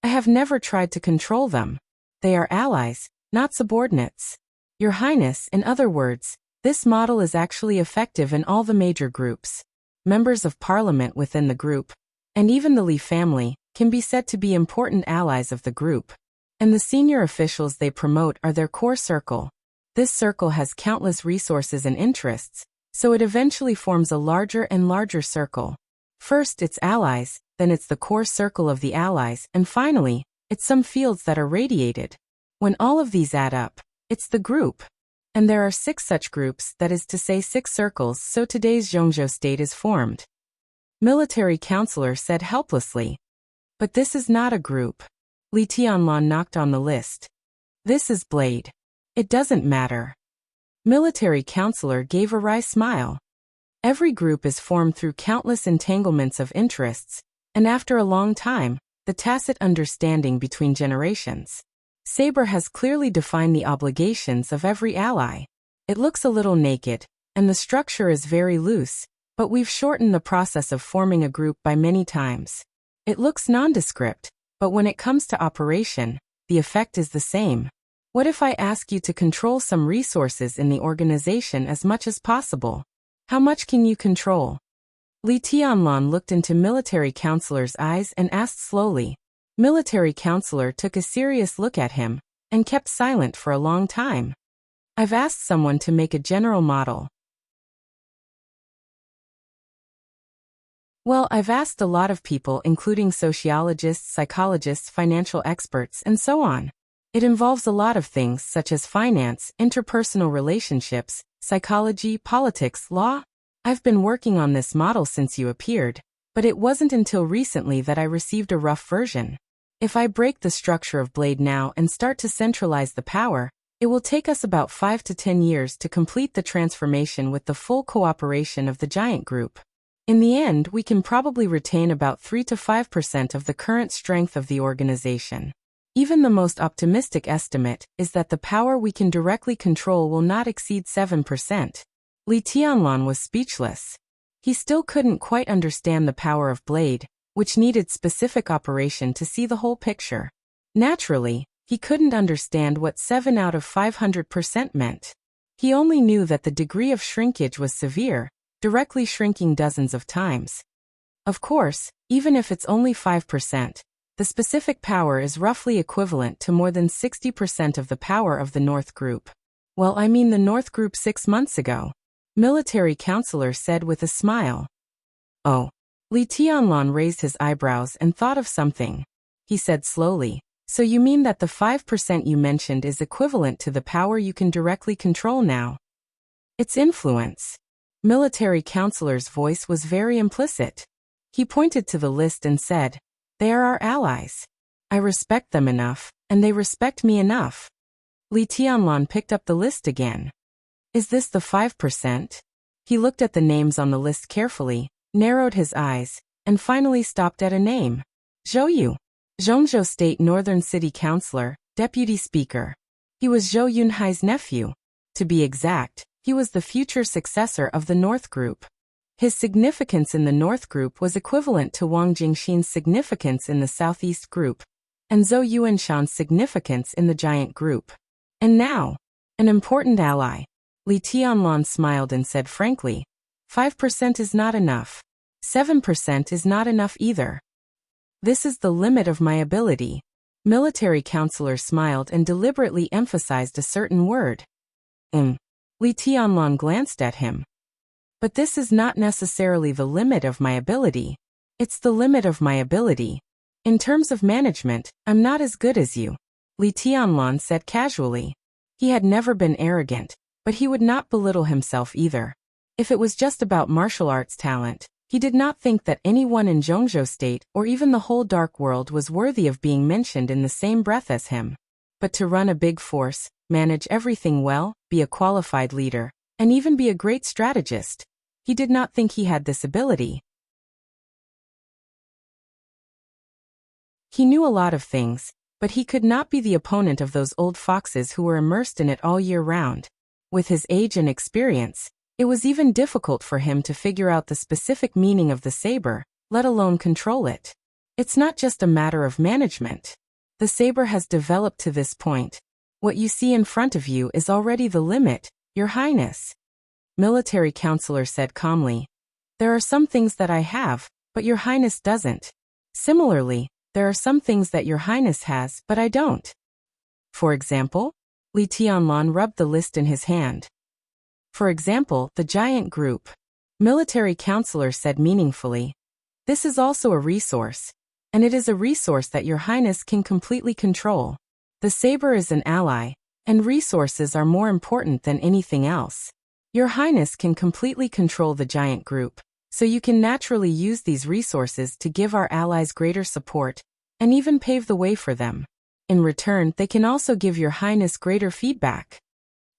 "I have never tried to control them. They are allies, not subordinates. Your Highness, in other words, this model is actually effective in all the major groups. Members of parliament within the group, and even the Li family, can be said to be important allies of the group. And the senior officials they promote are their core circle. This circle has countless resources and interests, so it eventually forms a larger and larger circle. First it's allies, then it's the core circle of the allies, and finally, it's some fields that are radiated. When all of these add up, it's the group. And there are 6 such groups, that is to say 6 circles, so today's Zhongzhou state is formed." Military counselor said helplessly. "But this is not a group." Li Tianlan knocked on the list. "This is Blade. It doesn't matter." Military counselor gave a wry smile. Every group is formed through countless entanglements of interests, and after a long time, the tacit understanding between generations. Saber has clearly defined the obligations of every ally. It looks a little naked, and the structure is very loose, but we've shortened the process of forming a group by many times. It looks nondescript, but when it comes to operation, the effect is the same. What if I ask you to control some resources in the organization as much as possible? How much can you control? Li Tianlan looked into military counselor's eyes and asked slowly. Military counselor took a serious look at him, and kept silent for a long time. "I've asked someone to make a general model." "Well, I've asked a lot of people, including sociologists, psychologists, financial experts, and so on. It involves a lot of things such as finance, interpersonal relationships, psychology, politics, law. I've been working on this model since you appeared, but it wasn't until recently that I received a rough version. If I break the structure of Blade now and start to centralize the power, it will take us about 5 to 10 years to complete the transformation with the full cooperation of the giant group. In the end, we can probably retain about 3 to 5% of the current strength of the organization. Even the most optimistic estimate is that the power we can directly control will not exceed 7%. Li Tianlan was speechless. He still couldn't quite understand the power of Blade, which needed specific operation to see the whole picture. Naturally, he couldn't understand what 7 out of 500% meant. He only knew that the degree of shrinkage was severe, directly shrinking dozens of times. Of course, even if it's only 5%, the specific power is roughly equivalent to more than 60% of the power of the North Group. Well, I mean the North Group 6 months ago. Military counselor said with a smile. "Oh." Li Tianlan raised his eyebrows and thought of something. He said slowly, "So you mean that the 5% you mentioned is equivalent to the power you can directly control now?" "It's influence." Military counselor's voice was very implicit. He pointed to the list and said, "They are our allies. I respect them enough, and they respect me enough. Li Tianlan picked up the list again. Is this the 5%? He looked at the names on the list carefully, narrowed his eyes, and finally stopped at a name. Zhou Yu. Zhongzhou State Northern City Councilor, Deputy Speaker. He was Zhou Yunhai's nephew. To be exact, he was the future successor of the North Group. His significance in the North Group was equivalent to Wang Jingxin's significance in the Southeast Group, and Zhou Yuanshan's significance in the Giant Group. And now, an important ally. Li Tianlan smiled and said frankly, 5% is not enough. 7% is not enough either. This is the limit of my ability. Military Counselor smiled and deliberately emphasized a certain word. Li Tianlan glanced at him. But this is not necessarily the limit of my ability. It's the limit of my ability. In terms of management, I'm not as good as you. Li Tianlan said casually. He had never been arrogant, but he would not belittle himself either. If it was just about martial arts talent, he did not think that anyone in Zhongzhou State or even the whole dark world was worthy of being mentioned in the same breath as him. But to run a big force, manage everything well, be a qualified leader, and even be a great strategist, he did not think he had this ability. He knew a lot of things, but he could not be the opponent of those old foxes who were immersed in it all year round. With his age and experience, it was even difficult for him to figure out the specific meaning of the saber, let alone control it. It's not just a matter of management. The saber has developed to this point. What you see in front of you is already the limit, Your Highness. Military Counselor said calmly. There are some things that I have, but Your Highness doesn't. Similarly, there are some things that Your Highness has, but I don't. For example? Li Tianlan rubbed the list in his hand. For example, the Giant Group. Military Counselor said meaningfully. This is also a resource. And it is a resource that Your Highness can completely control. The saber is an ally, and resources are more important than anything else. Your Highness can completely control the Giant Group, so you can naturally use these resources to give our allies greater support, and even pave the way for them. In return, they can also give Your Highness greater feedback.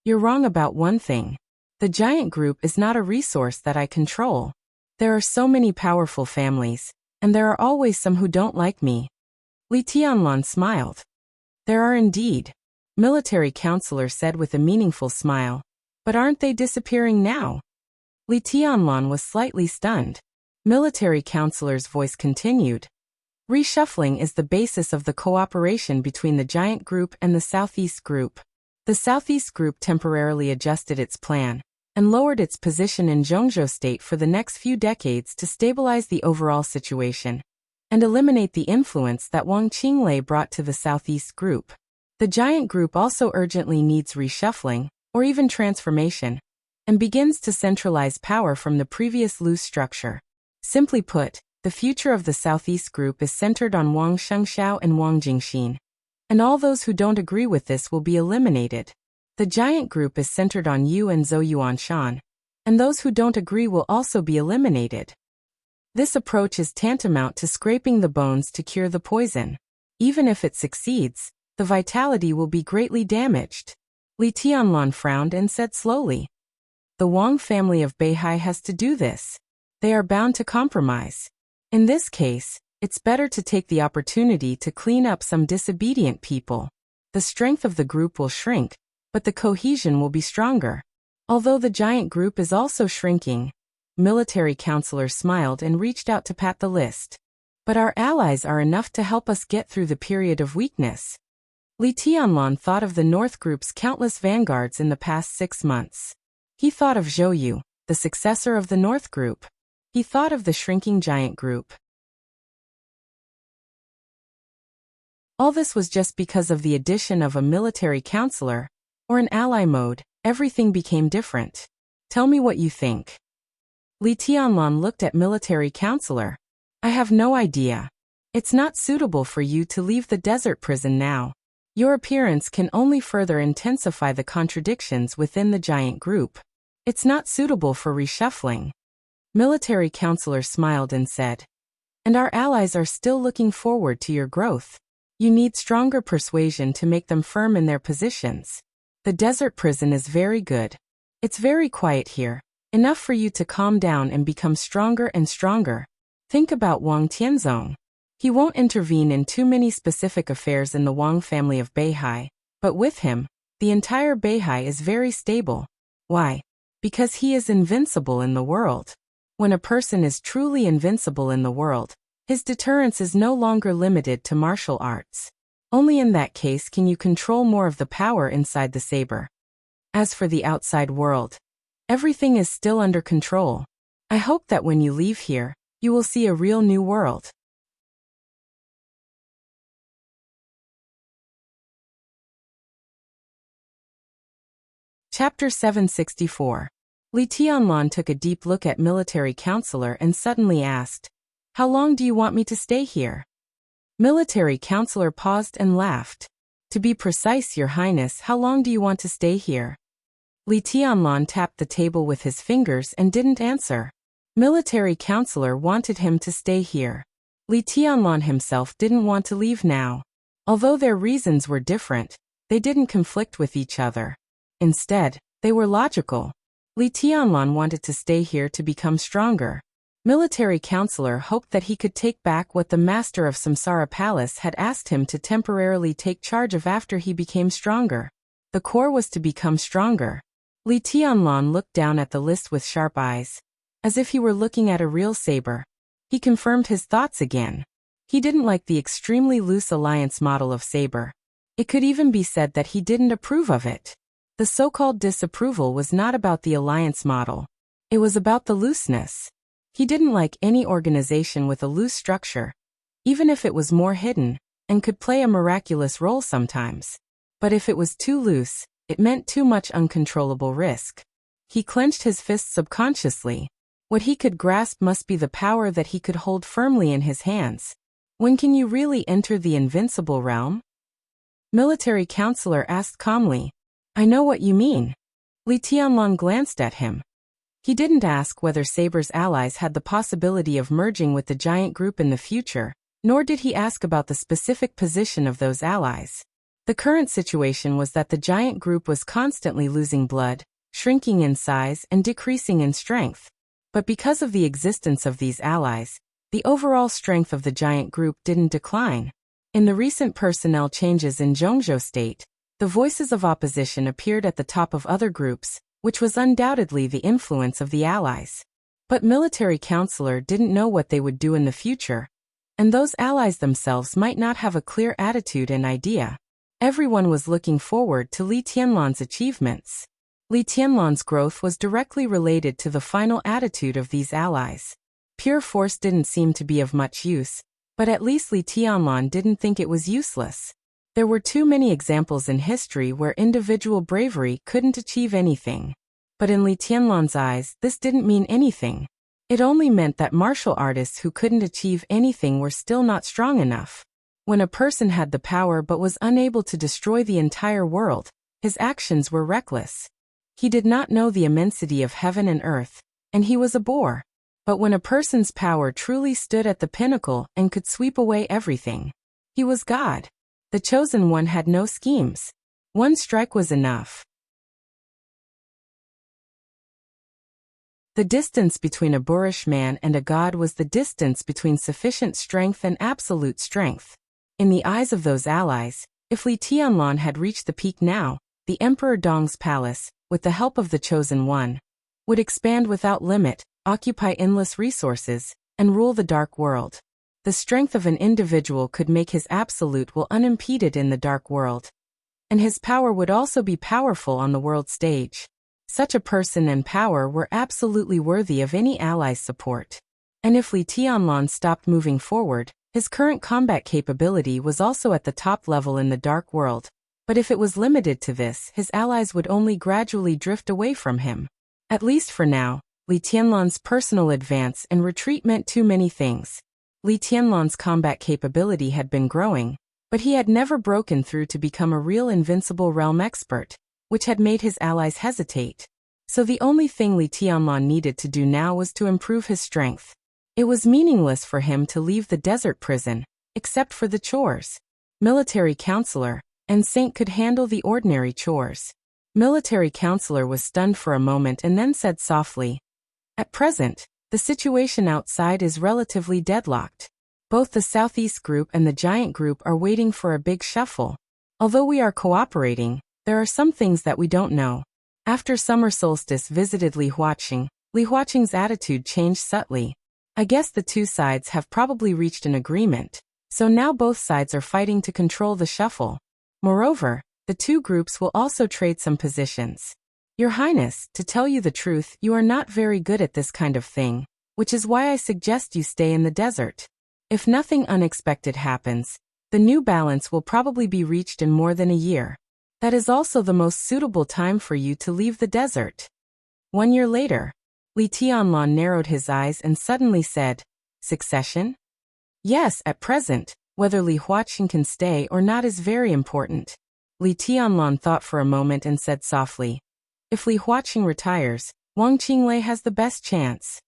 You're wrong about one thing. The Giant Group is not a resource that I control. There are so many powerful families, and there are always some who don't like me. Li Tianlan smiled. There are indeed. Military Counselor said with a meaningful smile. But aren't they disappearing now? Li Tianlan was slightly stunned. Military Counselor's voice continued. Reshuffling is the basis of the cooperation between the Giant Group and the Southeast Group. The Southeast Group temporarily adjusted its plan and lowered its position in Zhongzhou State for the next few decades to stabilize the overall situation and eliminate the influence that Wang Qinglei brought to the Southeast Group. The Giant Group also urgently needs reshuffling, or even transformation, and begins to centralize power from the previous loose structure. Simply put, the future of the Southeast Group is centered on Wang Shengxiao and Wang Jingxin, and all those who don't agree with this will be eliminated. The Giant Group is centered on Yu and Zhou Yuanshan, and those who don't agree will also be eliminated. This approach is tantamount to scraping the bones to cure the poison. Even if it succeeds, the vitality will be greatly damaged. Li Tianlan frowned and said slowly. The Wang family of Beihai has to do this. They are bound to compromise. In this case, it's better to take the opportunity to clean up some disobedient people. The strength of the group will shrink, but the cohesion will be stronger. Although the Giant Group is also shrinking, Military Counselor smiled and reached out to pat the list. But our allies are enough to help us get through the period of weakness. Li Tianlan thought of the North Group's countless vanguards in the past 6 months. He thought of Zhou Yu, the successor of the North Group. He thought of the shrinking Giant Group. All this was just because of the addition of a military counselor, or an ally mode. Everything became different. Tell me what you think. Li Tianlan looked at military counselor. I have no idea. It's not suitable for you to leave the desert prison now. Your appearance can only further intensify the contradictions within the Giant Group. It's not suitable for reshuffling. Military Counselor smiled and said. And our allies are still looking forward to your growth. You need stronger persuasion to make them firm in their positions. The desert prison is very good. It's very quiet here, enough for you to calm down and become stronger and stronger. Think about Wang Tianzong. He won't intervene in too many specific affairs in the Wang family of Beihai, but with him, the entire Beihai is very stable. Why? Because he is invincible in the world. When a person is truly invincible in the world, his deterrence is no longer limited to martial arts. Only in that case can you control more of the power inside the saber. As for the outside world, everything is still under control. I hope that when you leave here, you will see a real new world. Chapter 764. Li Tianlan took a deep look at military counselor and suddenly asked, "How long do you want me to stay here?" Military counselor paused and laughed. "To be precise, Your Highness, how long do you want to stay here?" Li Tianlan tapped the table with his fingers and didn't answer. Military counselor wanted him to stay here. Li Tianlan himself didn't want to leave now. Although their reasons were different, they didn't conflict with each other. Instead, they were logical. Li Tianlan wanted to stay here to become stronger. Military counselor hoped that he could take back what the master of Samsara Palace had asked him to temporarily take charge of after he became stronger. The core was to become stronger. Li Tianlan looked down at the list with sharp eyes, as if he were looking at a real saber. He confirmed his thoughts again. He didn't like the extremely loose alliance model of saber. It could even be said that he didn't approve of it. The so-called disapproval was not about the alliance model. It was about the looseness. He didn't like any organization with a loose structure, even if it was more hidden, and could play a miraculous role sometimes. But if it was too loose, it meant too much uncontrollable risk. He clenched his fists subconsciously. What he could grasp must be the power that he could hold firmly in his hands. When can you really enter the invincible realm? Military counselor asked calmly. I know what you mean. Li Tianlan glanced at him. He didn't ask whether Saber's allies had the possibility of merging with the giant group in the future, nor did he ask about the specific position of those allies. The current situation was that the giant group was constantly losing blood, shrinking in size and decreasing in strength. But because of the existence of these allies, the overall strength of the giant group didn't decline. In the recent personnel changes in Zhongzhou State, the voices of opposition appeared at the top of other groups, which was undoubtedly the influence of the allies. But military counselor didn't know what they would do in the future, and those allies themselves might not have a clear attitude and idea. Everyone was looking forward to Li Tianlan's achievements. Li Tianlan's growth was directly related to the final attitude of these allies. Pure force didn't seem to be of much use, but at least Li Tianlan didn't think it was useless. There were too many examples in history where individual bravery couldn't achieve anything. But in Li Tianlan's eyes, this didn't mean anything. It only meant that martial artists who couldn't achieve anything were still not strong enough. When a person had the power but was unable to destroy the entire world, his actions were reckless. He did not know the immensity of heaven and earth, and he was a bore. But when a person's power truly stood at the pinnacle and could sweep away everything, he was God. The chosen one had no schemes. One strike was enough. The distance between a boorish man and a god was the distance between sufficient strength and absolute strength. In the eyes of those allies, if Li Tianlan had reached the peak now, the Emperor Dong's palace, with the help of the chosen one, would expand without limit, occupy endless resources, and rule the dark world. The strength of an individual could make his absolute will unimpeded in the dark world. And his power would also be powerful on the world stage. Such a person and power were absolutely worthy of any ally's support. And if Li Tianlan stopped moving forward, his current combat capability was also at the top level in the dark world. But if it was limited to this, his allies would only gradually drift away from him. At least for now, Li Tianlan's personal advance and retreat meant too many things. Li Tianlan's combat capability had been growing, but he had never broken through to become a real invincible realm expert, which had made his allies hesitate. So the only thing Li Tianlan needed to do now was to improve his strength. It was meaningless for him to leave the desert prison, except for the chores. military counselor, and saint could handle the ordinary chores. Military counselor was stunned for a moment and then said softly, "At present, the situation outside is relatively deadlocked. Both the Southeast group and the Giant group are waiting for a big shuffle. Although we are cooperating, there are some things that we don't know." After summer solstice visited Li Huaqing's attitude changed subtly. "I guess the two sides have probably reached an agreement, so now both sides are fighting to control the shuffle. Moreover, the two groups will also trade some positions. Your Highness, to tell you the truth, you are not very good at this kind of thing, which is why I suggest you stay in the desert. If nothing unexpected happens, the new balance will probably be reached in more than a year. That is also the most suitable time for you to leave the desert." 1 year later, Li Tianlan narrowed his eyes and suddenly said, "Succession? Yes, at present, whether Li Huaqing can stay or not is very important." Li Tianlan thought for a moment and said softly, "If Li Huaqing retires, Wang Qinglei has the best chance."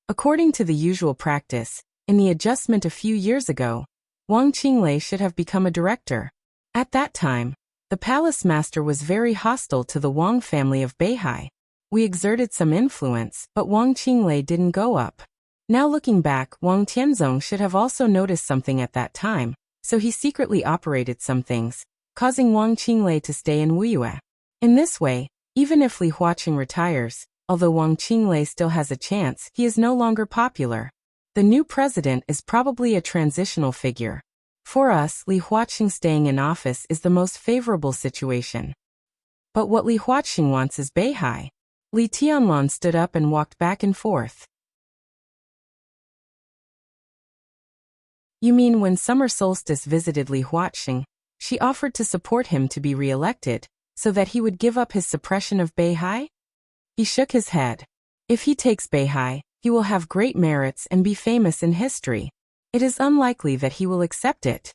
According to the usual practice, in the adjustment a few years ago, Wang Qinglei should have become a director. At that time, the palace master was very hostile to the Wang family of Beihai. We exerted some influence, but Wang Qinglei didn't go up. Now looking back, Wang Tianzong should have also noticed something at that time, so he secretly operated some things, causing Wang Qinglei to stay in Wuyue. In this way, even if Li Huaqing retires, although Wang Qinglei still has a chance, he is no longer popular. The new president is probably a transitional figure. For us, Li Huaqing staying in office is the most favorable situation. But what Li Huaqing wants is Beihai. Li Tianlan stood up and walked back and forth. "You mean when summer solstice visited Li Huaqing, she offered to support him to be re-elected, so that he would give up his suppression of Beihai?" He shook his head. "If he takes Beihai, he will have great merits and be famous in history. It is unlikely that he will accept it."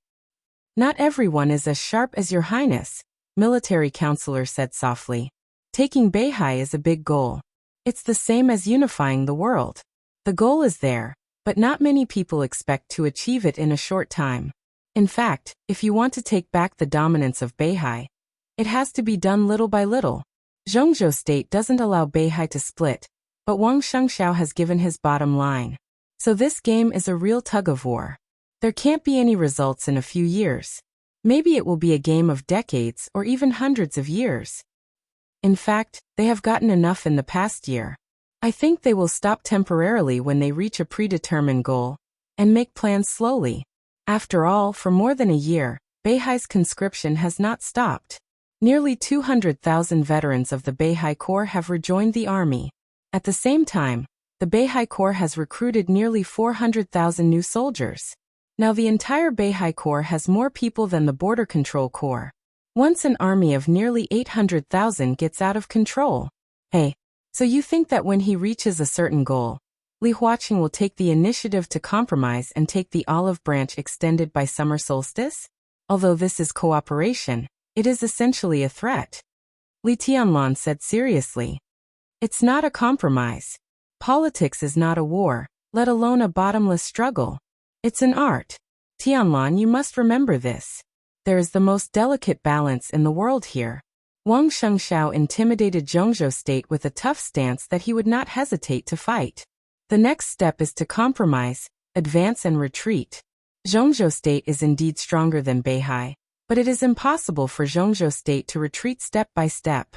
"Not everyone is as sharp as your Highness," military counselor said softly. "Taking Beihai is a big goal. It's the same as unifying the world. The goal is there, but not many people expect to achieve it in a short time. In fact, if you want to take back the dominance of Beihai, it has to be done little by little. Zhongzhou state doesn't allow Beihai to split, but Wang Shengxiao has given his bottom line. So this game is a real tug-of-war. There can't be any results in a few years. Maybe it will be a game of decades or even hundreds of years. In fact, they have gotten enough in the past year. I think they will stop temporarily when they reach a predetermined goal, and make plans slowly. After all, for more than a year, Beihai's conscription has not stopped. Nearly 200,000 veterans of the Beihai Corps have rejoined the army. At the same time, the Beihai Corps has recruited nearly 400,000 new soldiers. Now the entire Beihai Corps has more people than the Border Control Corps. Once an army of nearly 800,000 gets out of control. Hey, so you think that when he reaches a certain goal, Li Huaqing will take the initiative to compromise and take the olive branch extended by summer solstice? Although this is cooperation, it is essentially a threat. Li Tianlan said seriously. It's not a compromise. Politics is not a war, let alone a bottomless struggle. It's an art. Tianlan, you must remember this. There is the most delicate balance in the world here. Wang Shengxiao intimidated Zhongzhou state with a tough stance that he would not hesitate to fight. The next step is to compromise, advance and retreat. Zhongzhou state is indeed stronger than Beihai, but it is impossible for Zhongzhou state to retreat step by step.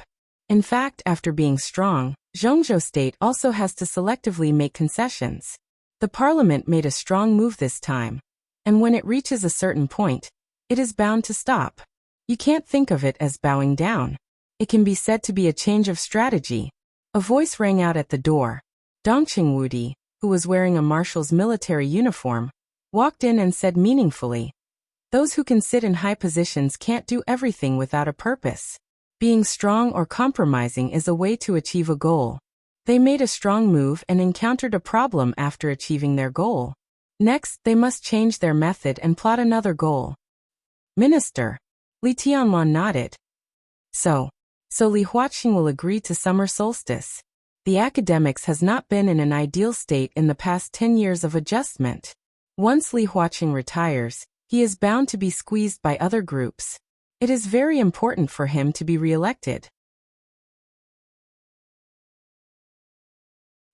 In fact, after being strong, Zhongzhou state also has to selectively make concessions. The parliament made a strong move this time, and when it reaches a certain point, it is bound to stop. You can't think of it as bowing down. It can be said to be a change of strategy. A voice rang out at the door. Dongqing Wudi, who was wearing a marshal's military uniform, walked in and said meaningfully, "Those who can sit in high positions can't do everything without a purpose. Being strong or compromising is a way to achieve a goal." They made a strong move and encountered a problem after achieving their goal. Next, they must change their method and plot another goal. "Minister," Li Tianlan nodded. So Li Huaqing will agree to summer solstice. The academics has not been in an ideal state in the past 10 years of adjustment. Once Li Huaqing retires, He is bound to be squeezed by other groups. It is very important for him to be re-elected.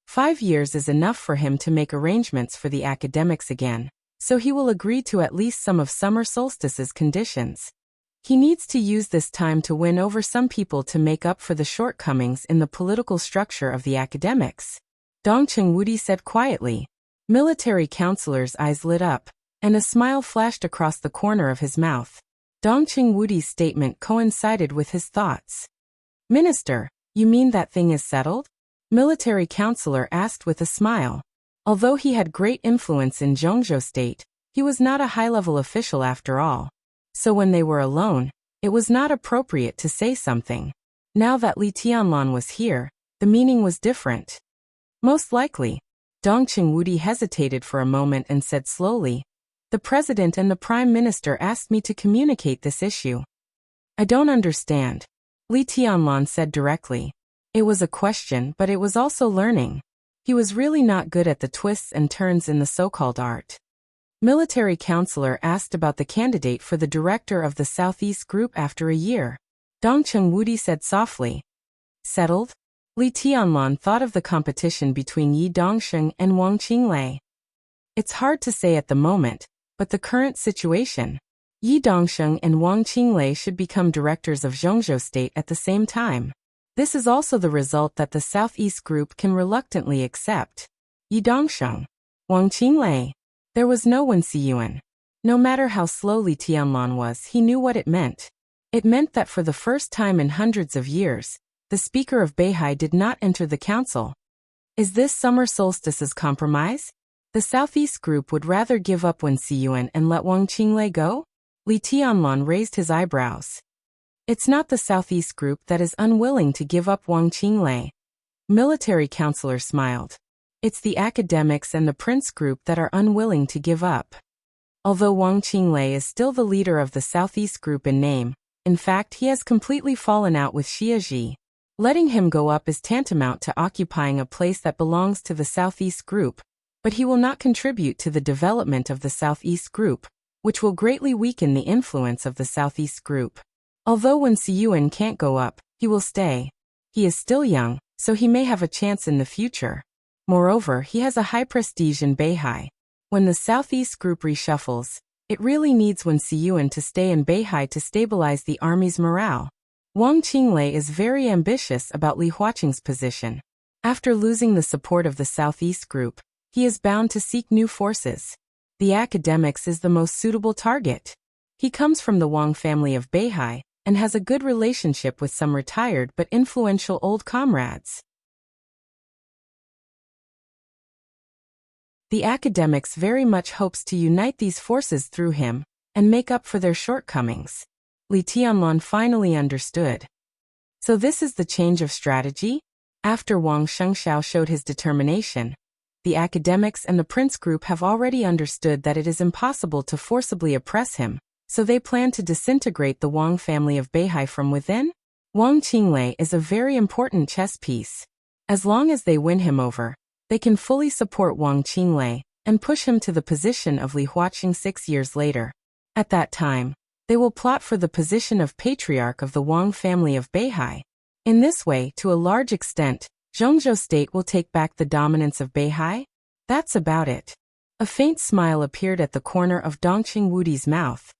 5 years is enough for him to make arrangements for the academics again, so he will agree to at least some of summer solstice's conditions. He needs to use this time to win over some people to make up for the shortcomings in the political structure of the academics. Dong Cheng-Wudi said quietly. Military counselor's eyes lit up, and a smile flashed across the corner of his mouth. Dong Cheng-Wudi's statement coincided with his thoughts. Minister, you mean that thing is settled? Military counselor asked with a smile. Although he had great influence in Zhongzhou state, he was not a high-level official after all. So when they were alone, it was not appropriate to say something. Now that Li Tianlan was here, the meaning was different. Most likely. Dong Cheng-Wudi hesitated for a moment and said slowly, the president and the prime minister asked me to communicate this issue. I don't understand. Li Tianlan said directly. It was a question, but it was also learning. He was really not good at the twists and turns in the so-called art. Military counselor asked about the candidate for the director of the Southeast Group after a year. Dong Cheng-Wudi said softly. Settled? Li Tianlan thought of the competition between Yi Dongsheng and Wang Qinglei. It's hard to say at the moment, but the current situation. Yi Dongsheng and Wang Qinglei should become directors of Zhongzhou state at the same time. This is also the result that the Southeast Group can reluctantly accept. Yi Dongsheng, Wang Qinglei. There was no Wen Siyuan. No matter how slow Li Tianlan was, he knew what it meant. It meant that for the first time in hundreds of years, the Speaker of Beihai did not enter the council. Is this summer solstice's compromise? The Southeast Group would rather give up Wen Siyuan and let Wang Qinglei go? Li Tianlan raised his eyebrows. It's not the Southeast Group that is unwilling to give up Wang Qinglei. Military counselor smiled. It's the academics and the Prince Group that are unwilling to give up. Although Wang Qinglei is still the leader of the Southeast Group in name, in fact he has completely fallen out with Xia Ji. Letting him go up is tantamount to occupying a place that belongs to the Southeast Group, but he will not contribute to the development of the Southeast Group, which will greatly weaken the influence of the Southeast Group. Although Wen Siyuan can't go up, he will stay. He is still young, so he may have a chance in the future. Moreover, he has a high prestige in Beihai. When the Southeast Group reshuffles, it really needs Wen Siyuan to stay in Beihai to stabilize the army's morale. Wang Qinglei is very ambitious about Li Huaqing's position. After losing the support of the Southeast Group, he is bound to seek new forces. The academics is the most suitable target. He comes from the Wang family of Beihai and has a good relationship with some retired but influential old comrades. The academics very much hopes to unite these forces through him and make up for their shortcomings. Li Tianlan finally understood. So this is the change of strategy? After Wang Shengxiao showed his determination, the academics and the Prince Group have already understood that it is impossible to forcibly oppress him, so they plan to disintegrate the Wang family of Beihai from within? Wang Qinglei is a very important chess piece. As long as they win him over, they can fully support Wang Qinglei and push him to the position of Li Huaqing 6 years later. At that time, they will plot for the position of patriarch of the Wang family of Beihai. In this way, to a large extent, Zhongzhou state will take back the dominance of Beihai. That's about it. A faint smile appeared at the corner of Dong Cheng-Wudi's mouth.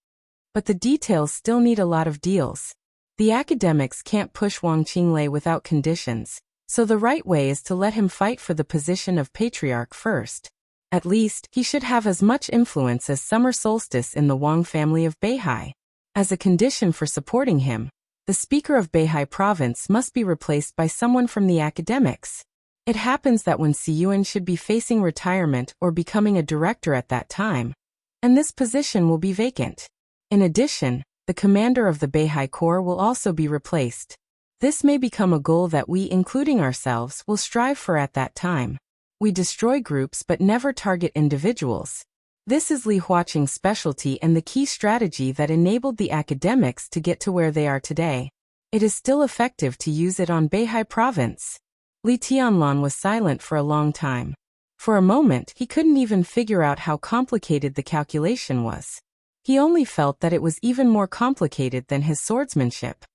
But the details still need a lot of deals. The academics can't push Wang Qinglei without conditions, so the right way is to let him fight for the position of patriarch first. At least, he should have as much influence as summer solstice in the Wang family of Beihai. As a condition for supporting him, the Speaker of Beihai province must be replaced by someone from the academics. It happens that Wen Siyuan should be facing retirement or becoming a director at that time, and this position will be vacant. In addition, the commander of the Beihai Corps will also be replaced. This may become a goal that we, including ourselves, will strive for at that time. We destroy groups but never target individuals. This is Li Huaqing's specialty and the key strategy that enabled the academics to get to where they are today. It is still effective to use it on Beihai province. Li Tianlan was silent for a long time. For a moment, he couldn't even figure out how complicated the calculation was. He only felt that it was even more complicated than his swordsmanship.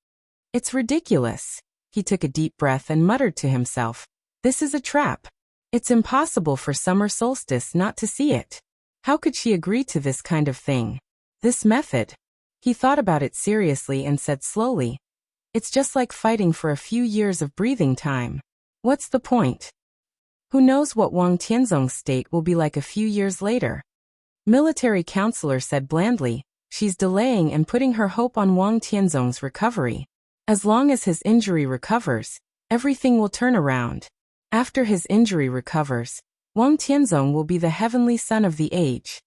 It's ridiculous. He took a deep breath and muttered to himself, "This is a trap. It's impossible for Summer Solstice not to see it. How could she agree to this kind of thing? This method?" He thought about it seriously and said slowly, "It's just like fighting for a few years of breathing time. What's the point? Who knows what Wang Tianzong's state will be like a few years later?" Military counselor said blandly, "She's delaying and putting her hope on Wang Tianzong's recovery. As long as his injury recovers, everything will turn around. After his injury recovers, Wang Tianzong will be the heavenly son of the age."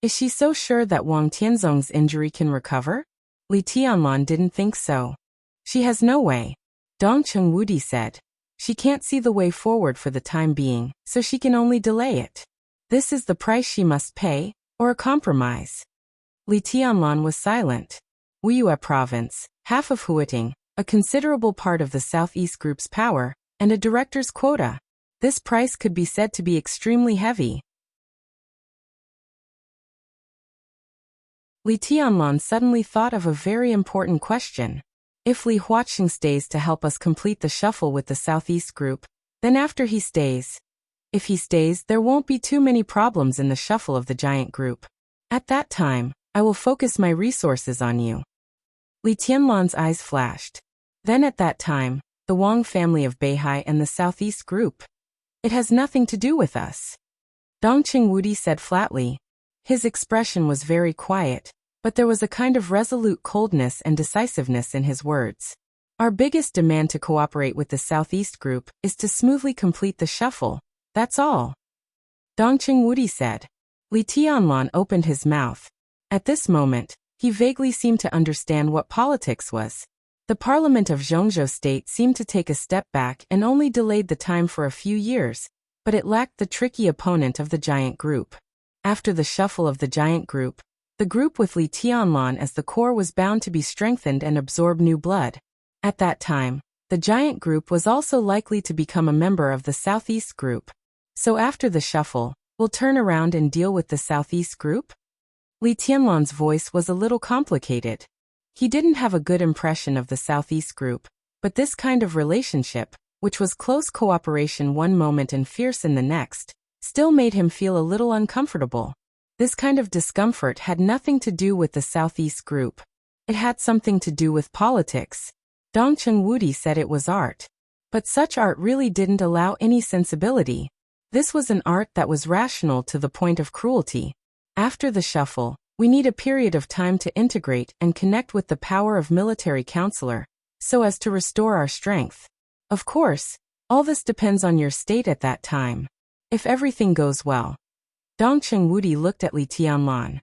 Is she so sure that Wang Tianzong's injury can recover? Li Tianlan didn't think so. She has no way. Dong Chengwudi said. She can't see the way forward for the time being, so she can only delay it. This is the price she must pay, or a compromise. Li Tianlan was silent. Wuyue Province, half of Huiting, a considerable part of the Southeast Group's power, and a director's quota. This price could be said to be extremely heavy. Li Tianlan suddenly thought of a very important question. If Li Huaqing stays to help us complete the shuffle with the Southeast Group, then after he stays. If he stays, there won't be too many problems in the shuffle of the giant group. At that time, I will focus my resources on you. Li Tianlan's eyes flashed. Then at that time, the Wang family of Beihai and the Southeast Group. It has nothing to do with us. Dong Chengwudi said flatly. His expression was very quiet, but there was a kind of resolute coldness and decisiveness in his words. Our biggest demand to cooperate with the Southeast Group is to smoothly complete the shuffle. That's all. Dong Chengwudi said. Li Tianlan opened his mouth. At this moment, he vaguely seemed to understand what politics was. The parliament of Zhongzhou State seemed to take a step back and only delayed the time for a few years, but it lacked the tricky opponent of the giant group. After the shuffle of the giant group, the group with Li Tianlan as the core was bound to be strengthened and absorb new blood. At that time, the giant group was also likely to become a member of the Southeast Group. So after the shuffle, we'll turn around and deal with the Southeast Group? Li Tianlan's voice was a little complicated. He didn't have a good impression of the Southeast Group, but this kind of relationship, which was close cooperation one moment and fierce in the next, still made him feel a little uncomfortable. This kind of discomfort had nothing to do with the Southeast Group. It had something to do with politics. Dong Chengwudi said it was art. But such art really didn't allow any sensibility. This was an art that was rational to the point of cruelty. After the shuffle, we need a period of time to integrate and connect with the power of military counselor, so as to restore our strength. Of course, all this depends on your state at that time. If everything goes well. Dong Chengwudi looked at Li Tianlan.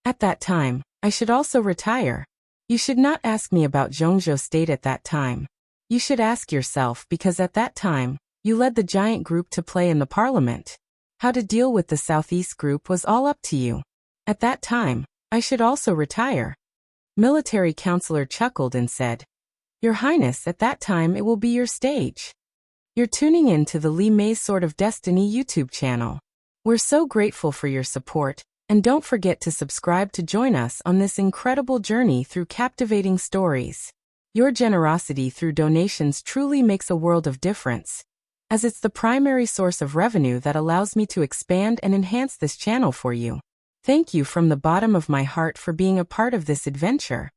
At that time, I should also retire. You should not ask me about Zhongzhou State at that time. You should ask yourself because at that time, you led the giant group to play in the parliament. How to deal with the Southeast Group was all up to you. At that time, I should also retire. Military counselor chuckled and said, Your Highness, at that time it will be your stage. You're tuning in to the Li Mei's Sword of Destiny YouTube channel. We're so grateful for your support, and don't forget to subscribe to join us on this incredible journey through captivating stories. Your generosity through donations truly makes a world of difference, as it's the primary source of revenue that allows me to expand and enhance this channel for you. Thank you from the bottom of my heart for being a part of this adventure.